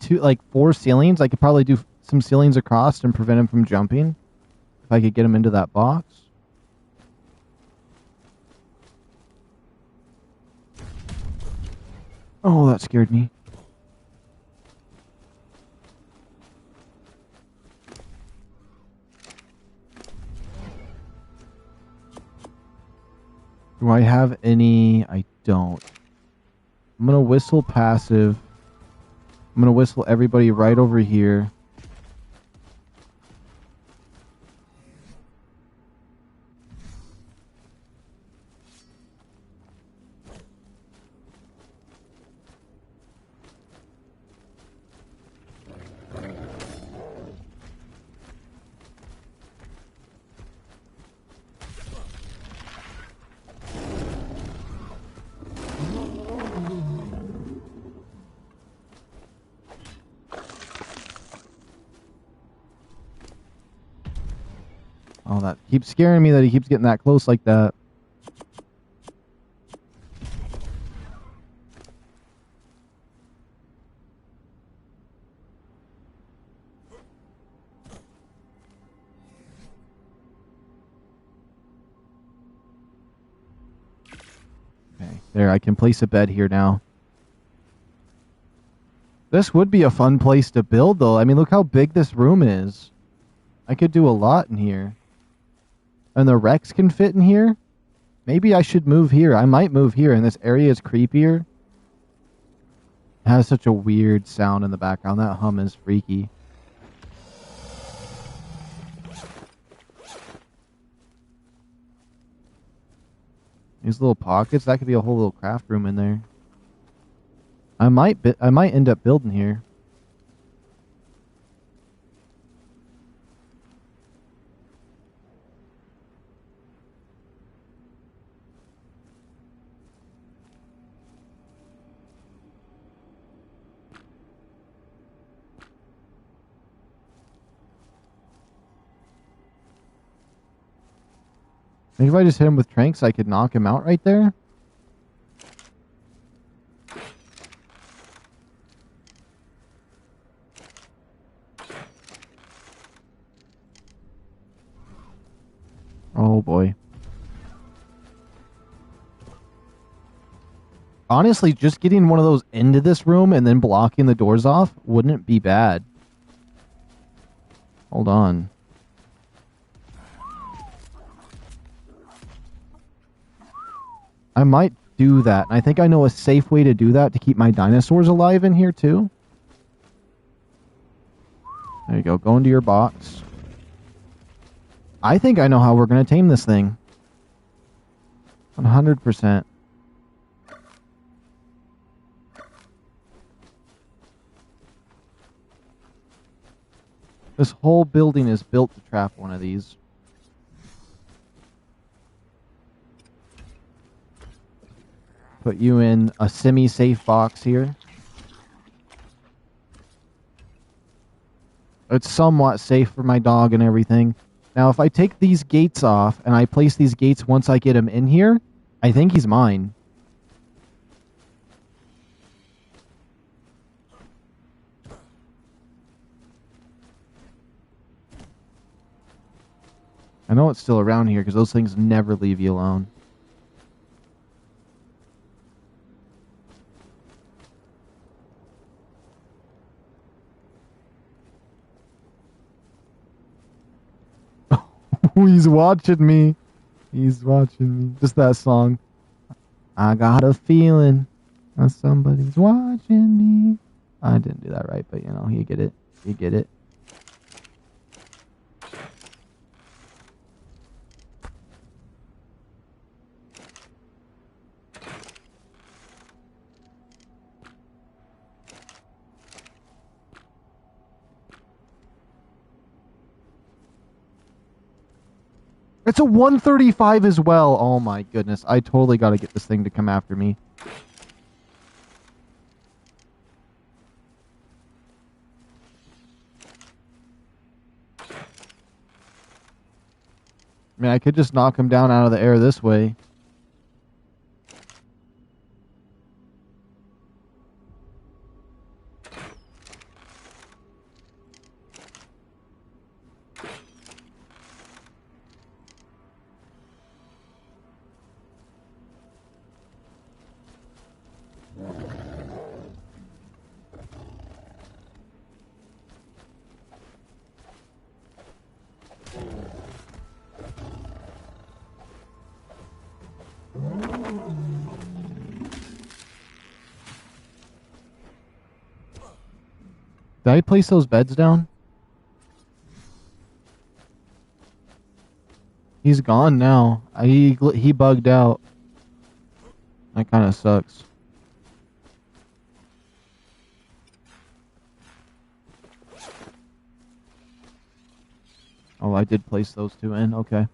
4 ceilings, I could probably do some ceilings across and prevent him from jumping. If I could get him into that box. Oh, that scared me. Do I have any? I don't. I'm going to whistle passive. I'm going to whistle everybody right over here. Oh, that keeps scaring me that he keeps getting that close like that. Okay, there, I can place a bed here now. This would be a fun place to build, though. I mean, look how big this room is. I could do a lot in here. And the Rex can fit in here? Maybe I should move here. I might move here, and this area is creepier. It has such a weird sound in the background. That hum is freaky. These little pockets, that could be a whole little craft room in there. I might end up building here. Maybe if I just hit him with tranks, I could knock him out right there? Oh boy. Honestly, just getting one of those into this room and then blocking the doors off wouldn't be bad. Hold on. I might do that. I think I know a safe way to do that to keep my dinosaurs alive in here too. There you go. Go into your box. I think I know how we're going to tame this thing. 100%. This whole building is built to trap one of these. Put you in a semi-safe box here. It's somewhat safe for my dog and everything. Now, if I take these gates off and I place these gates once I get him in here, I think he's mine. I know it's still around here because those things never leave you alone. He's watching me. He's watching me. Just that song. I got a feeling that somebody's watching me. I didn't do that right, but you know, you get it. You get it. It's a 135 as well. Oh my goodness. I totally got to get this thing to come after me. I mean, I could just knock him down out of the air this way. Did I place those beds down? He's gone now. He bugged out. That kind of sucks. Oh, I did place those two in. Okay.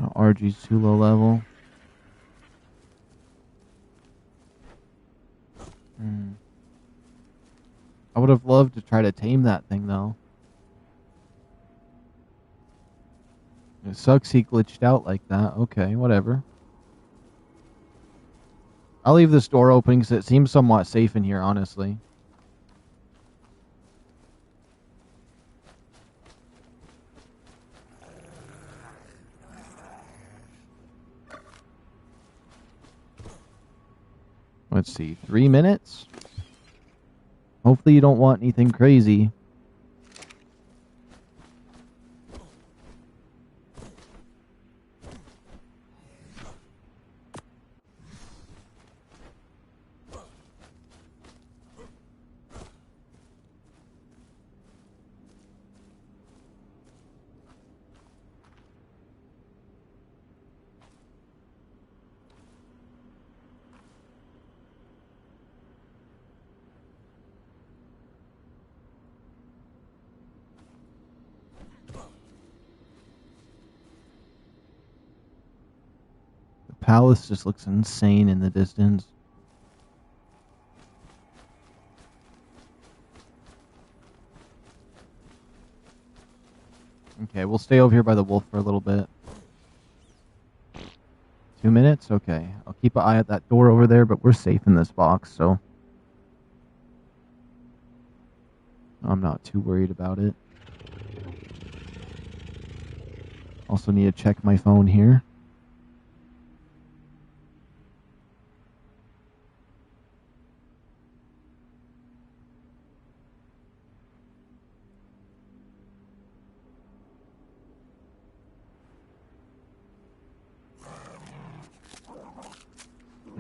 Oh, RG's too low level. I would have loved to try to tame that thing, though. It sucks he glitched out like that. Okay, whatever. I'll leave this door open because it seems somewhat safe in here, honestly. Let's see, 3 minutes? Hopefully you don't want anything crazy. palace just looks insane in the distance. Okay, we'll stay over here by the wolf for a little bit. 2 minutes? Okay. I'll keep an eye at that door over there, but we're safe in this box, so I'm not too worried about it. Also need to check my phone here.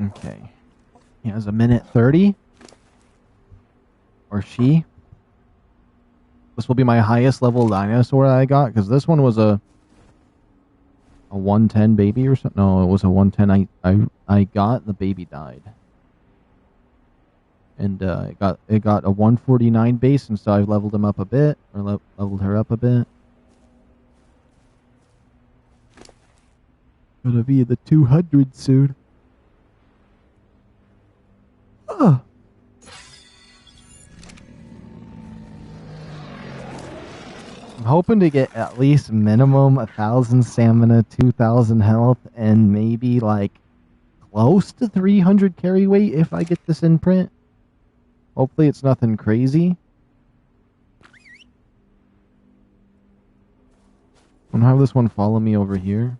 Okay. He has 1:30. Or she. This will be my highest level dinosaur that I got, because this one was a 110 baby or something. No, it was a 110 I got, and the baby died. And it got a 149 base, and so I leveled him up a bit, or leveled her up a bit. Gonna be in the 200 soon. Oh. I'm hoping to get at least minimum 1,000 stamina, 2,000 health, and maybe like close to 300 carry weight if I get this imprint. Hopefully it's nothing crazy. I'm gonna have this one follow me over here.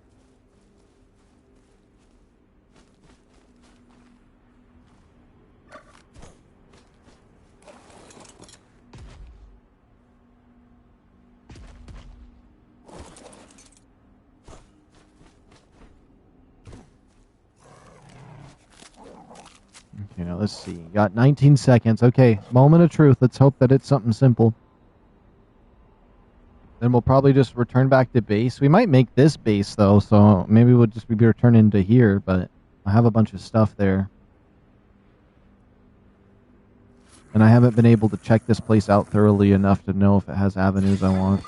Okay, now let's see. Got 19 seconds. Okay, moment of truth. Let's hope that it's something simple. Then we'll probably just return back to base. We might make this base, though, so maybe we'll just be returning to here, but I have a bunch of stuff there. And I haven't been able to check this place out thoroughly enough to know if it has avenues I want.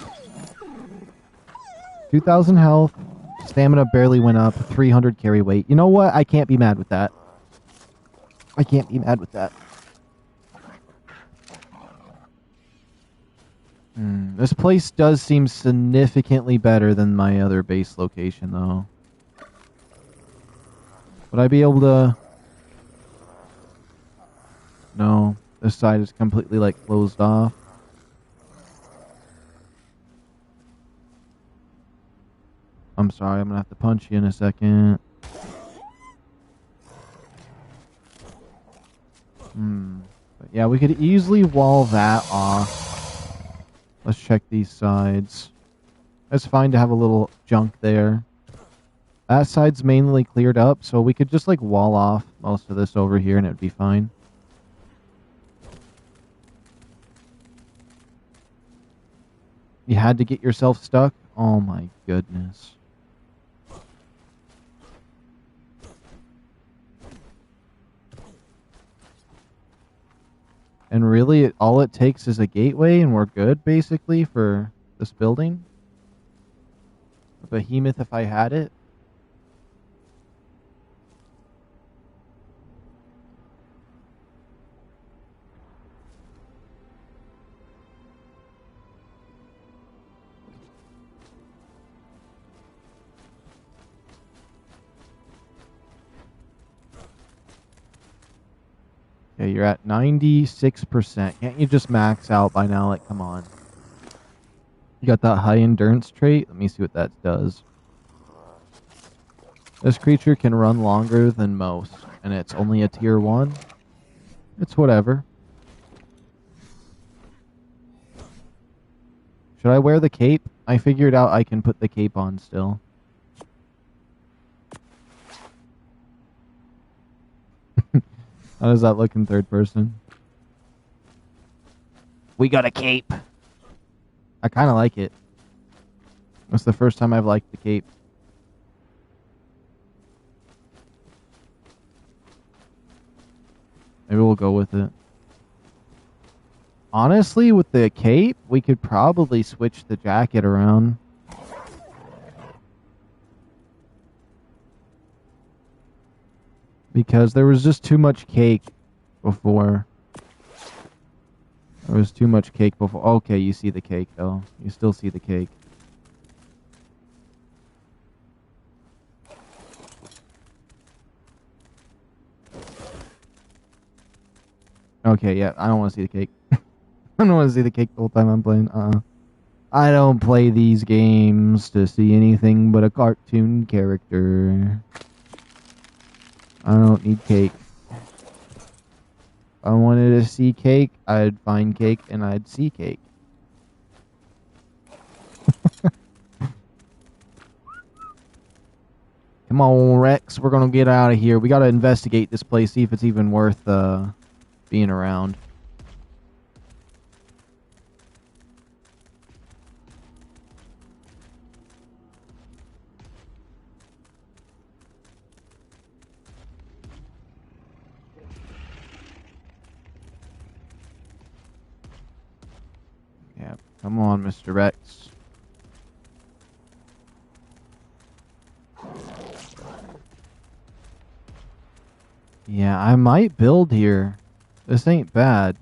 2,000 health. Stamina barely went up. 300 carry weight. You know what? I can't be mad with that. I can't be mad with that. This place does seem significantly better than my other base location, though. Would I be able to... No. This side is completely, like, closed off. I'm sorry, I'm gonna have to punch you in a second. But yeah, we could easily wall that off. Let's check these sides. It's fine to have a little junk there. That side's mainly cleared up, so we could just like wall off most of this over here and it'd be fine. You had to get yourself stuck? Oh my goodness. And really, all it takes is a gateway, and we're good, basically, for this building. A behemoth if I had it. Okay, you're at 96%. Can't you just max out by now? Like, come on. You got that high endurance trait? Let me see what that does. This creature can run longer than most, and it's only a tier 1. It's whatever. Should I wear the cape? I figured out I can put the cape on still. How does that look in third person? We got a cape. I kind of like it. That's the first time I've liked the cape. Maybe we'll go with it. Honestly, with the cape, we could probably switch the jacket around. Because there was just too much cake before. There was too much cake before. Okay, you see the cake, though. You still see the cake. Okay, yeah, I don't want to see the cake. I don't want to see the cake the whole time I'm playing. I don't play these games to see anything but a cartoon character. I don't need cake. If I wanted to see cake, I'd find cake and I'd see cake. Come on, Rex. We're gonna get out of here. We gotta investigate this place, see if it's even worth being around. Yeah, come on, Mr. Rex. Yeah, I might build here. This ain't bad.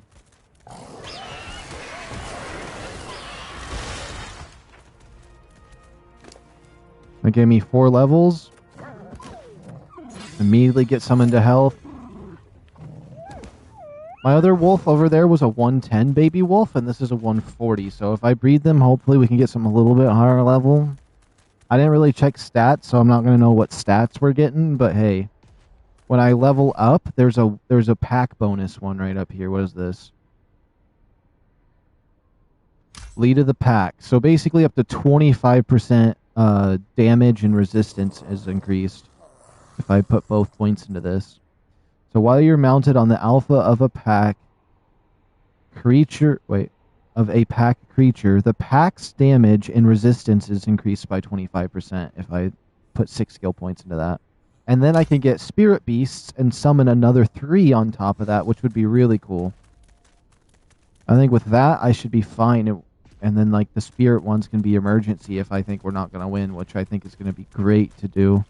That gave me 4 levels. Immediately get summoned to health. My other wolf over there was a 110 baby wolf, and this is a 140. So if I breed them, hopefully we can get some a little bit higher level. I didn't really check stats, so I'm not going to know what stats we're getting, but hey. When I level up, there's a pack bonus one right up here. What is this? Lead of the pack. So basically up to 25% damage and resistance is increased if I put both points into this. So while you're mounted on the alpha of a pack creature, the pack's damage and resistance is increased by 25% if I put 6 skill points into that. And then I can get spirit beasts and summon another 3 on top of that, which would be really cool. I think with that, I should be fine. And then, like, the spirit ones can be emergency if I think we're not going to win, which I think is going to be great to do.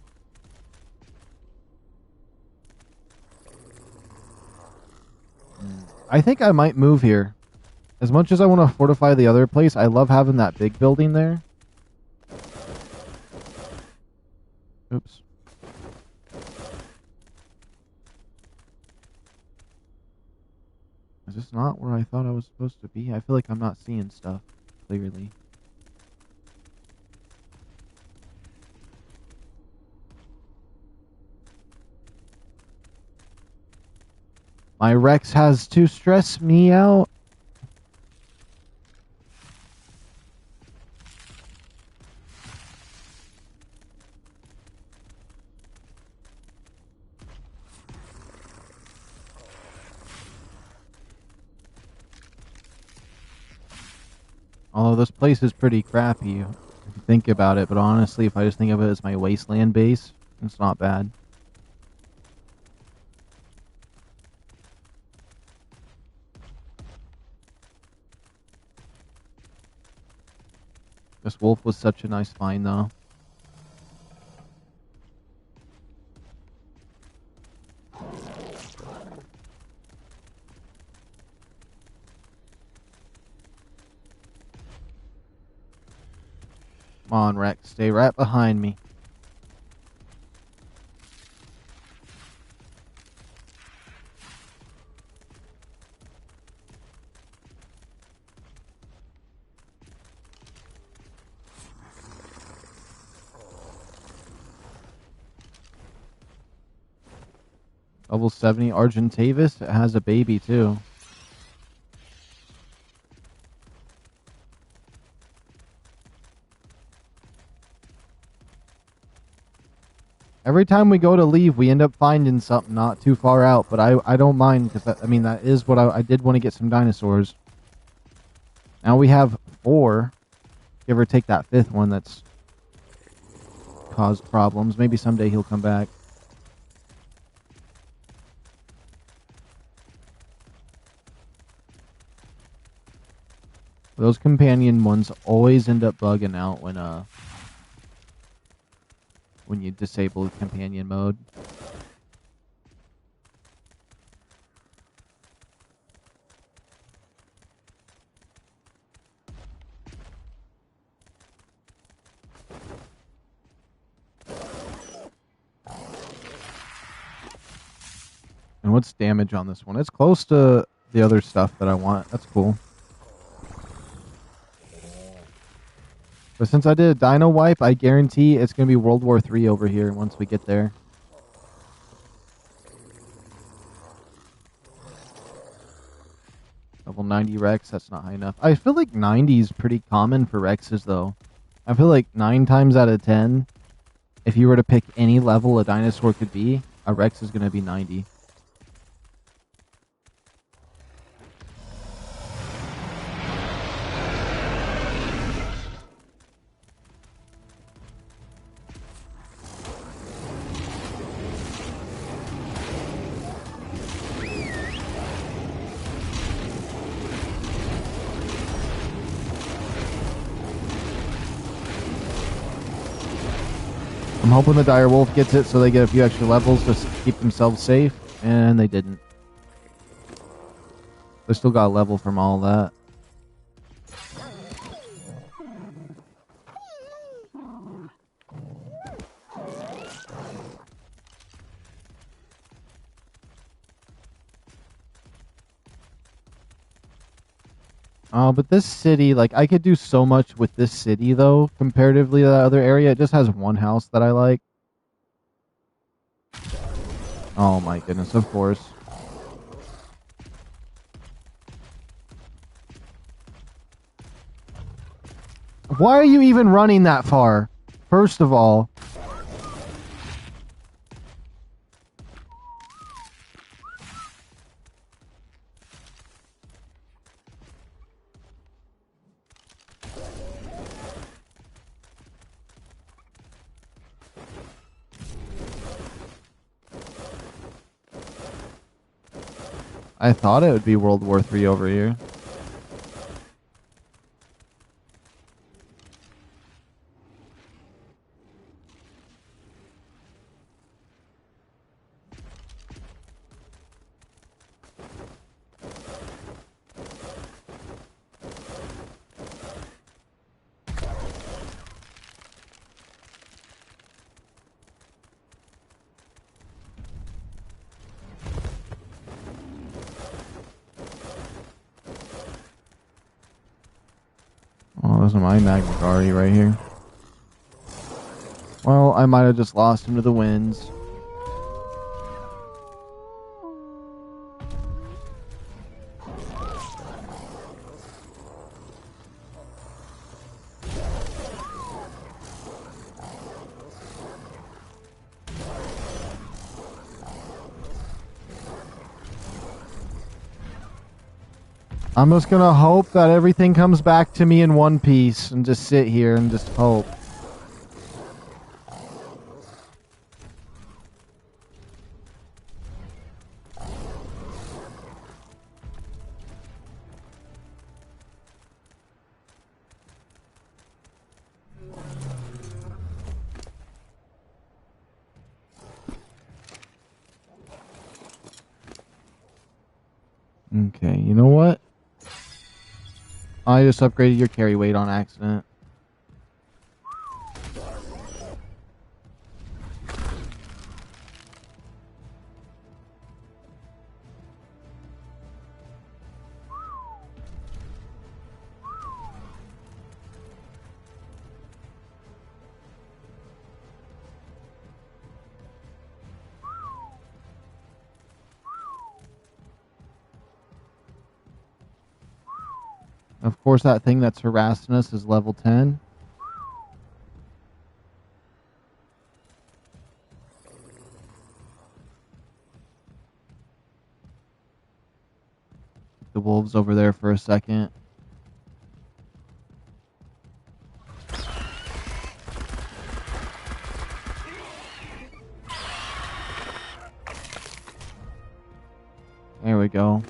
I think I might move here. As much as I want to fortify the other place, I love having that big building there. Oops. Is this not where I thought I was supposed to be? I feel like I'm not seeing stuff clearly. My Rex has to stress me out. Although this place is pretty crappy, if you think about it, but honestly, if I just think of it as my wasteland base, it's not bad. This wolf was such a nice find, though. Come on, Rex. Stay right behind me. Level 70 Argentavis. It has a baby, too. Every time we go to leave, we end up finding something not too far out, but I don't mind, because I mean, that is what I did want to get some dinosaurs. Now we have 4. Give or take that 5th one that's caused problems. Maybe someday he'll come back. Those companion ones always end up bugging out when you disable companion mode. And what's damage on this one? It's close to the other stuff that I want. That's cool. But since I did a dino wipe, I guarantee it's going to be World War III over here once we get there. Level 90 Rex, that's not high enough. I feel like 90 is pretty common for Rexes, though. I feel like 9 times out of 10, if you were to pick any level a dinosaur could be, a Rex is going to be 90. I'm hoping the dire wolf gets it so they get a few extra levels to keep themselves safe, and they didn't. They still got a level from all that. But this city, like, I could do so much with this city, though, comparatively to that other area. It just has one house that I like. Oh my goodness, of course. Why are you even running that far? First of all. I thought it would be World War III over here. Oh, those are my Magnagari right here. Well, I might have just lost him to the winds. I'm just gonna hope that everything comes back to me in one piece and just sit here and just hope. Okay, you know what? I just upgraded your carry weight on accident. Of course, that thing that's harassing us is level 10. The wolves over there for a second. There we go.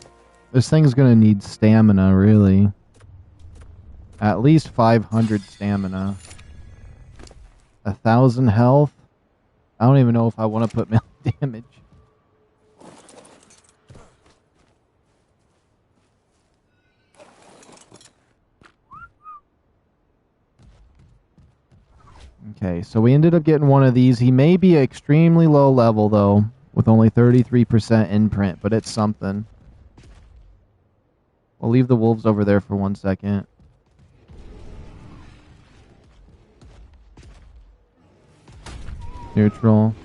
This thing's gonna need stamina, really. At least 500 stamina. 1,000 health. I don't even know if I want to put melee damage. Okay, so we ended up getting one of these. He may be extremely low level, though. with only 33% imprint, but it's something. We'll leave the wolves over there for 1 second. Neutral.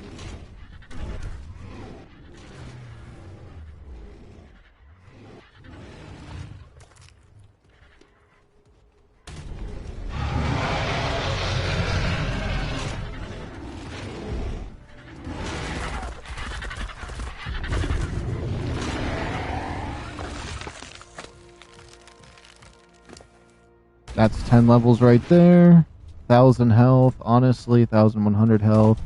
That's 10 levels right there. 1,000 health. Honestly, 1,100 health.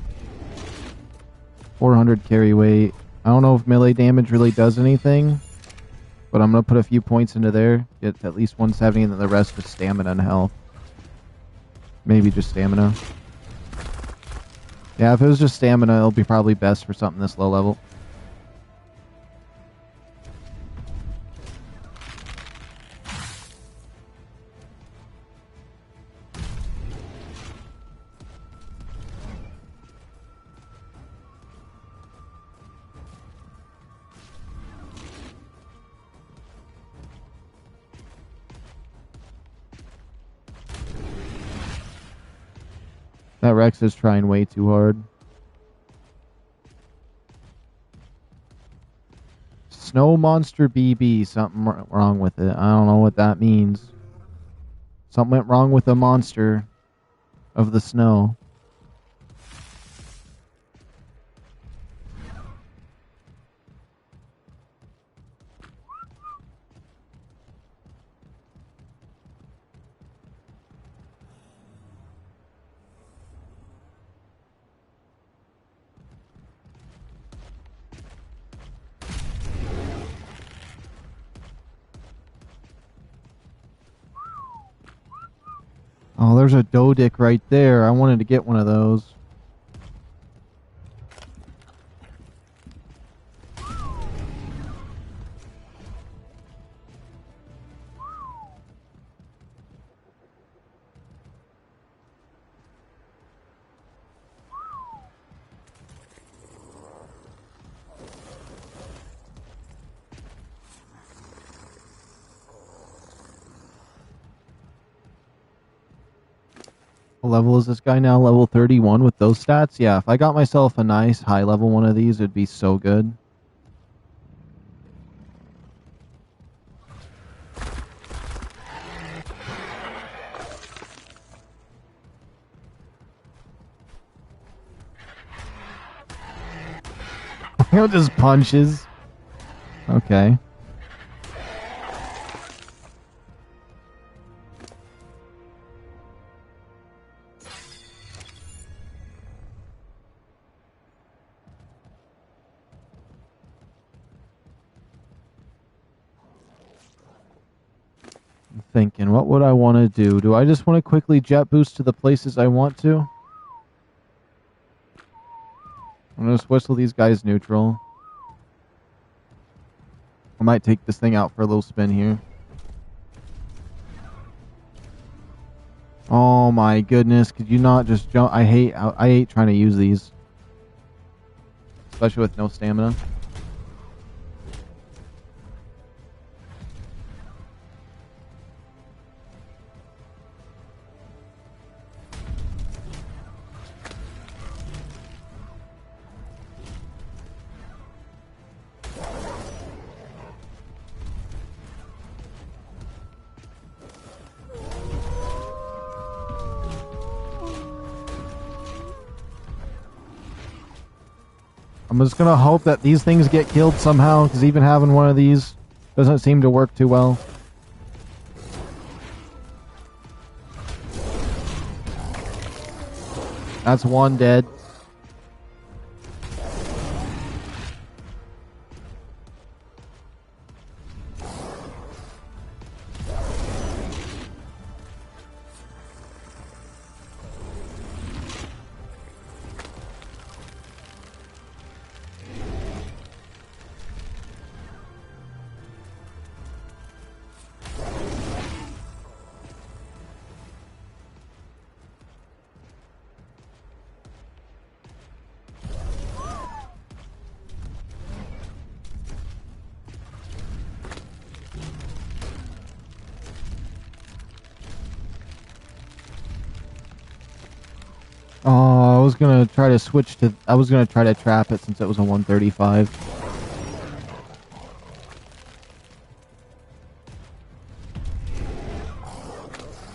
400 carry weight. I don't know if melee damage really does anything, but I'm going to put a few points into there. Get at least 170, and then the rest is stamina and health. Maybe just stamina. Yeah, if it was just stamina, it'll be probably best for something this low level. That Rex is trying way too hard. Snow Monster BB, something wrong with it. I don't know what that means. Something went wrong with the monster of the snow. Oh, there's a Dodic right there. I wanted to get one of those. What level is this guy now? Level 31 with those stats? Yeah, if I got myself a nice high level one of these, it'd be so good. He'll just punches. Okay. I'm thinking, what would I want to do? Do I just want to quickly jet boost to the places I want to? I'm going to whistle these guys neutral. I might take this thing out for a little spin here. Oh my goodness, could you not just jump? I hate trying to use these. Especially with no stamina. I'm just gonna hope that these things get killed somehow, because even having one of these doesn't seem to work too well. That's one dead. Oh, I was gonna try to switch to... I was gonna try to trap it since it was a 135.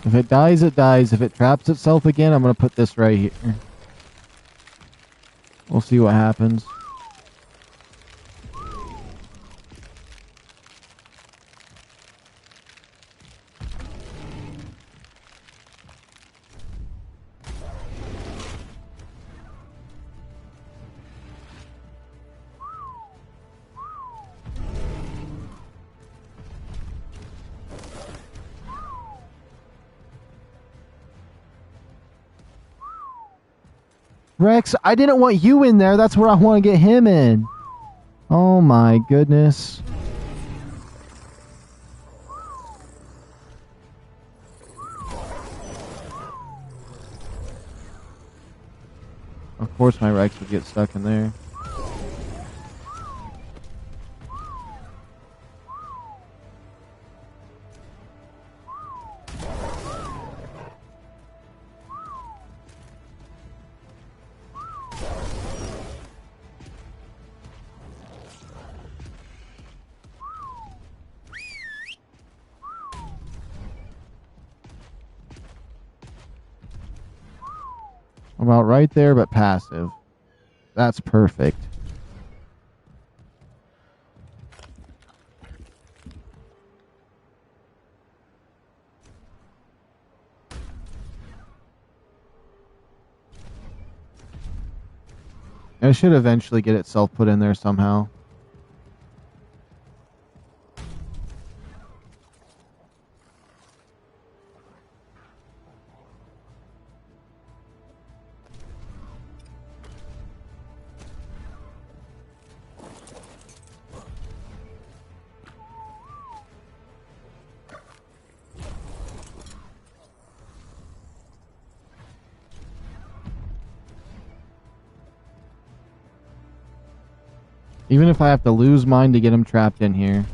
If it dies, it dies. If it traps itself again, I'm gonna put this right here. We'll see what happens. Rex, I didn't want you in there. That's where I want to get him in. Oh my goodness. Of course my Rex would get stuck in there. About right there, but passive. That's perfect. It should eventually get itself put in there somehow. Even if I have to lose mine to get him trapped in here.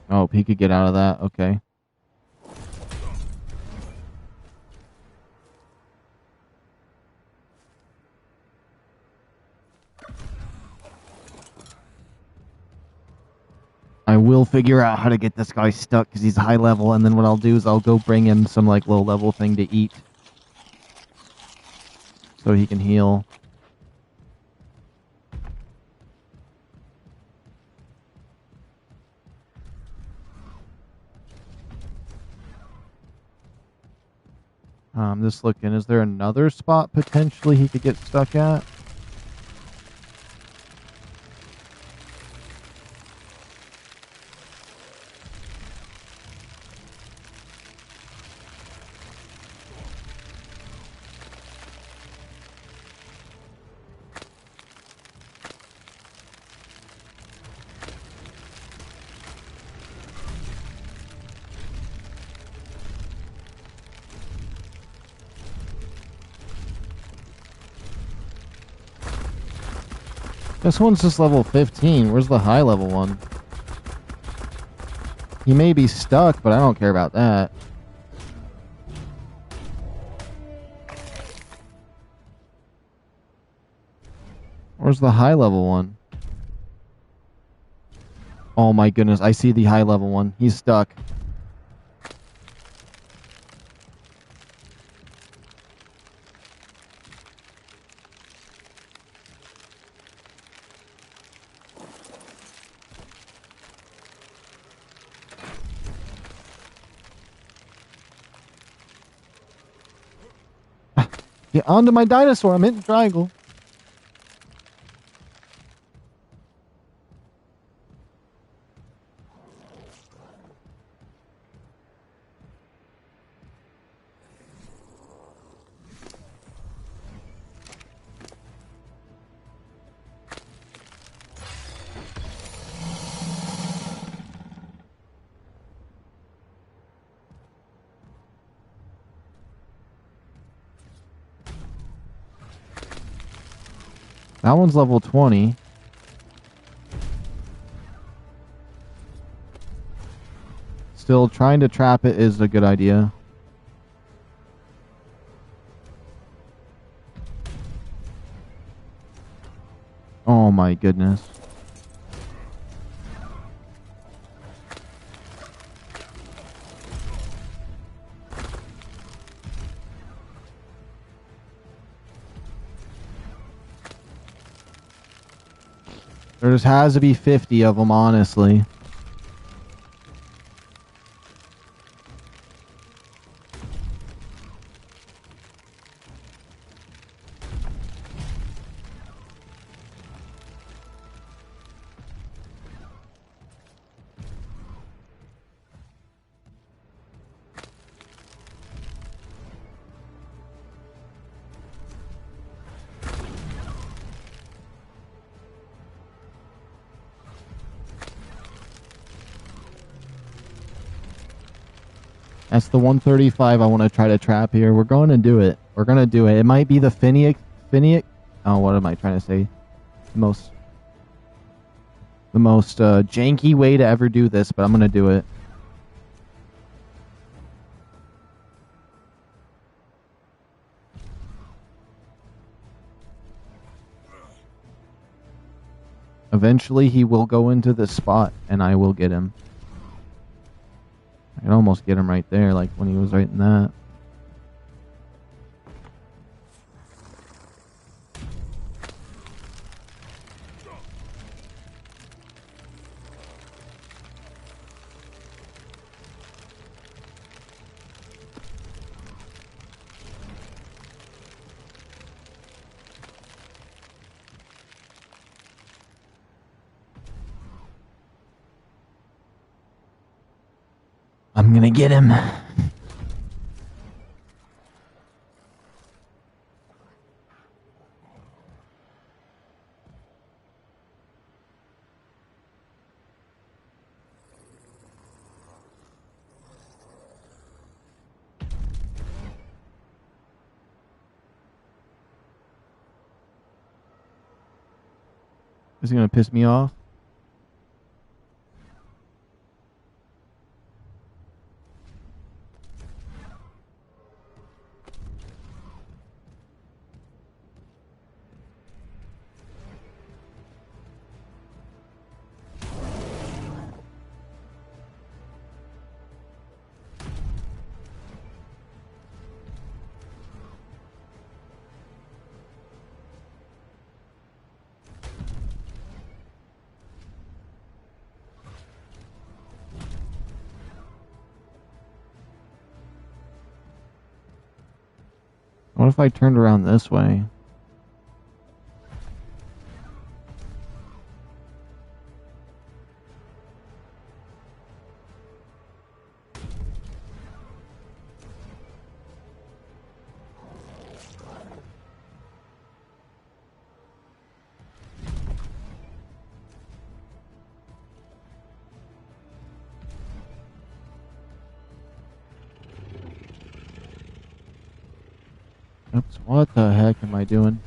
Oh, he could get out of that. Okay. I will figure out how to get this guy stuck because he's high level, and then what I'll do is I'll go bring him some like low level thing to eat. So he can heal. Just looking, is there another spot potentially he could get stuck at? This one's just level 15. Where's the high level one? He may be stuck, but I don't care about that. Where's the high level one? Oh my goodness, I see the high level one. He's stuck. Get onto my dinosaur. I'm hitting triangle. That one's level 20. Still, trying to trap it is a good idea. Oh my goodness. There just has to be 50 of them, honestly. That's the 135 I want to try to trap here. We're going to do it. We're going to do it. It might be the Finiac. Oh, what am I trying to say? The most janky way to ever do this, but I'm going to do it. Eventually, he will go into this spot, and I will get him. I can almost get him right there, like when he was right in that. I'm gonna get him. Is he gonna piss me off? What if I turned around this way? Oops, what the heck am I doing?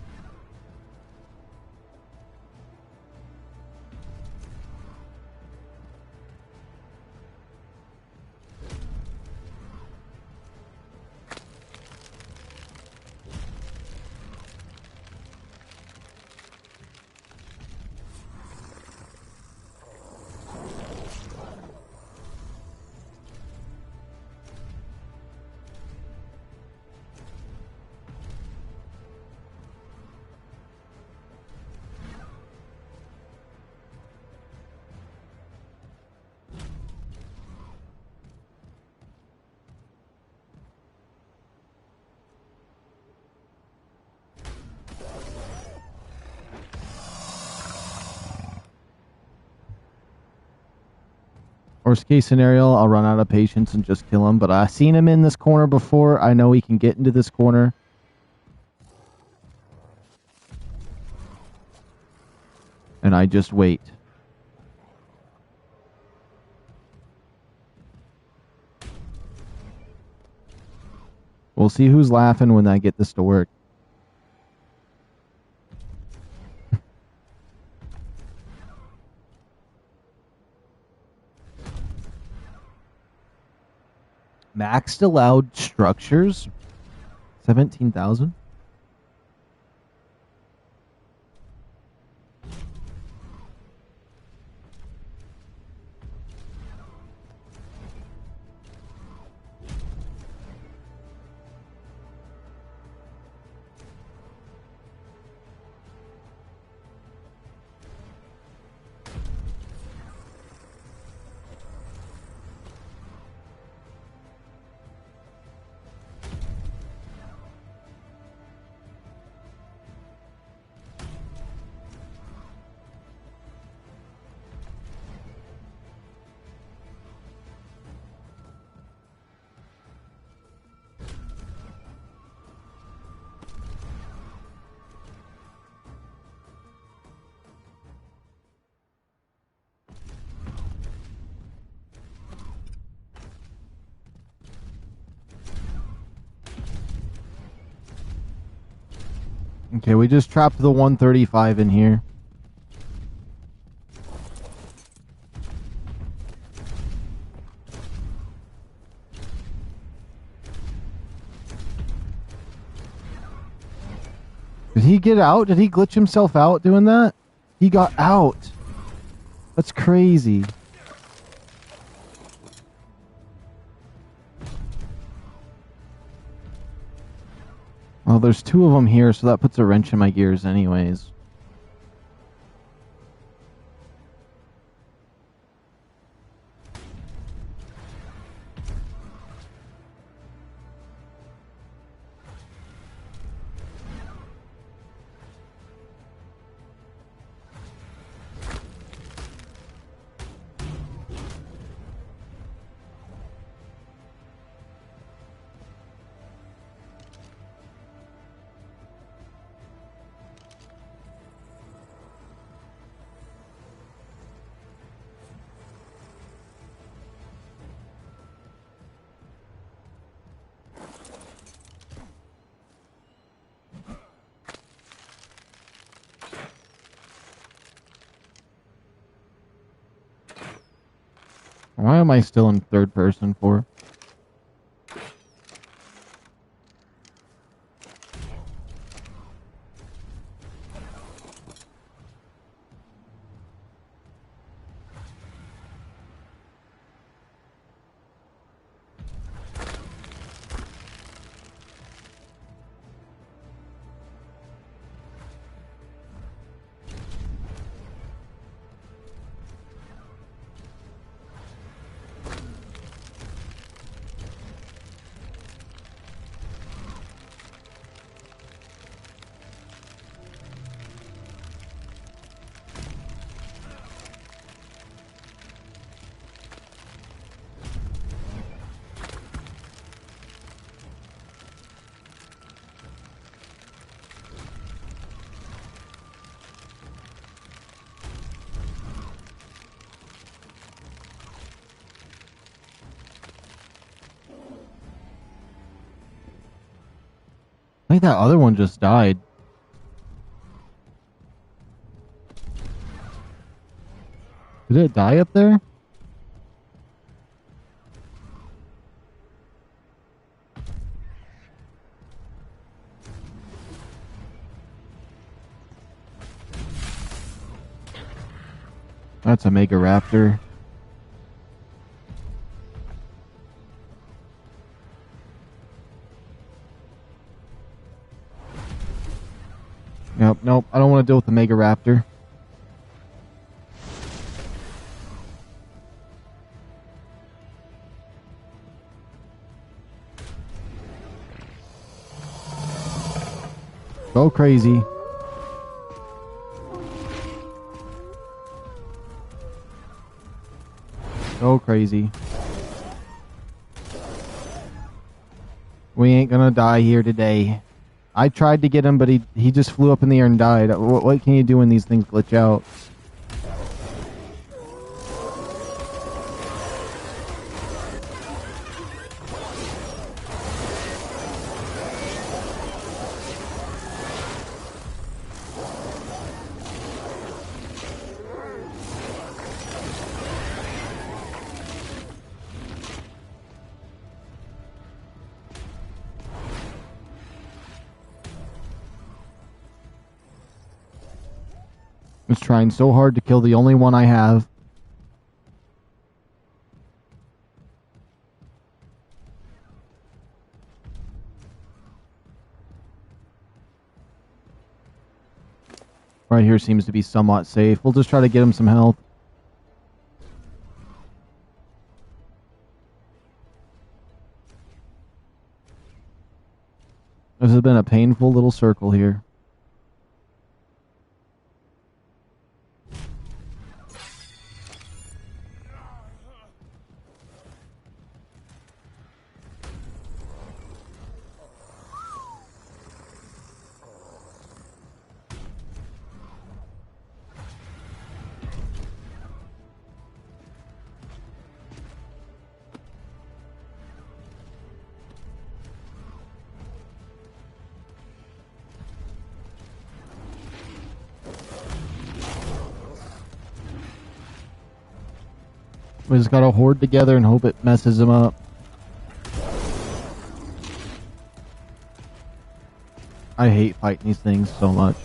Worst case scenario, I'll run out of patience and just kill him. But I've seen him in this corner before. I know he can get into this corner. And I just wait. We'll see who's laughing when I get this to work. Maxed allowed structures? 17,000? Okay, we just trapped the 135 in here. Did he get out? Did he glitch himself out doing that? He got out. That's crazy. Well, there's two of them here, so that puts a wrench in my gears anyways. Why am I still in third person for? I think that other one just died. Did it die up there? That's a Mega Raptor. Nope, I don't want to deal with the Mega Raptor. Go crazy. Go crazy. We ain't gonna die here today. I tried to get him, but he just flew up in the air and died. What can you do when these things glitch out? Just trying so hard to kill the only one I have. Right here seems to be somewhat safe. We'll just try to get him some health. This has been a painful little circle here. We just gotta hoard together and hope it messes him up. I hate fighting these things so much.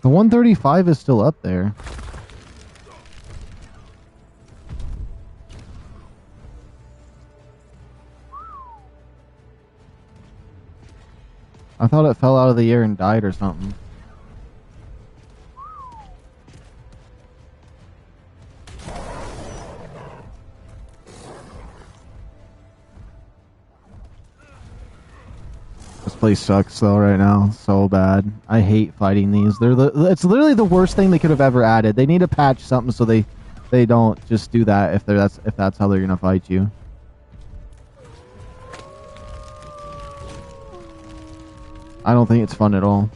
The 135 is still up there. I thought it fell out of the air and died or something. This place sucks though right now, so bad. I hate fighting these. It's literally the worst thing they could have ever added. They need to patch something so they don't just do that if that's how they're gonna fight you. I don't think it's fun at all.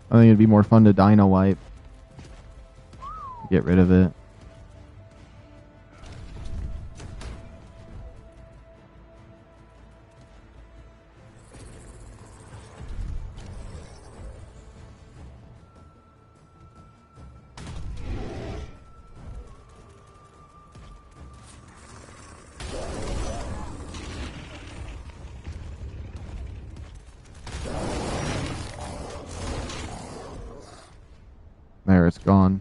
I think it'd be more fun to dino wipe. Get rid of it. There, it's gone.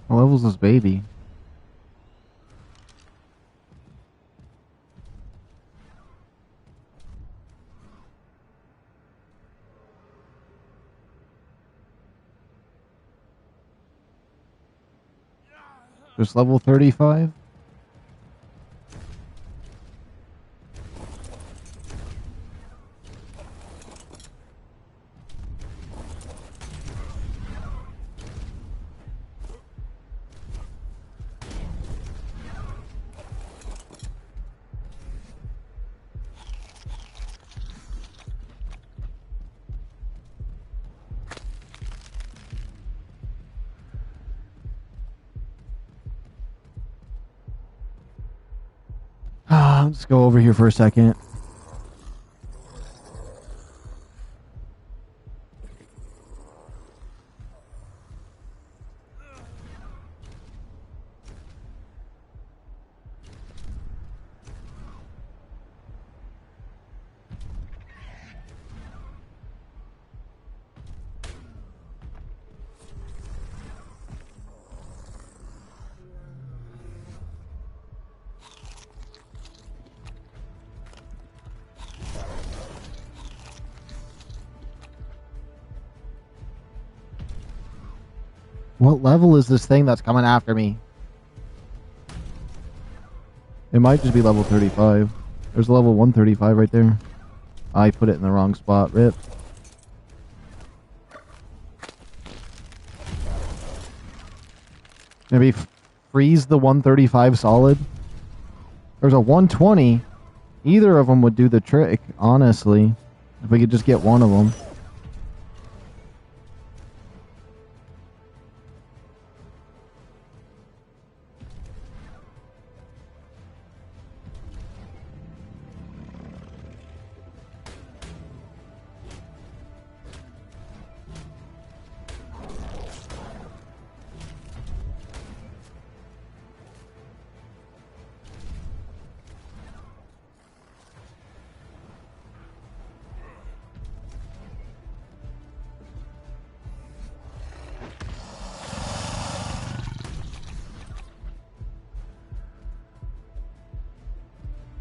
What level's this baby? Just level 35? Let's go over here for a second. What level is this thing that's coming after me? It might just be level 35. There's a level 135 right there. I put it in the wrong spot. Rip. Maybe freeze the 135 solid. There's a 120. Either of them would do the trick, honestly. If we could just get one of them.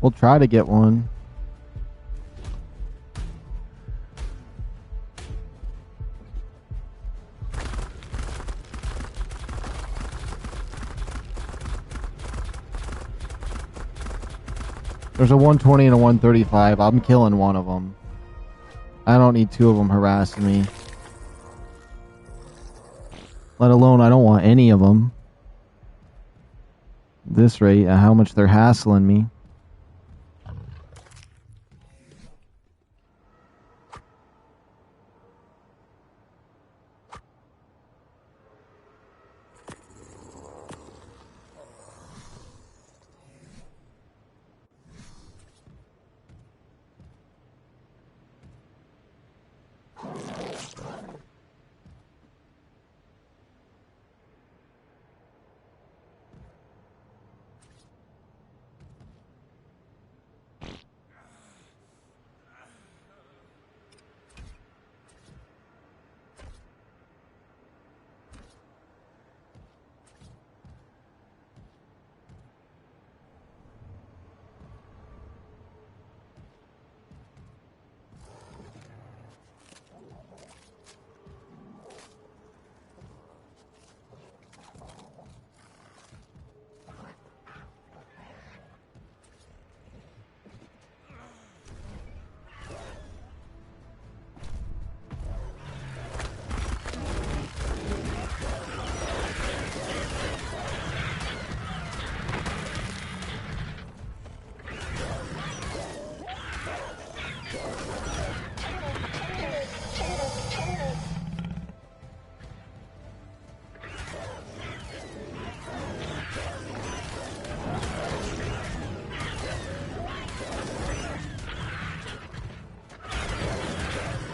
We'll try to get one. There's a 120 and a 135. I'm killing one of them. I don't need two of them harassing me. Let alone, I don't want any of them. This rate, at how much they're hassling me.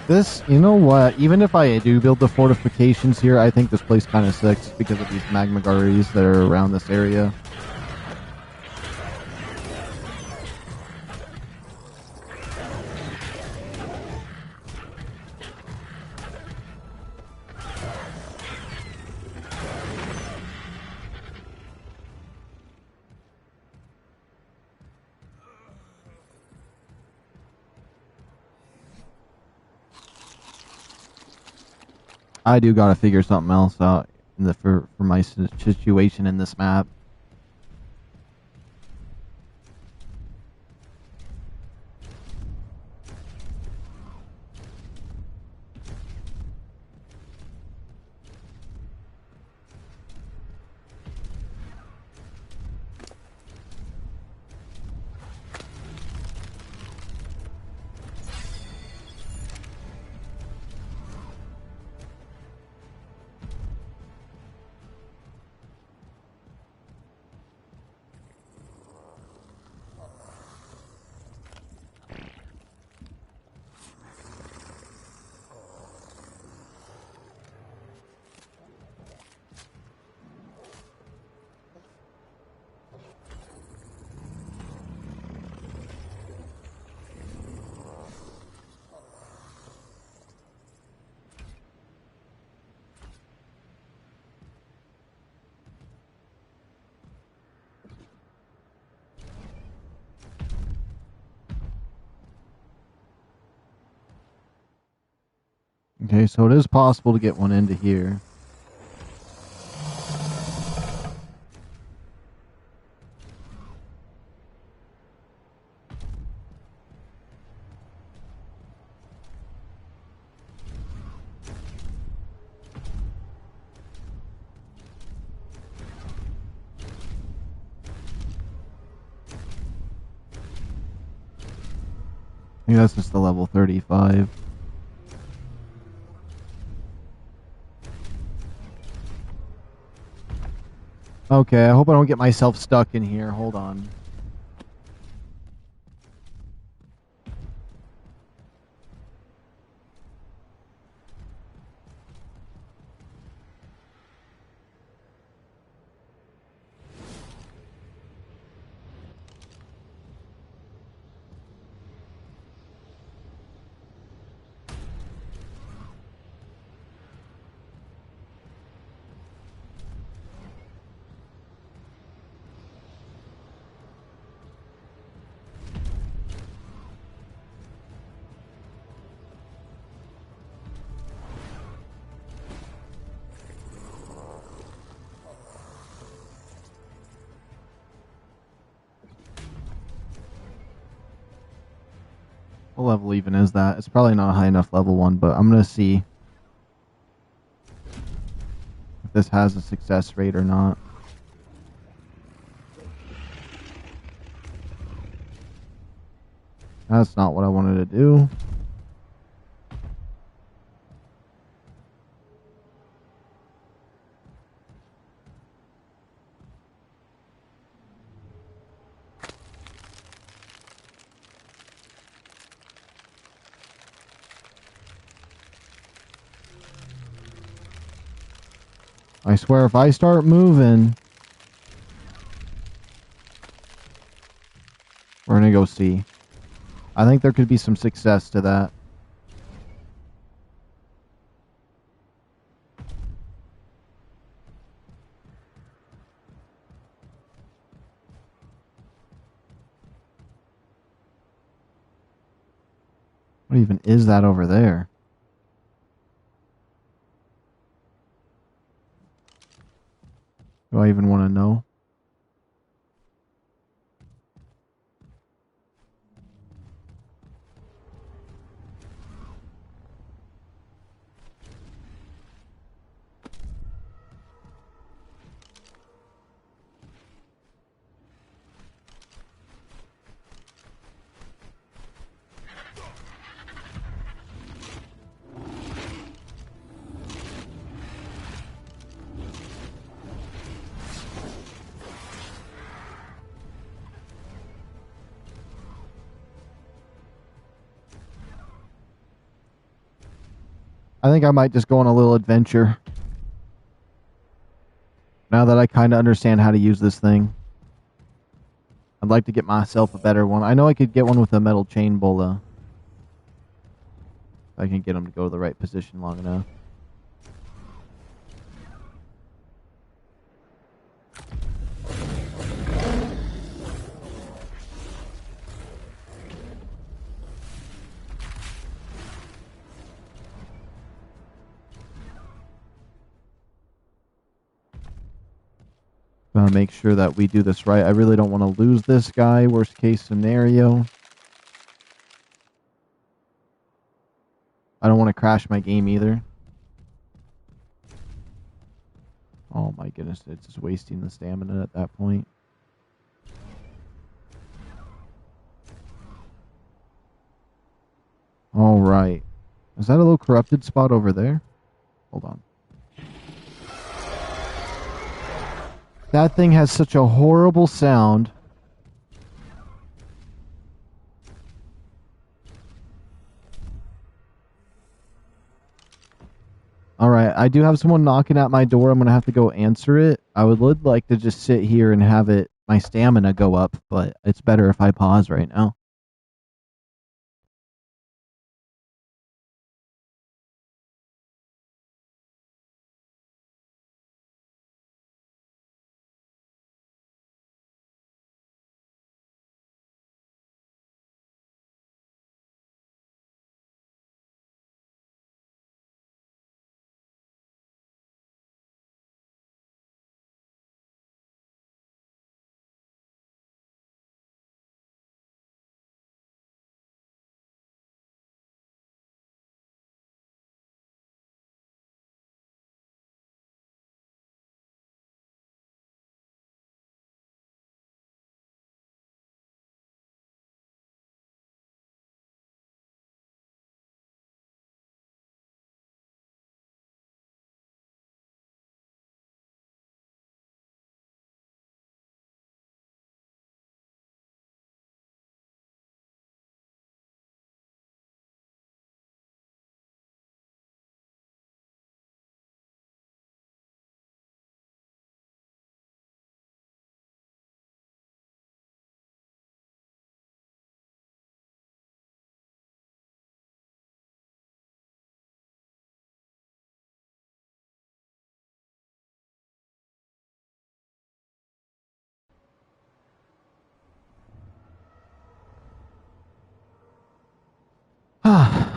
This, you know what? Even if I do build the fortifications here, I think this place kind of sucks because of these magma gurries that are around this area. I do gotta figure something else out for my situation in this map. Okay, so it is possible to get one into here. think that's just the level 35. Okay, I hope I don't get myself stuck in here. Hold on. What level even is that? It's probably not a high enough level one, but I'm gonna see if this has a success rate or not. That's not what I wanted to do. I swear if I start moving, we're gonna go see. I think there could be some success to that. What even is that over there? Do I even want to know? I think I might just go on a little adventure. Now that I kind of understand how to use this thing. I'd like to get myself a better one. I know I could get one with a metal chain bola. If I can get them to go to the right position long enough. Gotta make sure that we do this right. I really don't want to lose this guy. Worst case scenario. I don't want to crash my game either. Oh my goodness, it's just wasting the stamina at that point. Alright. Is that a little corrupted spot over there? Hold on. That thing has such a horrible sound. Alright, I do have someone knocking at my door. I'm going to have to go answer it. I would like to just sit here and have my stamina go up, but it's better if I pause right now.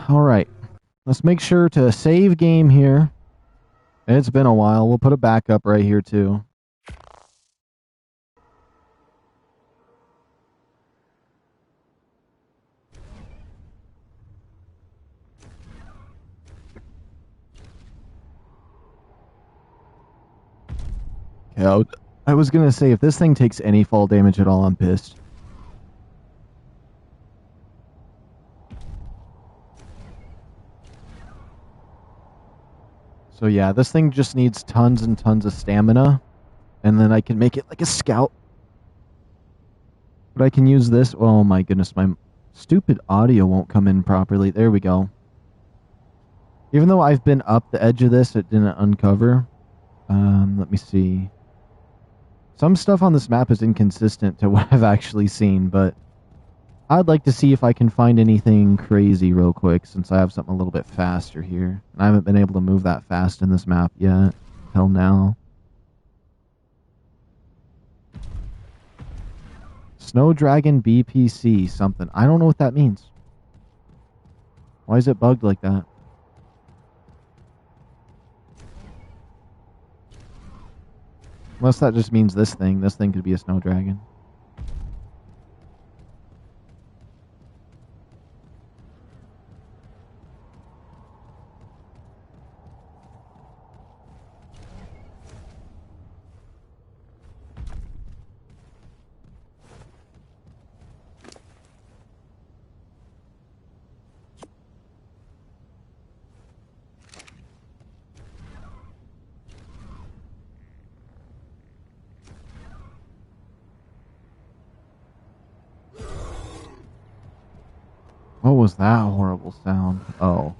Alright. Let's make sure to save game here. It's been a while. We'll put a backup right here too. Okay, I was gonna say, if this thing takes any fall damage at all, I'm pissed. So yeah, this thing just needs tons and tons of stamina, and then I can make it like a scout. But I can use this. Oh my goodness, my stupid audio won't come in properly. There we go. Even though I've been up the edge of this, it didn't uncover. Let me see. Some stuff on this map is inconsistent to what I've actually seen, but I'd like to see if I can find anything crazy real quick, since I have something a little bit faster here. And I haven't been able to move that fast in this map yet, till now. Snow Dragon BPC something. I don't know what that means. Why is it bugged like that? Unless that just means this thing. This thing could be a Snow Dragon. What was that horrible sound? Oh.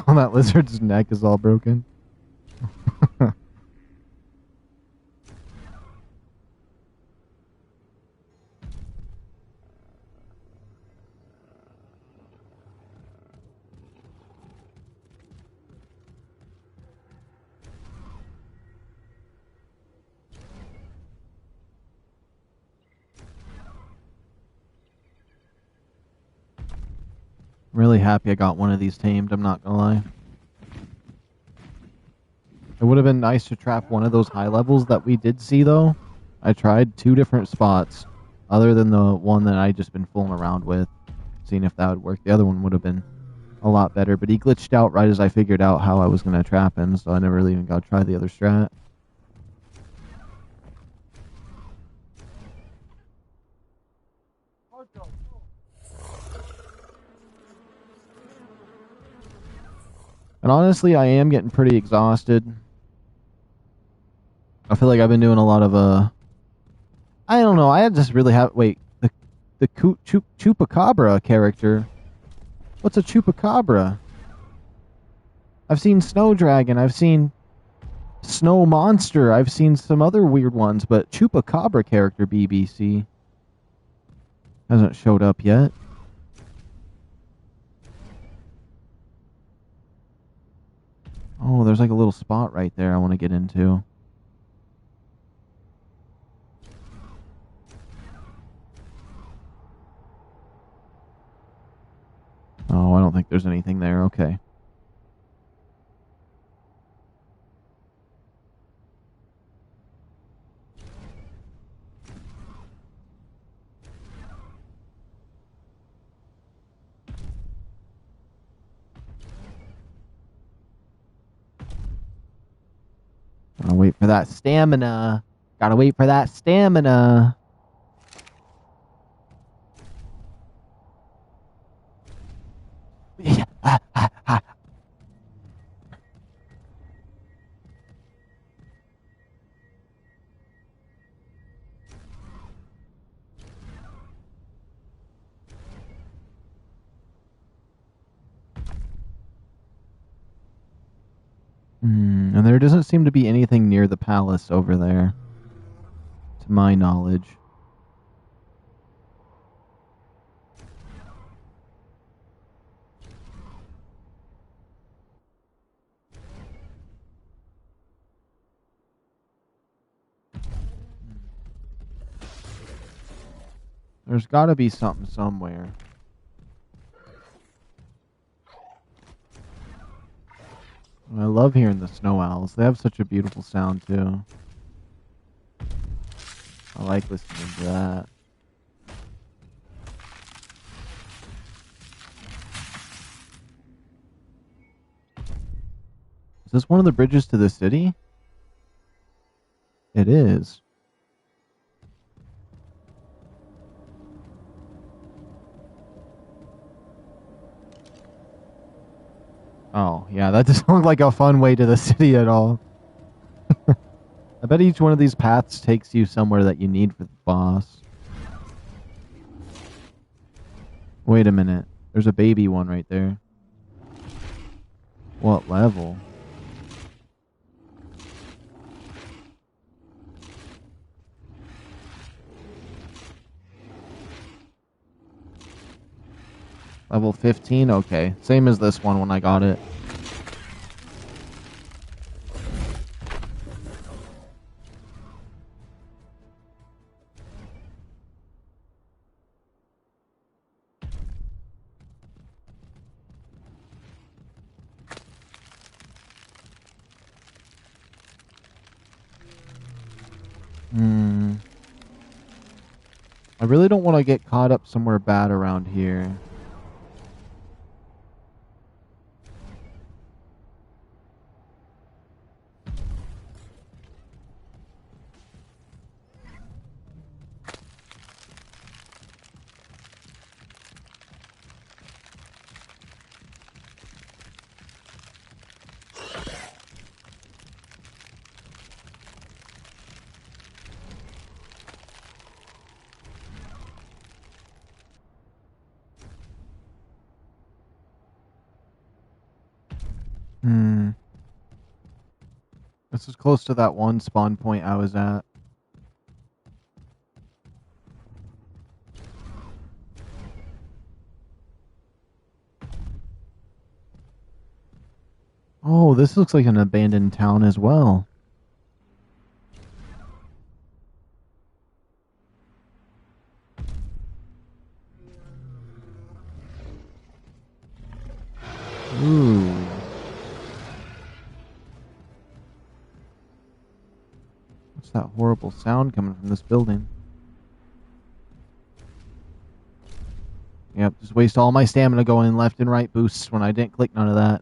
Oh, that lizard's neck is all broken. I'm really happy I got one of these tamed, I'm not gonna lie. It would have been nice to trap one of those high levels that we did see, though. I tried 2 different spots, other than the one that I just been fooling around with, seeing if that would work. The other one would have been a lot better, but he glitched out right as I figured out how I was going to trap him, so I never really even got to try the other strat. And honestly, I am getting pretty exhausted. I feel like I've been doing a lot of, I don't know, I just really have, wait, the Chupacabra character. What's a Chupacabra? I've seen Snow Dragon, I've seen Snow Monster, I've seen some other weird ones, but Chupacabra character BBC hasn't showed up yet. Oh, there's like a little spot right there I want to get into. Oh, I don't think there's anything there. Okay. Gotta wait for that stamina. Gotta wait for that stamina. And there doesn't seem to be anything near the palace over there, to my knowledge. There's gotta be something somewhere. I love hearing the snow owls. They have such a beautiful sound, too. I like listening to that. Is this one of the bridges to the city? It is. Oh, yeah, that doesn't look like a fun way to the city at all. I bet each one of these paths takes you somewhere that you need for the boss. Wait a minute. There's a baby one right there. What level? Level 15? Okay. Same as this one when I got it. I really don't want to get caught up somewhere bad around here. This is close to that one spawn point I was at. Oh, this looks like an abandoned town as well. Ooh. What's that horrible sound coming from this building? Yep, just waste all my stamina going left and right boosts when I didn't click none of that.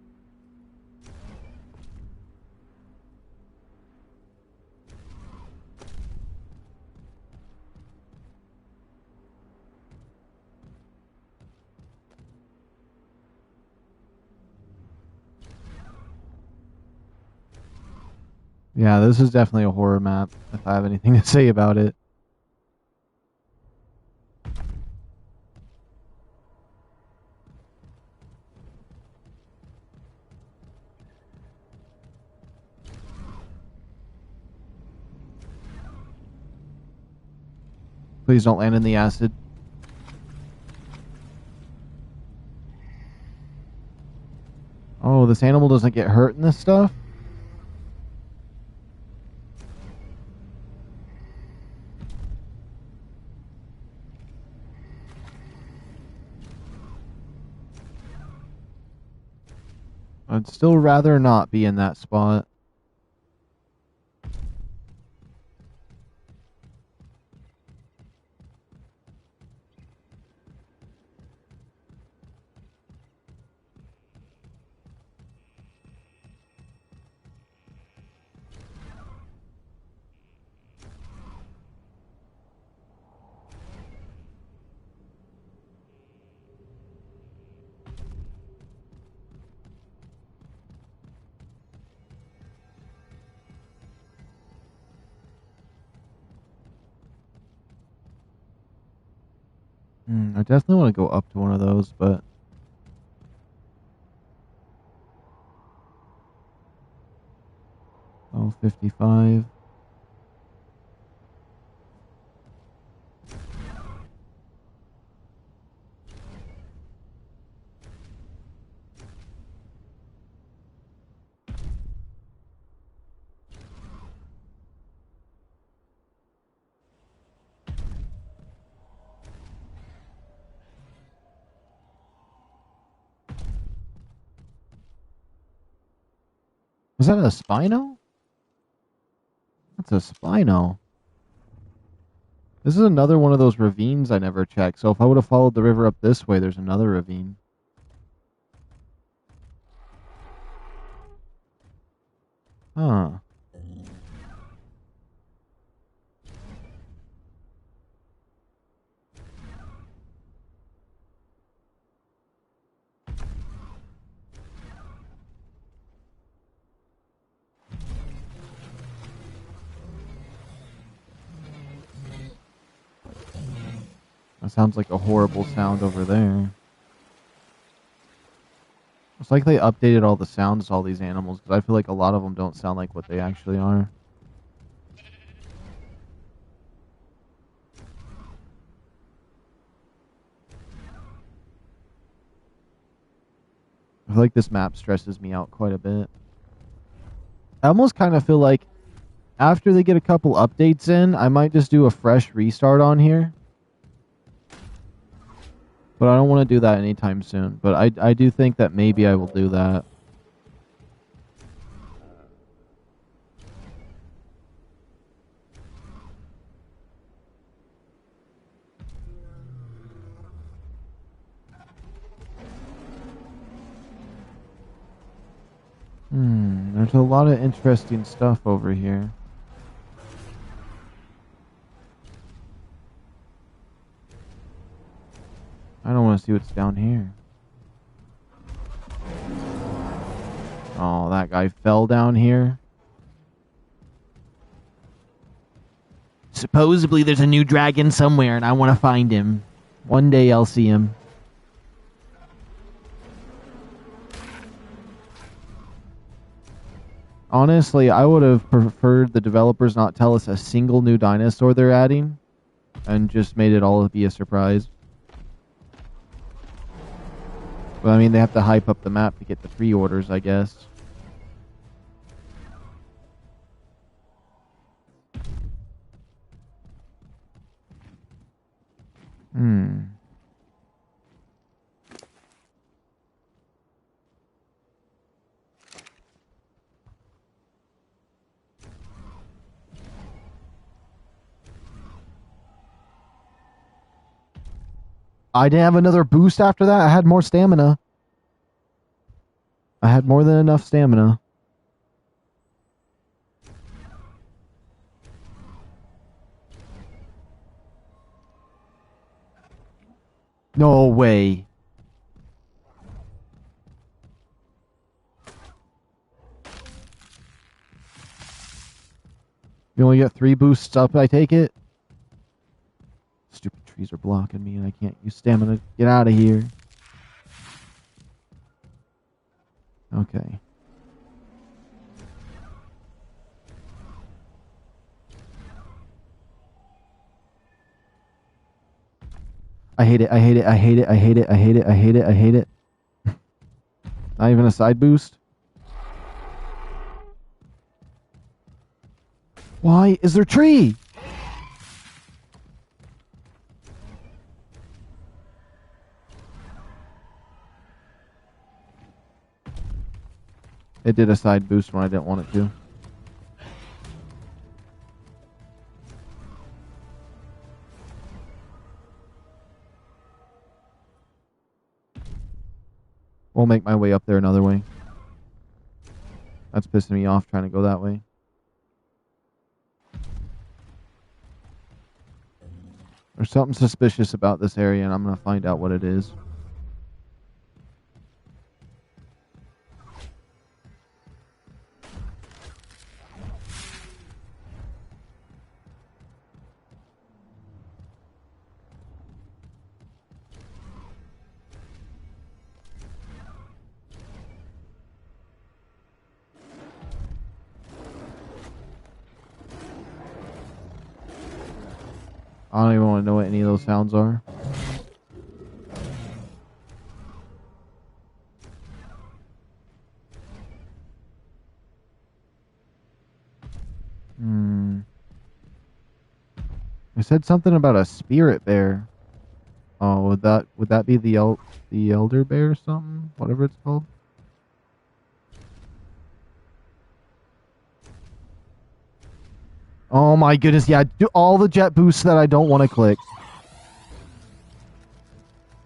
Yeah, this is definitely a horror map, if I have anything to say about it. Please don't land in the acid. Oh, this animal doesn't get hurt in this stuff? I'd still rather not be in that spot. I definitely want to go up to one of those, but... Oh, 55. Was that a Spino? That's a Spino. This is another one of those ravines I never checked. So if I would have followed the river up this way, there's another ravine. Huh. That sounds like a horrible sound over there. It's like they updated all the sounds to all these animals, because I feel like a lot of them don't sound like what they actually are. I feel like this map stresses me out quite a bit. I almost kind of feel like after they get a couple updates in, I might just do a fresh restart on here. But I don't want to do that anytime soon. But I do think that maybe I will do that. There's a lot of interesting stuff over here. I don't want to see what's down here. Oh, that guy fell down here. Supposedly there's a new dragon somewhere and I want to find him. One day I'll see him. Honestly, I would have preferred the developers not tell us a single new dinosaur they're adding and just made it all be a surprise. But I mean, they have to hype up the map to get the pre-orders, I guess. I didn't have another boost after that. I had more stamina. I had more than enough stamina. No way. You only get 3 boosts up, I take it? Stupid trees are blocking me and I can't use stamina. Get out of here. Okay. I hate it, I hate it, I hate it, I hate it, I hate it, I hate it, I hate it. Not even a side boost? Why is there a tree? It did a side boost when I didn't want it to. We'll make my way up there another way. That's pissing me off trying to go that way. There's something suspicious about this area and I'm going to find out what it is. I don't even want to know what any of those sounds are. I said something about a spirit bear. Oh, would that be the elder bear or something? Whatever it's called. Oh my goodness, yeah, do all the jet boosts that I don't want to click.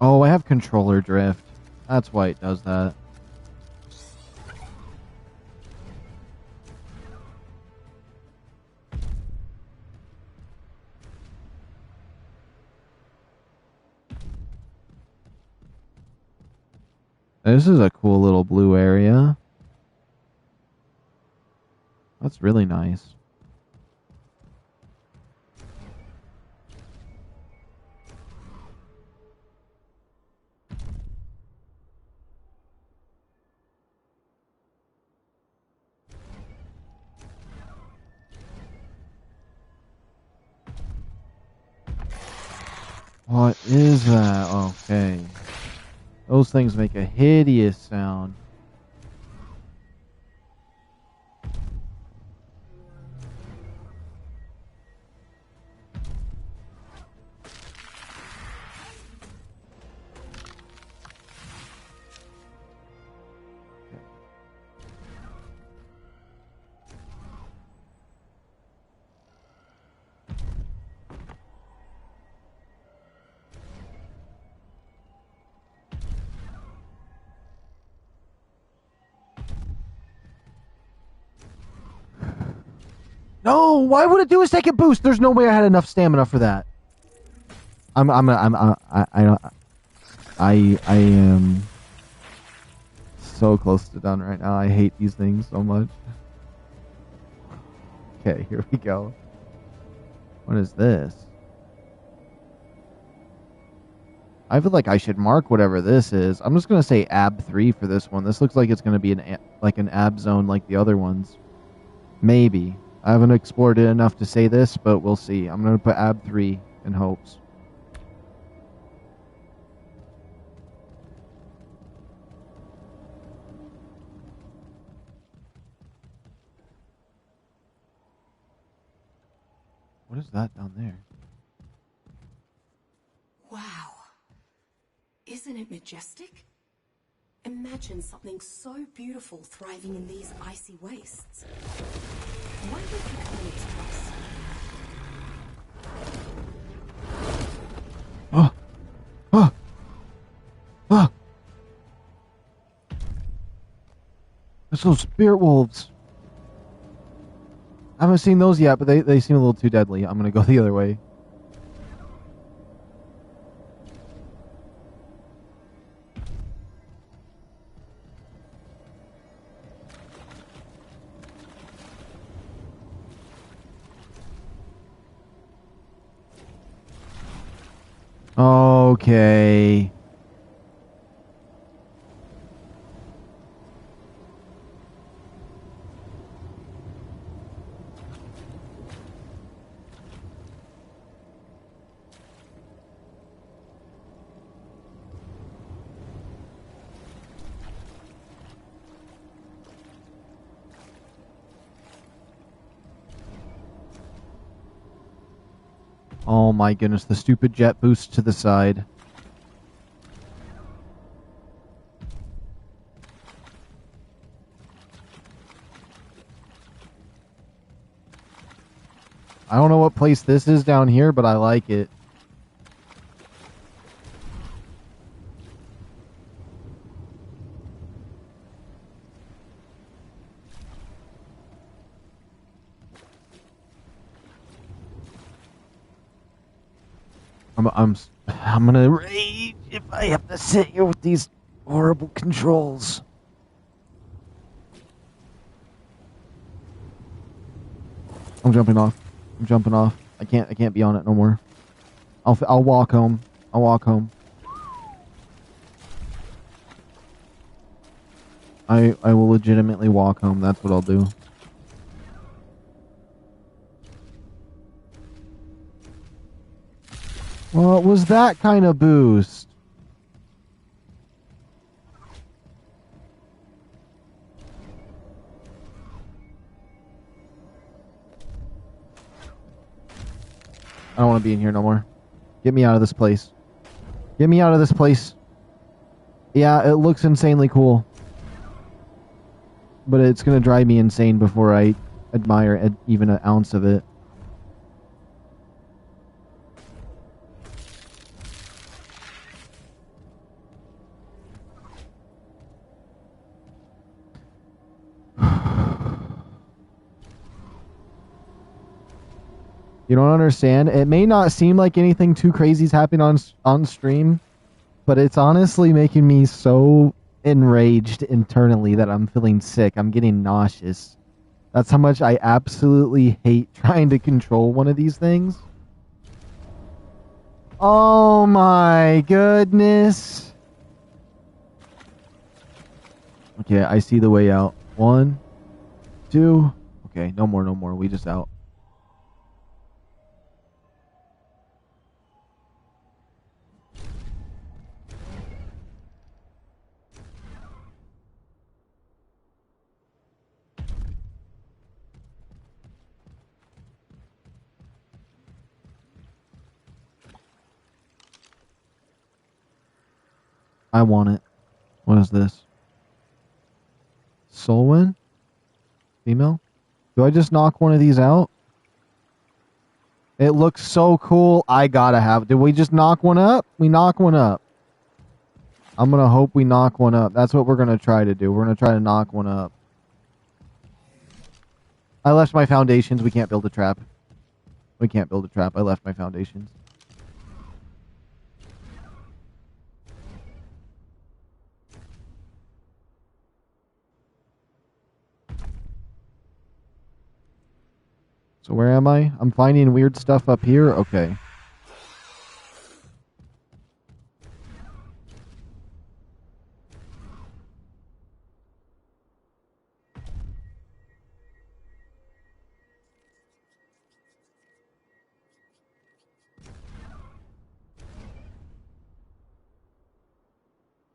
Oh, I have controller drift. That's why it does that. This is a cool little blue area. That's really nice. What is that? Okay. Those things make a hideous sound. No, why would it do a second boost? There's no way I had enough stamina for that. I am so close to done right now. I hate these things so much. Okay, here we go. What is this? I feel like I should mark whatever this is. I'm just gonna say AB 3 for this one. This looks like it's gonna be an AB zone like the other ones. Maybe. I haven't explored it enough to say this, but we'll see. I'm gonna put AB 3 in hopes. What is that down there? Wow. Isn't it majestic? Imagine something so beautiful thriving in these icy wastes. Why don't you come and express? Oh! Oh! Oh! There's those spirit wolves. I haven't seen those yet, but they seem a little too deadly. I'm gonna go the other way. Okay. Oh my goodness, the stupid jet boost to the side. I don't know what place this is down here, but I like it. I'm gonna rage if I have to sit here with these horrible controls. I'm jumping off. I'm jumping off. I can't be on it no more. I'll walk home. I'll walk home. I will legitimately walk home. That's what I'll do. What was that kind of boost? I don't want to be in here no more. Get me out of this place. Get me out of this place. Yeah, it looks insanely cool. But it's going to drive me insane before I admire even an ounce of it. You don't understand? It may not seem like anything too crazy is happening on stream, but it's honestly making me so enraged internally that I'm feeling sick. I'm getting nauseous. That's how much I absolutely hate trying to control one of these things. Oh my goodness. Okay, I see the way out. 1, 2. Okay, no more. We just out. I want it. What is this? Solwyn? Female? Do I just knock one of these out? It looks so cool. I gotta have it. Did we just knock one up? We knock one up. I'm gonna hope we knock one up. That's what we're gonna try to do. We're gonna try to knock one up. I left my foundations. We can't build a trap. We can't build a trap. I left my foundations. So where am I? I'm finding weird stuff up here? Okay.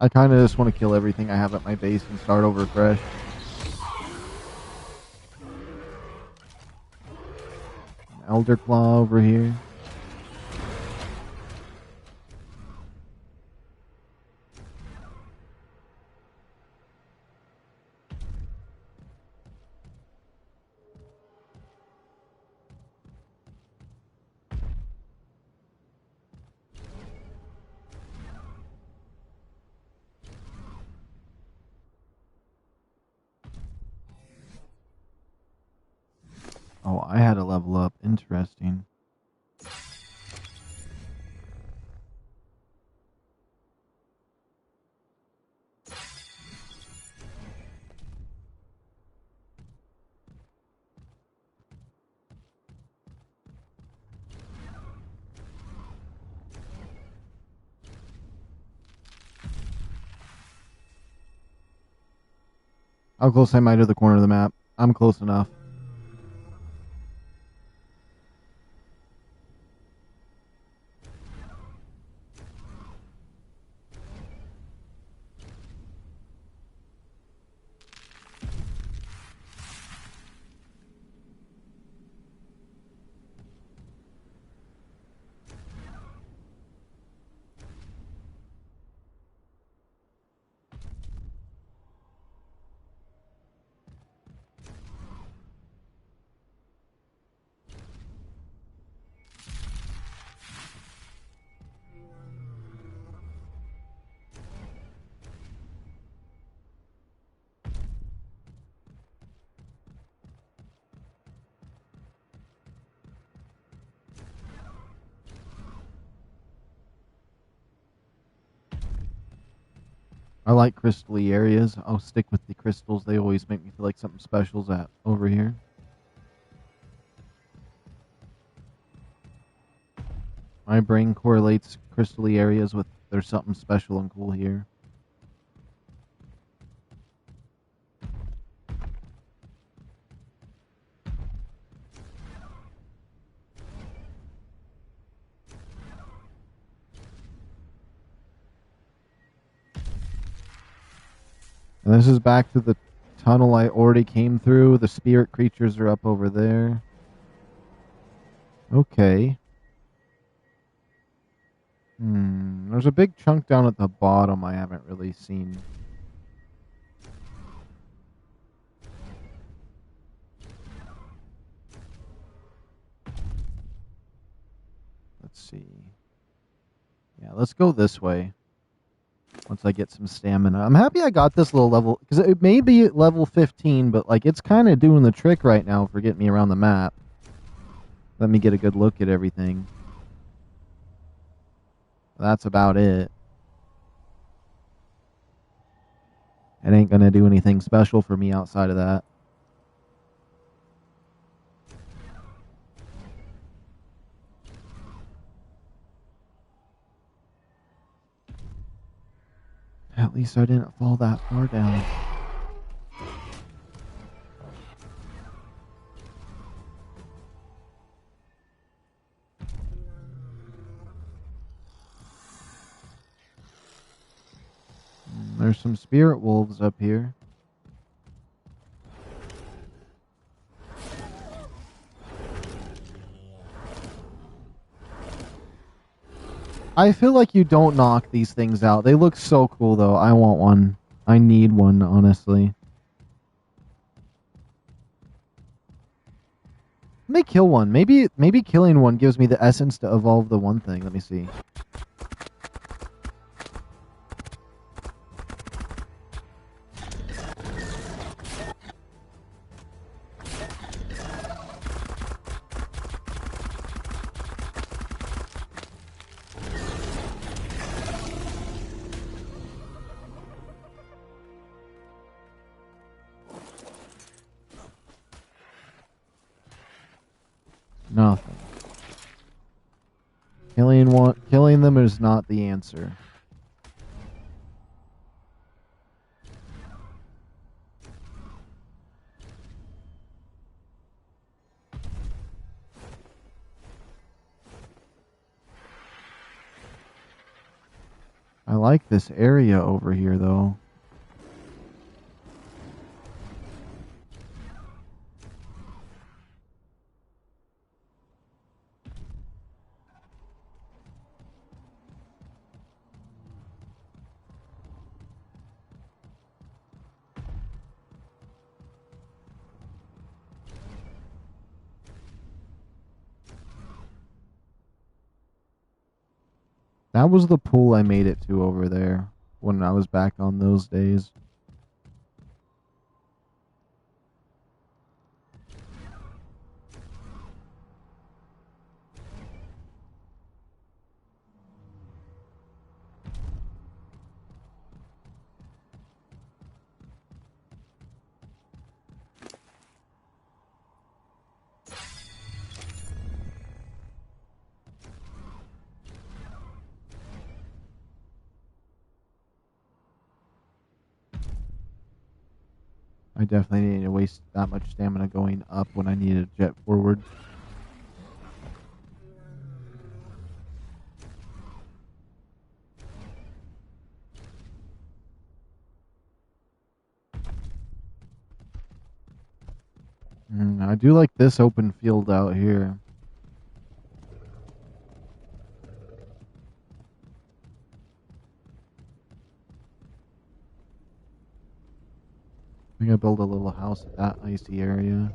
I kind of just want to kill everything I have at my base and start over fresh. Elder Claw over here. Oh, I had to level up. Interesting. How close am I to the corner of the map? I'm close enough. I like crystally areas. I'll stick with the crystals. They always make me feel like something special's at over here. My brain correlates crystally areas with there's something special and cool here. And this is back to the tunnel I already came through. The spirit creatures are up over there. Okay. There's a big chunk down at the bottom I haven't really seen. Let's see. Yeah, let's go this way. Once I get some stamina. I'm happy I got this little level, because it may be level 15, but like it's kind of doing the trick right now for getting me around the map. Let me get a good look at everything. That's about it. It ain't gonna do anything special for me outside of that. At least I didn't fall that far down. There's some spirit wolves up here. I feel like you don't knock these things out. They look so cool, though. I want one. I need one, honestly. Let me kill one. Maybe killing one gives me the essence to evolve the one thing. Let me see. Nothing. Killing them is not the answer. I like this area over here, though. That was the pool I made it to over there when I was back on those days. I definitely didn't need to waste that much stamina going up when I needed to jet forward. I do like this open field out here. I'm gonna build a little house at that icy area.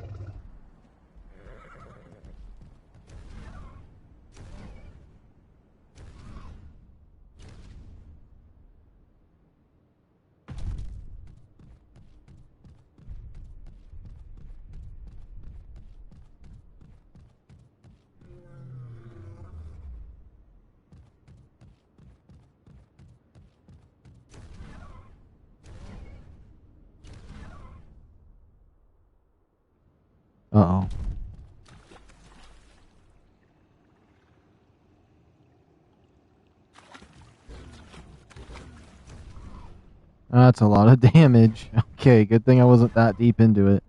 Uh-oh. That's a lot of damage. Okay, good thing I wasn't that deep into it.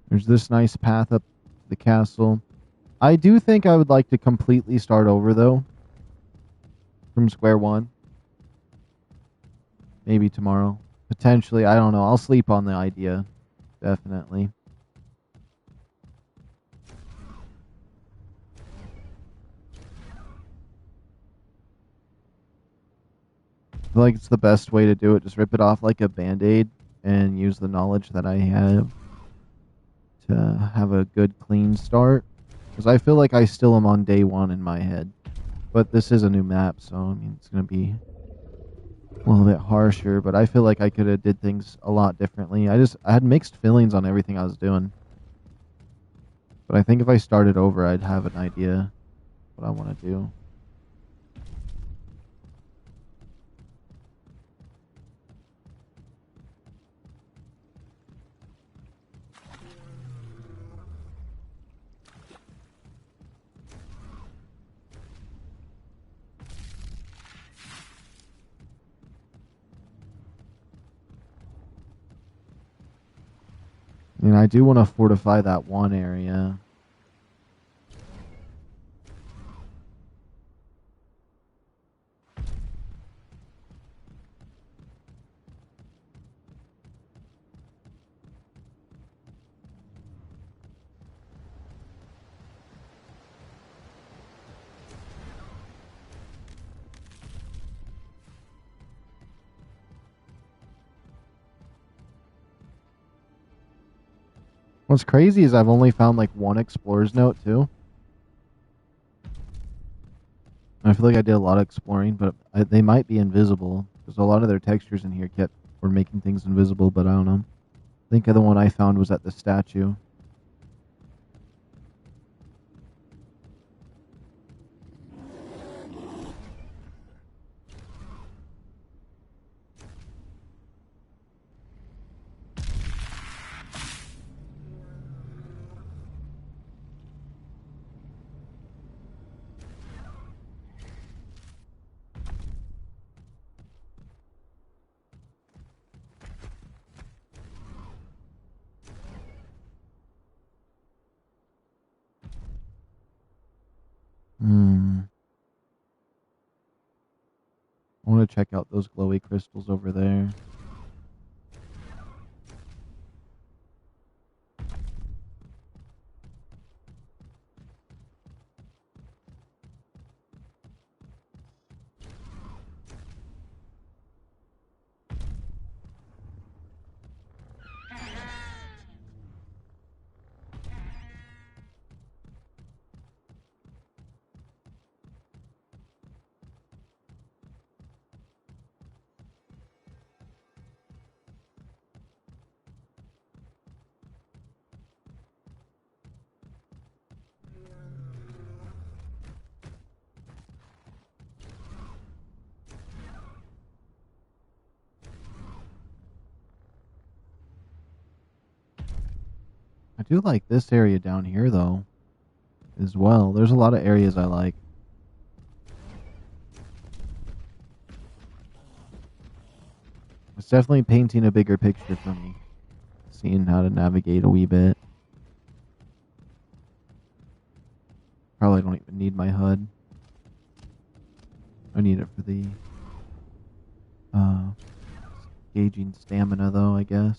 There's this nice path up the castle. I do think I would like to completely start over, though. From square one. Maybe tomorrow. Potentially, I don't know. I'll sleep on the idea. Definitely. I feel like it's the best way to do it. Just rip it off like a band-aid and use the knowledge that I have to have a good, clean start. Because I feel like I still am on day one in my head. But this is a new map, so I mean, it's going to be a little bit harsher, but I feel like I could have did things a lot differently. I had mixed feelings on everything I was doing. But I think if I started over, I'd have an idea what I want to do. And I do want to fortify that one area. What's crazy is I've only found like one explorer's note too. I feel like I did a lot of exploring, but they might be invisible because a lot of their textures in here were making things invisible. But I don't know. I think the one I found was at the statue. I want to check out those glowy crystals over there. I do like this area down here, though, as well. There's a lot of areas I like. It's definitely painting a bigger picture for me. Seeing how to navigate a wee bit. Probably don't even need my HUD. I need it for the gauging stamina, though, I guess.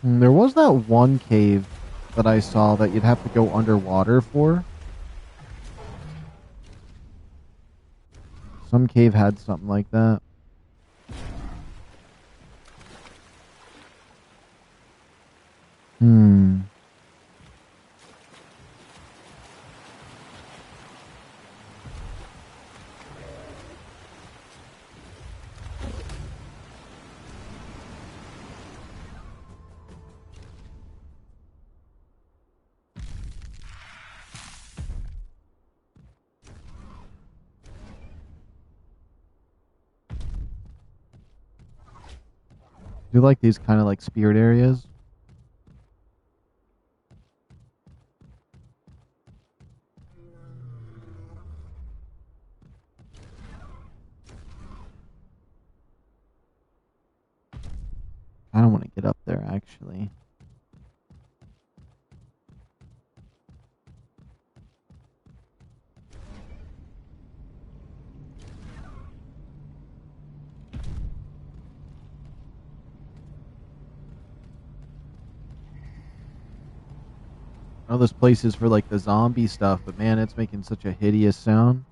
There was that one cave that I saw that you'd have to go underwater for. Some cave had something like that. Do you like these kind of like spirit areas? I don't want to get up there, actually. I know this place is for like the zombie stuff, but man, it's making such a hideous sound.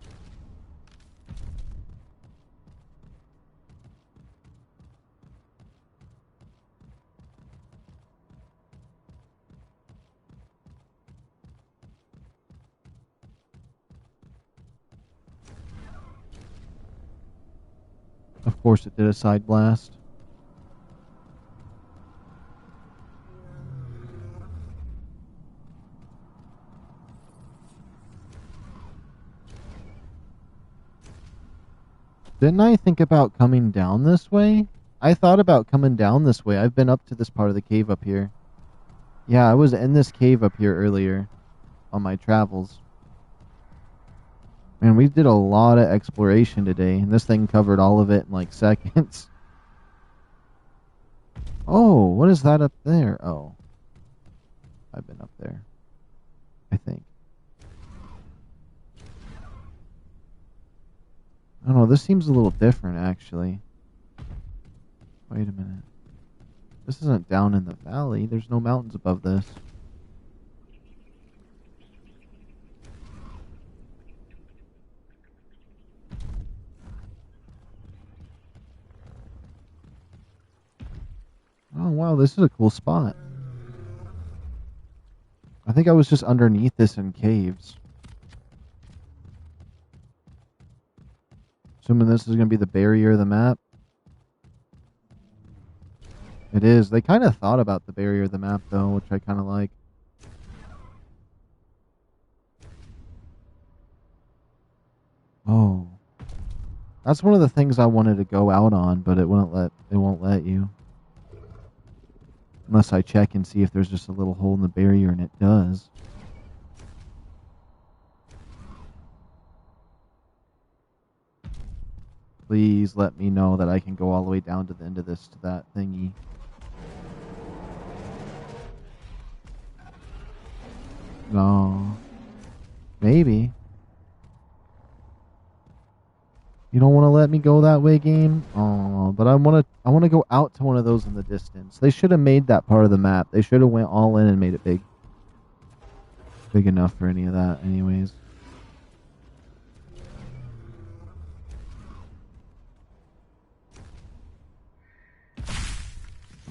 course it did a side blast. Didn't I think about coming down this way? I thought about coming down this way. I've been up to this part of the cave up here. Yeah, I was in this cave up here earlier on my travels. Man, we did a lot of exploration today, and this thing covered all of it in like seconds. Oh, what is that up there? Oh. I've been up there, I think. I don't know, this seems a little different, actually. Wait a minute. This isn't down in the valley. There's no mountains above this. Oh, wow, this is a cool spot. I think I was just underneath this in caves. Assuming this is going to be the barrier of the map. It is. They kind of thought about the barrier of the map, though, which I kind of like. Oh. That's one of the things I wanted to go out on, but it won't let you. Unless I check and see if there's just a little hole in the barrier, and it does. Please let me know that I can go all the way down to the end of this to that thingy. No. Maybe. You don't want to let me go that way, game? Oh, but I want to go out to one of those in the distance. They should have made that part of the map. They should have went all in and made it big. Big enough for any of that anyways.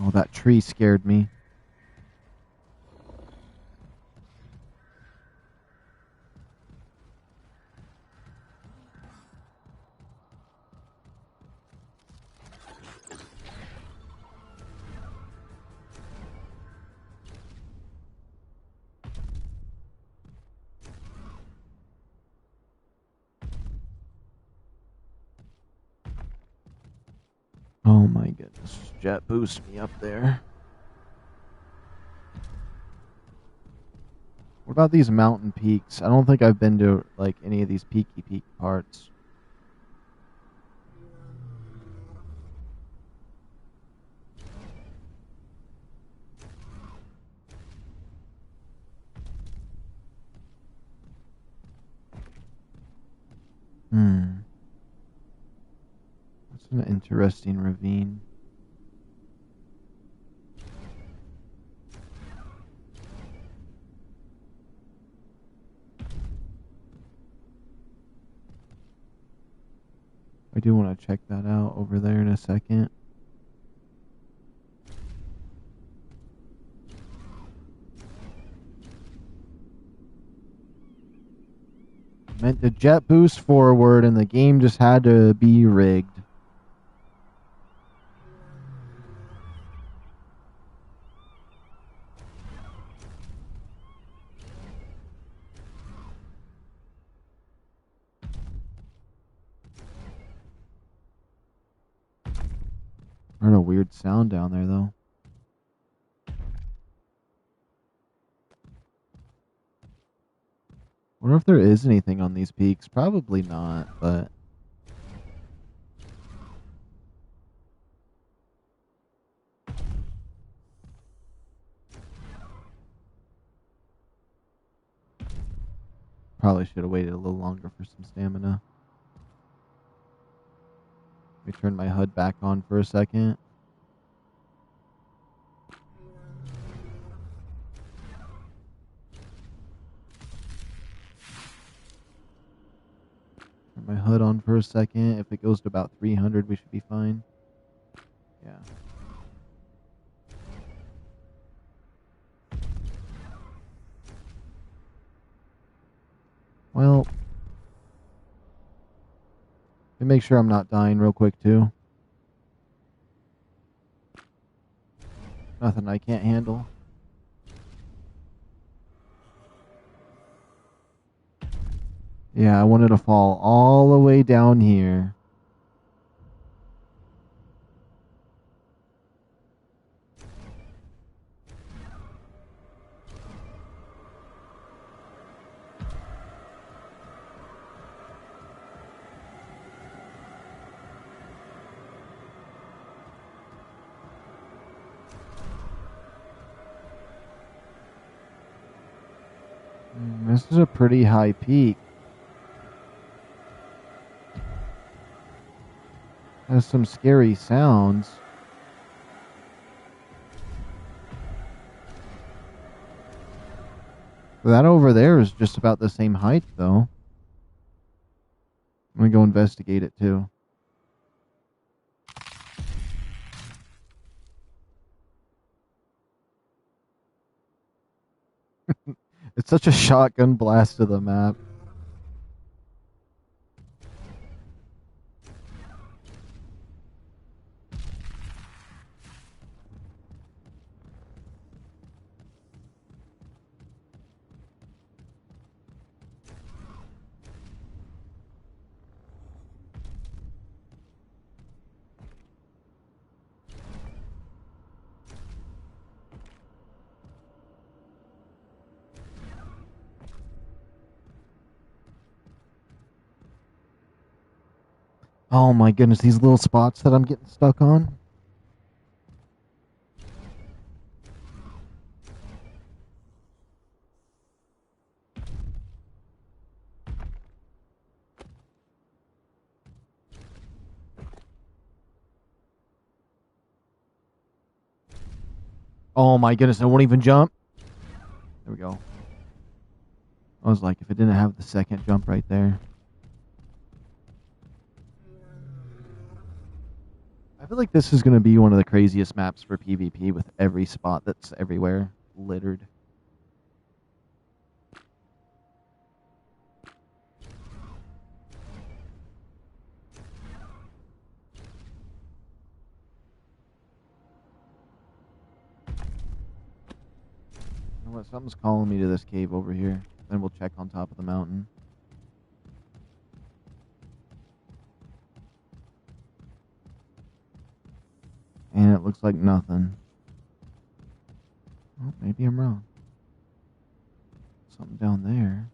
Oh, that tree scared me. Oh my goodness. Jet boost me up there. What about these mountain peaks? I don't think I've been to like any of these peaky peak parts. That's an interesting ravine. I do want to check that out over there in a second. Meant to jet boost forward and the game just had to be rigged. I heard a weird sound down there though. Wonder if there is anything on these peaks. Probably not, but probably should have waited a little longer for some stamina. Let me turn my HUD back on for a second. Turn my HUD on for a second. If it goes to about 300, we should be fine. Yeah. Well, let me make sure I'm not dying real quick too. Nothing I can't handle. Yeah, I wanted to fall all the way down here. This is a pretty high peak. Has some scary sounds. That over there is just about the same height, though. I'm gonna go investigate it, too. It's such a shotgun blast to the map. Oh my goodness, these little spots that I'm getting stuck on. Oh my goodness, I won't even jump. There we go. I was like, if it didn't have the second jump right there. I feel like this is going to be one of the craziest maps for PvP with every spot that's everywhere littered. You know what? Something's calling me to this cave over here. Then we'll check on top of the mountain. And it looks like nothing. Oh, maybe I'm wrong. Something down there.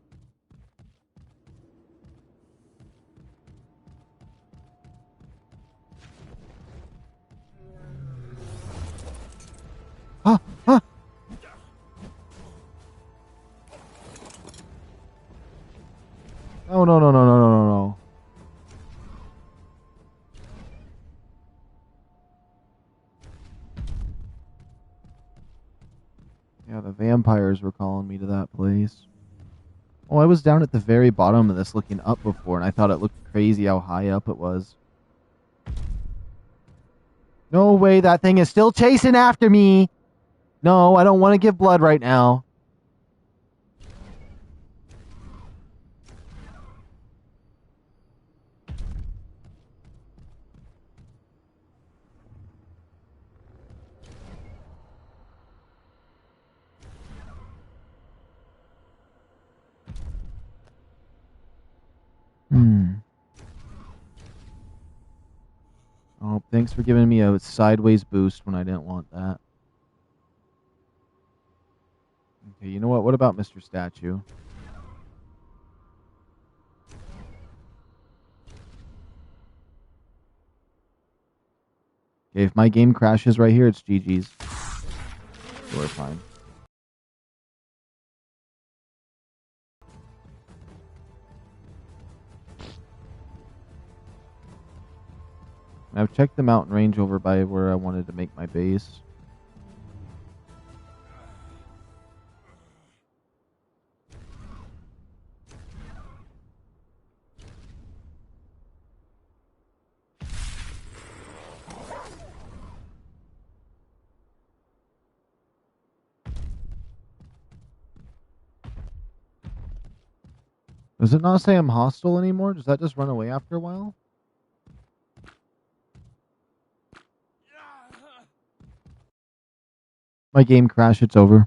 Ah! Ah! Oh, no, no, no, no, no, no, no. Yeah, the vampires were calling me to that place. Oh, I was down at the very bottom of this looking up before, and I thought it looked crazy how high up it was. No way, that thing is still chasing after me! No, I don't want to give blood right now. Oh, thanks for giving me a sideways boost when I didn't want that. Okay, you know what? What about Mr. Statue? Okay, if my game crashes right here, it's GG's. So we're fine. I've checked the mountain range over by where I wanted to make my base. Does it not say I'm hostile anymore? Does that just run away after a while? My game crashed. It's over.